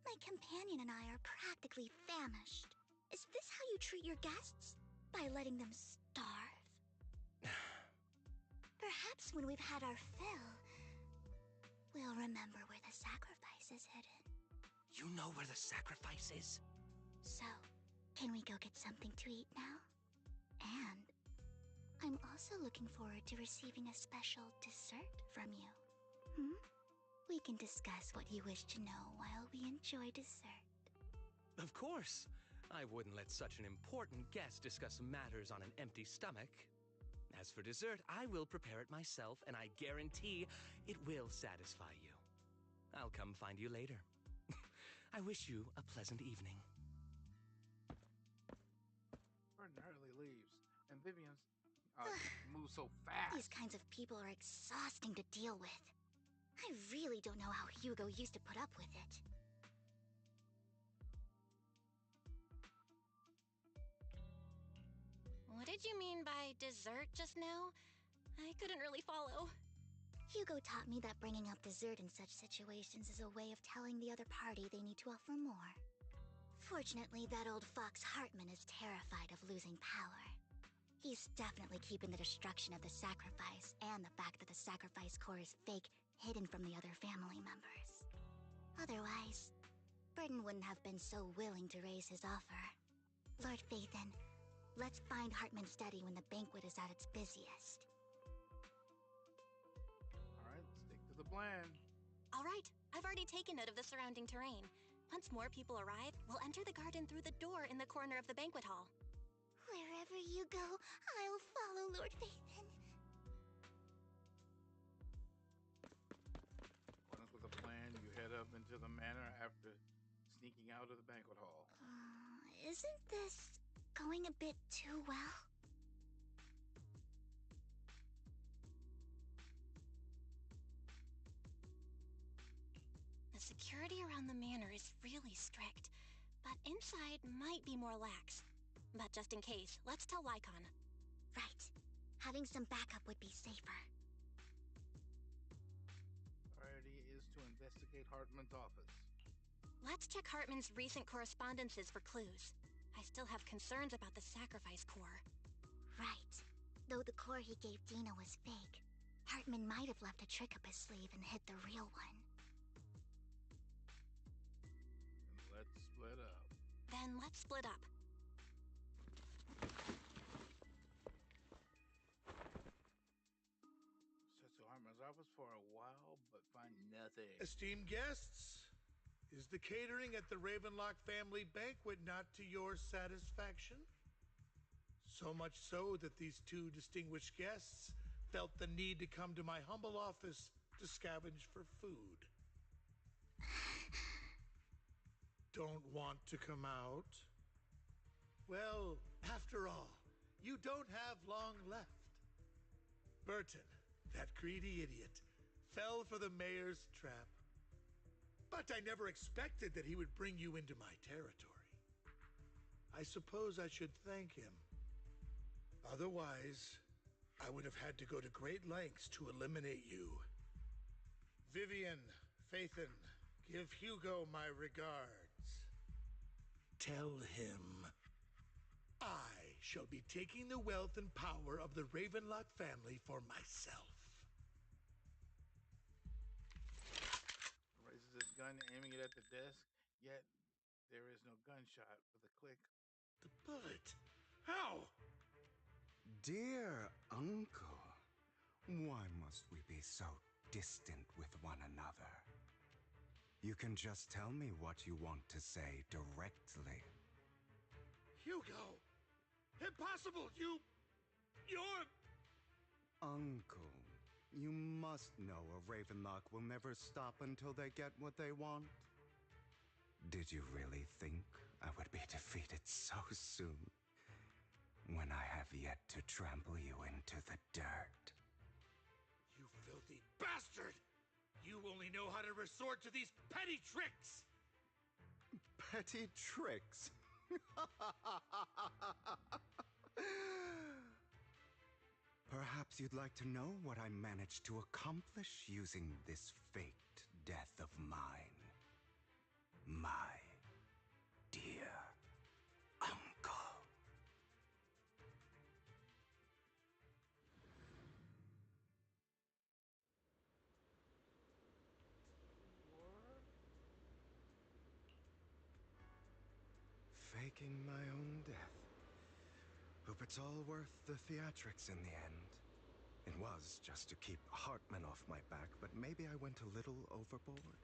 My companion and I are practically famished. Is this how you treat your guests? By letting them starve? Perhaps when we've had our fill, we'll remember where the sacrifice is hidden. You know where the sacrifice is? So, can we go get something to eat now? And I'm also looking forward to receiving a special dessert from you. We can discuss what you wish to know while we enjoy dessert. Of course. I wouldn't let such an important guest discuss matters on an empty stomach. As for dessert, I will prepare it myself, and I guarantee it will satisfy you. I'll come find you later. I wish you a pleasant evening. and Vivian's move so fast. These kinds of people are exhausting to deal with. I really don't know how Hugo used to put up with it. What did you mean by dessert just now? I couldn't really follow. Hugo taught me that bringing up dessert in such situations is a way of telling the other party they need to offer more. Fortunately, that old fox Hartman is terrified of losing power. He's definitely keeping the destruction of the sacrifice and the fact that the sacrifice core is fake hidden from the other family members. Otherwise, Burden wouldn't have been so willing to raise his offer. Lord Phaethon, let's find Hartman's study when the banquet is at its busiest. Alright, stick to the plan. All right, I've already taken note of the surrounding terrain. Once more people arrive, we'll enter the garden through the door in the corner of the banquet hall. Wherever you go, I'll follow, Lord Phaethon. According with the plan, you head up into the manor after sneaking out of the banquet hall. Isn't this going a bit too well? The security around the manor is really strict, but inside might be more lax. But just in case, let's tell Lycon. Right. Having some backup would be safer. Priority is to investigate Hartman's office. Let's check Hartman's recent correspondences for clues. I still have concerns about the sacrifice core. Right. Though the core he gave Dina was fake, Hartman might have left a trick up his sleeve and hid the real one. Let's split up. Then let's split up. Search the Hartman's office for a while, but find nothing. Esteemed guests, is the catering at the Ravenlock family banquet not to your satisfaction? So much so that these two distinguished guests felt the need to come to my humble office to scavenge for food. Don't want to come out? Well, after all, you don't have long left. Burton, that greedy idiot, fell for the mayor's trap. But I never expected that he would bring you into my territory. I suppose I should thank him. Otherwise, I would have had to go to great lengths to eliminate you. Vivian, Phaethon, give Hugo my regards. Tell him I shall be taking the wealth and power of the Ravenlock family for myself. Raises his gun, aiming it at the desk, yet there is no gunshot with a click. The bullet? How? Dear uncle, why must we be so distant with one another? You can just tell me what you want to say directly. Hugo! Impossible! You're... Uncle, you must know a Ravenlock will never stop until they get what they want. Did you really think I would be defeated so soon? When I have yet to trample you into the dirt. You filthy bastard! You only know how to resort to these petty tricks! Petty tricks? Perhaps you'd like to know what I managed to accomplish using this faked death of mine. My dear uncle. Faking my own death. Hope it's all worth the theatrics in the end. It was just to keep Hartman off my back, but maybe I went a little overboard.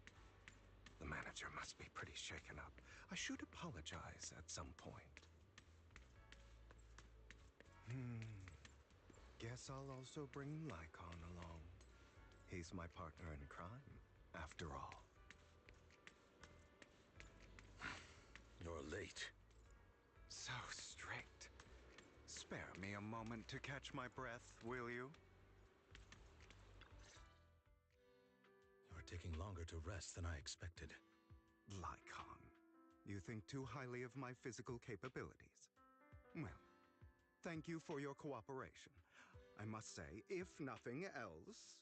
The manager must be pretty shaken up. I should apologize at some point. Guess I'll also bring Lycon along. He's my partner in crime, after all. You're late. So strict. Spare me a moment to catch my breath, will you? You're taking longer to rest than I expected. Lycon, you think too highly of my physical capabilities. Well, thank you for your cooperation. I must say, if nothing else,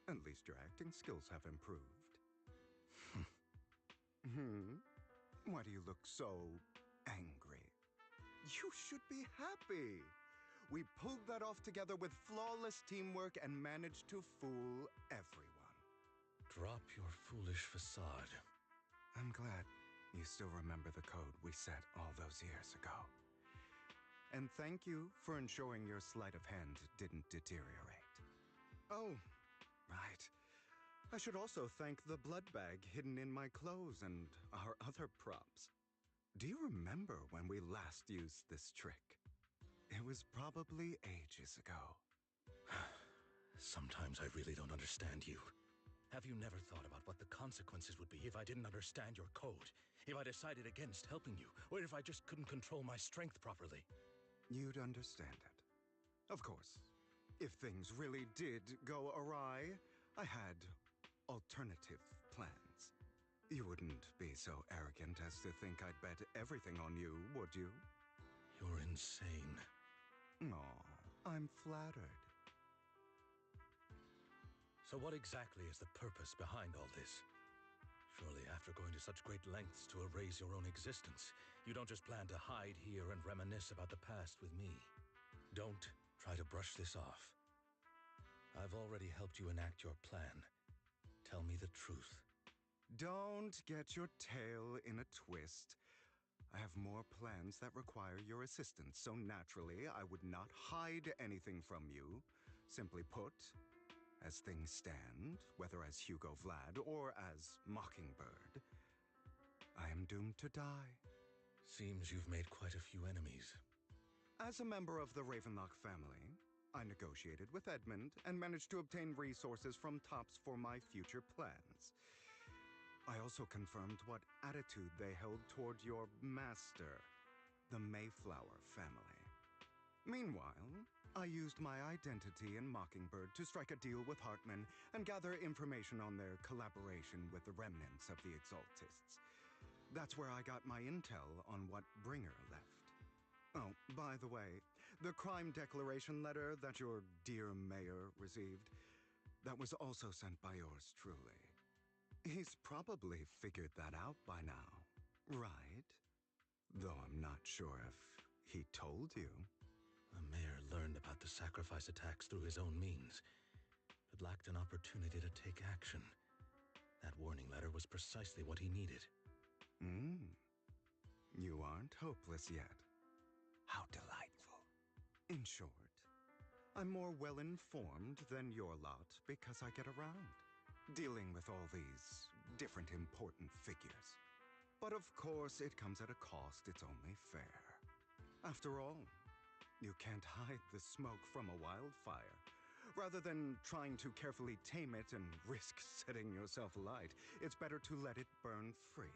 at least your acting skills have improved. Why do you look so angry? You should be happy. We pulled that off together with flawless teamwork and managed to fool everyone. Drop your foolish facade. I'm glad you still remember the code we set all those years ago. And thank you for ensuring your sleight of hand didn't deteriorate. Oh, right. I should also thank the blood bag hidden in my clothes and our other props. Do you remember when we last used this trick? It was probably ages ago. Sometimes I really don't understand you. Have you never thought about what the consequences would be if I didn't understand your code? If I decided against helping you? Or if I just couldn't control my strength properly? You'd understand it. Of course, if things really did go awry, I had alternative plans. You wouldn't be so arrogant as to think I'd bet everything on you, would you? You're insane. Aw, I'm flattered. So what exactly is the purpose behind all this? Surely after going to such great lengths to erase your own existence, you don't just plan to hide here and reminisce about the past with me. Don't try to brush this off. I've already helped you enact your plan. Tell me the truth. Don't get your tail in a twist. I have more plans that require your assistance, so naturally I would not hide anything from you. Simply put, as things stand, whether as Hugo Vlad or as Mockingbird, I am doomed to die. Seems you've made quite a few enemies. As a member of the Ravenlock family, I negotiated with Edmund and managed to obtain resources from Tops for my future plans. I also confirmed what attitude they held toward your master, the Mayflower family. Meanwhile, I used my identity in Mockingbird to strike a deal with Hartman and gather information on their collaboration with the remnants of the Exaltists. That's where I got my intel on what Bringer left. Oh, by the way, the crime declaration letter that your dear mayor received, that was also sent by yours truly. He's probably figured that out by now, right? Though I'm not sure if he told you. The mayor learned about the sacrifice attacks through his own means, but lacked an opportunity to take action. That warning letter was precisely what he needed. You aren't hopeless yet. How delightful. In short, I'm more well-informed than your lot because I get around, dealing with all these different important figures. But of course, it comes at a cost. It's only fair. After all, you can't hide the smoke from a wildfire. Rather than trying to carefully tame it and risk setting yourself alight, it's better to let it burn free.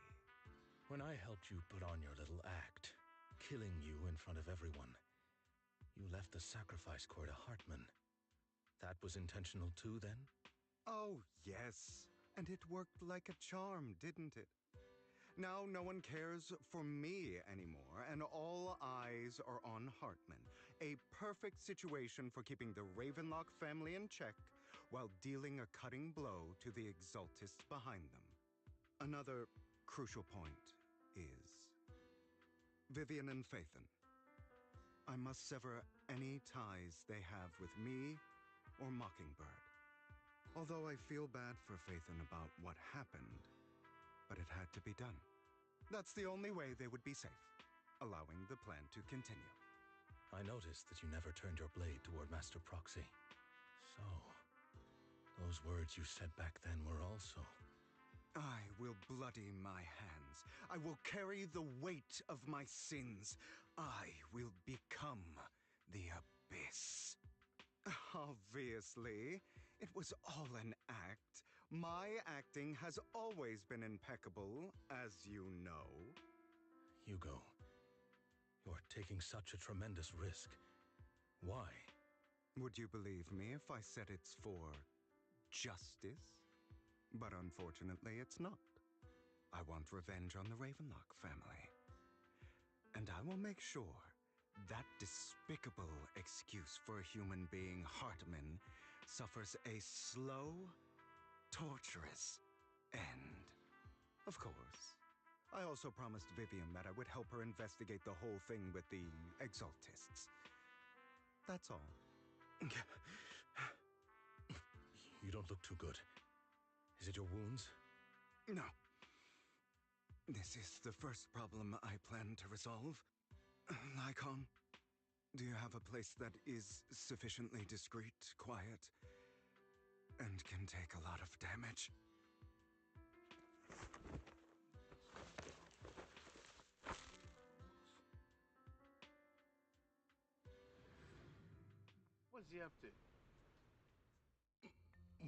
When I helped you put on your little act, killing you in front of everyone, you left the sacrifice core to Hartman. That was intentional too, then? Oh, yes. And it worked like a charm, didn't it? Now no one cares for me anymore, and all eyes are on Hartman. A perfect situation for keeping the Ravenlock family in check while dealing a cutting blow to the Exaltists behind them. Another crucial point is Vivian and Phaethon. I must sever any ties they have with me or Mockingbird. Although I feel bad for Phaethon about what happened, but it had to be done. That's the only way they would be safe, allowing the plan to continue. I noticed that you never turned your blade toward Master Proxy. So, those words you said back then were also... I will bloody my hands. I will carry the weight of my sins. I will become the Abyss. Obviously, it was all an act. My acting has always been impeccable, as you know. Hugo, you're taking such a tremendous risk. Why? Would you believe me if I said it's for justice? But unfortunately, it's not. I want revenge on the Ravenlock family. And I will make sure that despicable excuse for a human being, Hartman, suffers a slow, torturous end. Of course. I also promised Vivian that I would help her investigate the whole thing with the Exaltists. That's all. You don't look too good. Is it your wounds? No. This is the first problem I plan to resolve. Lycon, do you have a place that is sufficiently discreet, quiet, and can take a lot of damage? What's he up to?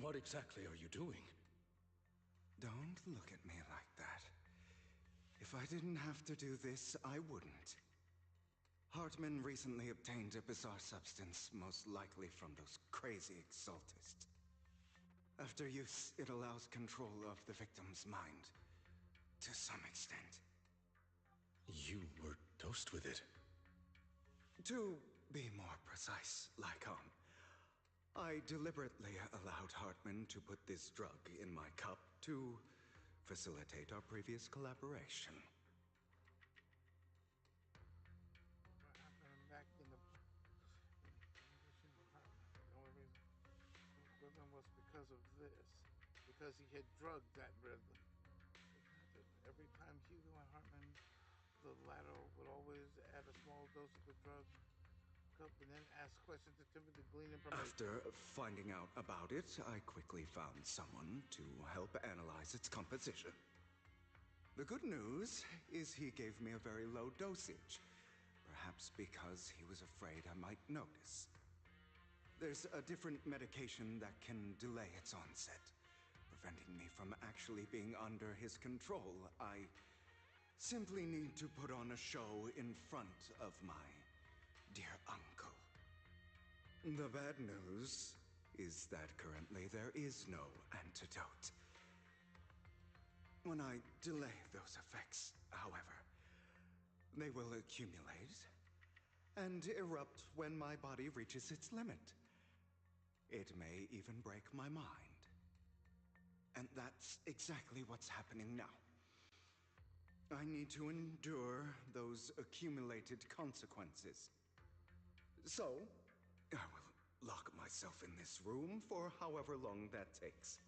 What exactly are you doing? Don't look at me like that. If I didn't have to do this, I wouldn't. Hartman recently obtained a bizarre substance, most likely from those crazy Exaltists. After use, it allows control of the victim's mind, to some extent. You were dosed with it? To be more precise, Lycon, I deliberately allowed Hartman to put this drug in my cup to facilitate our previous collaboration. What happened back in the only reason was because of this. Because he had drugged that Ridley. Every time Hugo and Hartman, the latter would always add a small dose of the drug cup and then ask questions attempting to glean information. After finding out about it, I quickly found someone to help analyze its composition. The good news is he gave me a very low dosage, perhaps because he was afraid I might notice. There's a different medication that can delay its onset, preventing me from actually being under his control. I simply need to put on a show in front of my dear uncle. The bad news is that currently there is no antidote. When I delay those effects, however, they will accumulate and erupt when my body reaches its limit. It may even break my mind. And that's exactly what's happening now. I need to endure those accumulated consequences. So, I will lock myself in this room for however long that takes.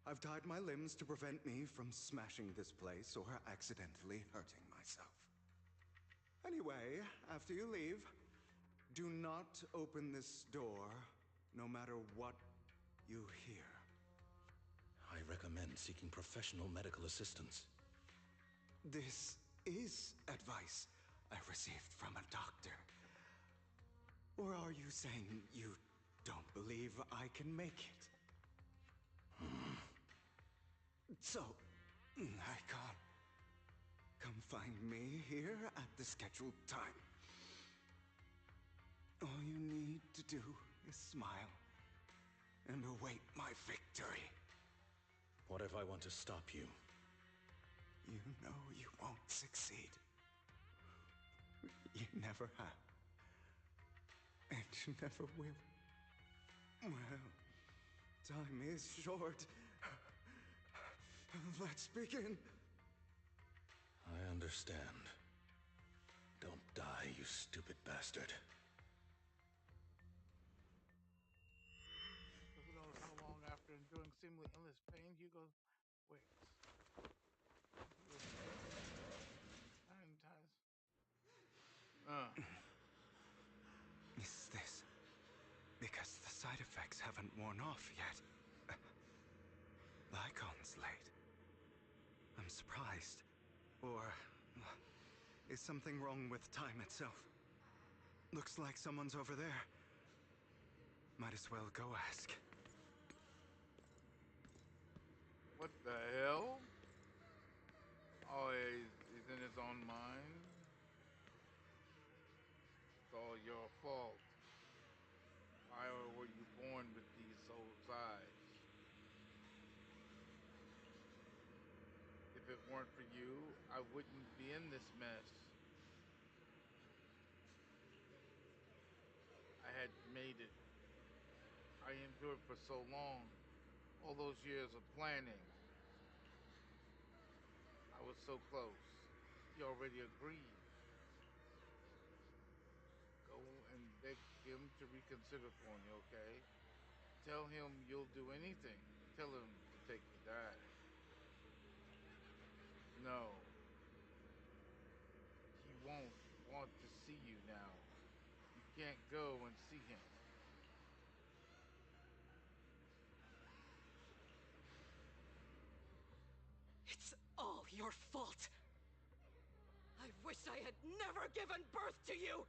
I've tied my limbs to prevent me from smashing this place or accidentally hurting myself. Anyway, after you leave, do not open this door, no matter what you hear. I recommend seeking professional medical assistance. This is advice I received from a doctor. Or are you saying you don't believe I can make it? So, I can't. Come find me here at the scheduled time. All you need to do is smile and await my victory. What if I want to stop you? You know you won't succeed. You never have. And you never will. Well, time is short. Let's begin. I understand. Don't die, you stupid bastard. Who knows how long after enduring seemingly endless pain, Hugo wakes. 9 times. Is this because the side effects haven't worn off yet? Lycon's late. I'm surprised. Or is something wrong with time itself? Looks like someone's over there. Might as well go ask. What the hell? Oh, he's in his own mind. It's all your fault. born with these soul's eyes. If it weren't for you, I wouldn't be in this mess. I had made it. I endured for so long, all those years of planning. I was so close. He already agreed. Go and beg him to reconsider for me, okay? Tell him you'll do anything. Tell him to take me back. No. He won't want to see you now. You can't go and see him. It's all your fault. I wish I had never given birth to you!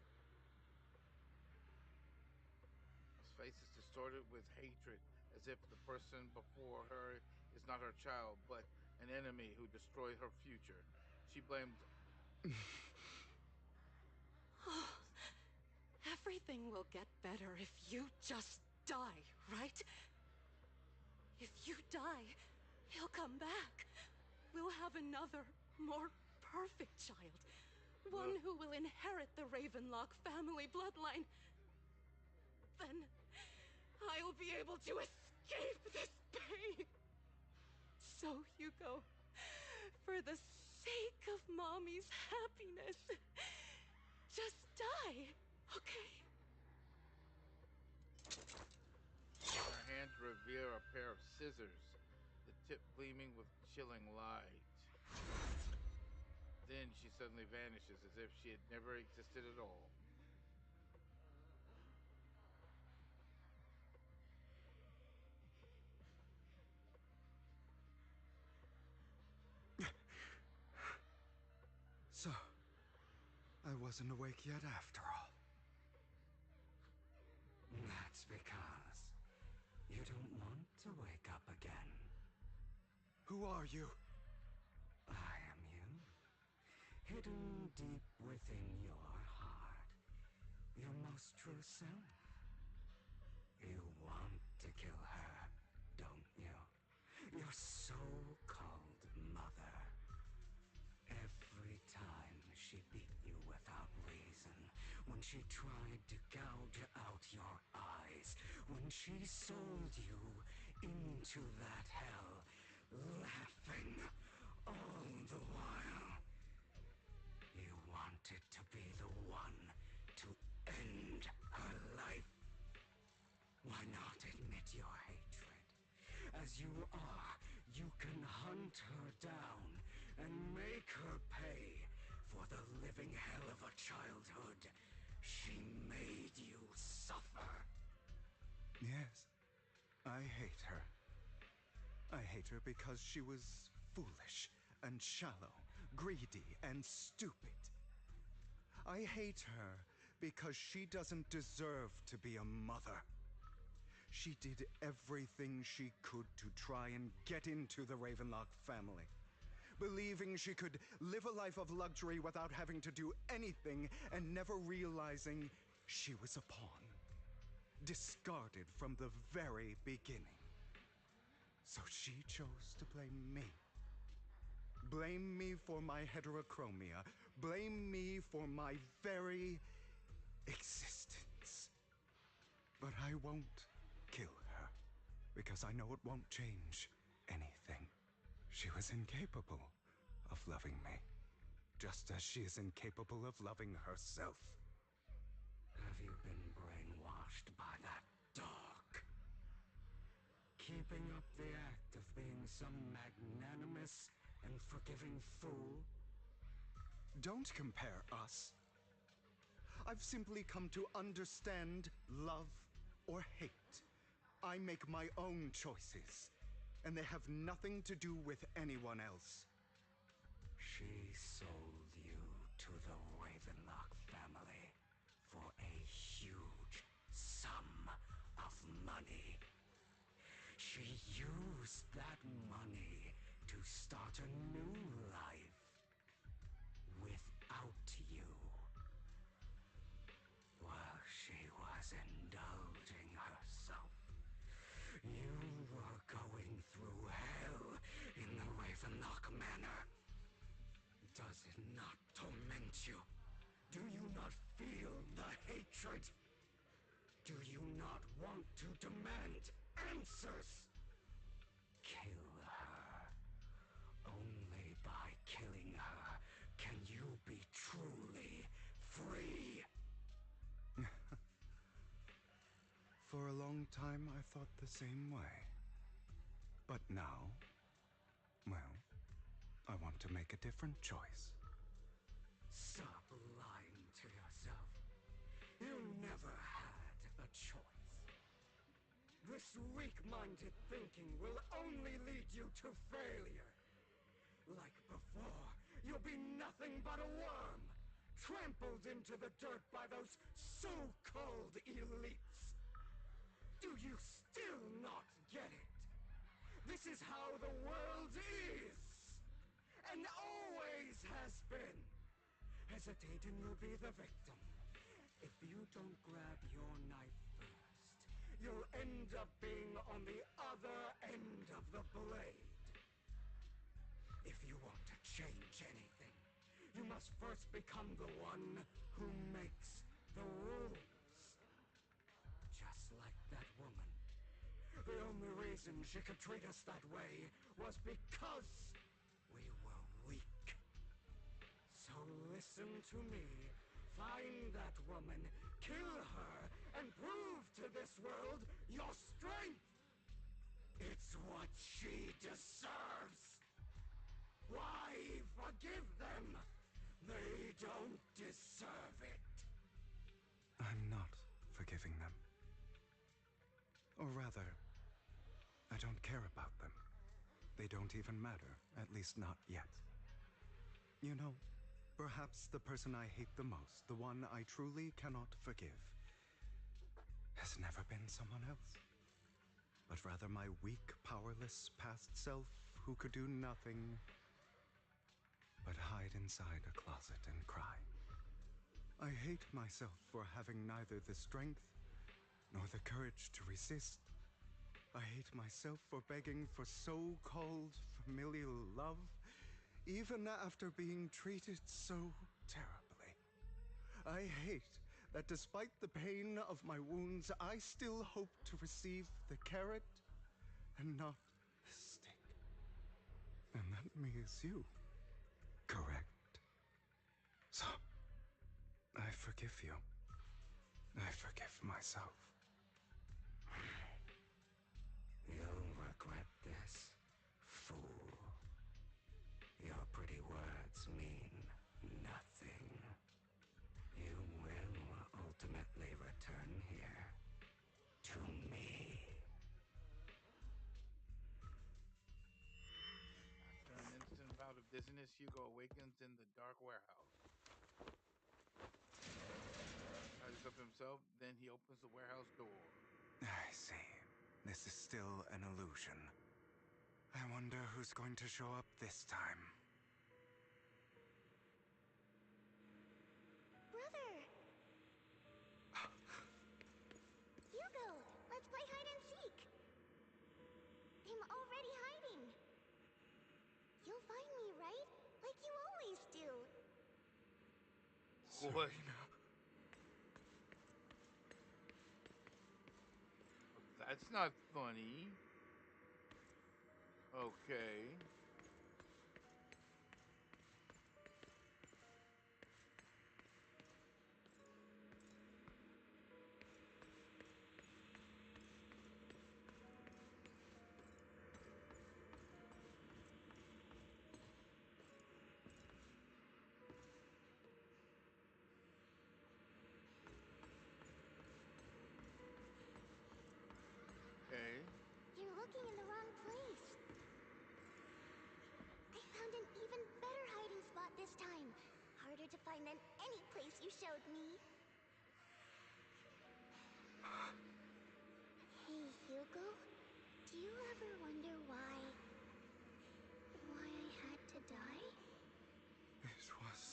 His face is distorted with hatred, as if the person before her is not her child, but an enemy who destroyed her future. She blames... Everything will get better if you just die, right? If you die, he'll come back. We'll have another, more perfect child. One who will inherit the Ravenlock family bloodline. Then I'll be able to escape this pain. So, Hugo, for the sake of Mommy's happiness, just die, okay? Her hands reveal a pair of scissors, the tip gleaming with chilling light. Then she suddenly vanishes as if she had never existed at all. So, I wasn't awake yet after all. That's because you don't want to wake up again. Who are you? I am you. Hidden deep within your heart. Your most true self. You want to kill her, don't you? Your so-called mother. Every time she beat you without reason, when she tried to gouge out your eyes, when she sold you into that hell, laughing all the while. You wanted to be the one to end her life. Why not admit your hatred? As you are, you can hunt her down and make her pay for the living hell of a childhood she made you suffer. Yes, I hate her. I hate her because she was foolish and shallow, greedy and stupid. I hate her because she doesn't deserve to be a mother. She did everything she could to try and get into the Ravenlock family, believing she could live a life of luxury without having to do anything and never realizing she was a pawn, discarded from the very beginning. So she chose to blame me. Blame me for my heterochromia. Blame me for my very existence. But I won't kill her, because I know it won't change anything. She was incapable of loving me, just as she is incapable of loving herself. Have you been brainwashed by that dog? Keeping up the act of being some magnanimous and forgiving fool? Don't compare us. I've simply come to understand love or hate. I make my own choices, and they have nothing to do with anyone else. She sold you to the Ravenlock family for a huge sum of money. She used that money to start a new life without you. While she was indulging herself don't you? Do you not feel the hatred? Do you not want to demand answers? Kill her. Only by killing her can you be truly free. For a long time, I thought the same way. But now, well, I want to make a different choice. Stop lying to yourself. You never had a choice. This weak-minded thinking will only lead you to failure. Like before, you'll be nothing but a worm, trampled into the dirt by those so-called elites. Do you still not get it? This is how the world is, and always has been. Hesitate and you'll be the victim. If you don't grab your knife first, you'll end up being on the other end of the blade. If you want to change anything, you must first become the one who makes the rules. Just like that woman. The only reason she could treat us that way was because we were weak. So listen to me. Find that woman, kill her, and prove to this world your strength! It's what she deserves! Why forgive them? They don't deserve it. I'm not forgiving them. Or rather, I don't care about them. They don't even matter, at least not yet. You know, perhaps the person I hate the most, the one I truly cannot forgive, has never been someone else, but rather my weak, powerless past self who could do nothing but hide inside a closet and cry. I hate myself for having neither the strength nor the courage to resist. I hate myself for begging for so-called familial love, even after being treated so terribly. I hate that despite the pain of my wounds, I still hope to receive the carrot and not the stick. And that me is you, correct? So, I forgive you. I forgive myself. You'll regret this, fool. Your pretty words mean nothing. You will ultimately return here to me. After an instant bout of dizziness, Hugo awakens in the dark warehouse. Tidies up himself, then he opens the warehouse door. I see. This is still an illusion. I wonder who's going to show up this time. Brother! Hugo, let's play hide and seek. I'm already hiding. You'll find me, right? Like you always do. What? That's not funny. Okay. Okay. You're looking in the wrong place. I found an even better hiding spot this time. Harder to find than any place you showed me. Hey, Hugo. Do you ever wonder why I had to die? It was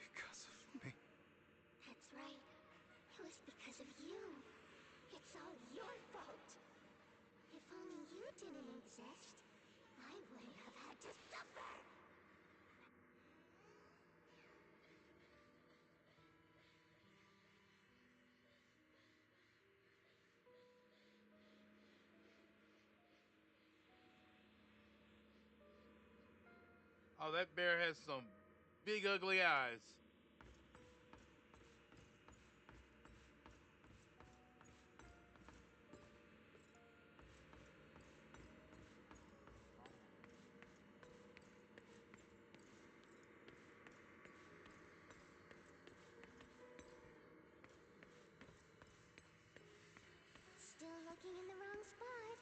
because of me. That's right. It was because of you. It's all your fault. If only you didn't exist, I wouldn't have had to suffer. Oh, that bear has some big ugly eyes. Still looking in the wrong spot.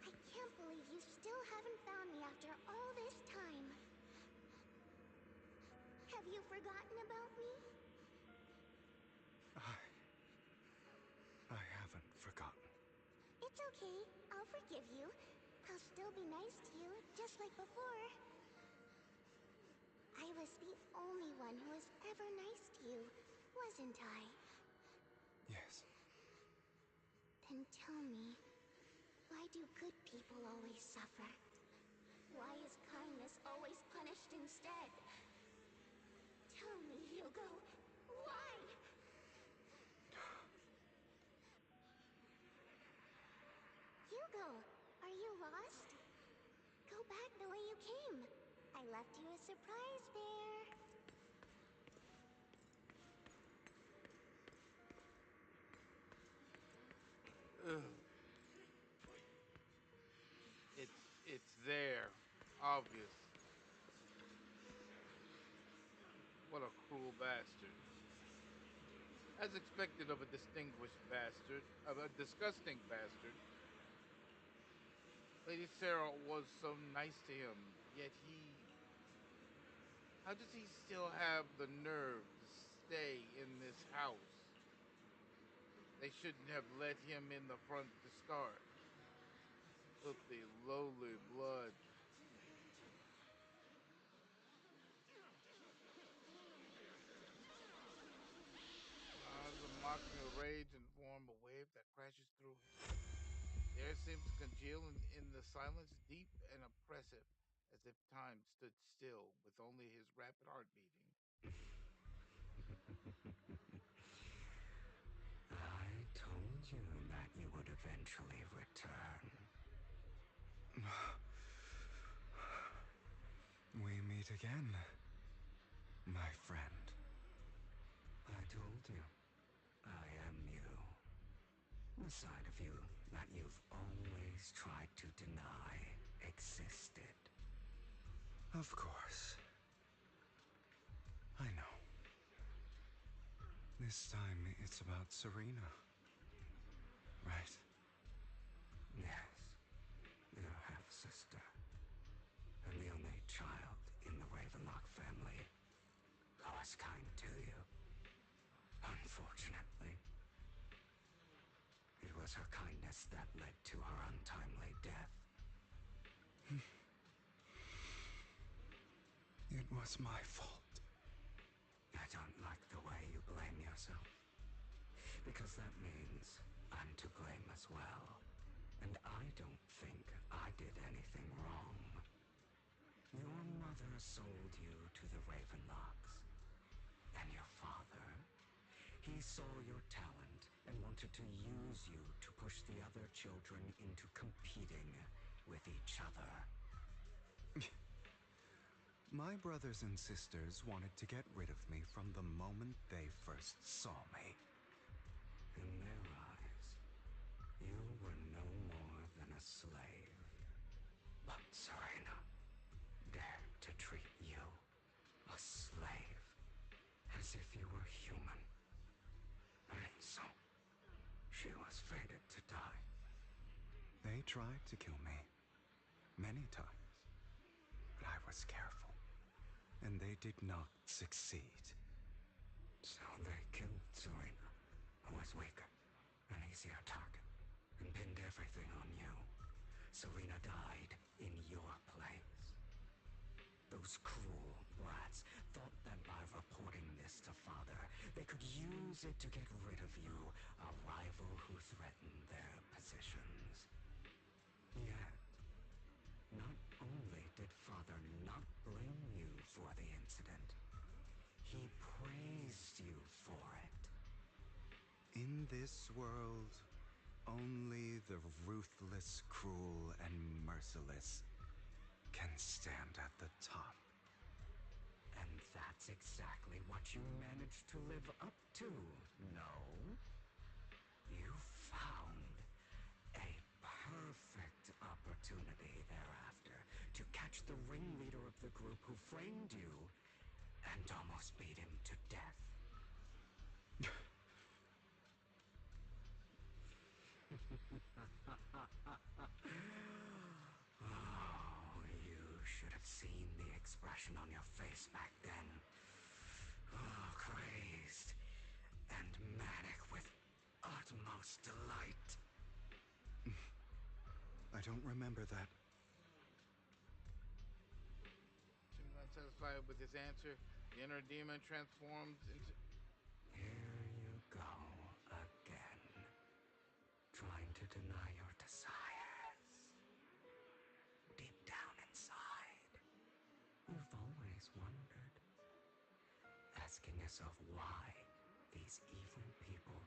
I can't believe you still haven't found me after all this time. Have you forgotten about me? I haven't forgotten. It's okay. I'll forgive you. I'll still be nice to you, just like before. I was the only one who was ever nice to you, wasn't I? Yes. Then tell me, why do good people always suffer? Why is kindness always punished instead? Tell me, Hugo, why? Hugo, are you lost? Go back the way you came. I left you a surprise there. Ugh. It's there. Obvious. What a cruel bastard. As expected of a distinguished bastard, of a disgusting bastard. Lady Sarah was so nice to him, yet how does he still have the nerve to stay in this house? They shouldn't have let him in the front to start. Filthy, lowly blood. The mocking of rage and form a wave that crashes through him. The air seems to congeal in the silence, deep and oppressive, as if time stood still with only his rapid heart beating. I told you that you would eventually return. We meet again, my friend. I told you, I am you. The side of you that you've always tried to deny existed. Of course. I know. This time it's about Serena. Right? Yes, your half-sister. And the only child in the Ravenlock family who was kind to you. Unfortunately, it was her kindness that led to her untimely death. It was my fault. I don't like the way you blame yourself. Because that means I'm to blame as well. And I don't think I did anything wrong. Your mother sold you to the Ravenlocks. And your father, he saw your talent and wanted to use you to push the other children into competing with each other. My brothers and sisters wanted to get rid of me from the moment they first saw me. In their eyes, you were no more than a slave. But Serena dared to treat you, a slave, as if you were human. And so, she was fated to die. They tried to kill me. Many times. But I was careful. And they did not succeed. So they killed Serena, who was weaker, an easier target, and pinned everything on you. Serena died in your place. Those cruel brats thought that by reporting this to Father, they could use it to get rid of you, a rival who threatened their positions. Yet, not only did Father not blame you for the incident, he praised you for it. In this world, only the ruthless, cruel, and merciless can stand at the top. And that's exactly what you managed to live up to, no? You found a perfect opportunity thereafter to catch the ringleader of the group who framed you and almost beat him to death. Oh, you should have seen the expression on your face back then. Oh, crazed and manic with utmost delight. I don't remember that. Seems not satisfied with his answer. The inner demon transforms into. Here you go again, trying to deny your desires. Deep down inside, you've always wondered, asking yourself why these evil people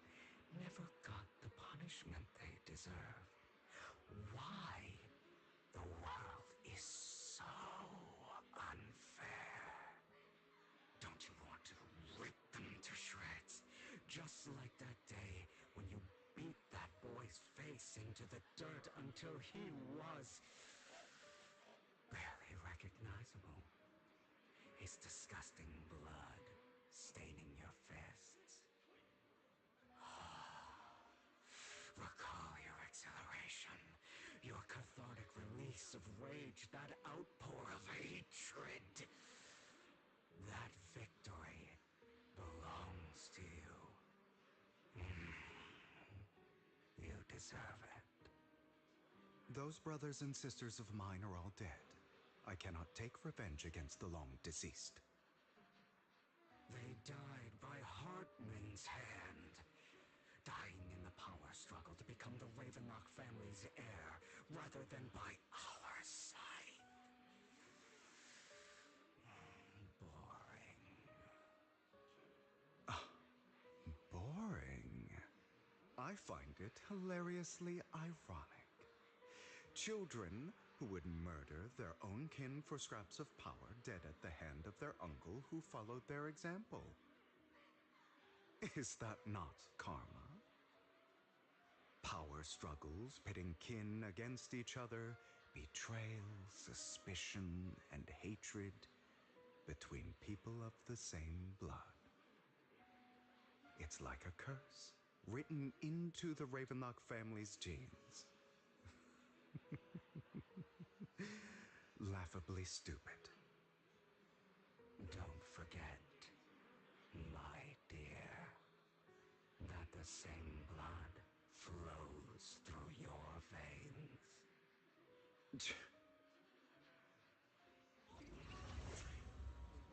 never got the punishment they deserve. Why the world is so unfair. Don't you want to rip them to shreds? Just like that day when you beat that boy's face into the dirt until he was barely recognizable. His disgusting blood staining your fists. Recall your exhilaration, your cathartic release of rage, that outpour of hatred. That victory belongs to you. You deserve it. Those brothers and sisters of mine are all dead. I cannot take revenge against the long deceased. They died by Hartman's hand, dying in the power struggle to become the Ravenlock family's heir, rather than by our side. Boring. I find it hilariously ironic. Children who would murder their own kin for scraps of power dead at the hand of their uncle who followed their example. Is that not karma? Power struggles pitting kin against each other, betrayal, suspicion, and hatred between people of the same blood. It's like a curse written into the Ravenlock family's genes. Laughably stupid. Don't forget, my dear, that the same blood flows through your veins. His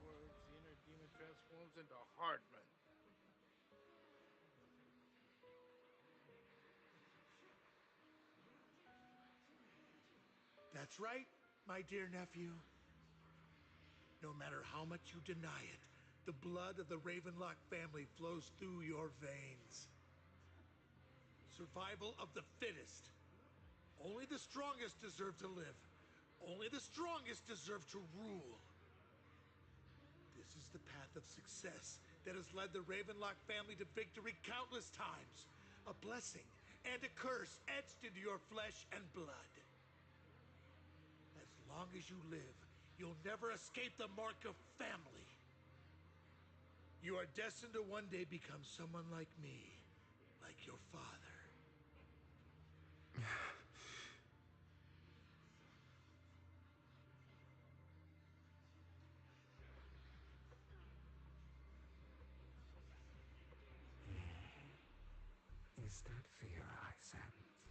words, the inner demon transforms into Hardman. That's right, my dear nephew. No matter how much you deny it, the blood of the Ravenlock family flows through your veins. Survival of the fittest. Only the strongest deserve to live. Only the strongest deserve to rule. This is the path of success that has led the Ravenlock family to victory countless times. A blessing and a curse etched into your flesh and blood. As long as you live, you'll never escape the mark of family. You are destined to one day become someone like me, like your father. Is that fear I sense?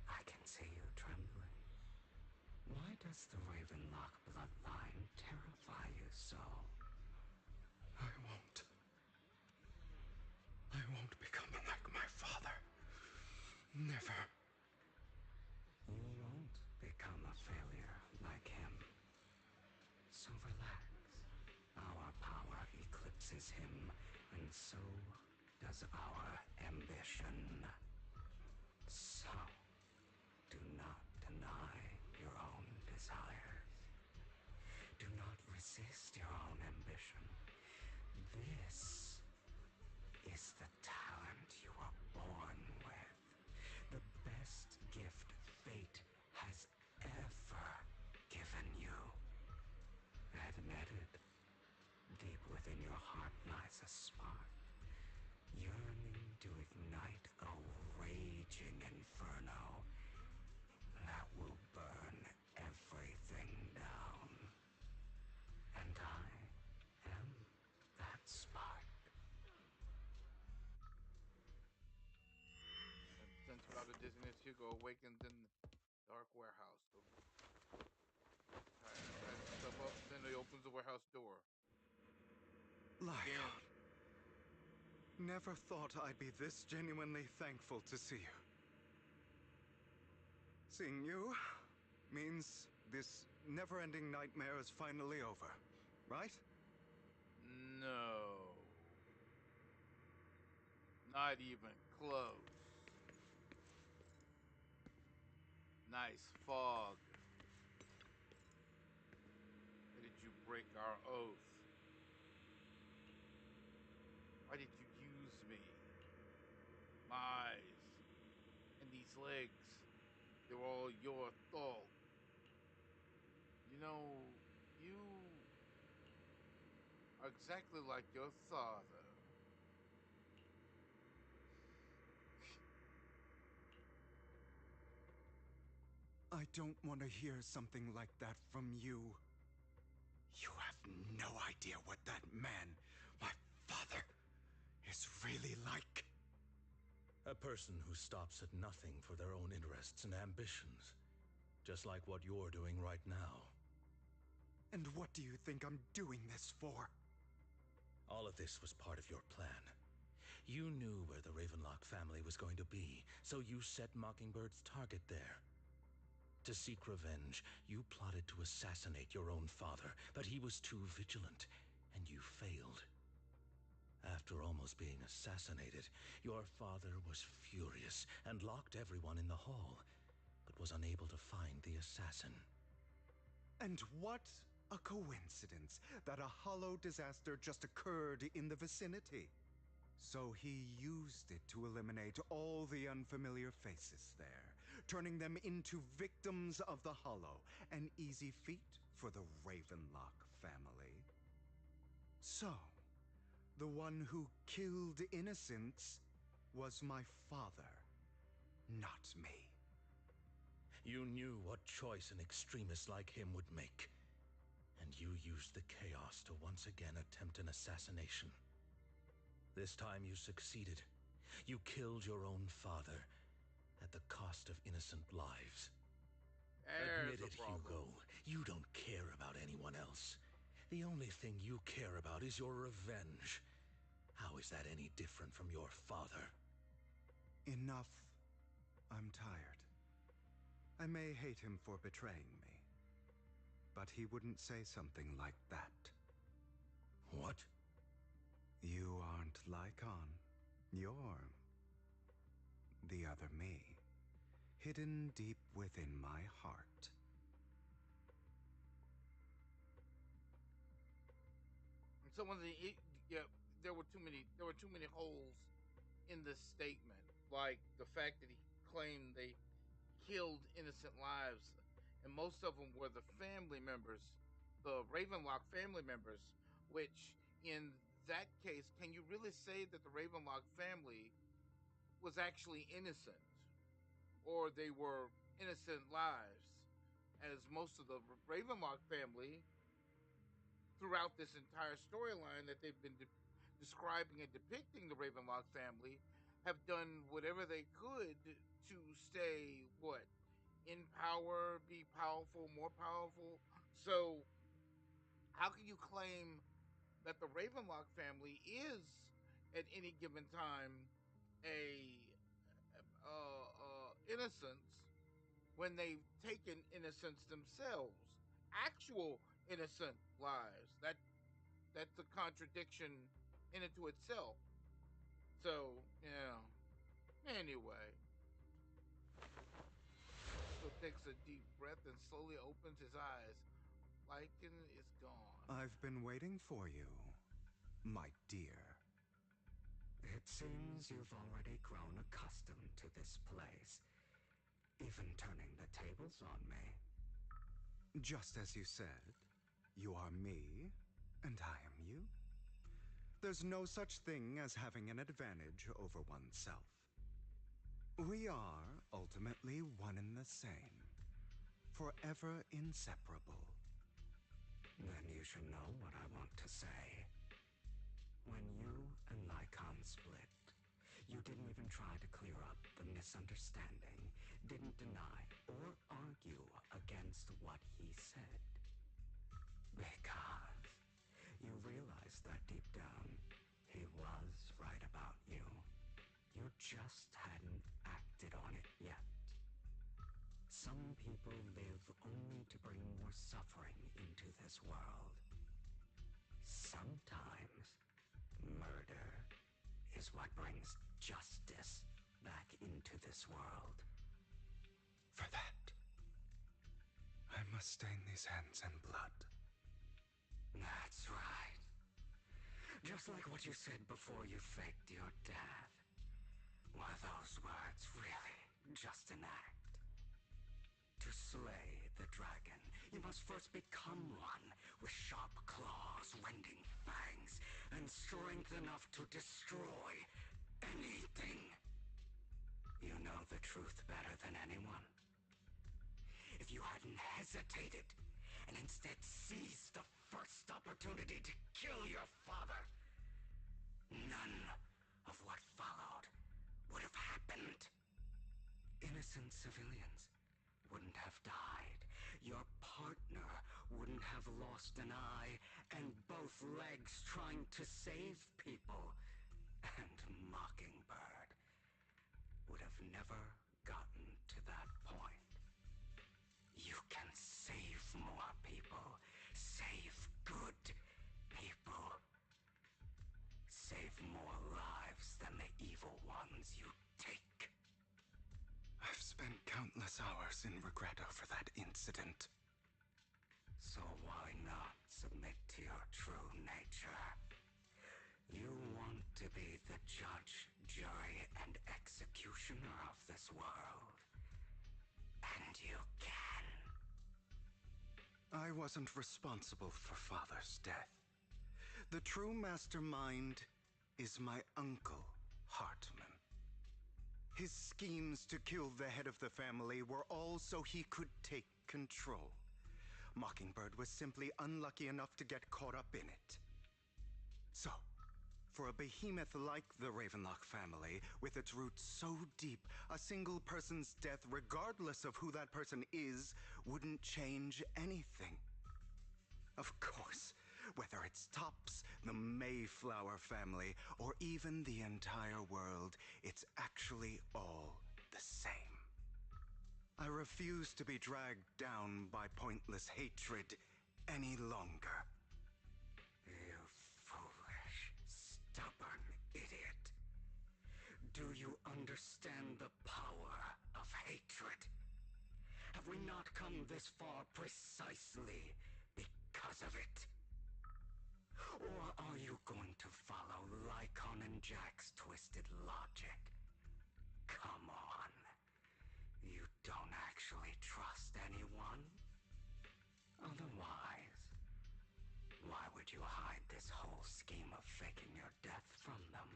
I can see you trembling. Why does the Ravenlock bloodline terrify you so? I won't. I won't become like my father. Never. You won't become a failure like him. So relax. Our power eclipses him, and so does our ambition. So, do not deny your own desires. resist your own ambition. This is the talent you were born with. The best gift fate has ever given you. Admit it. Deep within your heart lies a spark, yearning to ignite a raging inferno that will burn everything down. And I am that spark. Since about the dizziness, Hugo awakens in the dark warehouse. Step up, then he opens the warehouse door. Lyle. Never thought I'd be this genuinely thankful to see you. Seeing you means this never-ending nightmare is finally over, right? No. Not even close. Nice fog. Why did you break our oath? Why did you use me? My eyes and these legs, they were all your fault. You know, you are exactly like your father. I don't want to hear something like that from you. You have no idea what that man, my father, is really like. A person who stops at nothing for their own interests and ambitions. Just like what you're doing right now. And what do you think I'm doing this for? All of this was part of your plan. You knew where the Ravenlock family was going to be, so you set Mockingbird's target there. To seek revenge, you plotted to assassinate your own father, but he was too vigilant, and you failed. After almost being assassinated, your father was furious and locked everyone in the hall, but was unable to find the assassin. And what a coincidence that a hollow disaster just occurred in the vicinity. So he used it to eliminate all the unfamiliar faces there, turning them into victims of the hollow, an easy feat for the Ravenlock family. So, the one who killed innocents was my father, not me. You knew what choice an extremist like him would make, and you used the chaos to once again attempt an assassination. This time you succeeded. You killed your own father at the cost of innocent lives. Admit it, Hugo. You don't care about anyone else. The only thing you care about is your revenge. How is that any different from your father? Enough. I'm tired. I may hate him for betraying me, but he wouldn't say something like that. What? You aren't Lycon. You're the other me, hidden deep within my heart. And so there were too many holes in this statement. Like the fact that he claimed they killed innocent lives, and most of them were the family members, the Ravenlock family members, which in that case, can you really say that the Ravenlock family was actually innocent, or they were innocent lives, as most of the Ravenlock family throughout this entire storyline that they've been describing and depicting the Ravenlock family have done whatever they could to stay in power, be powerful, more powerful. So how can you claim that the Ravenlock family is at any given time a innocence when they've taken innocence themselves, actual innocent lives? That's a contradiction in and to itself. So yeah. Anyway, so takes a deep breath and slowly opens his eyes. liking is gone. I've been waiting for you, my dear. It seems you've already grown accustomed to this place, even turning the tables on me. Just as you said, you are me, and I am you. There's no such thing as having an advantage over oneself. We are ultimately one and the same, forever inseparable. Then you should know what I want to say. When you and Lycon split, you didn't even try to clear up the misunderstanding, didn't deny or argue against what he said. Because you realized that deep down, he was right about you. You just hadn't acted on it yet. Some people live only to bring more suffering into this world. Sometimes, murder is what brings justice back into this world. For that, I must stain these hands in blood. That's right. Just like what you said before you faked your death. Were those words really just an act? To slay the dragon, you must first become one with sharp claws, rending fangs, and strength enough to destroy anything. You know the truth better than anyone. If you hadn't hesitated and instead seized the first opportunity to kill your father, none of what followed would have happened. Innocent civilians wouldn't have died. Your partner wouldn't have lost an eye and both legs trying to save people. And Mockingbird would have never gotten to that point. You can save more people. Save good people. Save more lives than the evil ones you take. I've spent countless hours in regret over that incident. So why not submit to your true nature? You want to be the judge, jury, and executioner of this world. And you can. I wasn't responsible for Father's death. The true mastermind is my uncle, Hartman. His schemes to kill the head of the family were all so he could take control. Mockingbird was simply unlucky enough to get caught up in it. So, for a behemoth like the Ravenlock family, with its roots so deep, a single person's death, regardless of who that person is, wouldn't change anything. Of course, whether it's Tops, the Mayflower family, or even the entire world, it's actually all the same. I refuse to be dragged down by pointless hatred any longer. You foolish, stubborn idiot. Do you understand the power of hatred? Have we not come this far precisely because of it? Or are you going to follow Lycon and Jack's twisted logic? Come on. You don't actually trust anyone? Otherwise, why would you hide this whole scheme of faking your death from them?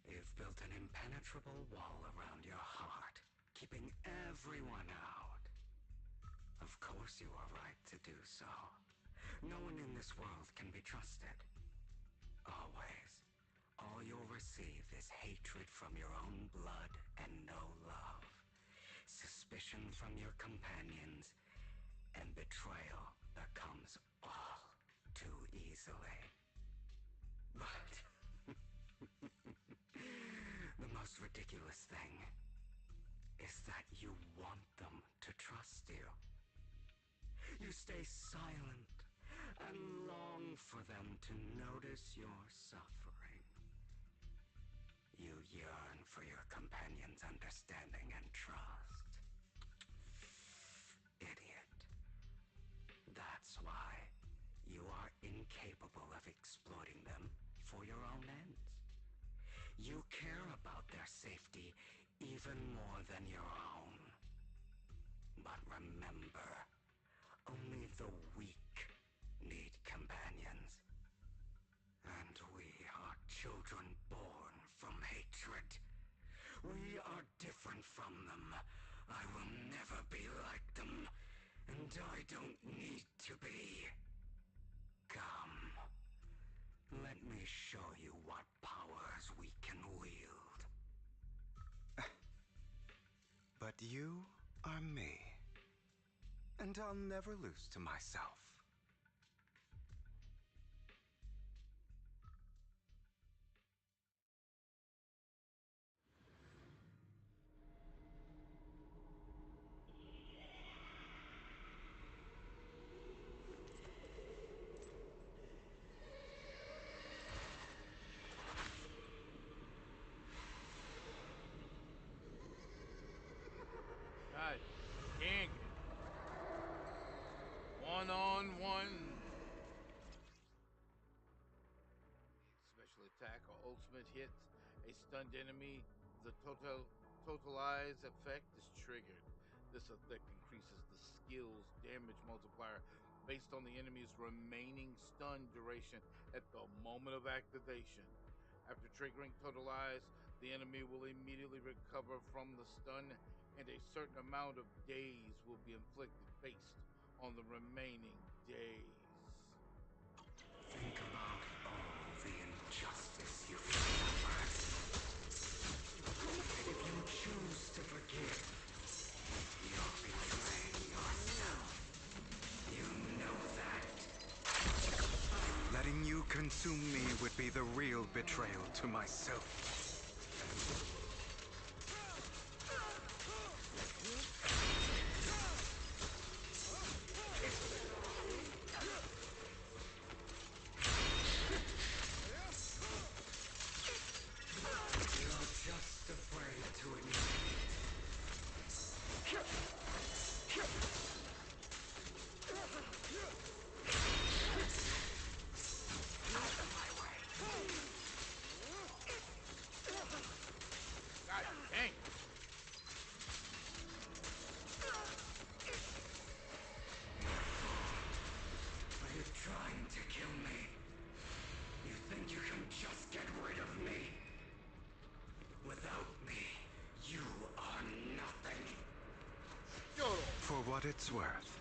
You've built an impenetrable wall around your heart, keeping everyone out. Of course you are right to do so. No one in this world can be trusted. Always. All you'll receive is hatred from your own blood and no love. Suspicion from your companions, and betrayal that comes all too easily. But the most ridiculous thing is that you want them to trust you. You stay silent and long for them to notice your suffering. You yearn for your companion's understanding and trust. Idiot. That's why you are incapable of exploiting them for your own ends. You care about their safety even more than your own. But remember, only the weak need companions. And we are children born from hatred. We are different from them. I will never be like them, and I don't need to be. Come, let me show you what powers we can wield. But you are me, and I'll never lose to myself. God dang it. One-on-one. Special attack or ultimate hits. A stunned enemy, the totalize effect is triggered. This effect increases the skill's damage multiplier based on the enemy's remaining stun duration at the moment of activation. After triggering totalize, the enemy will immediately recover from the stun, and a certain amount of days will be inflicted based on the remaining days. Think about all the injustice you've suffered. If you choose to forgive, you're betraying yourself. You know that. Letting you consume me would be the real betrayal to myself. You're just afraid to admit it. Out of my way. God dang. Are you trying to kill me? You think you can just get rid of me? Without me, you are nothing. For what it's worth,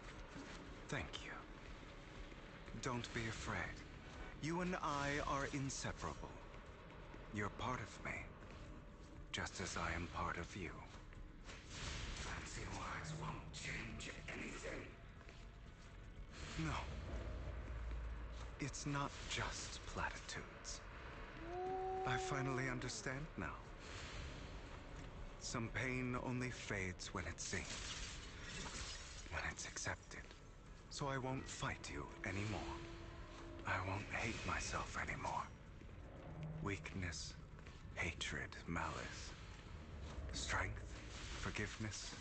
thank you. Don't be afraid. You and I are inseparable. You're part of me, just as I am part of you. Fancy words won't change anything. No. It's not just platitudes. I finally understand now. Some pain only fades when it's seen, when it's accepted. So I won't fight you anymore. I won't hate myself anymore. Weakness, hatred, malice, strength, forgiveness,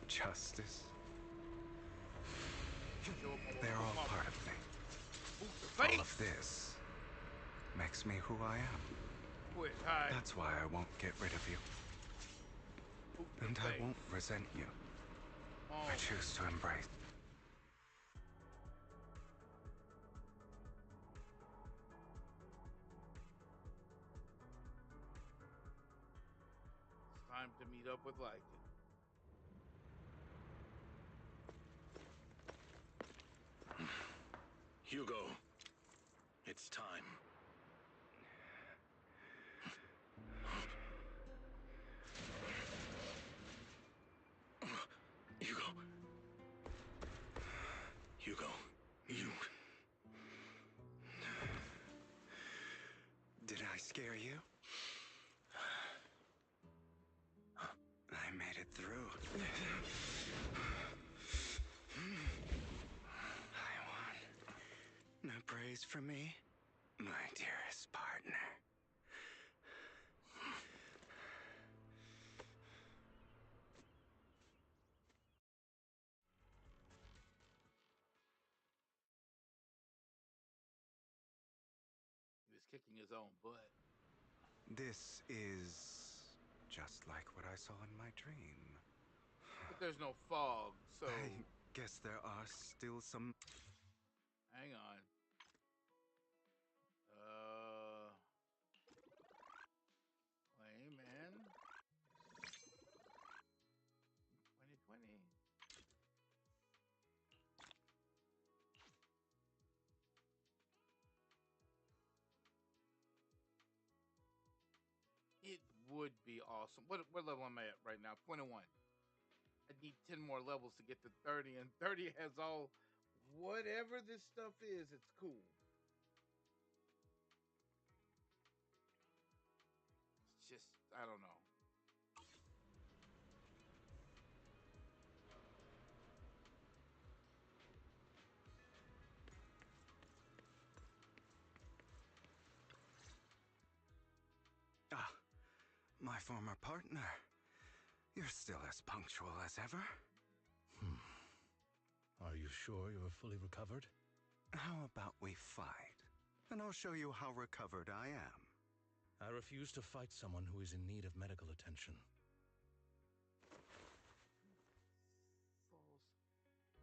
justice. They're all part of me. All of this makes me who I am. That's why I won't get rid of you. And I won't resent you. I choose to embrace. It's time to meet up with Lycan. Hugo, it's time. Hugo. Hugo, you... Did I scare you? I made it through. I won. No praise for me, my dearest partner. kicking his own butt. This is just like what I saw in my dream. But there's no fog, so... I guess there are still some... Hang on. Layman. 2020. It would be awesome. What level am I at right now? 21. I need 10 more levels to get to 30, and 30 has all whatever this stuff is, it's cool. It's just, I don't know. Ah, my former partner. You're still as punctual as ever. Are you sure you're fully recovered? How about we fight? And I'll show you how recovered I am. I refuse to fight someone who is in need of medical attention.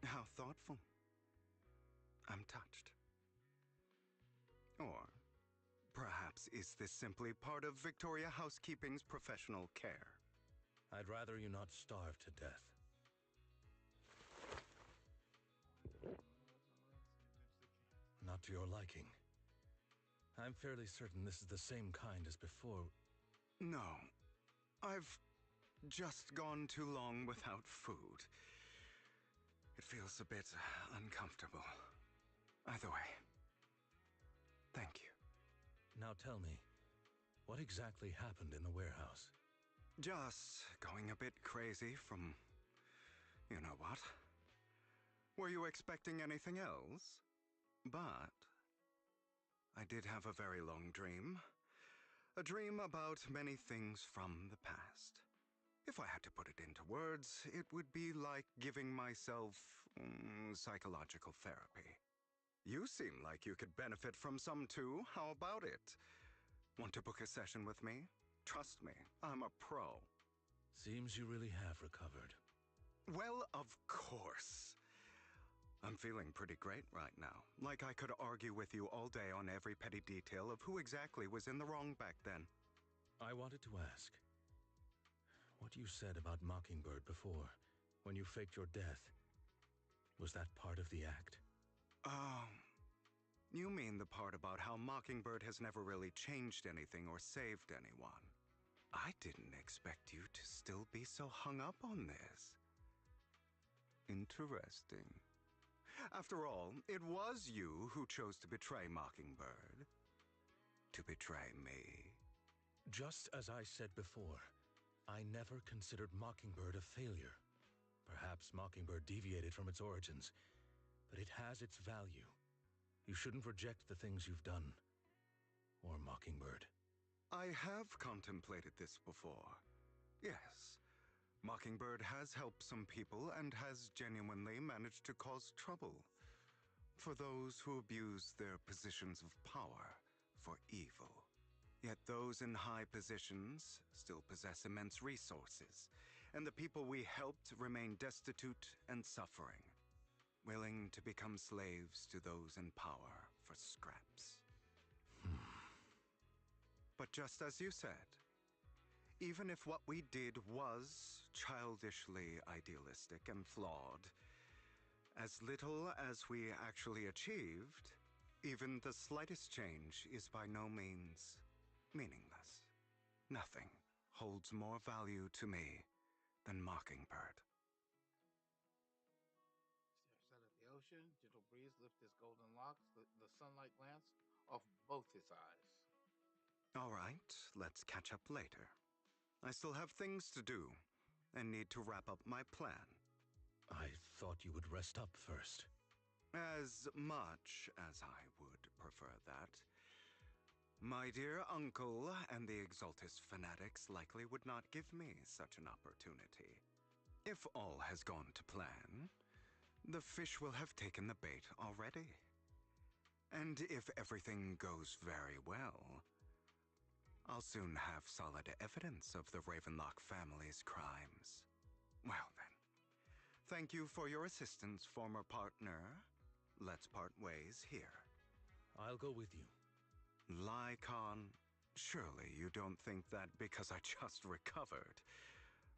How thoughtful. I'm touched. Or perhaps is this simply part of Victoria Housekeeping's professional care? I'd rather you not starve to death. Not to your liking. I'm fairly certain this is the same kind as before. No. I've just gone too long without food. It feels a bit uncomfortable. Either way, thank you. Now tell me, what exactly happened in the warehouse? Just going a bit crazy from... you know what? Were you expecting anything else? But I did have a very long dream. A dream about many things from the past. If I had to put it into words, it would be like giving myself psychological therapy. You seem like you could benefit from some too. How about it? Want to book a session with me? Trust me, I'm a pro. Seems you really have recovered. Well, of course. I'm feeling pretty great right now. Like I could argue with you all day on every petty detail of who exactly was in the wrong back then. I wanted to ask, what you said about Mockingbird before, when you faked your death, was that part of the act? Oh, you mean the part about how Mockingbird has never really changed anything or saved anyone. I didn't expect you to still be so hung up on this. Interesting. After all, it was you who chose to betray Mockingbird. To betray me. Just as I said before, I never considered Mockingbird a failure. Perhaps Mockingbird deviated from its origins, but it has its value. You shouldn't reject the things you've done. Or Mockingbird. I have contemplated this before. Yes. Mockingbird has helped some people and has genuinely managed to cause trouble for those who abuse their positions of power for evil. Yet those in high positions still possess immense resources, and the people we helped remain destitute and suffering, willing to become slaves to those in power for scraps. But just as you said, even if what we did was childishly idealistic and flawed, as little as we actually achieved, even the slightest change is by no means meaningless. Nothing holds more value to me than Mockingbird. Stares out at the ocean, gentle breeze lift his golden locks, the sunlight glance off both his eyes. All right, let's catch up later. I still have things to do and need to wrap up my plan. I thought you would rest up first. As much as I would prefer that. My dear uncle and the Exaltus fanatics likely would not give me such an opportunity. If all has gone to plan, the fish will have taken the bait already. And if everything goes very well, I'll soon have solid evidence of the Ravenlock family's crimes. Well then, thank you for your assistance, former partner. Let's part ways here. I'll go with you. Lycon, surely you don't think that because I just recovered,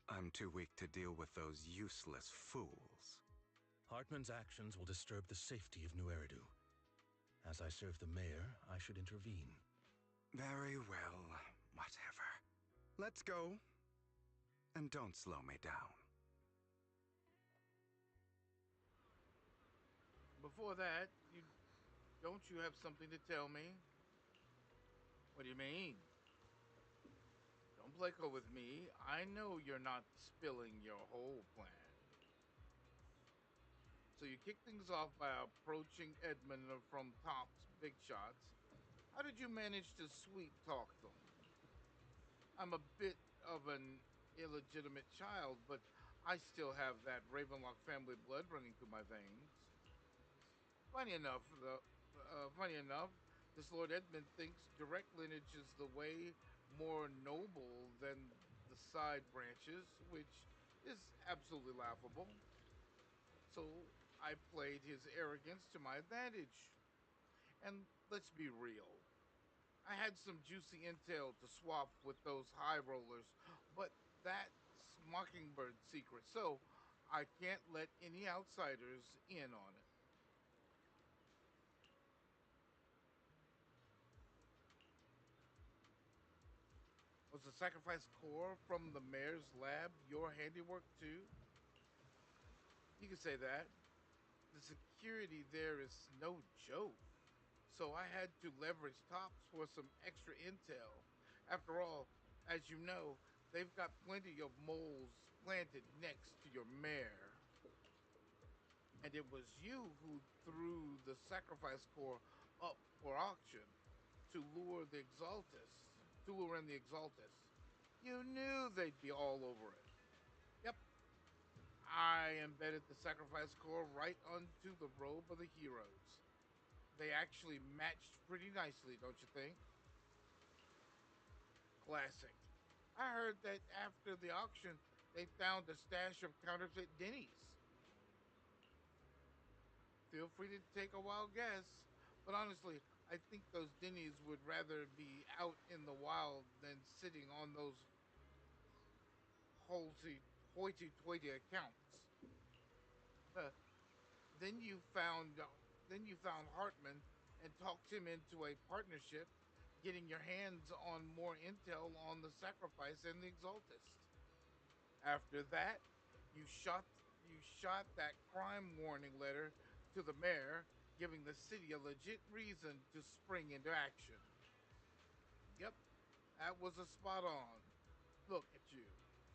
I'm too weak to deal with those useless fools. Hartman's actions will disturb the safety of New Eridu. As I serve the mayor, I should intervene. Very well, whatever. Let's go. And don't slow me down. Before that, don't you have something to tell me? What do you mean? Don't play coy with me. I know you're not spilling your whole plan. So you kick things off by approaching Edmund from Top's Big Shots. How did you manage to sweet talk them? I'm a bit of an illegitimate child, but I still have that Ravenlock family blood running through my veins. Funny enough, this Lord Edmund thinks direct lineage is the way more noble than the side branches, which is absolutely laughable. So I played his arrogance to my advantage. And let's be real. I had some juicy intel to swap with those high rollers, but that's Mockingbird's secret, so I can't let any outsiders in on it. Was the sacrifice core from the mayor's lab your handiwork too? You can say that. The security there is no joke. So I had to leverage Tops for some extra intel. After all, as you know, they've got plenty of moles planted next to your mare. And it was you who threw the sacrifice core up for auction to lure in the Exaltus. You knew they'd be all over it. Yep, I embedded the sacrifice core right onto the robe of the heroes. They actually matched pretty nicely, don't you think? Classic. I heard that after the auction, they found a stash of counterfeit Denny's. Feel free to take a wild guess, but honestly, I think those Denny's would rather be out in the wild than sitting on those hoity-toity accounts. Uh, then you found Hartman and talked him into a partnership, getting your hands on more intel on the sacrifice and the Exaltist. After that, you shot that crime warning letter to the mayor, giving the city a legit reason to spring into action. Yep, that was a spot on. Look at you,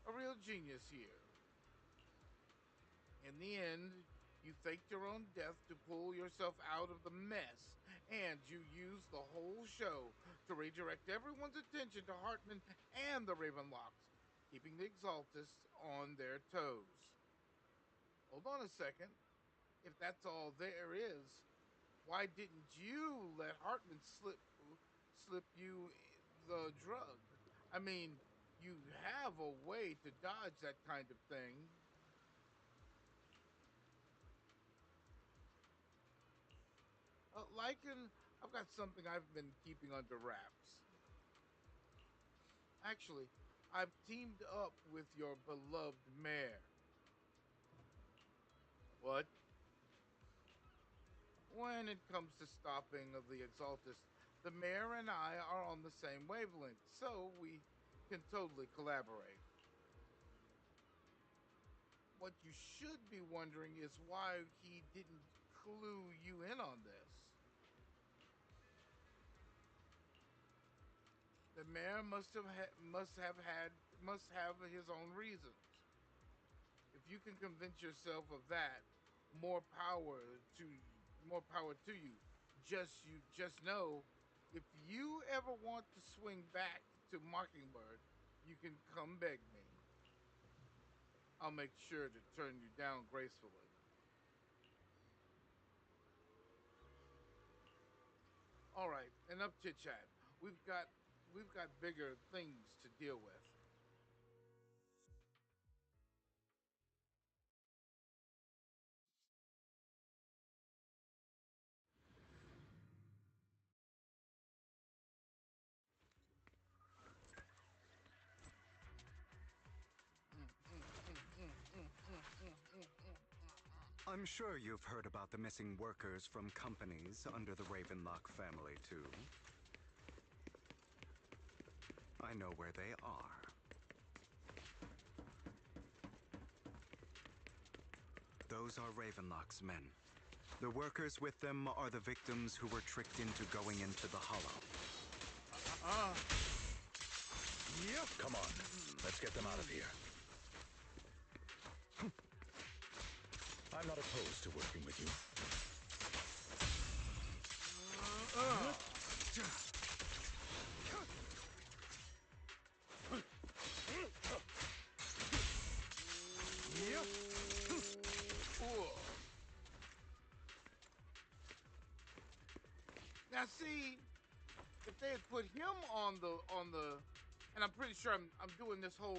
a real genius here. In the end, you faked your own death to pull yourself out of the mess, and you used the whole show to redirect everyone's attention to Hartman and the Ravenlocks, keeping the Exaltists on their toes. Hold on a second. If that's all there is, why didn't you let Hartman slip you the drug? I mean, you have a way to dodge that kind of thing. Lycan, I've got something I've been keeping under wraps. Actually, I've teamed up with your beloved mayor. What? When it comes to stopping of the Exaltus, the mayor and I are on the same wavelength, so we can totally collaborate. What you should be wondering is why he didn't clue you in on this. The mayor must have his own reasons. If you can convince yourself of that, more power to you. Just know, if you ever want to swing back to Mockingbird, you can come beg me. I'll make sure to turn you down gracefully. All right, enough chit chat. We've got we've got bigger things to deal with. I'm sure you've heard about the missing workers from companies under the Ravenlock family, too. I know where they are. Those are Ravenlock's men. The workers with them are the victims who were tricked into going into the Hollow. Yep. Come on, let's get them out of here. I'm not opposed to working with you. Yep. Now see, if they had put him on the, and I'm pretty sure I'm doing this whole,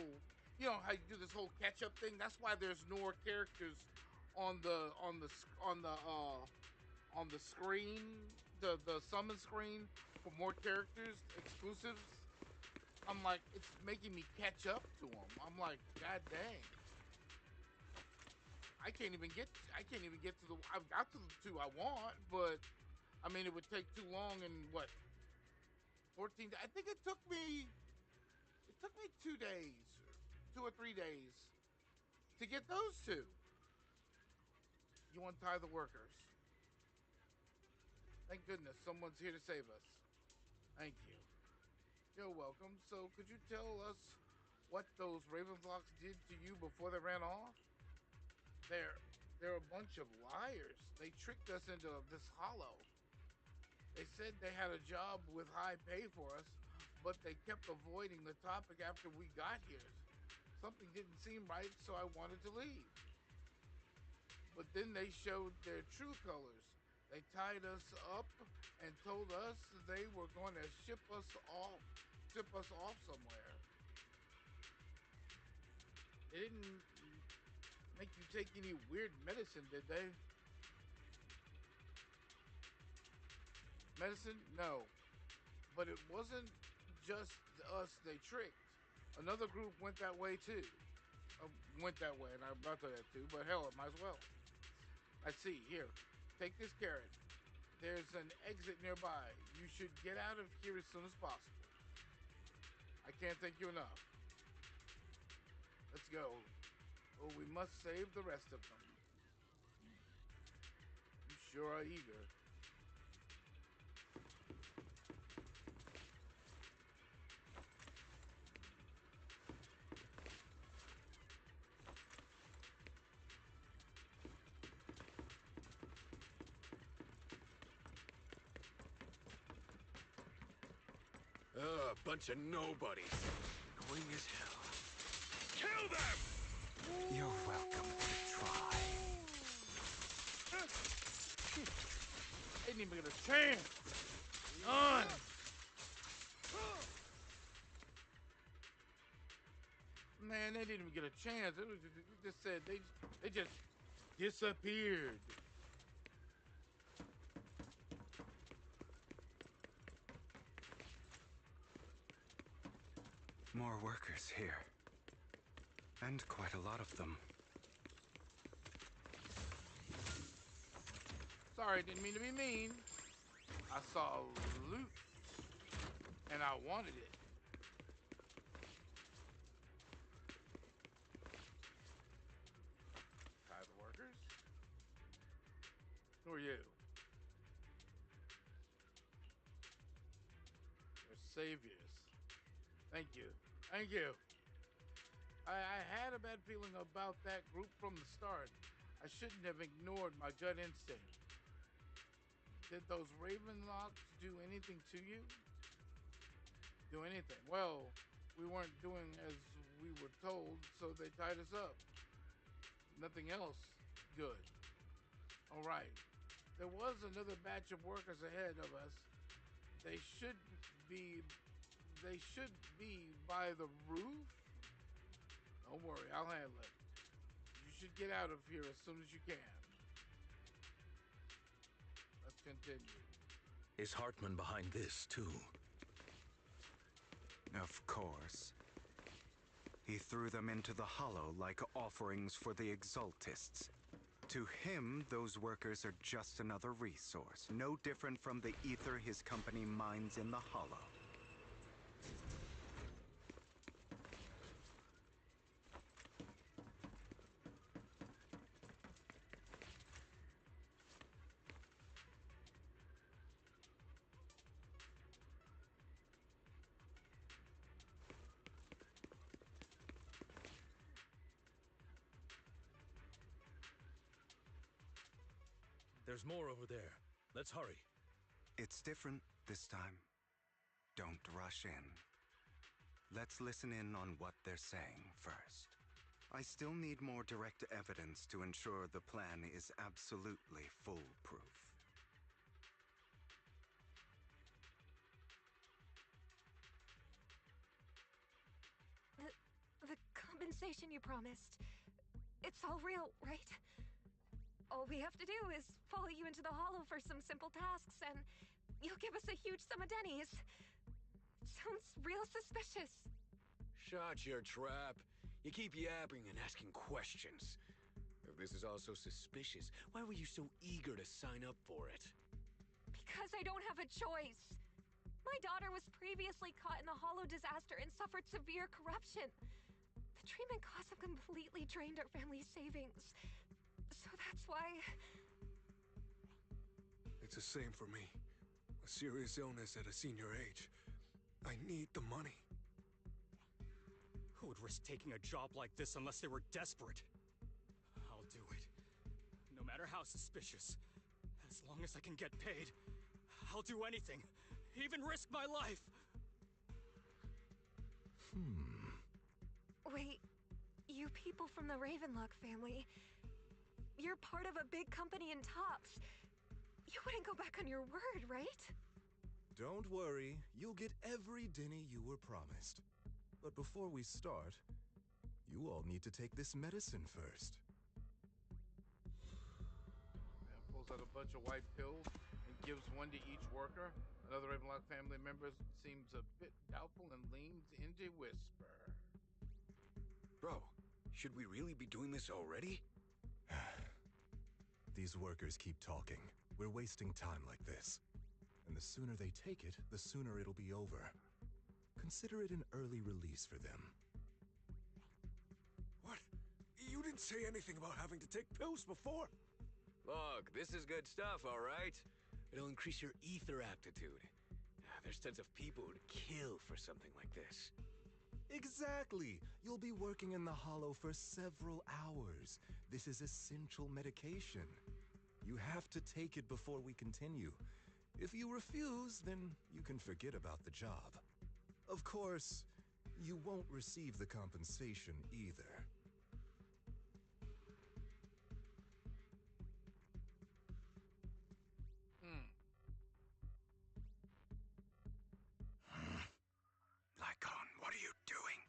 you know how you do this whole catch up thing. That's why there's more characters on the screen, the summon screen for more characters exclusives. I'm like, it's making me catch up to them. I'm like, god dang. I can't even get to the, I've got to the two I want, but I mean, it would take too long. And what, 14, I think it took me 2 days, 2 or 3 days to get those two. You untie the workers. Thank goodness someone's here to save us. Thank you. You're welcome. So could you tell us what those Ravenlocks did to you before they ran off? They're a bunch of liars. They tricked us into this hollow. They said they had a job with high pay for us, but they kept avoiding the topic after we got here. Something didn't seem right, so I wanted to leave. But then they showed their true colors. They tied us up and told us they were going to ship us off somewhere. They didn't make you take any weird medicine, did they? Medicine? No. But it wasn't just us they tricked. Another group went that way too. Went that way, and I'm about to that too, but hell, it might as well. Let's see, here. Take this carrot. There's an exit nearby. You should get out of here as soon as possible. I can't thank you enough. Let's go. Oh, we must save the rest of them. You sure are eager. Bunch of nobodies. Annoying as hell. Kill them! You're welcome to try. They didn't even get a chance. None. Man, they didn't even get a chance. It just said they just disappeared. More workers here. And quite a lot of them. Sorry, didn't mean to be mean. I saw loot, and I wanted it. Tie the workers? Who are you? They're saviors. Thank you. Thank you. I had a bad feeling about that group from the start. I shouldn't have ignored my gut instinct. Did those Ravenlocks do anything to you? Do anything? Well, we weren't doing as we were told, so they tied us up. Nothing else. Good. All right. There was another batch of workers ahead of us. They should be. They should be by the roof. Don't worry, I'll handle it. You should get out of here as soon as you can. Let's continue. Is Hartman behind this, too? Of course. He threw them into the hollow like offerings for the Exaltists. To him, those workers are just another resource, no different from the ether his company mines in the hollow. There's more over there. Let's hurry. It's different this time. Don't rush in. Let's listen in on what they're saying first. I still need more direct evidence to ensure the plan is absolutely foolproof. The compensation you promised. It's all real, right? All we have to do is follow you into the hollow for some simple tasks, and you'll give us a huge sum of dennies. Sounds real suspicious. Shut your trap. You keep yapping and asking questions. If this is all so suspicious, why were you so eager to sign up for it? Because I don't have a choice. My daughter was previously caught in the hollow disaster and suffered severe corruption. The treatment costs have completely drained our family's savings. So that's why... It's the same for me. A serious illness at a senior age. I need the money. Who would risk taking a job like this unless they were desperate? I'll do it. No matter how suspicious. As long as I can get paid, I'll do anything. Even risk my life. Wait, you people from the Ravenlock family, you're part of a big company in Tops. You wouldn't go back on your word, right? Don't worry, you'll get every denny you were promised. But before we start, you all need to take this medicine first. Man pulls out a bunch of white pills and gives one to each worker. Another Ravenlock family member seems a bit doubtful and leans into whisper. Bro, should we really be doing this already? These workers keep talking. We're wasting time like this. And the sooner they take it, the sooner it'll be over. Consider it an early release for them. What? You didn't say anything about having to take pills before. Look, this is good stuff, all right? It'll increase your ether aptitude. There's tons of people who'd kill for something like this. Exactly! You'll be working in the hollow for several hours. This is essential medication. You have to take it before we continue. If you refuse, then you can forget about the job. Of course, you won't receive the compensation either. Lycon, what are you doing?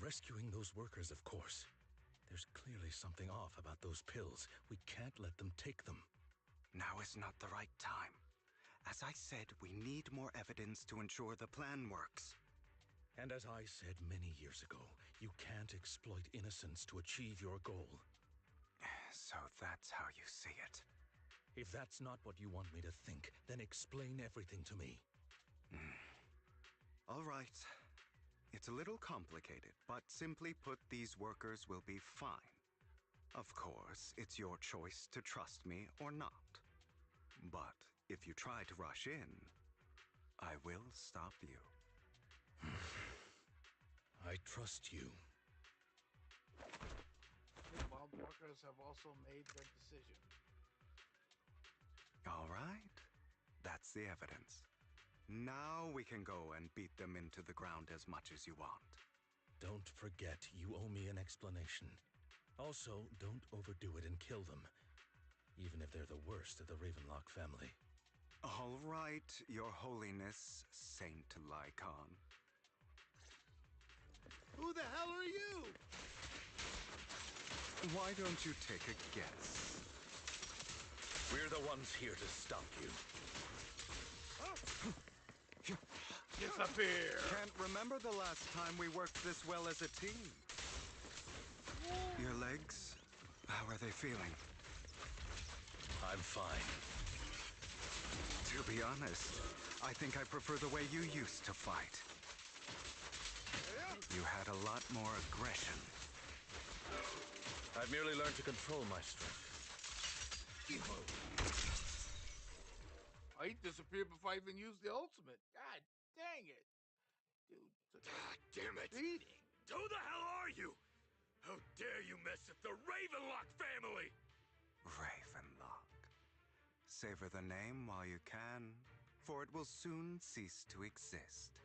Rescuing those workers, of course. There's clearly something off about those pills. We can't let them take them. Now is not the right time. As I said, we need more evidence to ensure the plan works. And as I said many years ago, you can't exploit innocence to achieve your goal. So that's how you see it. If that's not what you want me to think, then explain everything to me. All right. It's a little complicated, but simply put, these workers will be fine. Of course, it's your choice to trust me or not. But if you try to rush in, I will stop you. I trust you. Meanwhile, the workers have also made their decision. All right. That's the evidence. Now we can go and beat them into the ground as much as you want. Don't forget, you owe me an explanation. Also, don't overdo it and kill them. Even if they're the worst of the Ravenlock family. All right, Your Holiness, Saint Lycon. Who the hell are you? Why don't you take a guess? We're the ones here to stop you. Disappear! Can't remember the last time we worked this well as a team. Your legs, how are they feeling? I'm fine. To be honest, I think I prefer the way you used to fight. You had a lot more aggression. I've merely learned to control my strength. Oh, he disappeared before I even used the ultimate. God dang it. Dude, Damn it! beating. Who the hell are you? How dare you mess with the Ravenlock family? Ravenlock. Savor the name while you can, for it will soon cease to exist.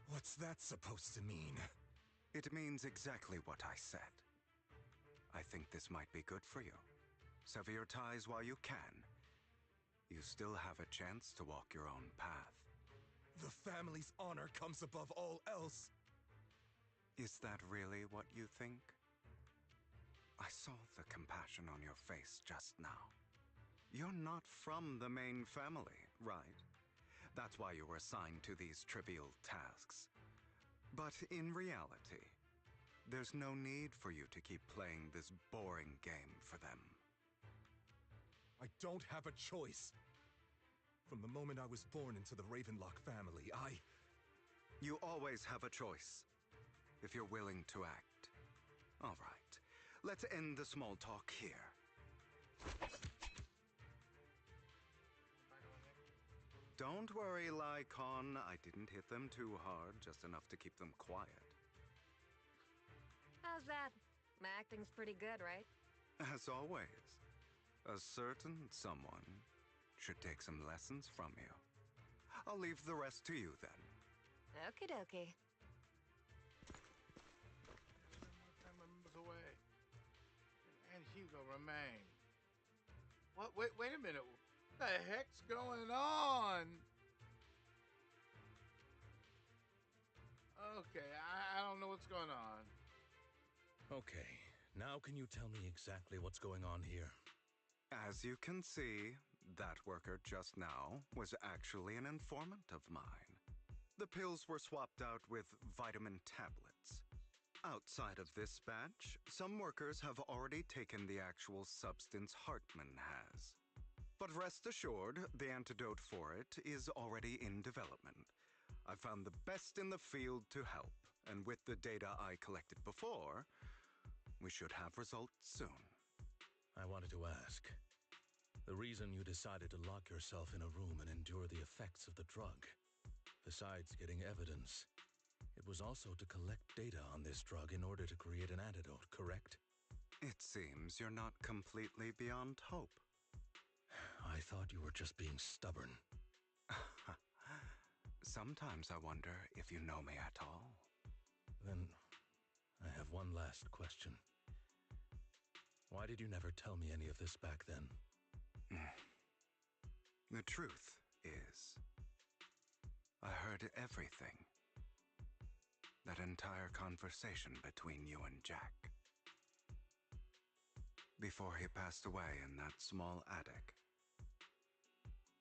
What's that supposed to mean? It means exactly what I said. I think this might be good for you. Sever your ties while you can. You still have a chance to walk your own path. The family's honor comes above all else. Is that really what you think? I saw the compassion on your face just now. You're not from the main family, right? That's why you were assigned to these trivial tasks. But in reality, there's no need for you to keep playing this boring game for them. I don't have a choice. From the moment I was born into the Ravenlock family, You always have a choice, if you're willing to act. All right, let's end the small talk here. Don't worry, Lycon. I didn't hit them too hard, just enough to keep them quiet. How's that? My acting's pretty good, right? As always, a certain someone should take some lessons from you. I'll leave the rest to you then. Okie dokie. Members away. And Hugo remain. What? Wait a minute. What the heck's going on? Okay, I don't know what's going on. Okay, now can you tell me exactly what's going on here? As you can see, that worker just now was actually an informant of mine. The pills were swapped out with vitamin tablets. Outside of this batch, some workers have already taken the actual substance Hartman has. But rest assured, the antidote for it is already in development. I found the best in the field to help, and with the data I collected before, we should have results soon. I wanted to ask. The reason you decided to lock yourself in a room and endure the effects of the drug, besides getting evidence, it was also to collect data on this drug in order to create an antidote, correct? It seems you're not completely beyond hope. I thought you were just being stubborn. Sometimes I wonder if you know me at all. Then, I have one last question. Why did you never tell me any of this back then? The truth is, I heard everything. That entire conversation between you and Jack. Before he passed away in that small attic.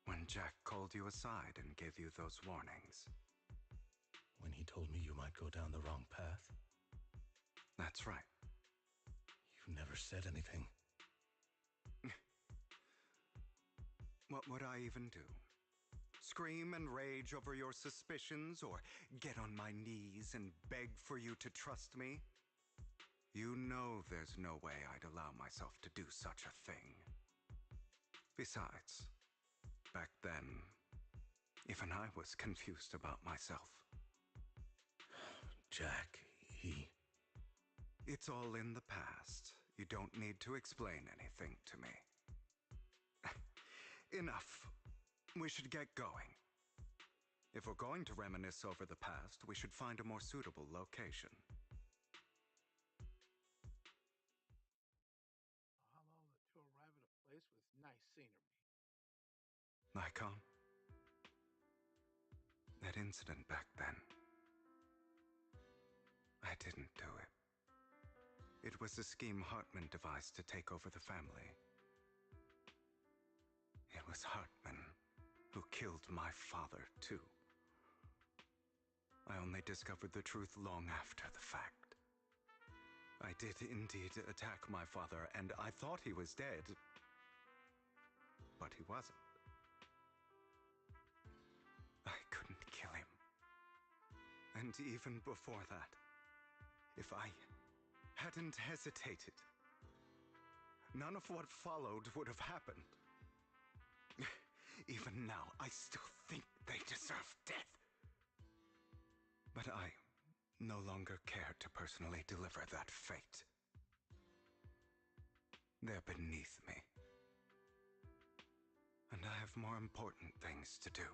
When Jack called you aside and gave you those warnings. When he told me you might go down the wrong path? That's right. You never said anything. What would I even do? Scream and rage over your suspicions, or get on my knees and beg for you to trust me? You know there's no way I'd allow myself to do such a thing. Besides, back then, even I was confused about myself. Jack, It's all in the past. You don't need to explain anything to me. Enough. We should get going. If we're going to reminisce over the past, we should find a more suitable location. How long to arrive at a place with nice scenery? Lycon, that incident back then, I didn't do it. It was a scheme Hartman devised to take over the family. It was Hartman who killed my father, too. I only discovered the truth long after the fact. I did indeed attack my father, and I thought he was dead. But he wasn't. I couldn't kill him. And even before that, if I hadn't hesitated, none of what followed would have happened. Even now, I still think they deserve death. But I no longer care to personally deliver that fate. They're beneath me. And I have more important things to do.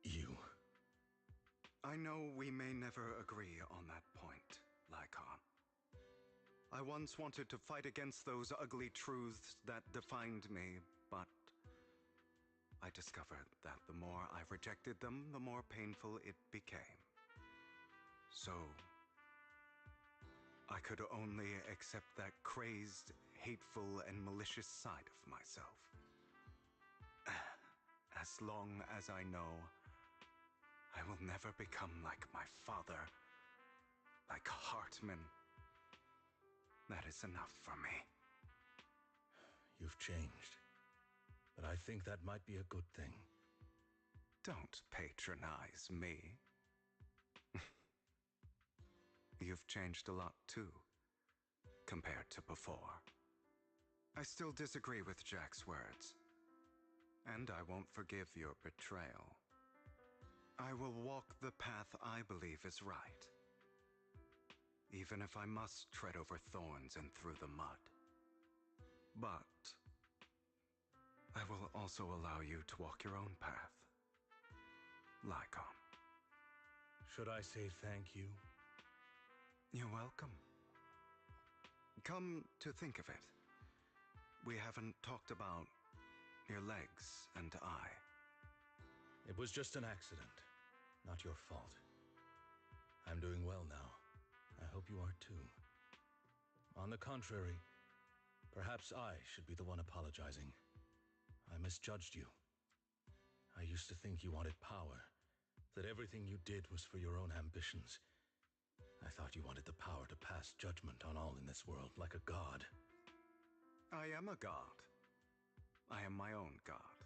You? I know we may never agree on that point, Lycon. I once wanted to fight against those ugly truths that defined me, but I discovered that the more I rejected them, the more painful it became. So, I could only accept that crazed, hateful, and malicious side of myself. As long as I know I will never become like my father, like Hartman, that is enough for me. You've changed, but I think that might be a good thing. Don't patronize me. You've changed a lot too, compared to before. I still disagree with Jack's words, and I won't forgive your betrayal. I will walk the path I believe is right, even if I must tread over thorns and through the mud. But I will also allow you to walk your own path, Lycon. Should I say thank you? You're welcome. Come to think of it, we haven't talked about your legs and eye. It was just an accident, not your fault. I'm doing well now. I hope you are too. On the contrary, perhaps I should be the one apologizing. I misjudged you. I used to think you wanted power, that everything you did was for your own ambitions. I thought you wanted the power to pass judgment on all in this world, like a god. I am a god. I am my own god.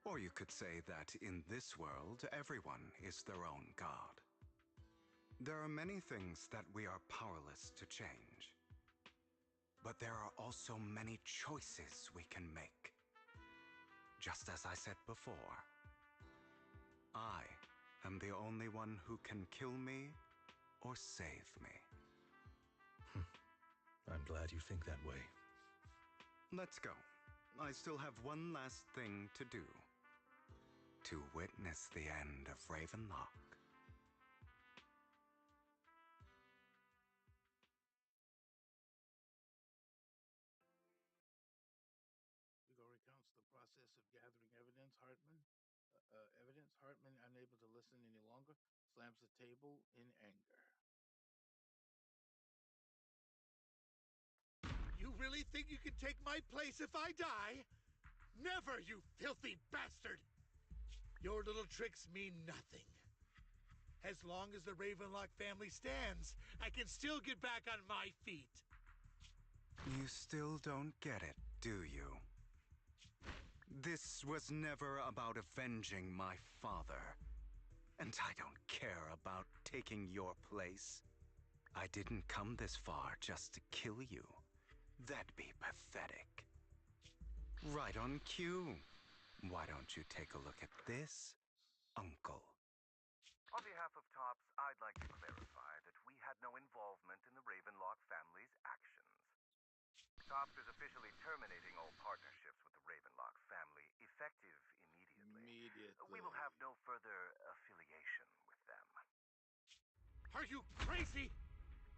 Or you could say that in this world, everyone is their own god. There are many things that we are powerless to change. But there are also many choices we can make. Just as I said before, I am the only one who can kill me or save me. I'm glad you think that way. Let's go. I still have one last thing to do. To witness the end of Ravenlock. Hugo recounts the process of gathering evidence. Hartman, unable to listen any longer, slams the table in anger. You really think you can take my place if I die? Never, you filthy bastard! Your little tricks mean nothing. As long as the Ravenlock family stands, I can still get back on my feet. You still don't get it, do you? This was never about avenging my father. And I don't care about taking your place. I didn't come this far just to kill you. That'd be pathetic. Right on cue. Why don't you take a look at this, Uncle? On behalf of TOPS, I'd like to clarify that we had no involvement in the Ravenlock family's actions. TOPS is officially terminating all partnerships with the Ravenlock family, effective immediately. We will have no further affiliation with them. Are you crazy?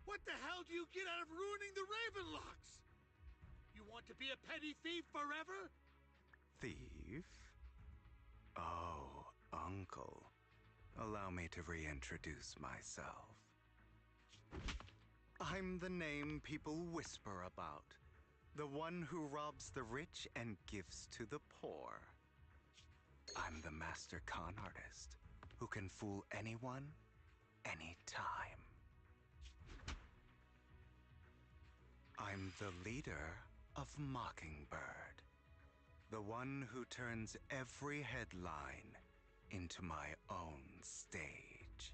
What the hell do you get out of ruining the Ravenlocks? You want to be a petty thief forever? Thief? Chief? Oh, Uncle. Allow me to reintroduce myself. I'm the name people whisper about. The one who robs the rich and gives to the poor. I'm the master con artist who can fool anyone, anytime. I'm the leader of Mockingbird. The one who turns every headline into my own stage.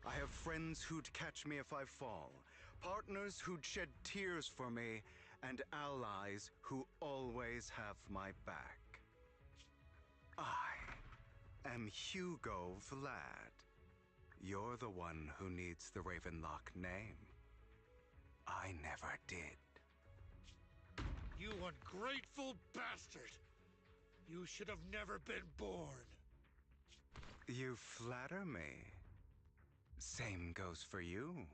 I have friends who'd catch me if I fall, partners who'd shed tears for me, and allies who always have my back. I am Hugo Vlad. You're the one who needs the Ravenlock name. I never did. You ungrateful bastard! You should have never been born. You flatter me. Same goes for you,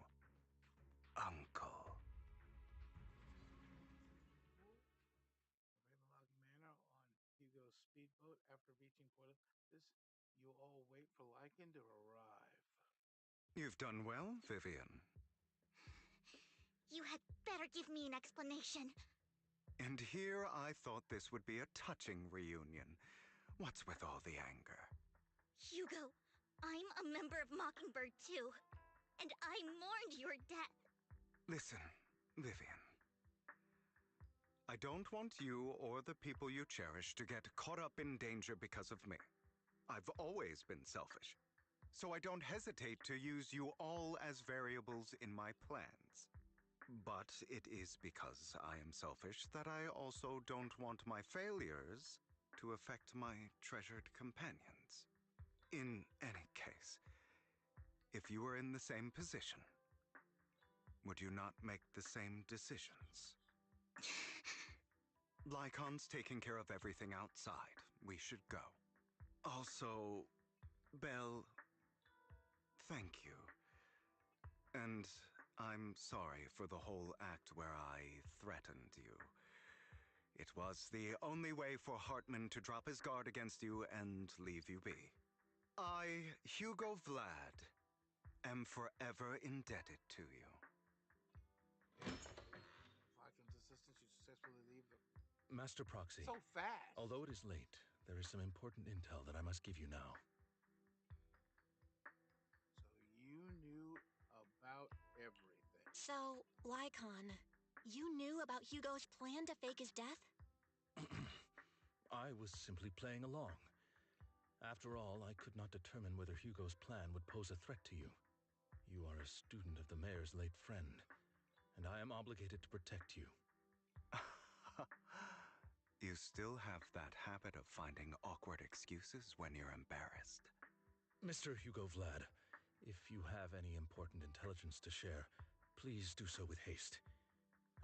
Uncle. Ravenlock Manor on Hugo's speedboat after reaching Port of this. You all wait for Lycan to arrive. You've done well, Vivian. You had better give me an explanation. And here I thought this would be a touching reunion. What's with all the anger? Hugo, I'm a member of Mockingbird too. And I mourned your death. Listen, Vivian. I don't want you or the people you cherish to get caught up in danger because of me. I've always been selfish, so I don't hesitate to use you all as variables in my plans. But it is because I am selfish that I also don't want my failures to affect my treasured companions. In any case, if you were in the same position, would you not make the same decisions? Lycon's taking care of everything outside. We should go. Also, Belle, thank you. And I'm sorry for the whole act where I threatened you. It was the only way for Hartman to drop his guard against you and leave you be. I, Hugo Vlad, am forever indebted to you. Lycan's assistance, you successfully leave the... Master Proxy. So fast! Although it is late, there is some important intel that I must give you now. So you knew about everything. So, Lycon, you knew about Hugo's plan to fake his death? I was simply playing along. After all, I could not determine whether Hugo's plan would pose a threat to you. You are a student of the mayor's late friend, and I am obligated to protect you. You still have that habit of finding awkward excuses when you're embarrassed. Mr. Hugo Vlad, if you have any important intelligence to share, please do so with haste.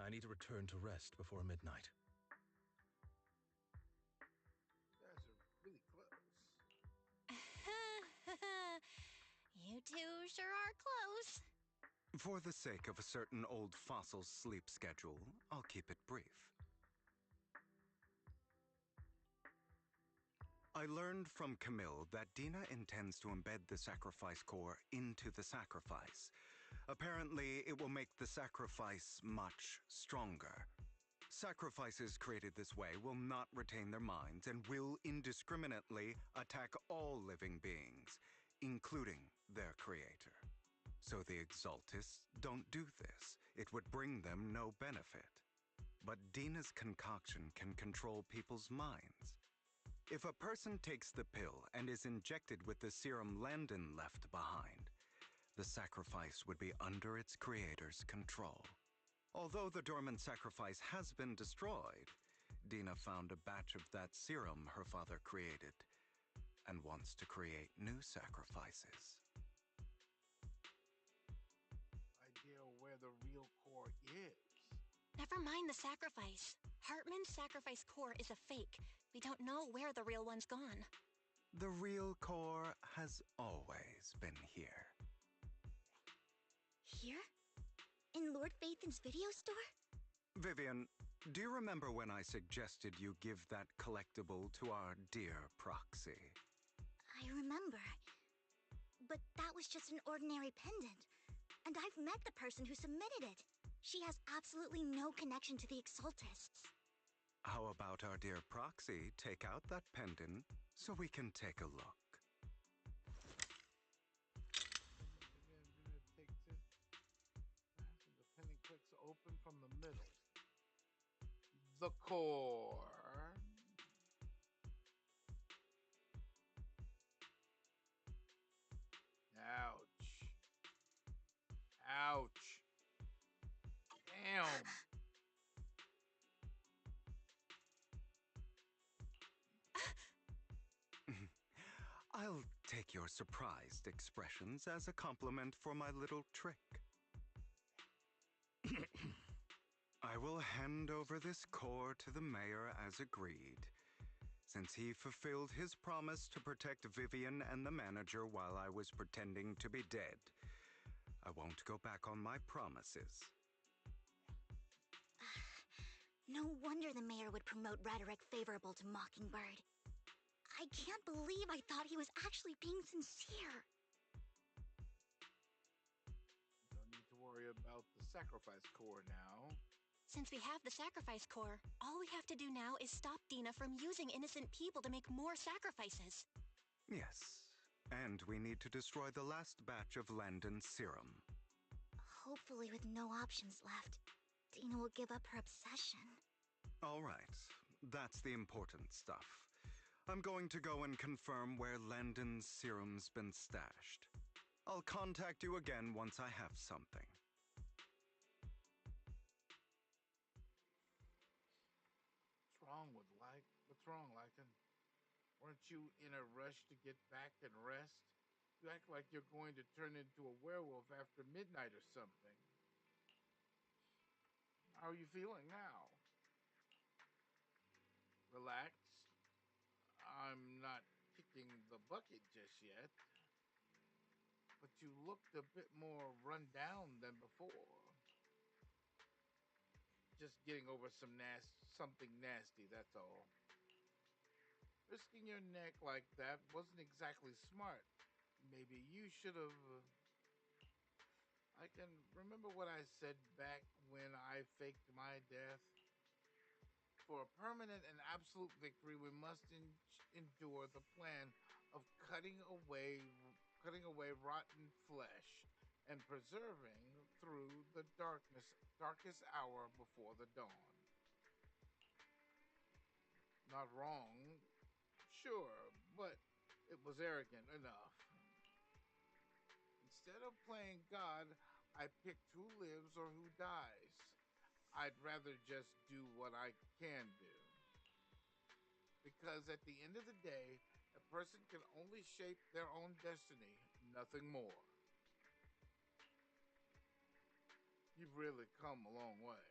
I need to return to rest before midnight. You guys are really close. You two sure are close. For the sake of a certain old fossil's sleep schedule, I'll keep it brief. I learned from Camille that Dina intends to embed the sacrifice core into the sacrifice. Apparently, it will make the sacrifice much stronger. Sacrifices created this way will not retain their minds and will indiscriminately attack all living beings, including their creator. So the Exaltists don't do this. It would bring them no benefit. But Dina's concoction can control people's minds. If a person takes the pill and is injected with the serum Landon left behind, the sacrifice would be under its creator's control. Although the dormant sacrifice has been destroyed, Dina found a batch of that serum her father created and wants to create new sacrifices. Idea where the real core is. Never mind the sacrifice. Hartman's sacrifice core is a fake. We don't know where the real one's gone. The real core has always been here. Here? In Lord Phaethon's video store? Vivian, Do you remember when I suggested you give that collectible to our dear proxy? I remember. But that was just an ordinary pendant. And I've met the person who submitted it. She has absolutely no connection to the Exaltists. How about our dear proxy take out that pendant so we can take a look? The penny clicks open from the middle. The core. Ouch. Ouch. Damn. I'll take your surprised expressions as a compliment for my little trick. I will hand over this core to the mayor as agreed. Since he fulfilled his promise to protect Vivian and the manager while I was pretending to be dead, I won't go back on my promises. No wonder the mayor would promote rhetoric favorable to Mockingbird. I can't believe I thought he was actually being sincere. Don't need to worry about the sacrifice core now. Since we have the sacrifice core, all we have to do now is stop Dina from using innocent people to make more sacrifices. Yes, and we need to destroy the last batch of Landon's serum. Hopefully with no options left, Dina will give up her obsession. All right, that's the important stuff. I'm going to go and confirm where Landon's serum's been stashed. I'll contact you again once I have something. What's wrong, Lycan? Weren't you in a rush to get back and rest? You act like you're going to turn into a werewolf after midnight or something. How are you feeling now? Relaxed? I'm not kicking the bucket just yet. But you looked a bit more run down than before. Just getting over something nasty, that's all. Risking your neck like that wasn't exactly smart. Maybe you should have. I can remember what I said back when I faked my death. For a permanent and absolute victory, we must endure the plan of cutting away rotten flesh and preserving through the darkest hour before the dawn. Not wrong, sure, but it was arrogant enough. Instead of playing God, I picked who lives or who dies. I'd rather just do what I can do. Because at the end of the day, a person can only shape their own destiny, nothing more. You've really come a long way.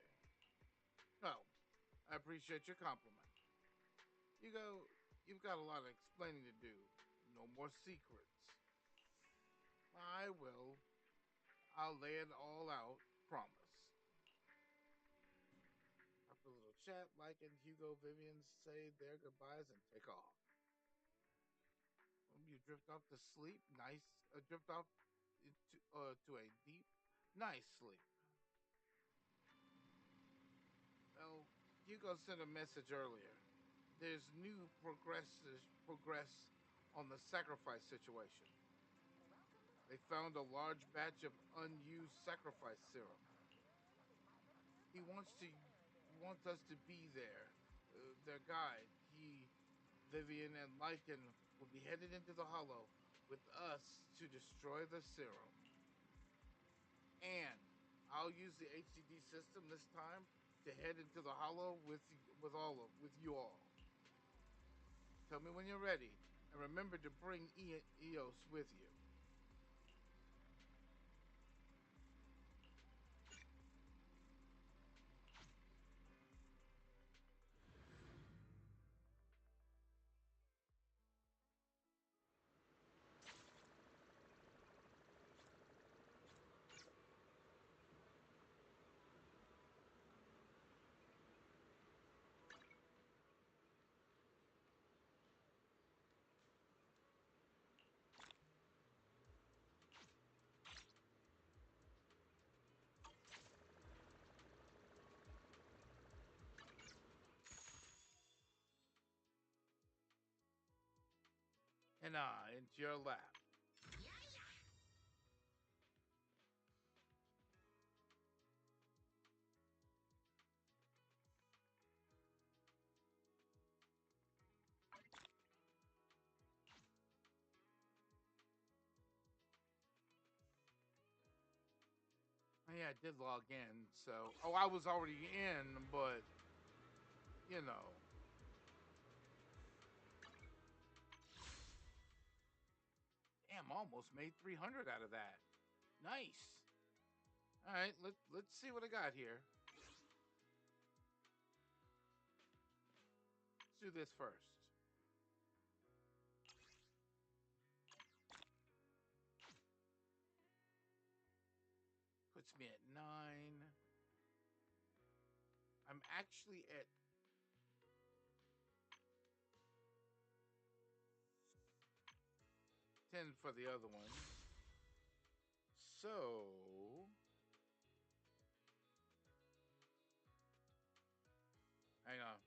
Oh, I appreciate your compliment. You've got a lot of explaining to do. No more secrets. I will. I'll lay it all out, promise. After a little chat, Lycan, Hugo, Vivian say their goodbyes and take off. You drift off to sleep, drift off to a deep, nice sleep. Well, Hugo sent a message earlier. There's new progress on the sacrifice situation. They found a large batch of unused sacrifice serum. He wants us to be there. Their guide, Vivian, and Lycan will be headed into the Hollow with us to destroy the serum. And I'll use the HDD system this time to head into the Hollow with you all. Tell me when you're ready, and remember to bring Eos with you. And into your lap. Oh, yeah, I did log in, so... Oh, I was already in, but... You know... Damn, almost made 300 out of that. Nice. All right, let's see what I got here. Let's do this first. Puts me at 9. I'm actually at 10 for the other one. So hang on.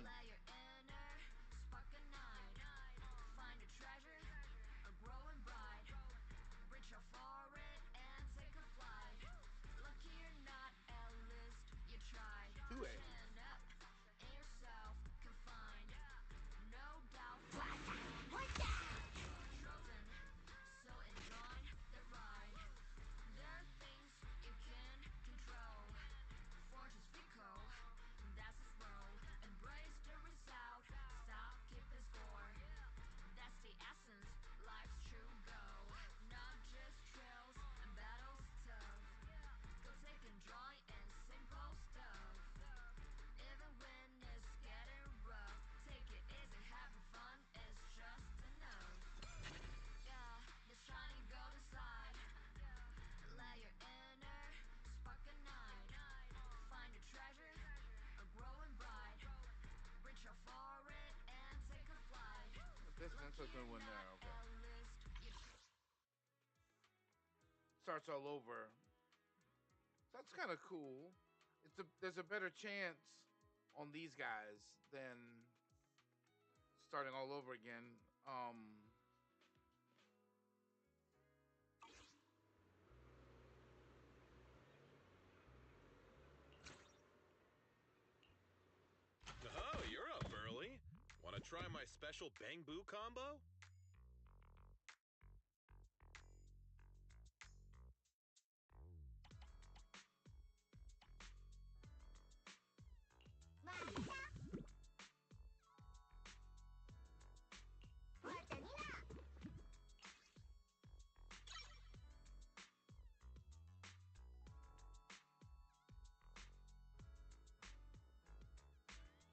Let your inner spark ignite. Find a treasure, a growing bright. Reach out for it and take a flight. Lucky you're not at least you tried. Two A's. Chin up and yourself can find. No doubt. Chosen, so enjoy the ride. There are things you can control. Fortune's fickle, that's its role. Embrace the result, stop keeping score. That's the essence, life's true goal. Not just thrills and battles tough. Go taking joy in simple stuff. Even when it's getting rough, take it easy, having fun is just enough. Yeah, the shiny golden side. Let your inner spark ignite. Find a treasure, a growing bright. Reach out for it and take a flight. That's a good one there. Okay. Starts all over. So that's kind of cool. There's a better chance on these guys than starting all over again. Oh, you're up early. Want to try my special Bang Boo combo?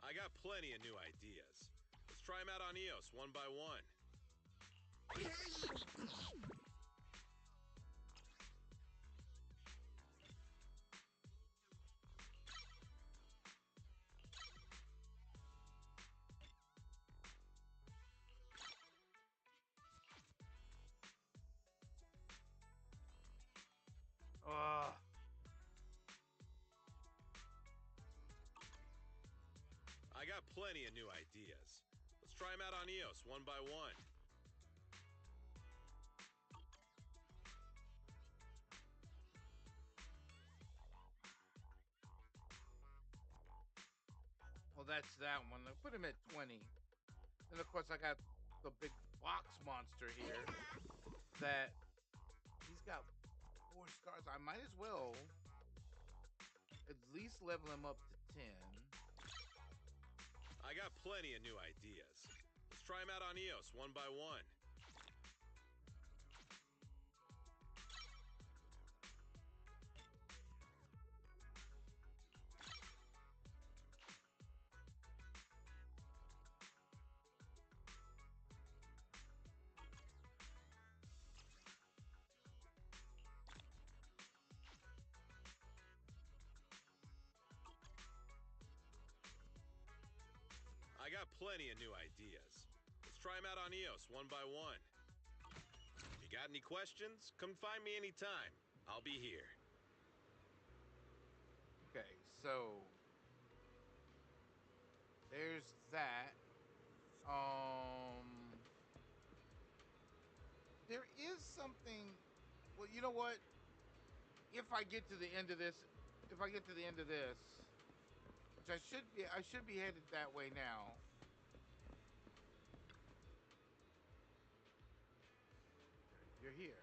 I got plenty of new ideas. Let's try them out on EOS one by one. I got plenty of new ideas. Let's try them out on EOS one by one. Well, that's that one. I put him at 20. Then, of course, I got the big box monster here that he's got 4 scars. I might as well at least level him up to 10. I got plenty of new ideas. Let's try them out on EOS one by one. I got plenty of new ideas. Let's try them out on EOS one by one. If you got any questions, come find me anytime. I'll be here. Okay, so there's that. There is something. Well, you know what? If I get to the end of this, which I should be headed that way now. You're here.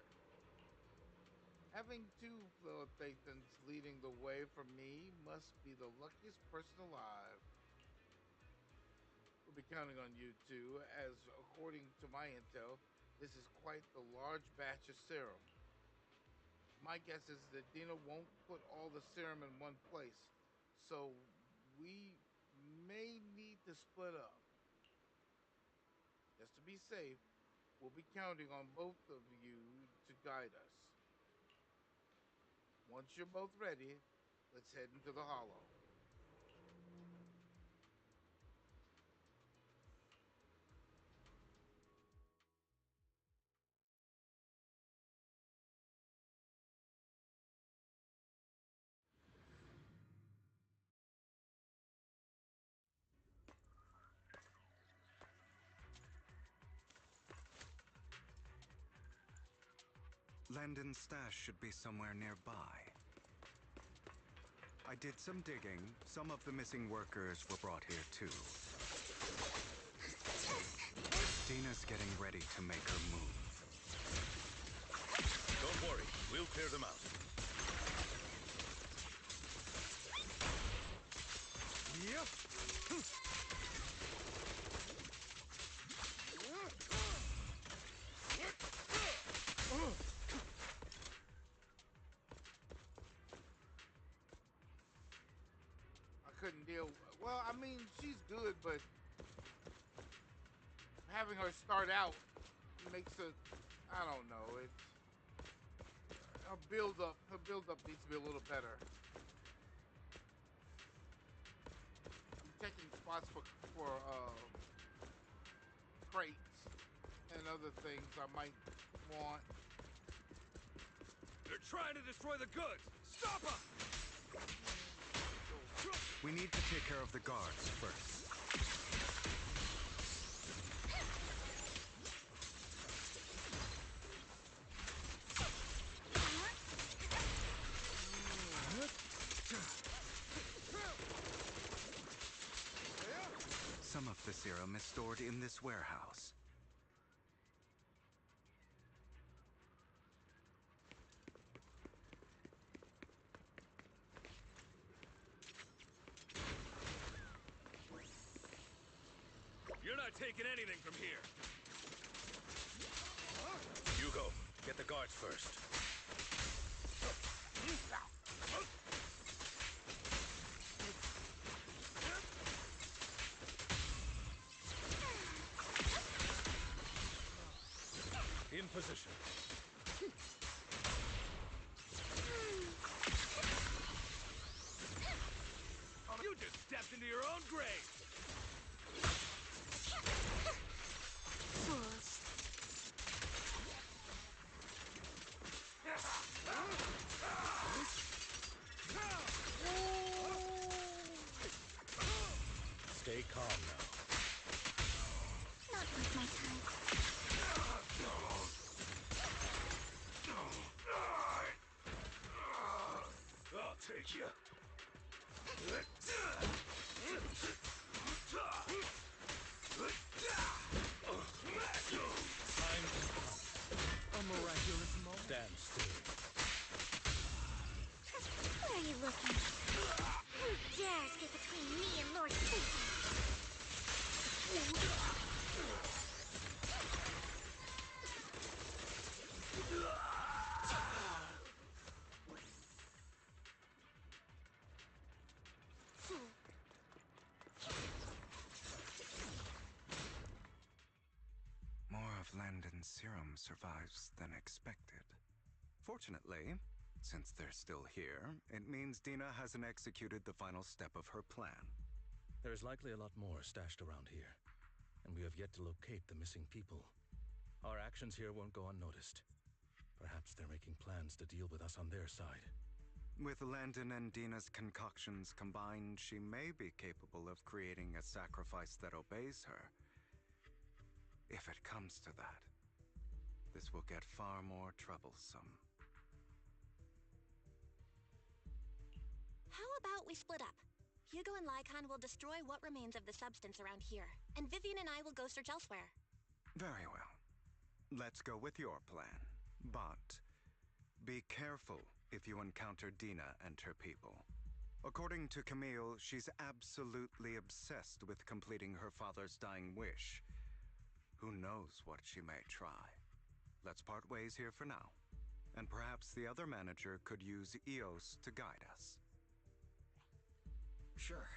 Having two Philippines leading the way for me must be the luckiest person alive. We'll be counting on you two, as according to my intel, this is quite the large batch of serum. My guess is that Dina won't put all the serum in one place, so we may need to split up. Just to be safe, we'll be counting on both of you to guide us. Once you're both ready, let's head into the Hollow. Landon's stash should be somewhere nearby. I did some digging. Some of the missing workers were brought here too. Dina's getting ready to make her move. Don't worry, we'll clear them out. Yep. I couldn't deal. Well, I mean, she's good, but having her start out makes it. I don't know. It's her build up. Her build up needs to be a little better. I'm checking spots for crates and other things I might want. They're trying to destroy the goods! Stop them! We need to take care of the guards first. Some of the serum is stored in this warehouse. You're not taking anything from here! Hugo, get the guards first. In position. You just stepped into your own grave! Fools. Stay calm now. Not worth my time. I'll take you. A miraculous moment. Stand still. Where are you looking? Who dares get between me and Lord Satan? More of Landon's serum survives than expected. Fortunately, since they're still here, it means Dina hasn't executed the final step of her plan. There's likely a lot more stashed around here, and we have yet to locate the missing people. Our actions here won't go unnoticed. Perhaps they're making plans to deal with us on their side. With Landon and Dina's concoctions combined, she may be capable of creating a sacrifice that obeys her. If it comes to that, this will get far more troublesome. How about we split up? Hugo and Lycon will destroy what remains of the substance around here, and Vivian and I will go search elsewhere. Very well. Let's go with your plan. But be careful if you encounter Dina and her people. According to Camille, she's absolutely obsessed with completing her father's dying wish. Who knows what she may try? Let's part ways here for now. And perhaps the other manager could use Eos to guide us. Sure.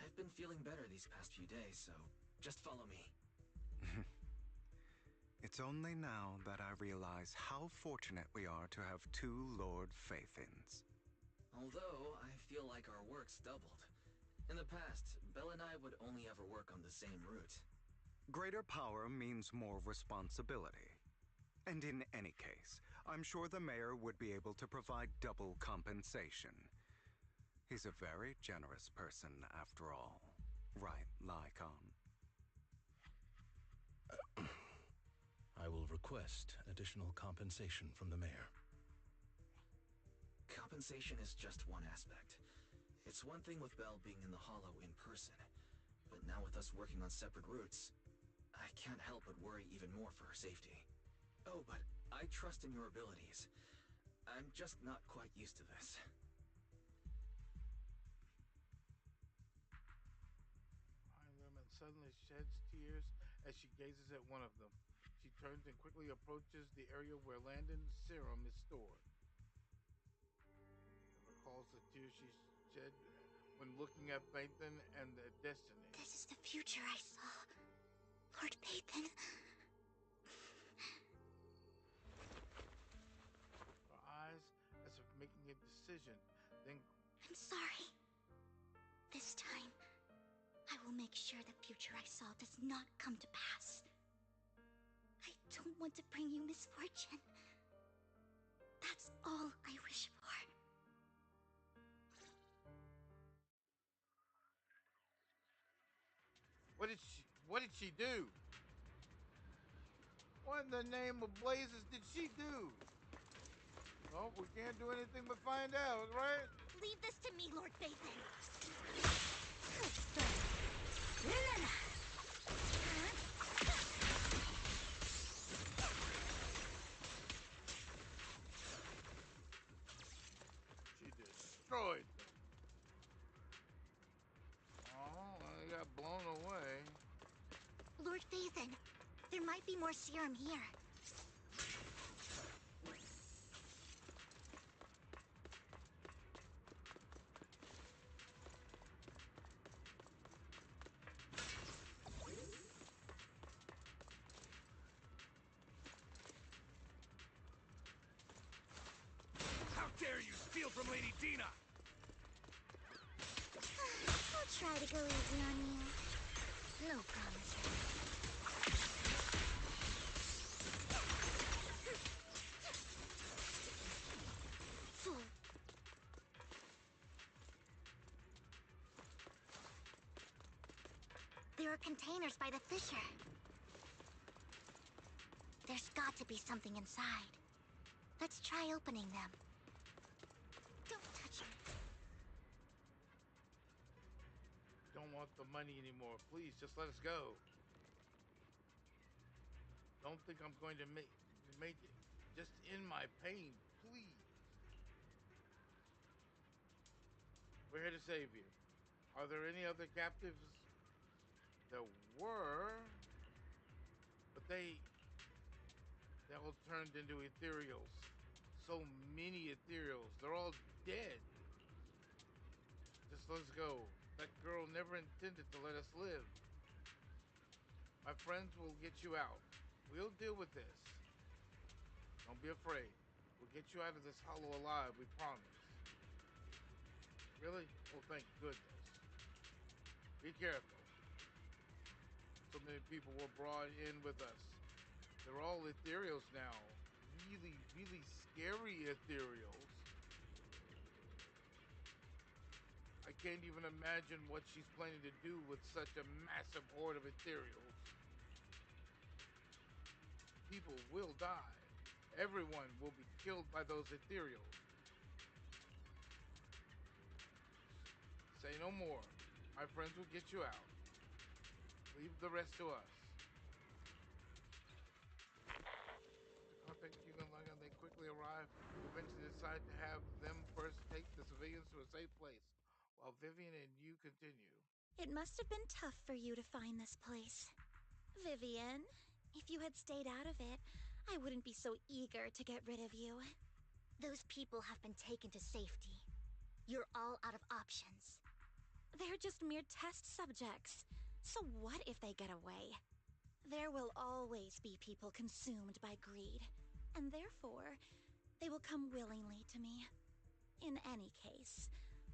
I've been feeling better these past few days, so just follow me. It's only now that I realize how fortunate we are to have two Lord Faithins. Although, I feel like our work's doubled. In the past, Belle and I would only ever work on the same route. Greater power means more responsibility. And in any case, I'm sure the mayor would be able to provide double compensation. He's a very generous person, after all. Right, Lycon? I will request additional compensation from the mayor. Compensation is just one aspect. It's one thing with Belle being in the Hollow in person, but now with us working on separate routes, I can't help but worry even more for her safety. Oh, but I trust in your abilities. I'm just not quite used to this. Behind them and suddenly sheds tears as she gazes at one of them. She turns and quickly approaches the area where Landon's serum is stored. And recalls the tears she shed when looking at Phaethon and the Destiny. This is the future I saw. Lord Phaethon. Her eyes as if making a decision, then... I'm sorry. This time, I will make sure the future I saw does not come to pass. I don't want to bring you misfortune. That's all I wish for. What did she do? What in the name of blazes did she do? Well, we can't do anything but find out, right? Leave this to me, Lord Phaethon. She destroyed them. Oh, they got blown away. Lord Phaethon, there might be more serum here. How dare you steal from Lady Dina! I'll try to go easy on you. No promises. Fool. There are containers by the fissure. There's got to be something inside. Let's try opening them. Don't touch me. Don't want the money anymore. Please, just let us go. Don't think I'm going to make it. Just in my pain, please. We're here to save you. Are there any other captives? There were, but they all turned into ethereals. So many ethereals. They're all dead. Just let's go. That girl never intended to let us live. My friends will get you out. We'll deal with this. Don't be afraid. We'll get you out of this hollow alive, we promise. Really? Oh, thank goodness. Be Be careful. So many people were brought in with us. They're all ethereals now. Really, really scary ethereals. I can't even imagine what she's planning to do with such a massive horde of ethereals. People will die. Everyone will be killed by those ethereals. Say no more. My friends will get you out. Leave the rest to us. To contact Hugo and Lagan, they quickly arrive. Eventually decide to have them first take the civilians to a safe place, while Vivian and you continue. It must have been tough for you to find this place. Vivian, if you had stayed out of it, I wouldn't be so eager to get rid of you. Those people have been taken to safety. You're all out of options. They're just mere test subjects. So what if they get away? There will always be people consumed by greed, and therefore, they will come willingly to me. In any case,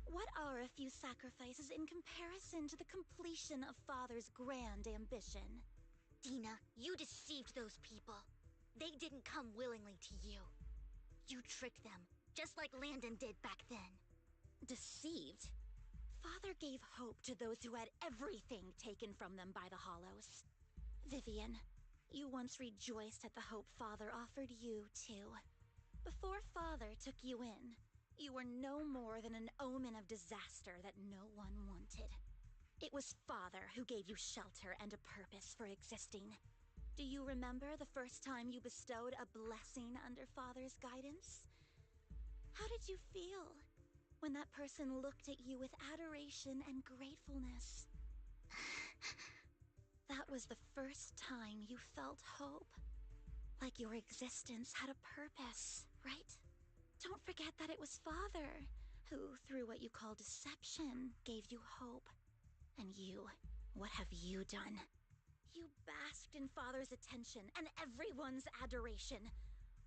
what are a few sacrifices in comparison to the completion of Father's grand ambition? Dina, you deceived those people. They didn't come willingly to you. You tricked them, just like Landon did back then. Deceived? Father gave hope to those who had everything taken from them by the Hollows. Vivian, you once rejoiced at the hope Father offered you, too. Before Father took you in, you were no more than an omen of disaster that no one wanted. It was Father who gave you shelter and a purpose for existing. Do you remember the first time you bestowed a blessing under Father's guidance? How did you feel when that person looked at you with adoration and gratefulness? That was the first time you felt hope. Like your existence had a purpose, right? Don't forget that it was Father who, through what you call deception, gave you hope. And you, what have you done? You basked in Father's attention and everyone's adoration,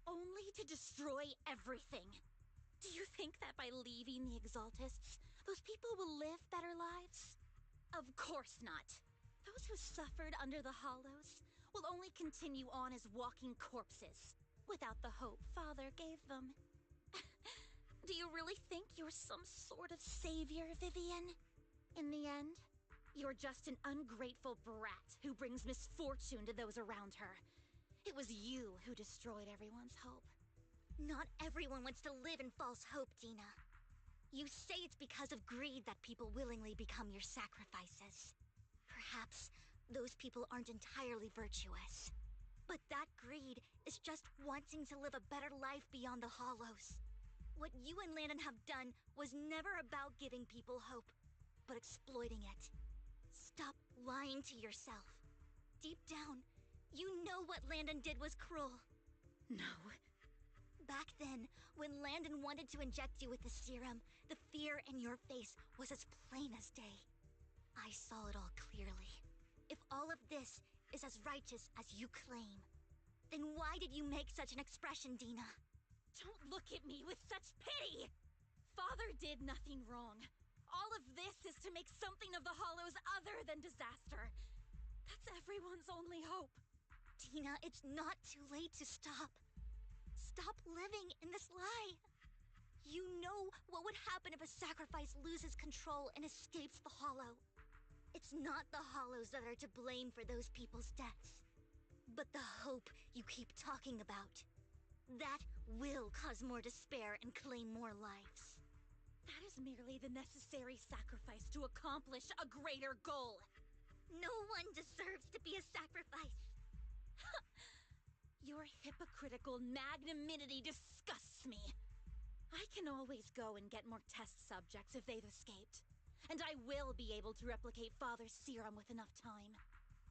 only to destroy everything. Do you think that by leaving the Exaltists, those people will live better lives? Of course not. Those who suffered under the Hollows will only continue on as walking corpses, without the hope Father gave them. Do you really think you're some sort of savior, Vivian? In the end, you're just an ungrateful brat who brings misfortune to those around her. It was you who destroyed everyone's hope. Not everyone wants to live in false hope, Dina. You say it's because of greed that people willingly become your sacrifices. Perhaps those people aren't entirely virtuous. But that greed is just wanting to live a better life beyond the Hollows. What you and Landon have done was never about giving people hope, but exploiting it. Stop lying to yourself. Deep down, you know what Landon did was cruel. No. Back then, when Landon wanted to inject you with the serum, the fear in your face was as plain as day. I saw it all clearly. If all of this is as righteous as you claim, then why did you make such an expression, Dina? Don't look at me with such pity! Father did nothing wrong. All of this is to make something of the Hollows other than disaster. That's everyone's only hope. Dina, it's not too late to stop. Stop living in this lie. You know what would happen if a sacrifice loses control and escapes the Hollow. It's not the Hollows that are to blame for those people's deaths, but the hope you keep talking about. That will cause more despair and claim more lives. That is merely the necessary sacrifice to accomplish a greater goal. No one deserves to be a sacrifice. Your hypocritical magnanimity disgusts me. I can always go and get more test subjects if they've escaped. And I will be able to replicate Father's serum with enough time.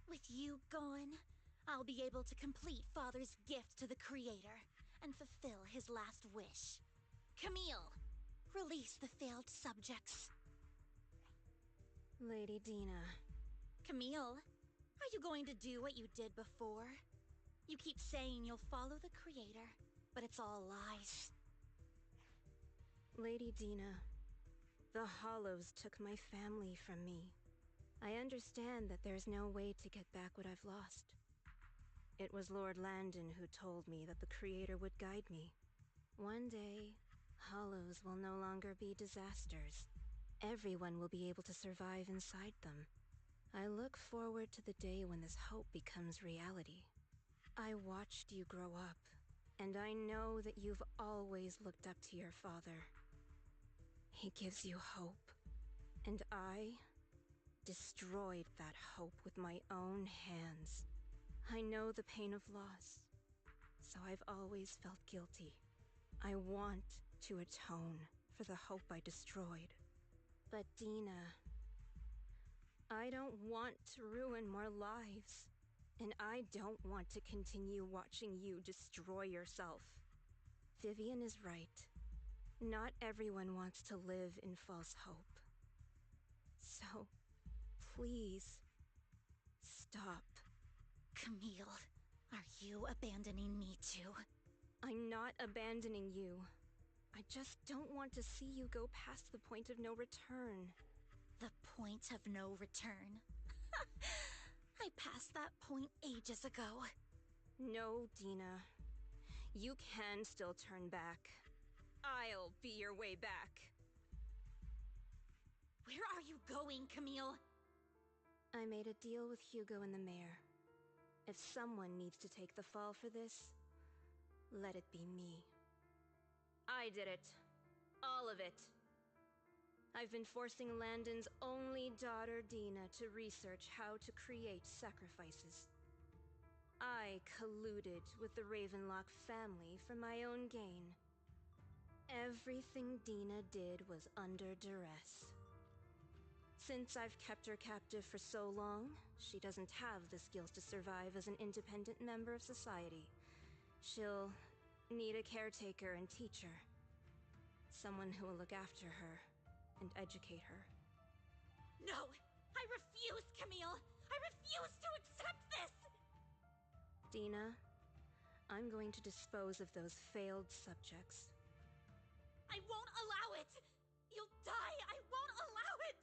With you gone, I'll be able to complete Father's gift to the Creator and fulfill his last wish. Camille, release the failed subjects. Lady Dina. Camille, are you going to do what you did before? You keep saying you'll follow the Creator, but it's all lies. Lady Dina, the Hollows took my family from me. I understand that there's no way to get back what I've lost. It was Lord Landon who told me that the Creator would guide me. One day, hollows will no longer be disasters. Everyone will be able to survive inside them. I look forward to the day when this hope becomes reality. I watched you grow up, and I know that you've always looked up to your father. He gives you hope, and I destroyed that hope with my own hands. I know the pain of loss, so I've always felt guilty. I want to atone for the hope I destroyed. But Dina, I don't want to ruin more lives, and I don't want to continue watching you destroy yourself. Vivian is right. Not everyone wants to live in false hope. So, please, stop. Camille, are you abandoning me too? I'm not abandoning you. I just don't want to see you go past the point of no return. The point of no return? I passed that point ages ago. No, Dina. You can still turn back. I'll be your way back. Where are you going, Camille? I made a deal with Hugo and the mayor. If someone needs to take the fall for this, let it be me. I did it. All of it. I've been forcing Landon's only daughter, Dina, to research how to create sacrifices. I colluded with the Ravenlock family for my own gain. Everything Dina did was under duress. Since I've kept her captive for so long, she doesn't have the skills to survive as an independent member of society. She'll need a caretaker and teacher. Someone who will look after her and educate her. No! I refuse, Camille! I refuse to accept this! Dina, I'm going to dispose of those failed subjects. I won't allow it! You'll die! I won't allow it!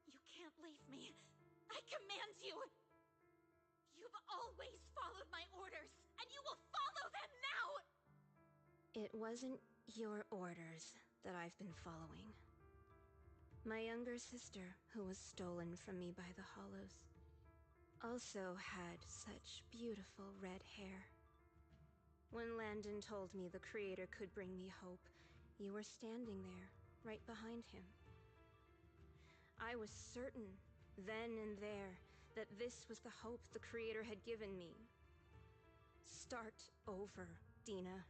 You can't leave me. I command you! You've always followed my orders, and you will follow them now! It wasn't your orders that I've been following. My younger sister, who was stolen from me by the Hollows, also had such beautiful red hair. When Landon told me the Creator could bring me hope, you were standing there, right behind him. I was certain, then and there, that this was the hope the Creator had given me. Start over, Dina.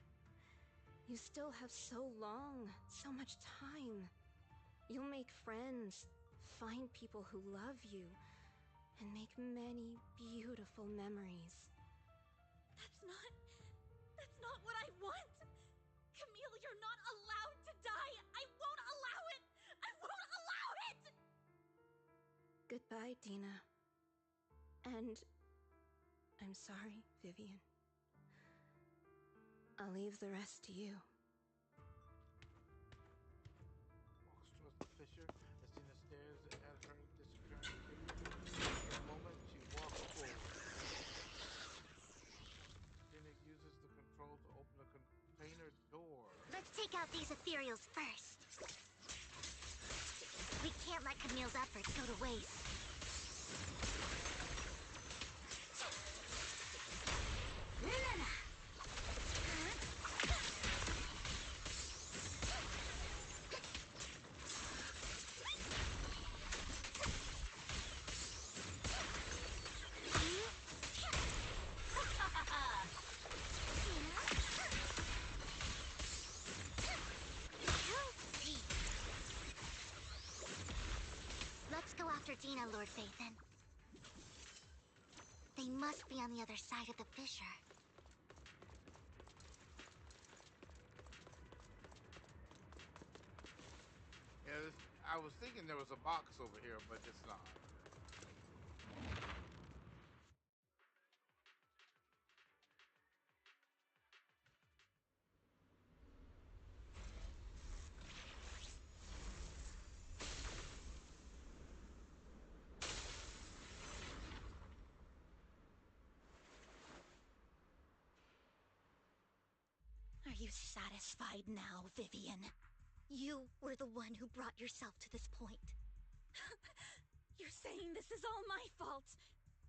You still have so long, so much time. You'll make friends, find people who love you, and make many beautiful memories. That's not what I want! Camille, you're not allowed to die! I won't allow it! I won't allow it! Goodbye, Dina. And I'm sorry, Vivian. I'll leave the rest to you. Walks towards the fissure as Dina stares at her disappearing figure. For a moment, she walks forward. Dina uses the control to open a container door. Let's take out these ethereals first. We can't let Camille's efforts go to waste. Let's go after Dina, Lord Phaethon. They must be on the other side of the fissure. Yeah, I was thinking there was a box over here, but it's not. you satisfied now, Vivian? You were the one who brought yourself to this point. You're saying this is all my fault?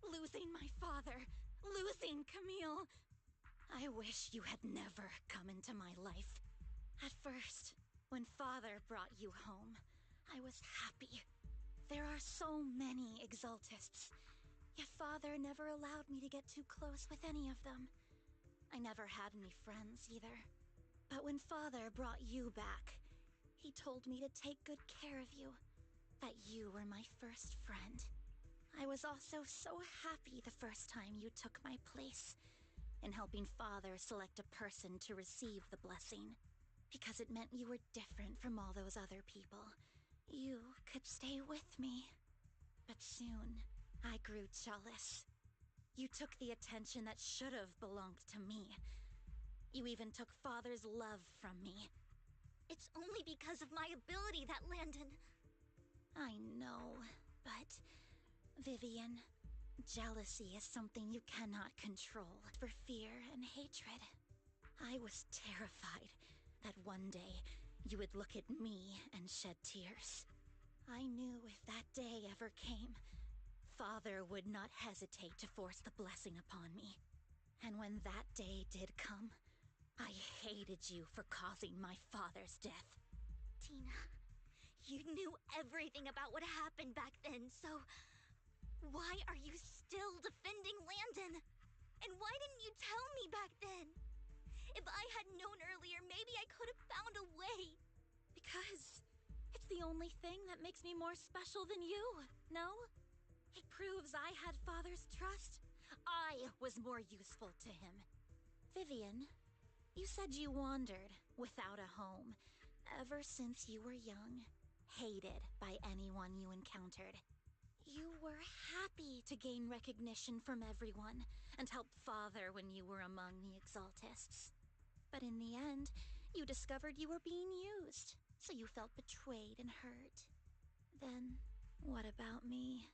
Losing my father, losing Camille. I wish you had never come into my life. At first, when Father brought you home, I was happy. There are so many Exaltists, yet Father never allowed me to get too close with any of them. I never had any friends either. But when Father brought you back, he told me to take good care of you, that you were my first friend. I was also so happy the first time you took my place in helping Father select a person to receive the blessing, because it meant you were different from all those other people. You could stay with me. But soon, I grew jealous. You took the attention that should have belonged to me. You even took Father's love from me. It's only because of my ability that Landon... I know, but... Vivian, jealousy is something you cannot control for fear and hatred. I was terrified that one day you would look at me and shed tears. I knew if that day ever came, Father would not hesitate to force the blessing upon me. And when that day did come, I hated you for causing my father's death. Tina, you knew everything about what happened back then, so... why are you still defending Landon? And why didn't you tell me back then? If I had known earlier, maybe I could have found a way. Because it's the only thing that makes me more special than you, no? It proves I had Father's trust. I was more useful to him. Vivian, you said you wandered without a home ever since you were young, hated by anyone you encountered. You were happy to gain recognition from everyone and help Father when you were among the Exaltists. But in the end, you discovered you were being used, so you felt betrayed and hurt. Then, what about me?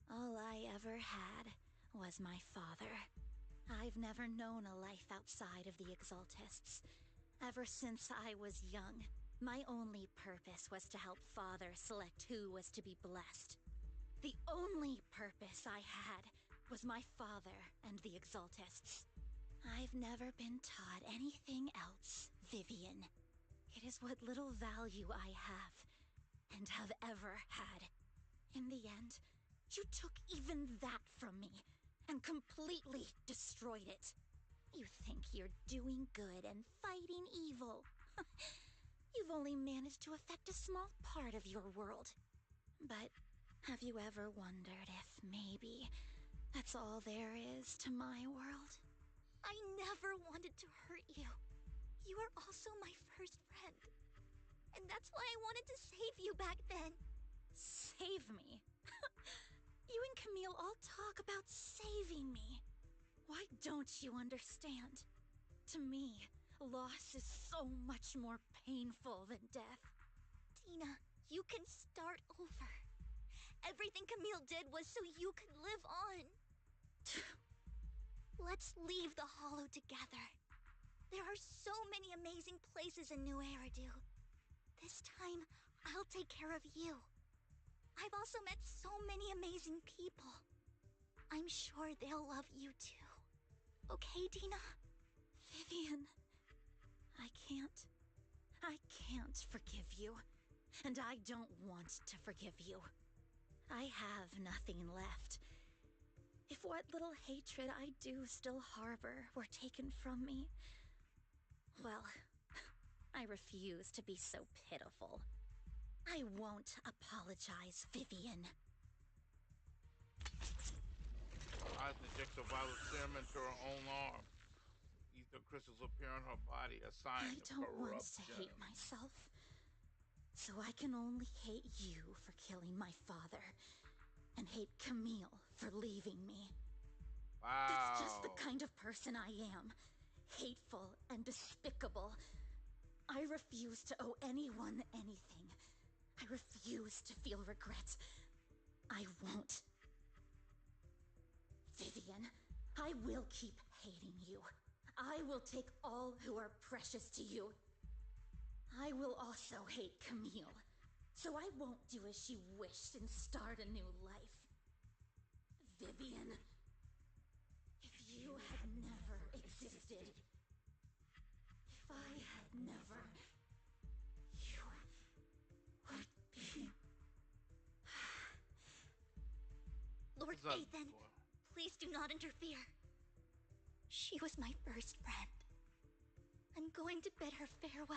All I ever had was my father. I've never known a life outside of the Exaltists. Ever since I was young, my only purpose was to help Father select who was to be blessed. The only purpose I had was my father and the Exaltists. I've never been taught anything else, Vivian. It is what little value I have, and have ever had. In the end, you took even that from me, and completely destroyed it. You think you're doing good and fighting evil. You've only managed to affect a small part of your world. But have you ever wondered if maybe that's all there is to my world? I never wanted to hurt you. You were also my first friend. And that's why I wanted to save you back then. Save me? You and Camille all talk about saving me. Why don't you understand? To me, loss is so much more painful than death. Tina, you can start over. Everything Camille did was so you could live on. Let's leave the Hollow together. There are so many amazing places in New Eridu. This time, I'll take care of you. I've also met so many amazing people. I'm sure they'll love you too. Okay, Tina? Vivian, I can't forgive you. And I don't want to forgive you. I have nothing left. If what little hatred I do still harbor were taken from me, well, I refuse to be so pitiful. I won't apologize, Vivian. Eyes inject a violet serum into her own arm. Ether crystals appear on her body, a sign I of don't want to corruption. hate myself. So I can only hate you for killing my father, and hate Camille for leaving me. Wow. That's just the kind of person I am. Hateful and despicable. I refuse to owe anyone anything. I refuse to feel regret. I won't. Vivian, I will keep hating you. I will take all who are precious to you. I will also hate Camille, so I won't do as she wished and start a new life. Vivian, if you had never existed, if I had never, you would be... Lord Ethan, please do not interfere. She was my first friend. I'm going to bid her farewell.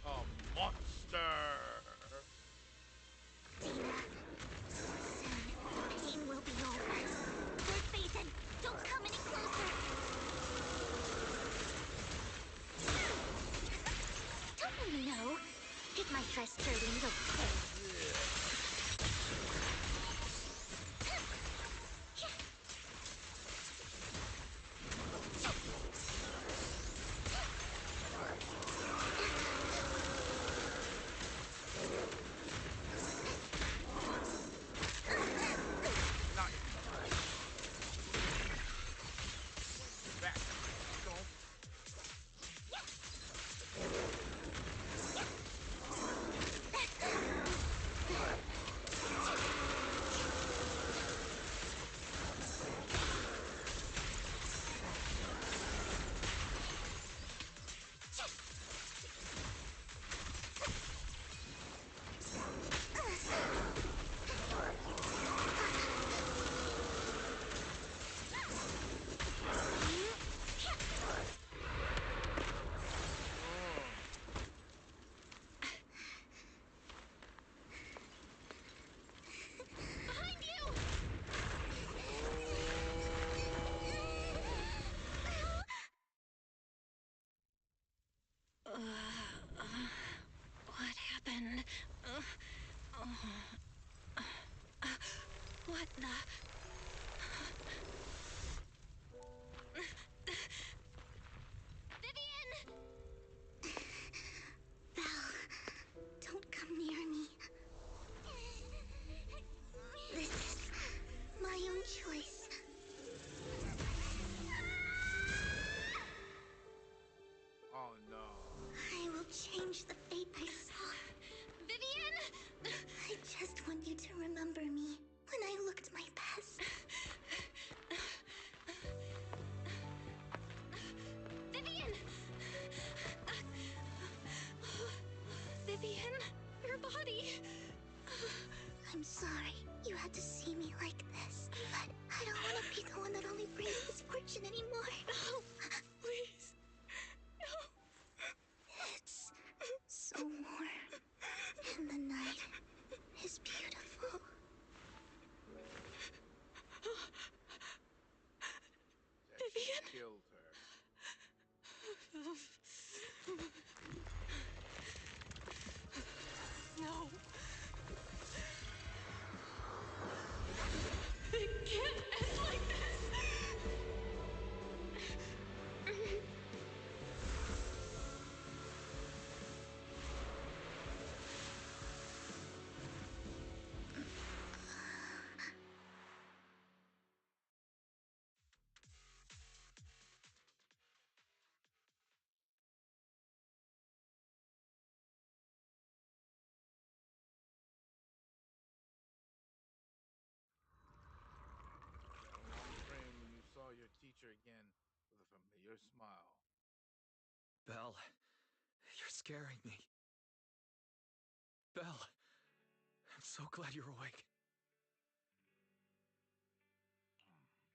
A monster! Dina, soon, pain will be over. Lord Phaeton, don't come any closer! Don't you know? Get my dress dirty and you'll pay. What happened? What the... Vivian! Val, don't come near me. This is my own choice. Oh no. I will change the fate I saw. Vivian! I just want you to remember me when I looked my best. Vivian! Vivian, your body. I'm sorry you had to see me like this, but I don't want to be the one that only brings misfortune anymore. No, please. No. It's so warm, and the night is beautiful. Vivian killed her. No. It can't end like this. When you saw your teacher again with a familiar smile. Belle, you're scaring me. Belle, I'm so glad you're awake.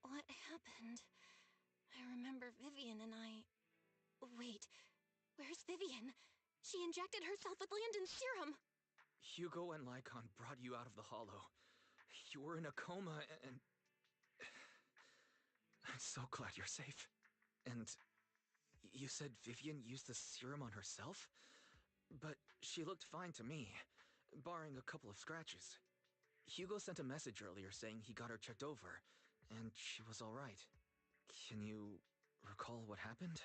What happened? I remember Vivian and I... Wait, where's Vivian? She injected herself with Landon's serum. Hugo and Lycon brought you out of the hollow. You were in a coma and... I'm so glad you're safe. And you said Vivian used the serum on herself? But she looked fine to me, barring a couple of scratches. Hugo sent a message earlier saying he got her checked over, and she was all right. Can you recall what happened?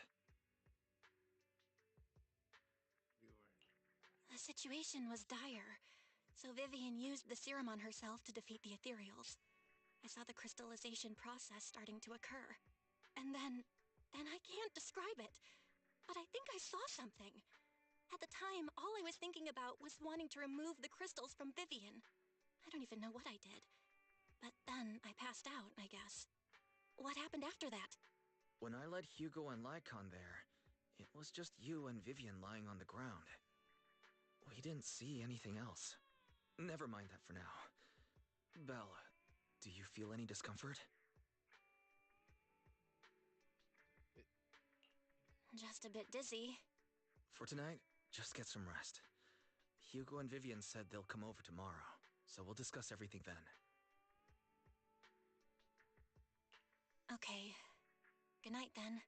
The situation was dire, so Vivian used the serum on herself to defeat the ethereals. I saw the crystallization process starting to occur. And then I can't describe it, but I think I saw something. At the time, all I was thinking about was wanting to remove the crystals from Vivian. I don't even know what I did. But then I passed out, I guess. What happened after that? When I led Hugo and Lycon there, it was just you and Vivian lying on the ground. We didn't see anything else. Never mind that for now. Belle, do you feel any discomfort? Just a bit dizzy. For tonight, just get some rest. Hugo and Vivian said they'll come over tomorrow, so we'll discuss everything then. Okay. Good night, then.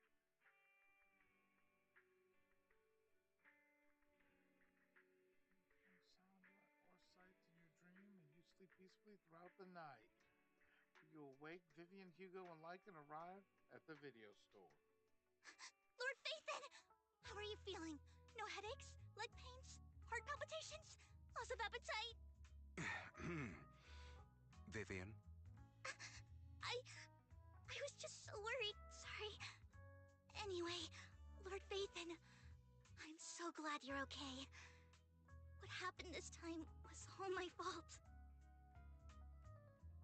Or sight in your dream, and you sleep peacefully throughout the night. You awake, Vivian, Hugo, and Lycan arrive at the video store. Lord Phaethon! How are you feeling? No headaches? Leg pains? Heart palpitations? Loss of appetite? Vivian? I was just so worried. Sorry. Anyway, Lord Phaethon, I'm so glad you're okay. What happened this time was all my fault.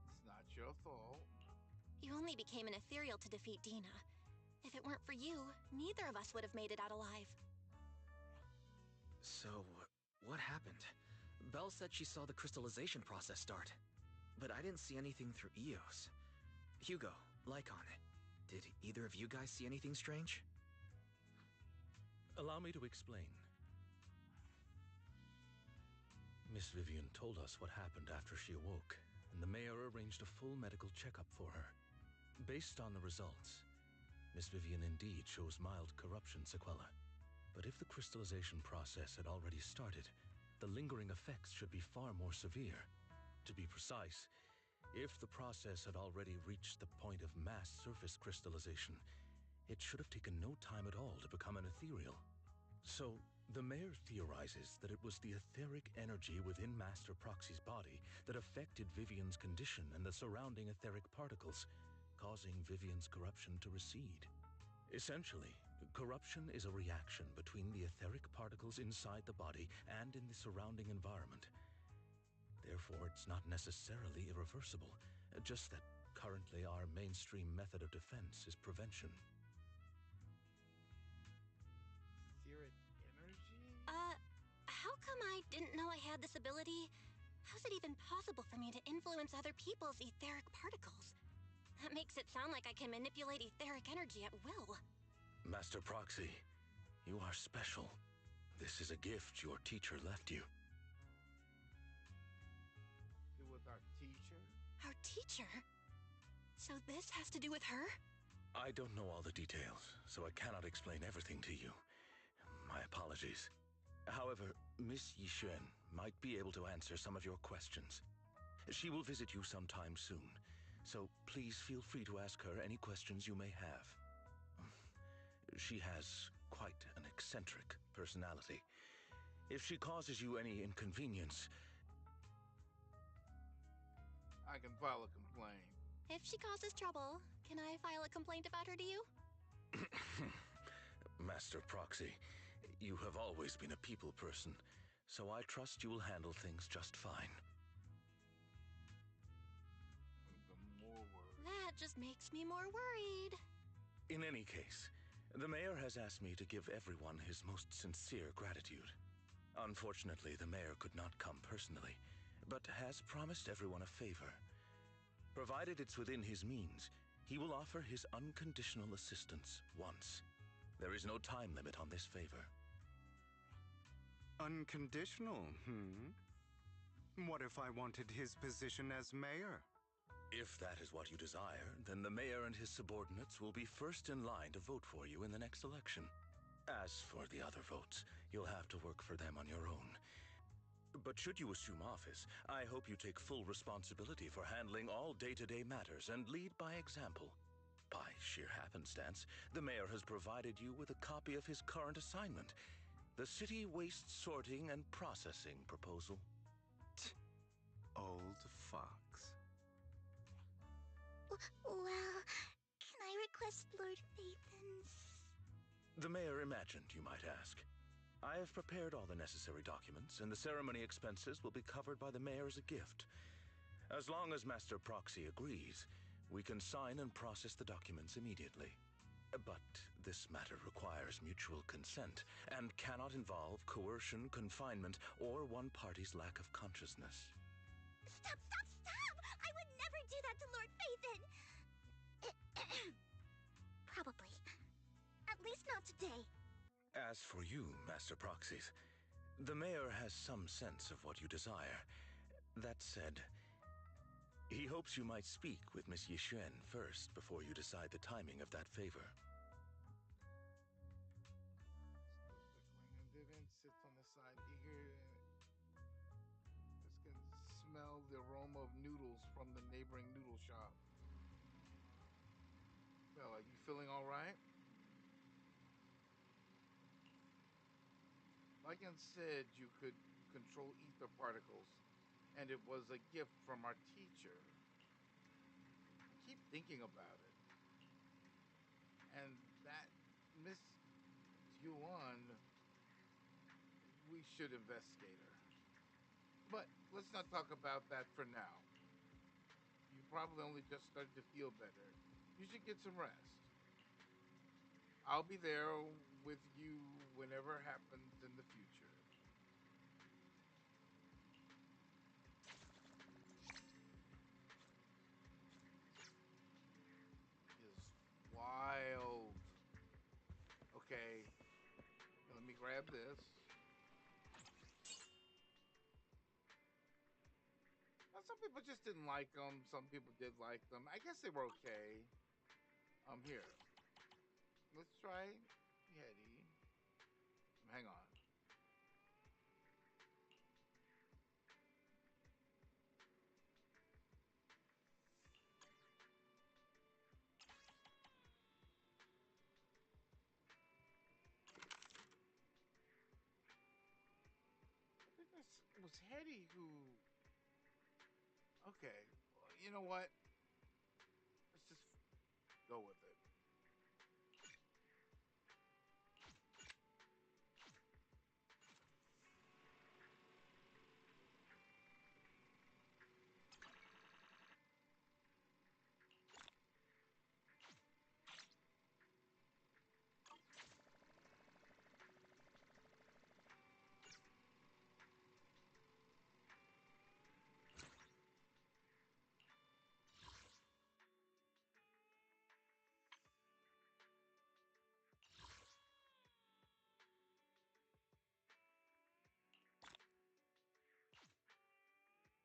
It's not your fault. You only became an ethereal to defeat Dina. If it weren't for you, neither of us would have made it out alive. So, what happened? Belle said she saw the crystallization process start, but I didn't see anything through Eos. Hugo, Lycon, did either of you guys see anything strange? Allow me to explain. Miss Vivian told us what happened after she awoke, and the mayor arranged a full medical checkup for her. Based on the results, Miss Vivian indeed shows mild corruption sequelae. But if the crystallization process had already started, the lingering effects should be far more severe. To be precise, if the process had already reached the point of mass surface crystallization, it should have taken no time at all to become an ethereal. So, the mayor theorizes that it was the etheric energy within Master Proxy's body that affected Vivian's condition and the surrounding etheric particles, causing Vivian's corruption to recede. Essentially, corruption is a reaction between the etheric particles inside the body and in the surrounding environment. Therefore, it's not necessarily irreversible, just that currently our mainstream method of defense is prevention. Etheric energy? How come I didn't know I had this ability? How's it even possible for me to influence other people's etheric particles? That makes it sound like I can manipulate etheric energy at will. Master Proxy, you are special. This is a gift your teacher left you. With our teacher? Our teacher? So this has to do with her? I don't know all the details, so I cannot explain everything to you. My apologies. However, Miss Yixuan might be able to answer some of your questions. She will visit you sometime soon, so please feel free to ask her any questions you may have. She has quite an eccentric personality. If she causes you any inconvenience, I can file a complaint. If she causes trouble, can I file a complaint about her to you? Master Proxy, you have always been a people person, so I trust you will handle things just fine. That just makes me more worried. In any case, the mayor has asked me to give everyone his most sincere gratitude. Unfortunately, the mayor could not come personally, but has promised everyone a favor. Provided it's within his means, he will offer his unconditional assistance once. There is no time limit on this favor. Unconditional, What if I wanted his position as mayor? If that is what you desire, then the mayor and his subordinates will be first in line to vote for you in the next election. As for the other votes, you'll have to work for them on your own. But should you assume office, I hope you take full responsibility for handling all day-to-day matters and lead by example. By sheer happenstance, the mayor has provided you with a copy of his current assignment. The city waste sorting and processing proposal. Old fox. Well, can I request Lord Phaethon's? The mayor imagined you might ask. I have prepared all the necessary documents, and the ceremony expenses will be covered by the mayor as a gift. As long as Master Proxy agrees, we can sign and process the documents immediately. But this matter requires mutual consent and cannot involve coercion, confinement, or one party's lack of consciousness. Stop! I would never do that to Lord Phaethon! Probably. At least not today. As for you, Master Proxies, the mayor has some sense of what you desire. That said, he hopes you might speak with Miss Yixuan first before you decide the timing of that favor. Vivian sits on the side, eager. Just can smell the aroma of noodles from the neighboring noodle shop. Well, are you feeling all right? Lycan said you could control ether particles, and it was a gift from our teacher. I keep thinking about it. And that Miss Yuan, we should investigate her. But let's not talk about that for now. You probably only just started to feel better. You should get some rest. I'll be there with you whenever it happens in the future. Is wild. Okay, let me grab this. Now, some people just didn't like them. Some people did like them. I guess they were okay. Here. Let's try Yeti. Hang on. I think it was Hetty who. Okay. Well, you know what? Let's just go with it.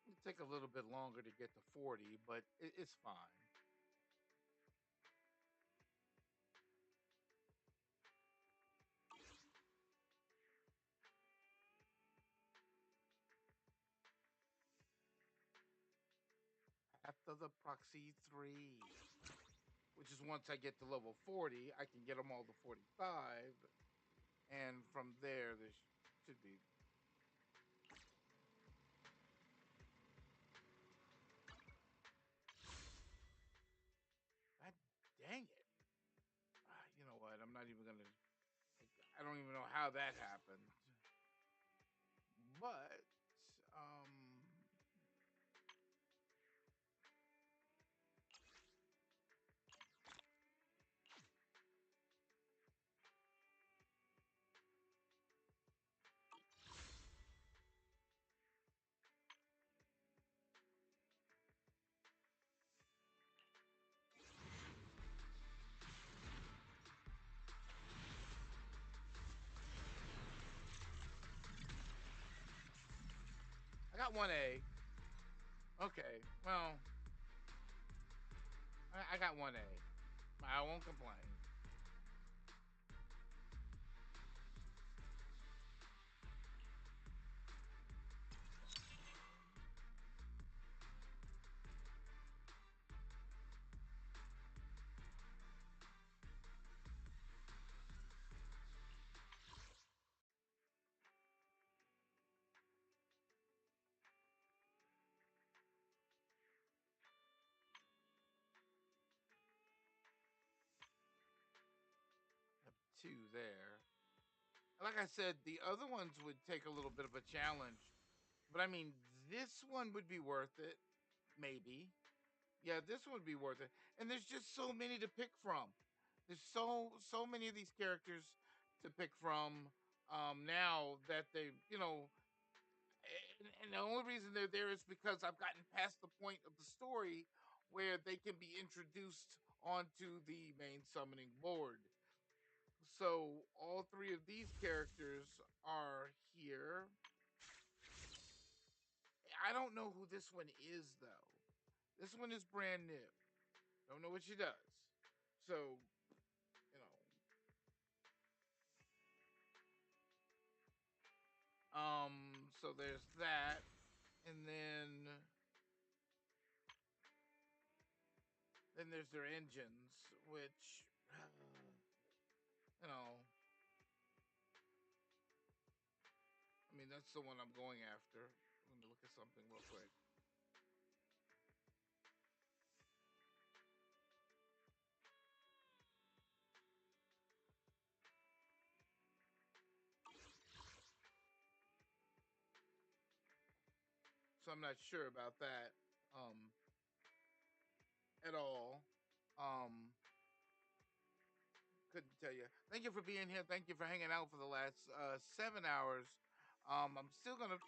It'll take a little bit longer to get to 40, but it's fine. After the proxy 3, which is once I get to level 40, I can get them all to 45, and from there, there should be. God dang it. You know what? I'm not even going to. I don't even know how that happened. But, I got 1A. Okay, well, I got 1A. I won't complain. 2 there. Like I said, the other ones would take a little bit of a challenge, but I mean, this one would be worth it, maybe. Yeah, this one would be worth it. And there's just so many to pick from. There's so many of these characters to pick from now that they, and the only reason they're there is because I've gotten past the point of the story where they can be introduced onto the main summoning board. So all three of these characters are here. I don't know who this one is though. This one is brand new. Don't know what she does. So, you know. So there's that. And then there's their engines, which you know, I mean, that's the one I'm going after. Let me look at something real quick. So I'm not sure about that at all. Um, couldn't tell you. Thank you for being here. Thank you for hanging out for the last 7 hours. I'm gonna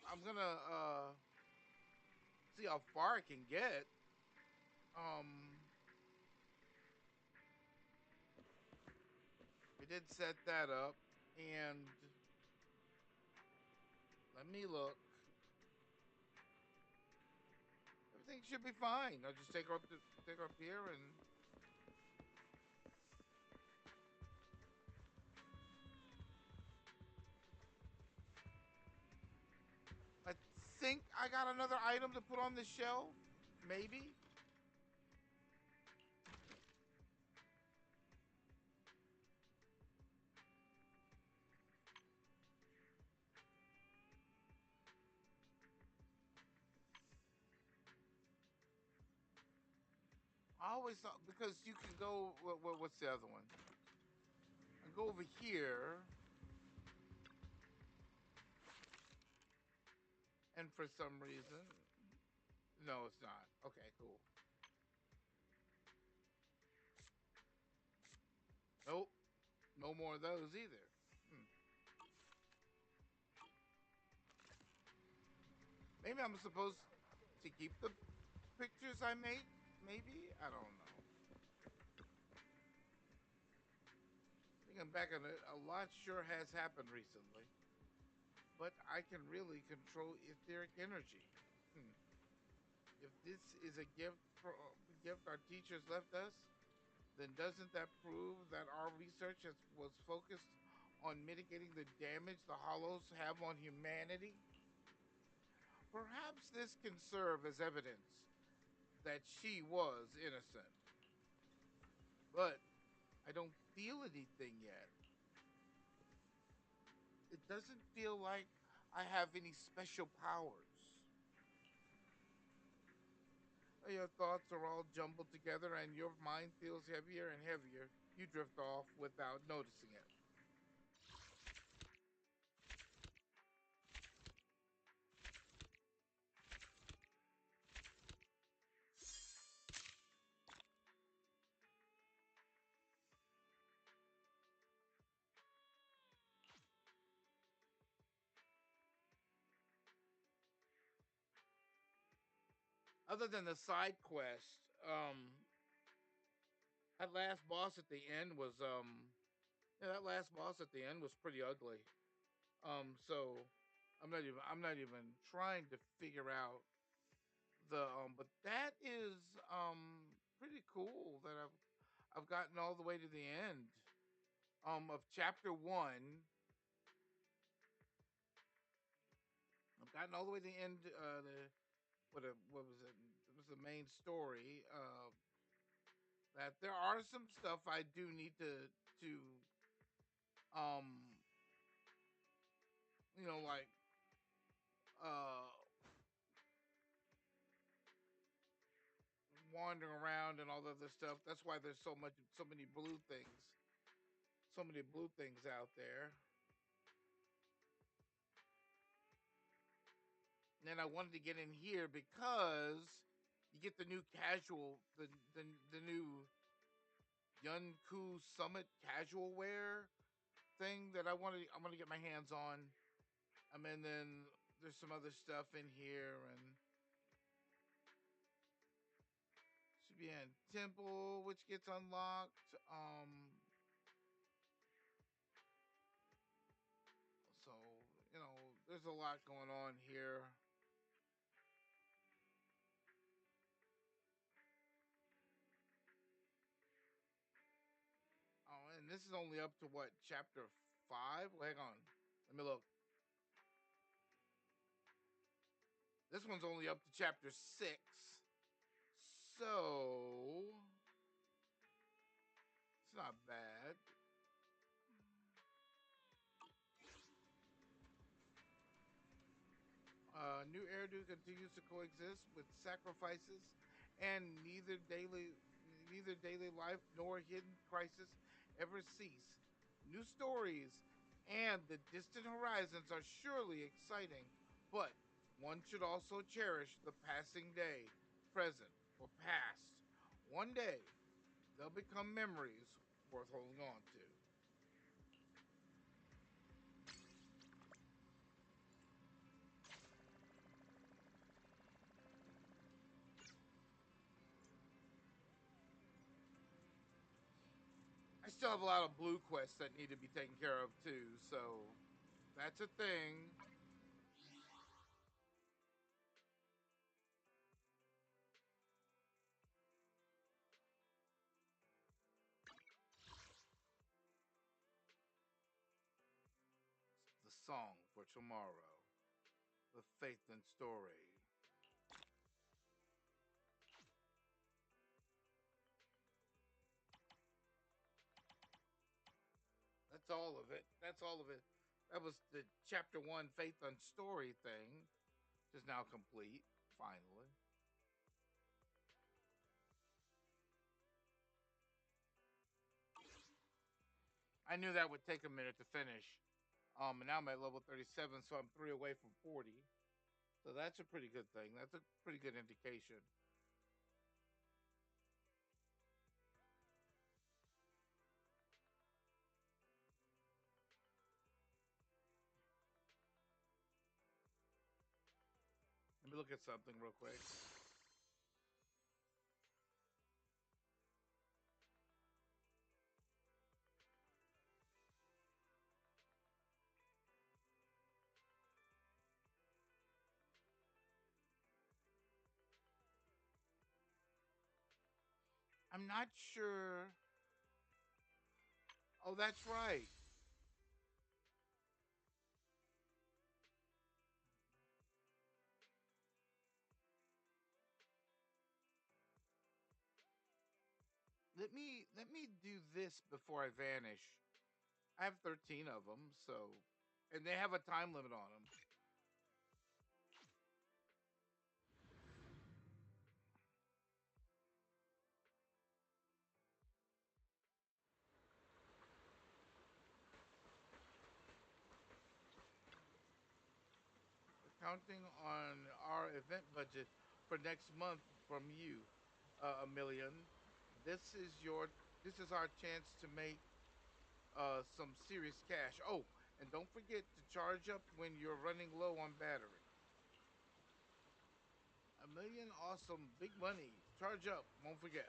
see how far I can get. We did set that up, and let me look. Everything should be fine. I'll just take her up here, and I think I got another item to put on the shelf. Maybe. I always thought because you can go. What's the other one? I go over here, and for some reason, no, it's not. Okay, cool. Nope, no more of those either. Maybe I'm supposed to keep the pictures I make. Maybe I don't know. Thinking back on it, a lot sure has happened recently. But I can really control etheric energy. If this is a gift our teachers left us, then doesn't that prove that our research was focused on mitigating the damage the Hollows have on humanity? Perhaps this can serve as evidence that she was innocent. But I don't feel anything yet. It doesn't feel like I have any special powers. Your thoughts are all jumbled together and your mind feels heavier and heavier. You drift off without noticing it. Other than the side quest, that last boss at the end was yeah, that last boss at the end was pretty ugly. So I'm not even trying to figure out the but that is pretty cool that I've gotten all the way to the end of chapter 1. I've gotten all the way to the end what was it? It was the main story. That there are some stuff I do need to um like uh wandering around and all the other stuff. That's why there's so many blue things. so many blue things out there. And I wanted to get in here because you get the new casual, the new Yunku Summit casual wear thing that I'm gonna get my hands on. And then there's some other stuff in here, and should be in Temple, which gets unlocked. So there's a lot going on here. Oh, and this is only up to what, chapter 5? Well, hang on, let me look. This one's only up to chapter 6, so it's not bad. New Eridu continues to coexist with sacrifices, and neither daily life nor hidden crisis ever cease. New stories and the distant horizons are surely exciting, but one should also cherish the passing day, present or past. One day, they'll become memories worth holding on to. I still have a lot of blue quests that need to be taken care of too, so that's a thing. The song for tomorrow, the faith and story. That's all of it. That's all of it. That was the chapter 1 faith and story thing, which is now complete, finally. I knew that would take a minute to finish. And now I'm at level 37, so I'm 3 away from 40. So that's a pretty good thing. That's a pretty good indication. Let me look at something real quick. I'm not sure. Oh, that's right. Let me do this before I vanish. I have 13 of them, so, and they have a time limit on them. We're counting on our event budget for next month from you, a million. This is your this is our chance to make some serious cash. Oh, and don't forget to charge up when you're running low on battery. A million, awesome, big money. Charge up, won't forget.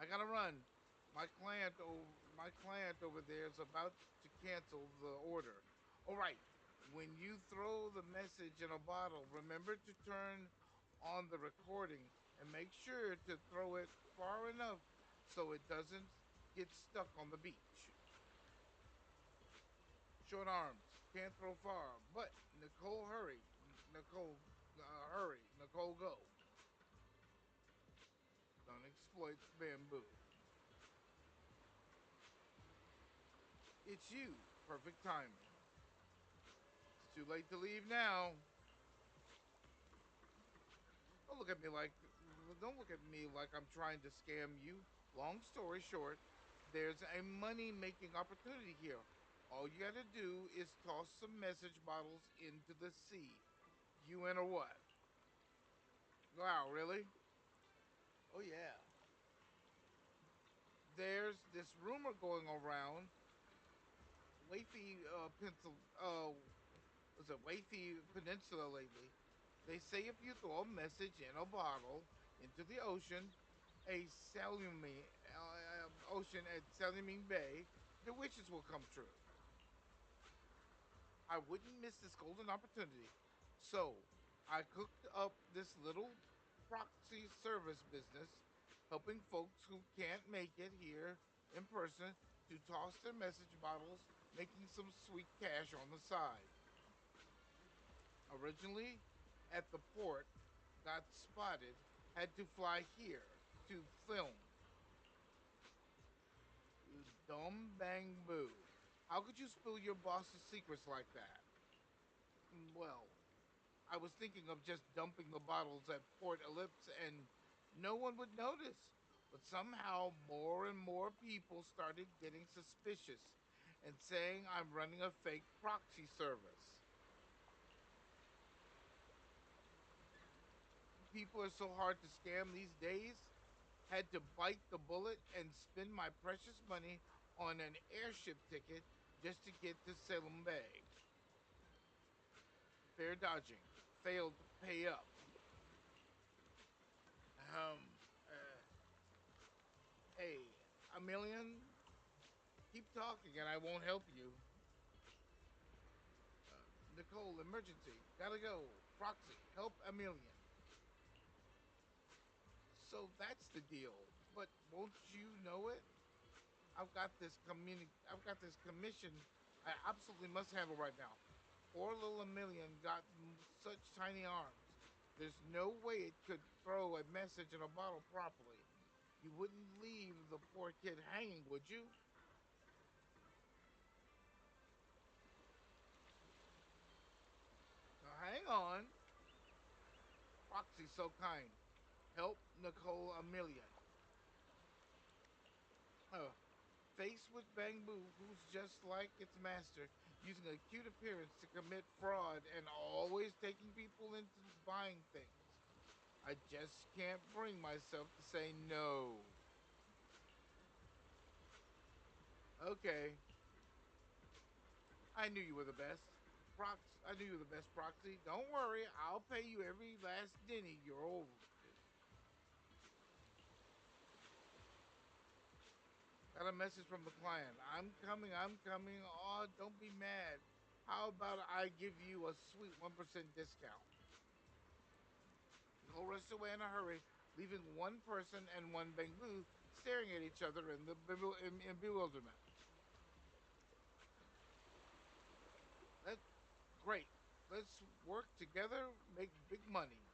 I gotta run. My client, my client over there is about to cancel the order. All right. When you throw the message in a bottle, remember to turn on the recording and make sure to throw it far enough so it doesn't get stuck on the beach. Short arms, can't throw far, but Nicole, hurry. Nicole, hurry. Nicole, go. Don't exploit bamboo. It's you. Perfect timing. It's too late to leave now. Don't look at me like don't look at me like I'm trying to scam you. Long story short, There's a money making opportunity here. All you gotta do is toss some message bottles into the sea. You in or what? Wow, really? Oh, yeah. There's this rumor going around. Wafy, was it Wafy Peninsula lately? They say if you throw a message in a bottle into the ocean, a ocean at Salamine Bay, the wishes will come true. I wouldn't miss this golden opportunity. So I cooked up this little proxy service business, helping folks who can't make it here in person to toss their message bottles, making some sweet cash on the side. Originally at the port, got spotted, had to fly here to film. You dumb bang boo. How could you spill your boss's secrets like that? Well, I was thinking of just dumping the bottles at Port Ellipse and no one would notice. But somehow more and more people started getting suspicious and saying I'm running a fake proxy service. People are so hard to scam these days. Had to bite the bullet and spend my precious money on an airship ticket just to get to Salem Bay. Fair dodging. Failed to pay up. Um, uh, hey, a million? Keep talking and I won't help you. Nicole, emergency. Gotta go. Proxy, help a million. So that's the deal. But won't you know it? I've got this commission I absolutely must handle right now. Poor little Emilion got such tiny arms. There's no way it could throw a message in a bottle properly. You wouldn't leave the poor kid hanging, would you? Now hang on. Proxy so kind. Help Nicole a million. Uh, Faced with Bangbu, who's just like its master, using a cute appearance to commit fraud and always taking people into buying things. I just can't bring myself to say no. Okay, I knew you were the best. I knew you were the best proxy. Don't worry, I'll pay you every last denny you're over. Got a message from the client. I'm coming, I'm coming. Oh, don't be mad. How about I give you a sweet 1% discount? Go rush away in a hurry, leaving one person and one Bengu staring at each other in bewilderment. That's great. Let's work together, make big money.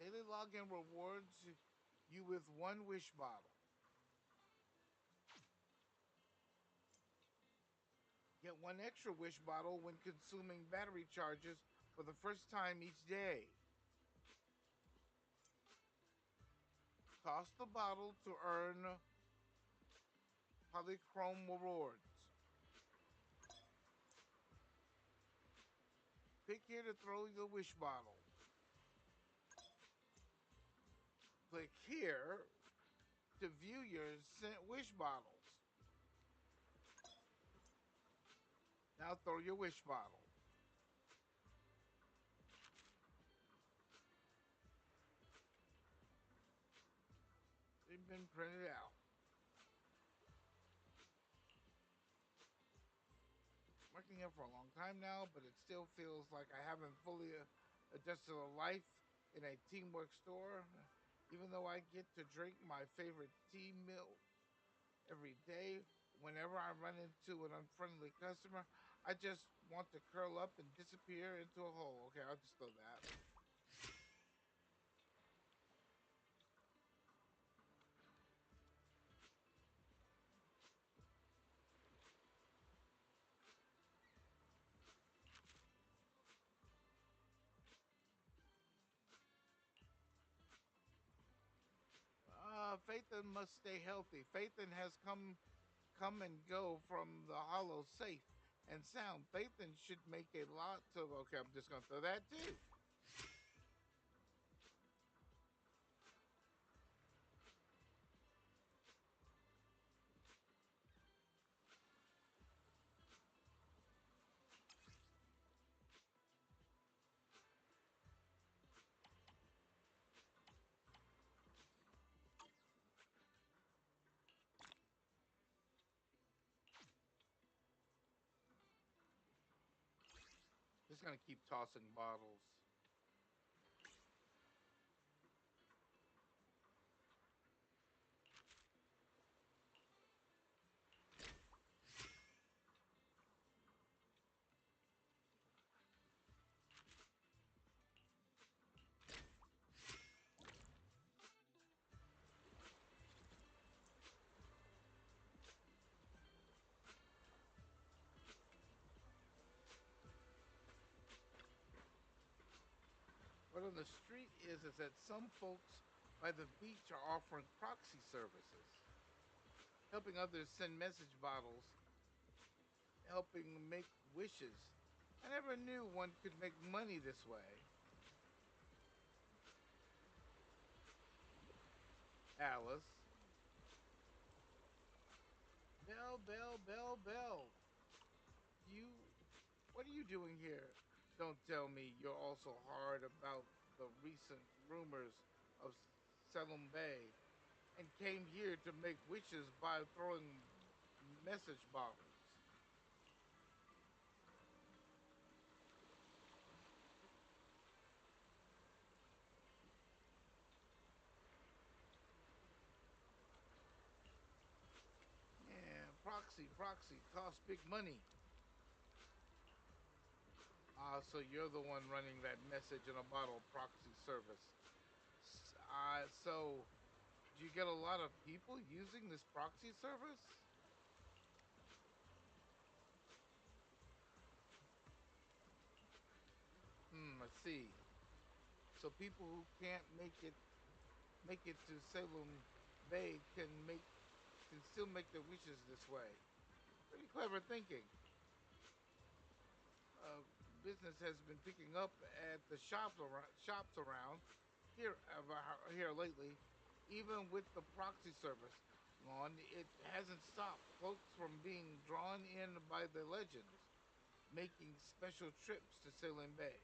Daily login rewards you with one wish bottle. Get one extra wish bottle when consuming battery charges for the first time each day. Toss the bottle to earn polychrome rewards. Pick here to throw the wish bottle. Click here to view your sent wish bottles. Now throw your wish bottle. They've been printed out. Working here for a long time now, but it still feels like I haven't fully adjusted to life in a teamwork store. Even though I get to drink my favorite tea milk every day, whenever I run into an unfriendly customer, I just want to curl up and disappear into a hole. Okay, I'll just throw that. Phaethon must stay healthy. Phaethon has come and go from the hollow safe and sound. Phaethon should make a lot of. Okay, I'm just gonna throw that too. Just gonna keep tossing bottles. What on the street is that some folks by the beach are offering proxy services, helping others send message bottles, helping make wishes. I never knew one could make money this way. Alice. Bell, bell, bell, bell. You, what are you doing here? Don't tell me you're also hard about the recent rumors of Salem Bay and came here to make wishes by throwing message bombs. Yeah, proxy, toss big money. So you're the one running that message in a bottle proxy service. So do you get a lot of people using this proxy service? I see. So people who can't make it to Salem Bay can still make their wishes this way. Pretty clever thinking. Uh, Business has been picking up at the shops around here lately. Even with the proxy service on, it hasn't stopped folks from being drawn in by the legends, making special trips to Salem Bay.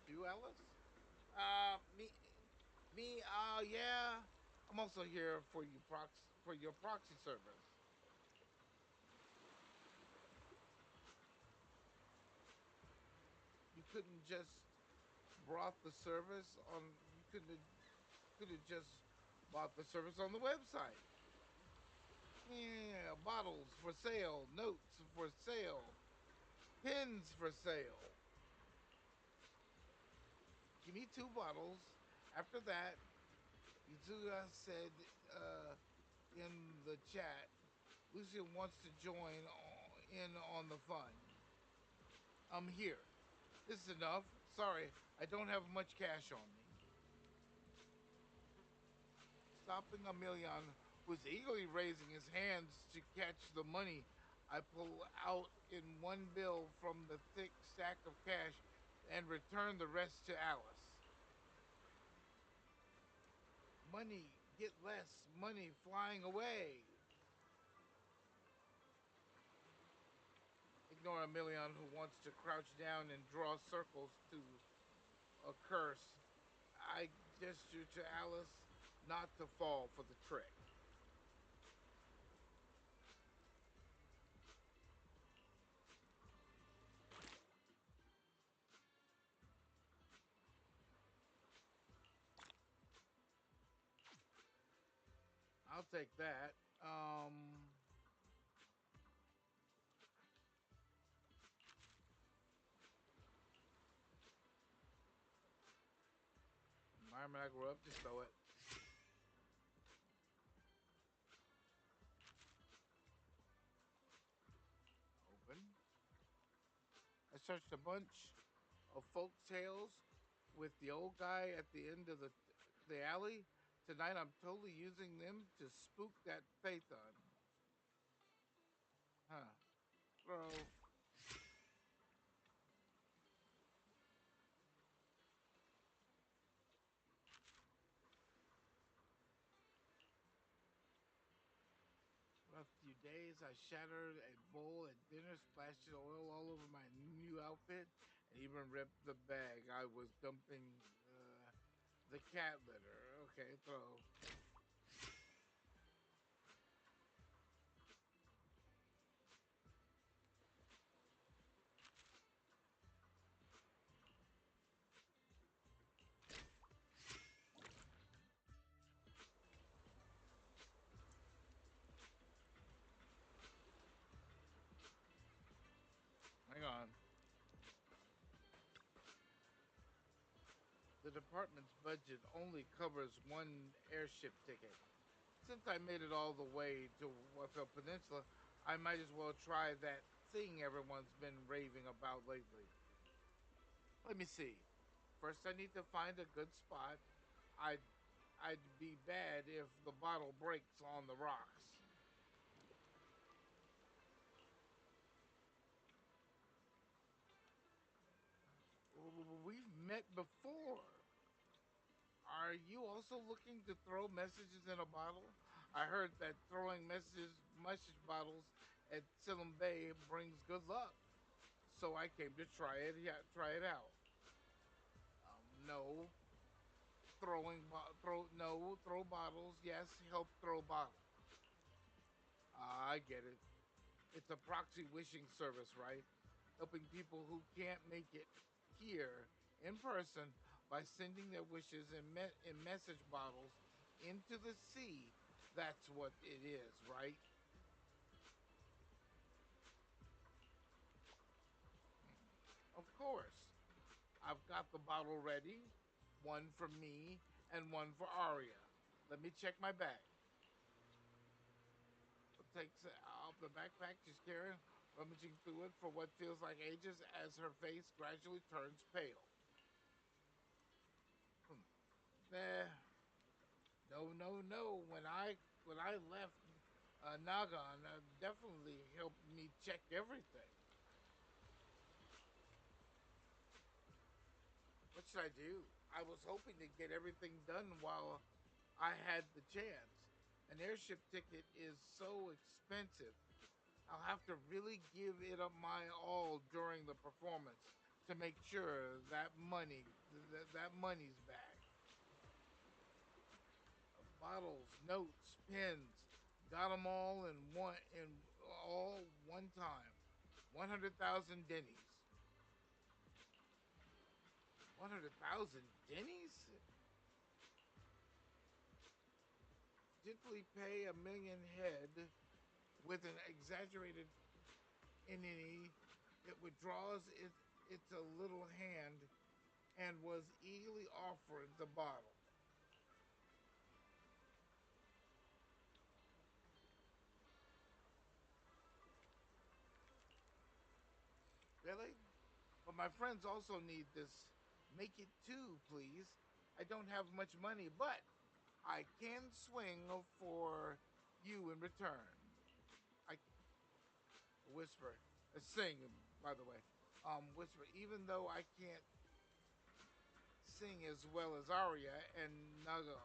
You, Alice? Me. Yeah. I'm also here for your proxy service. You couldn't just brought the service on. You could have just bought the service on the website. Yeah, bottles for sale, notes for sale, pins for sale. Give me 2 bottles. After that, Izuga said in the chat, Lucia wants to join in on the fun. I'm here. This is enough. Sorry, I don't have much cash on me. Stopping Emilion, who is eagerly raising his hands to catch the money, I pull out in one bill from the thick stack of cash and return the rest to Alice. Money, get less money flying away. Ignore Emilion, who wants to crouch down and draw circles to a curse. I gesture to Alice not to fall for the trick. I'll take that. Environment I grew up, just throw it. Open. I searched a bunch of folk tales with the old guy at the end of the alley. Tonight I'm totally using them to spook that Phaethon. Huh. Bro. For a few days, I shattered a bowl at dinner, splashed oil all over my new outfit, and even ripped the bag I was dumping the cat litter. Okay, throw. Hang on. The department's budget only covers one airship ticket. Since I made it all the way to Warfield Peninsula, I might as well try that thing everyone's been raving about lately. Let me see. First, I need to find a good spot. I'd I'd be bad if the bottle breaks on the rocks. We've met before. Are you also looking to throw messages in a bottle? I heard that throwing message bottles at Silum Bay brings good luck. So I came to try it. Yeah, try it out. No, throw bottles. Yes, help throw bottles. I get it. It's a proxy wishing service, right? Helping people who can't make it here in person by sending their wishes in message bottles into the sea. That's what it is, right? Of course. I've got the bottle ready. One for me and one for Arya. Let me check my bag. Takes off the backpack she's carrying, rummaging through it for what feels like ages as her face gradually turns pale. Nah, no. When I left Nagan, definitely helped me check everything. What should I do? I was hoping to get everything done while I had the chance. An airship ticket is so expensive. I'll have to really give it up my all during the performance to make sure that money's back. Bottles, notes, pens, got them all in one time. 100,000 Denny's. 100,000 Denny's? Gently pay a million head with an exaggerated entity. It withdraws its a little hand and was eagerly offered the bottle. Really? But my friends also need this. Make it two, please. I don't have much money, but I can swing for you in return. I whisper, sing, by the way. Whisper, even though I can't sing as well as Arya and Naga.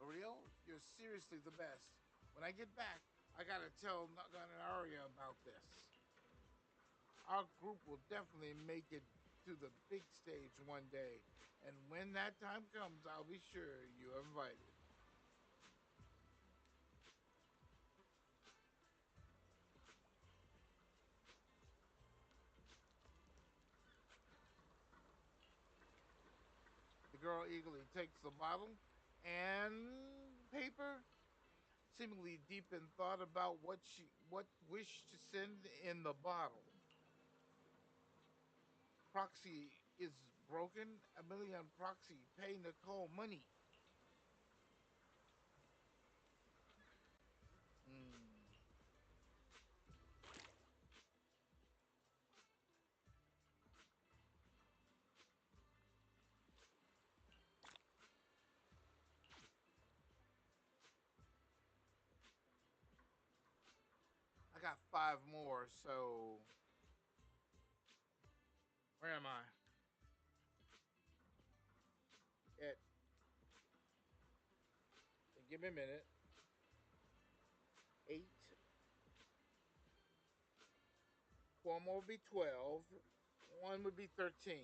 Ariel, you're seriously the best. When I get back, I gotta tell Naga and Arya about this. Our group will definitely make it to the big stage one day, and when that time comes, I'll be sure you're invited. The girl eagerly takes the bottle and paper, seemingly deep in thought about what wish to send in the bottle. Proxy is broken. A million proxy. Pay Nicole money. Hmm. got 5 more, so where am I? It. Give me a minute. 8. 12 more would be 12. One would be 13.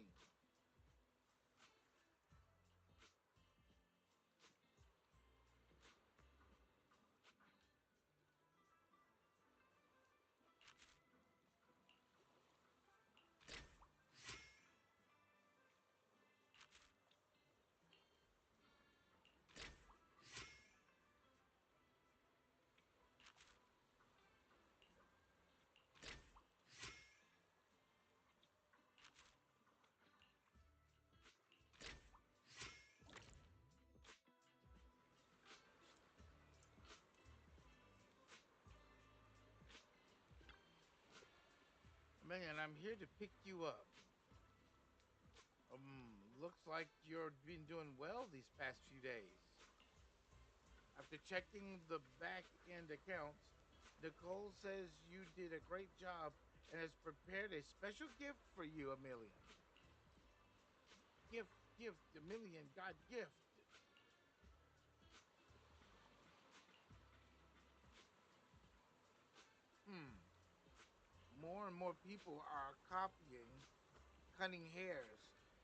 Man, I'm here to pick you up. Looks like you've been doing well these past few days. After checking the back end accounts, Nicole says you did a great job and has prepared a special gift for you, Amelia. Gift, a million, God, gift. More and more people are copying Cutting Hairs,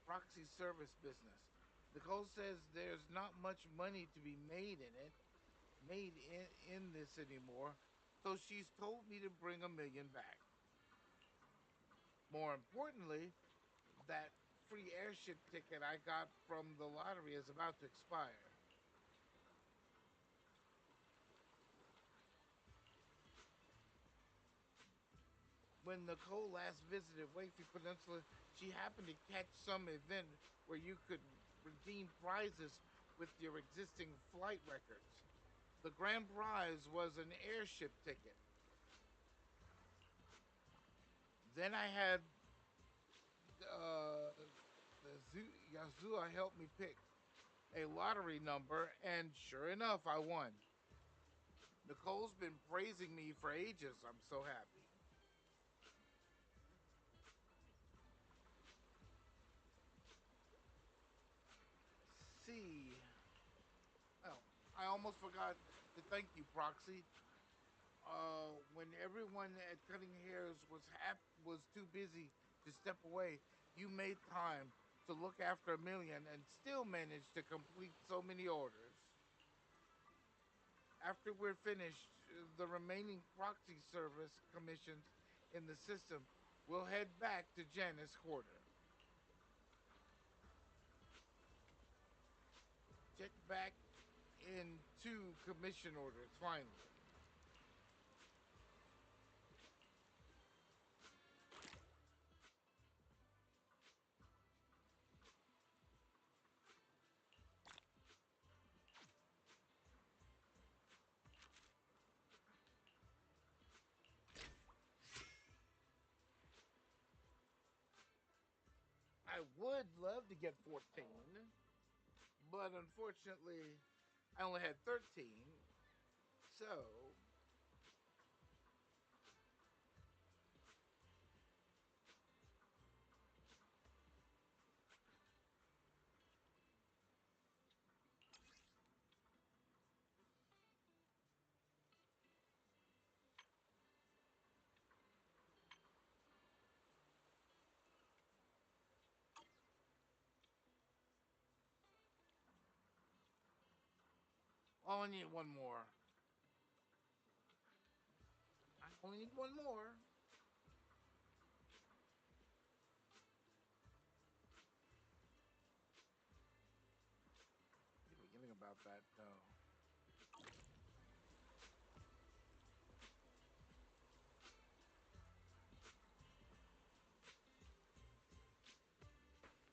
proxy service business. Nicole says there's not much money to be made in this anymore, so she's told me to bring a million back. More importantly, that free airship ticket I got from the lottery is about to expire. When Nicole last visited Wakefie Peninsula, she happened to catch some event where you could redeem prizes with your existing flight records. The grand prize was an airship ticket. Then I had Yazua help me pick a lottery number, and sure enough, I won. Nicole's been praising me for ages. I'm so happy. See, oh, I almost forgot to thank you, Proxy. When everyone at Cutting Hairs was too busy to step away, you made time to look after a million and still managed to complete so many orders. After we're finished, the remaining proxy service commissions in the system, we'll head back to Janice Quarter. Check back in 2 commission orders, finally. I would love to get 14, but unfortunately, I only had 13. So, I only need one more. I only need one more. Keep forgetting about that, though.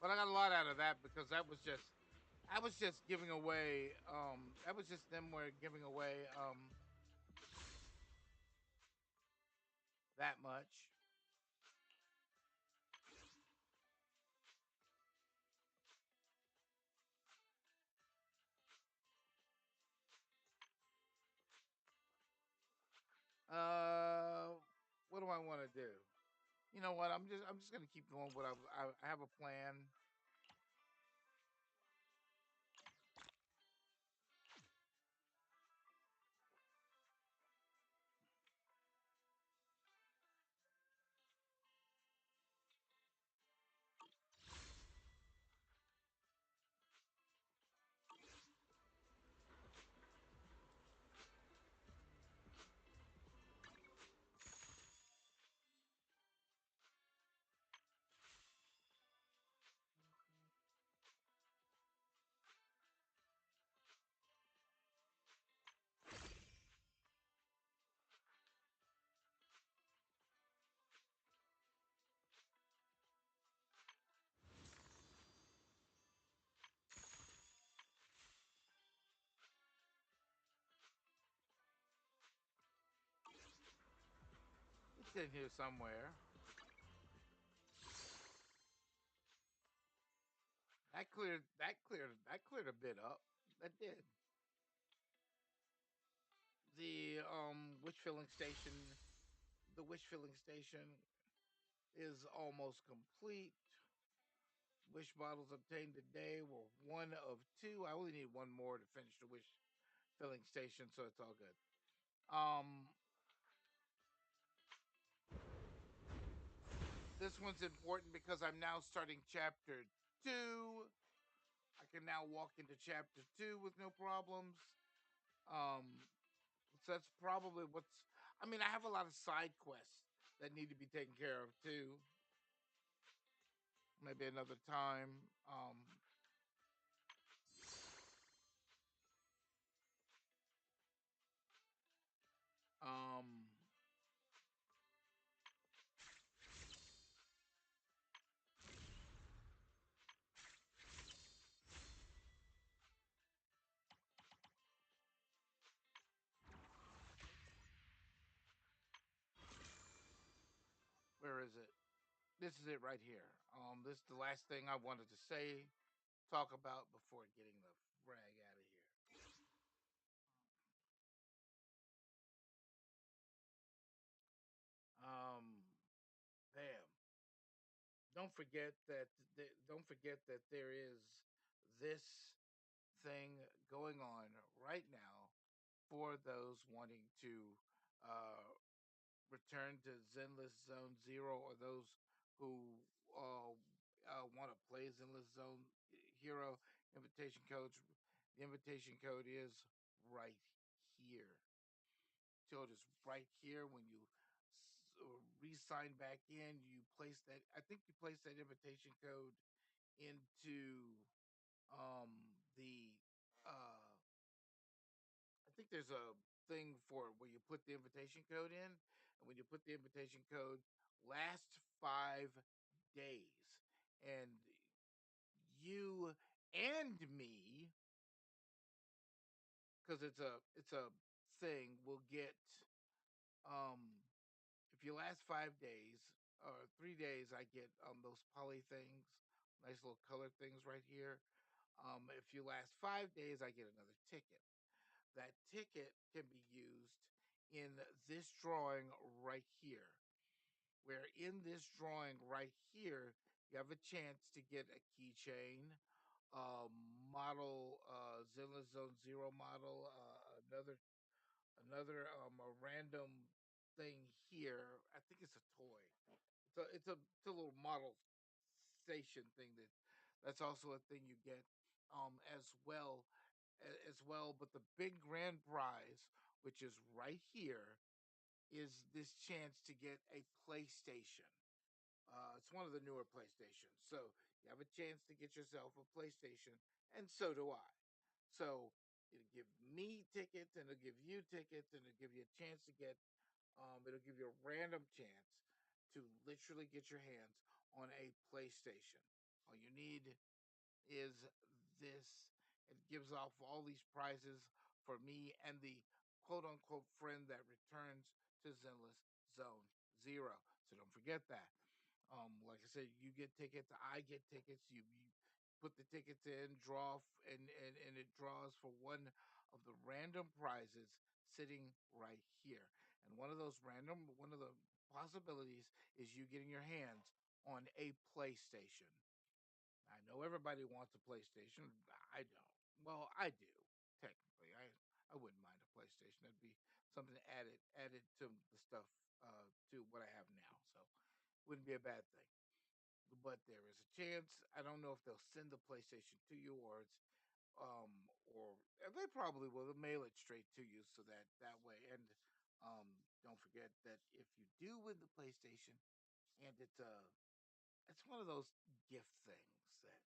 But I got a lot out of that because I was just giving away that was just them were giving away that much. I want to do? You know what? I'm just gonna keep going. What I have a plan. It's in here somewhere. That cleared a bit up. That did. The wish filling station, the wish filling station is almost complete. Wish bottles obtained today were one of two. I only need one more to finish the wish filling station, so it's all good. This one's important because I'm now starting chapter 2. I can now walk into chapter 2 with no problems. So that's probably what's. I mean, I have a lot of side quests that need to be taken care of too. Maybe another time. Um, where is it? This is it right here. This is the last thing I wanted to say, talk about before getting the rag out of here. Um, Bam. Don't forget that there is this thing going on right now for those wanting to uh, return to Zenless Zone Zero, or those who want to play Zenless Zone Hero. Invitation codes. The invitation code is right here. Told is right here. When you re-sign back in, you place that. I think you place that invitation code into the I think there's a thing for it where you put the invitation code in, and when you put the invitation code, last 5 days, and you and me, because it's a thing, will get um if you last 5 days or 3 days, I get those poly things, nice little color things right here. If you last 5 days, I get another ticket. That ticket can be used in this drawing right here. Where in this drawing right here, you have a chance to get a keychain, model, Zilla Zone Zero model, another a random thing here. I think it's a toy. It's a little model station thing that's also a thing you get as well as well. But the big grand prize, which is right here, is this chance to get a PlayStation. It's one of the newer PlayStations, so you have a chance to get yourself a PlayStation, and so do I. So it'll give me tickets, and it'll give you tickets, and it'll give you a chance to get. It'll give you a random chance to literally get your hands on a PlayStation. All you need is this. It gives off all these prizes for me and the quote unquote friend that returns to Zenless Zone Zero. So don't forget that. Like I said, you get tickets, I get tickets. You put the tickets in, and it draws for one of the random prizes sitting right here. And one of the possibilities is you getting your hands on a PlayStation. I know everybody wants a PlayStation. I don't. Well, I do technically. I wouldn't mind a PlayStation. That'd be something added to the stuff to what I have now. So wouldn't be a bad thing. But there is a chance. I don't know if they'll send the PlayStation to you or they probably will. They'll mail it straight to you so that way. And don't forget that if you do win the PlayStation, and it's one of those gift things that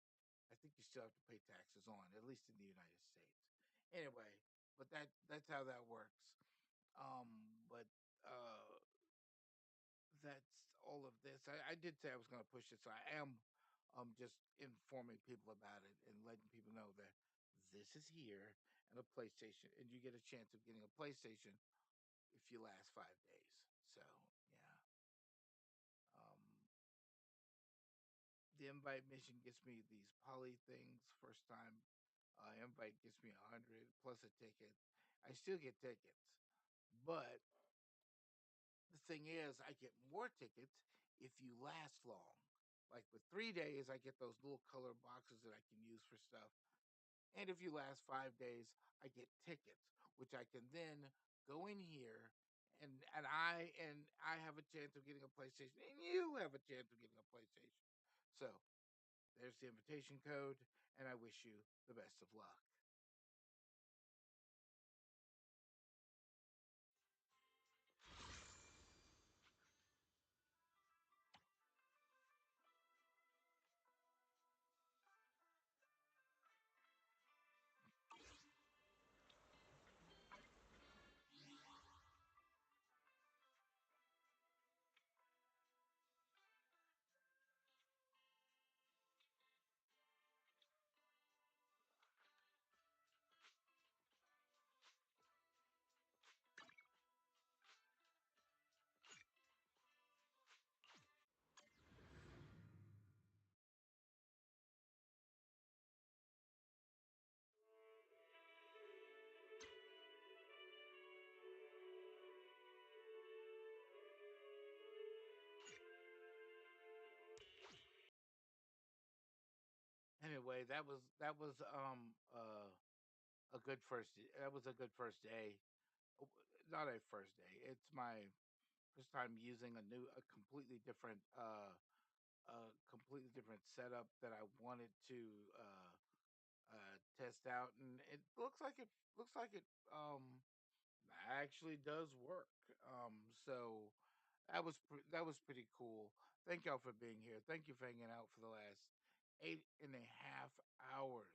I think you still have to pay taxes on, at least in the United States. Anyway, but that's how that works. But that's all of this. I did say I was going to push it, so I am just informing people about it and letting people know that this is here and a PlayStation, and you get a chance of getting a PlayStation if you last 5 days. So yeah, the invite mission gets me these poly things first time. Invite gets me 100 plus a ticket. I still get tickets, but the thing is, I get more tickets if you last long. Like with 3 days, I get those little color boxes that I can use for stuff. And if you last 5 days, I get tickets, which I can then go in here and I have a chance of getting a PlayStation, and you have a chance of getting a PlayStation. So there's the invitation code, and I wish you the best of luck. Anyway, that was a good that was a good first day. Oh, not a first day. It's my first time using a completely different setup that I wanted to test out, and it looks like it actually does work. So that was pretty cool. Thank y'all for being here. Thank you for hanging out for the last 8.5 hours.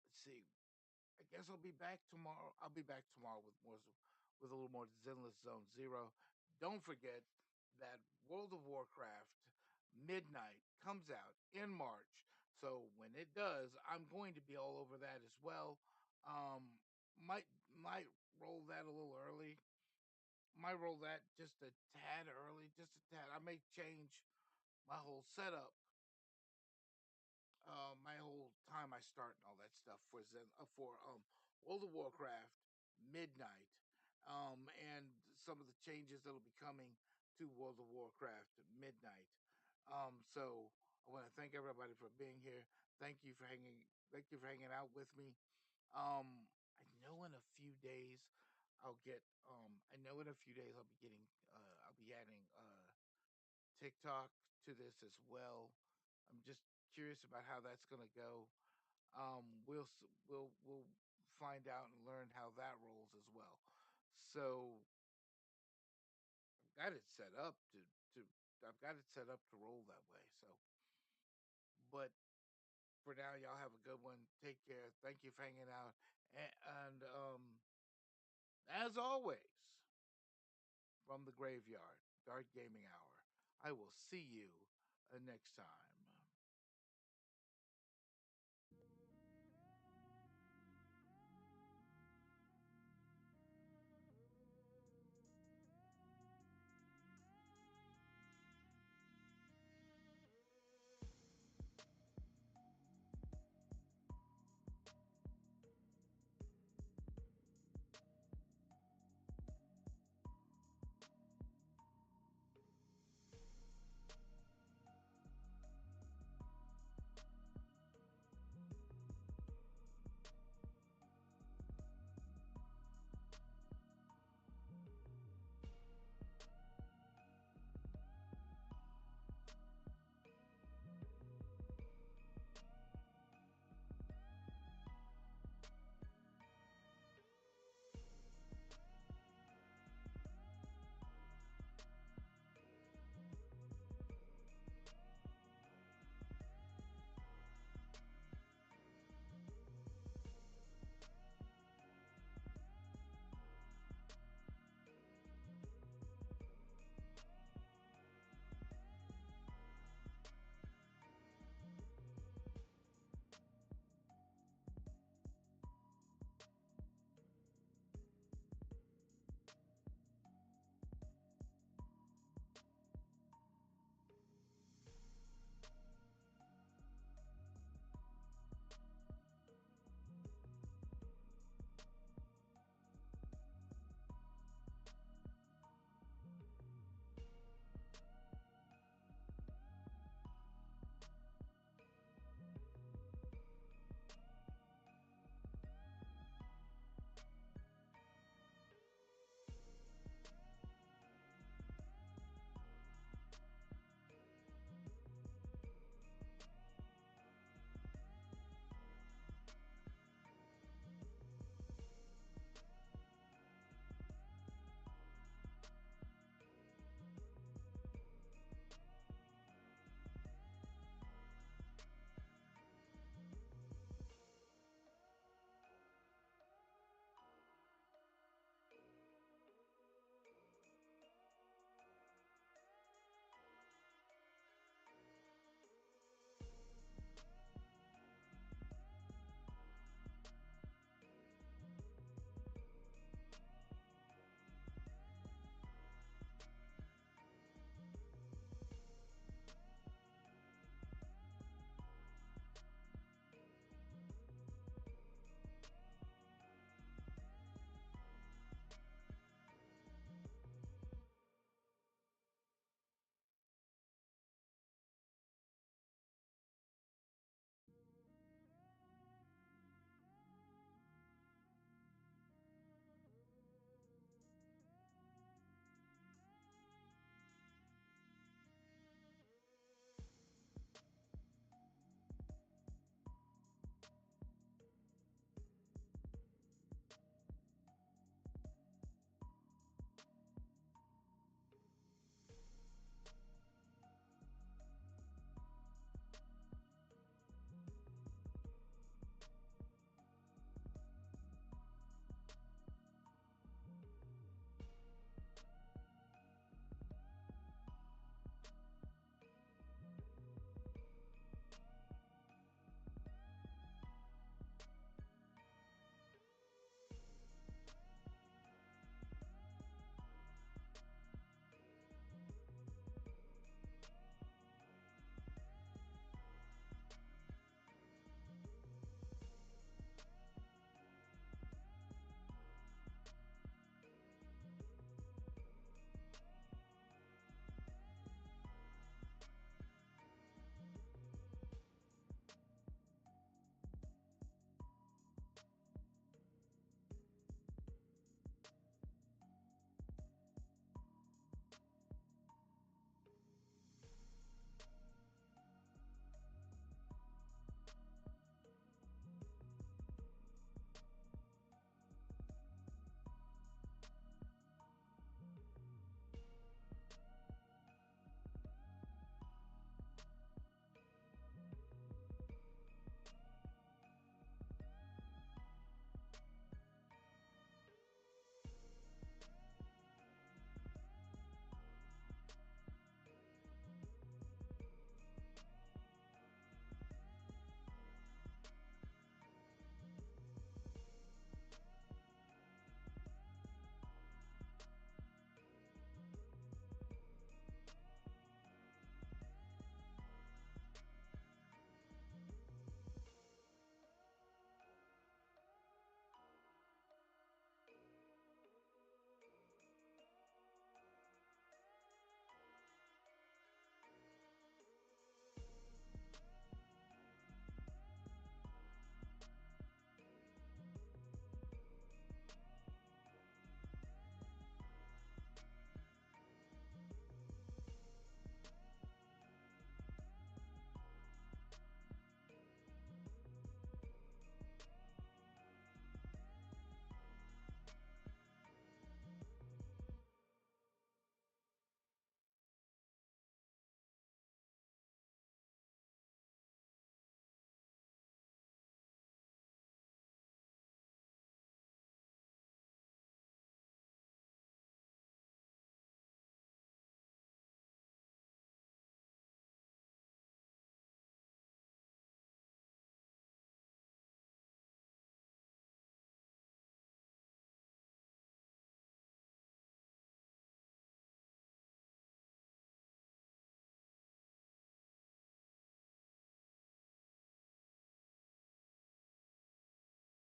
Let's see. I guess I'll be back tomorrow. I'll be back tomorrow with a little more Zenless Zone Zero. Don't forget that World of Warcraft Midnight comes out in March. So when it does, I'm going to be all over that as well. Um, might roll that a little early. Might roll that just a tad early, just a tad. I may change my whole setup, my whole time I start and all that stuff for World of Warcraft Midnight, and some of the changes that'll be coming to World of Warcraft Midnight. So I want to thank everybody for being here. Thank you for hanging. Thank you for hanging out with me. I know in a few days I'll get. I know in a few days I'll be getting. I'll be adding TikTok to this as well. I'm just curious about how that's going to go. We'll find out and learn how that rolls as well. So I've got it set up to I've got it set up to roll that way. So, but for now, y'all have a good one. Take care. Thank you for hanging out, and as always, from the graveyard, Dark Gaming Hour. I will see you next time.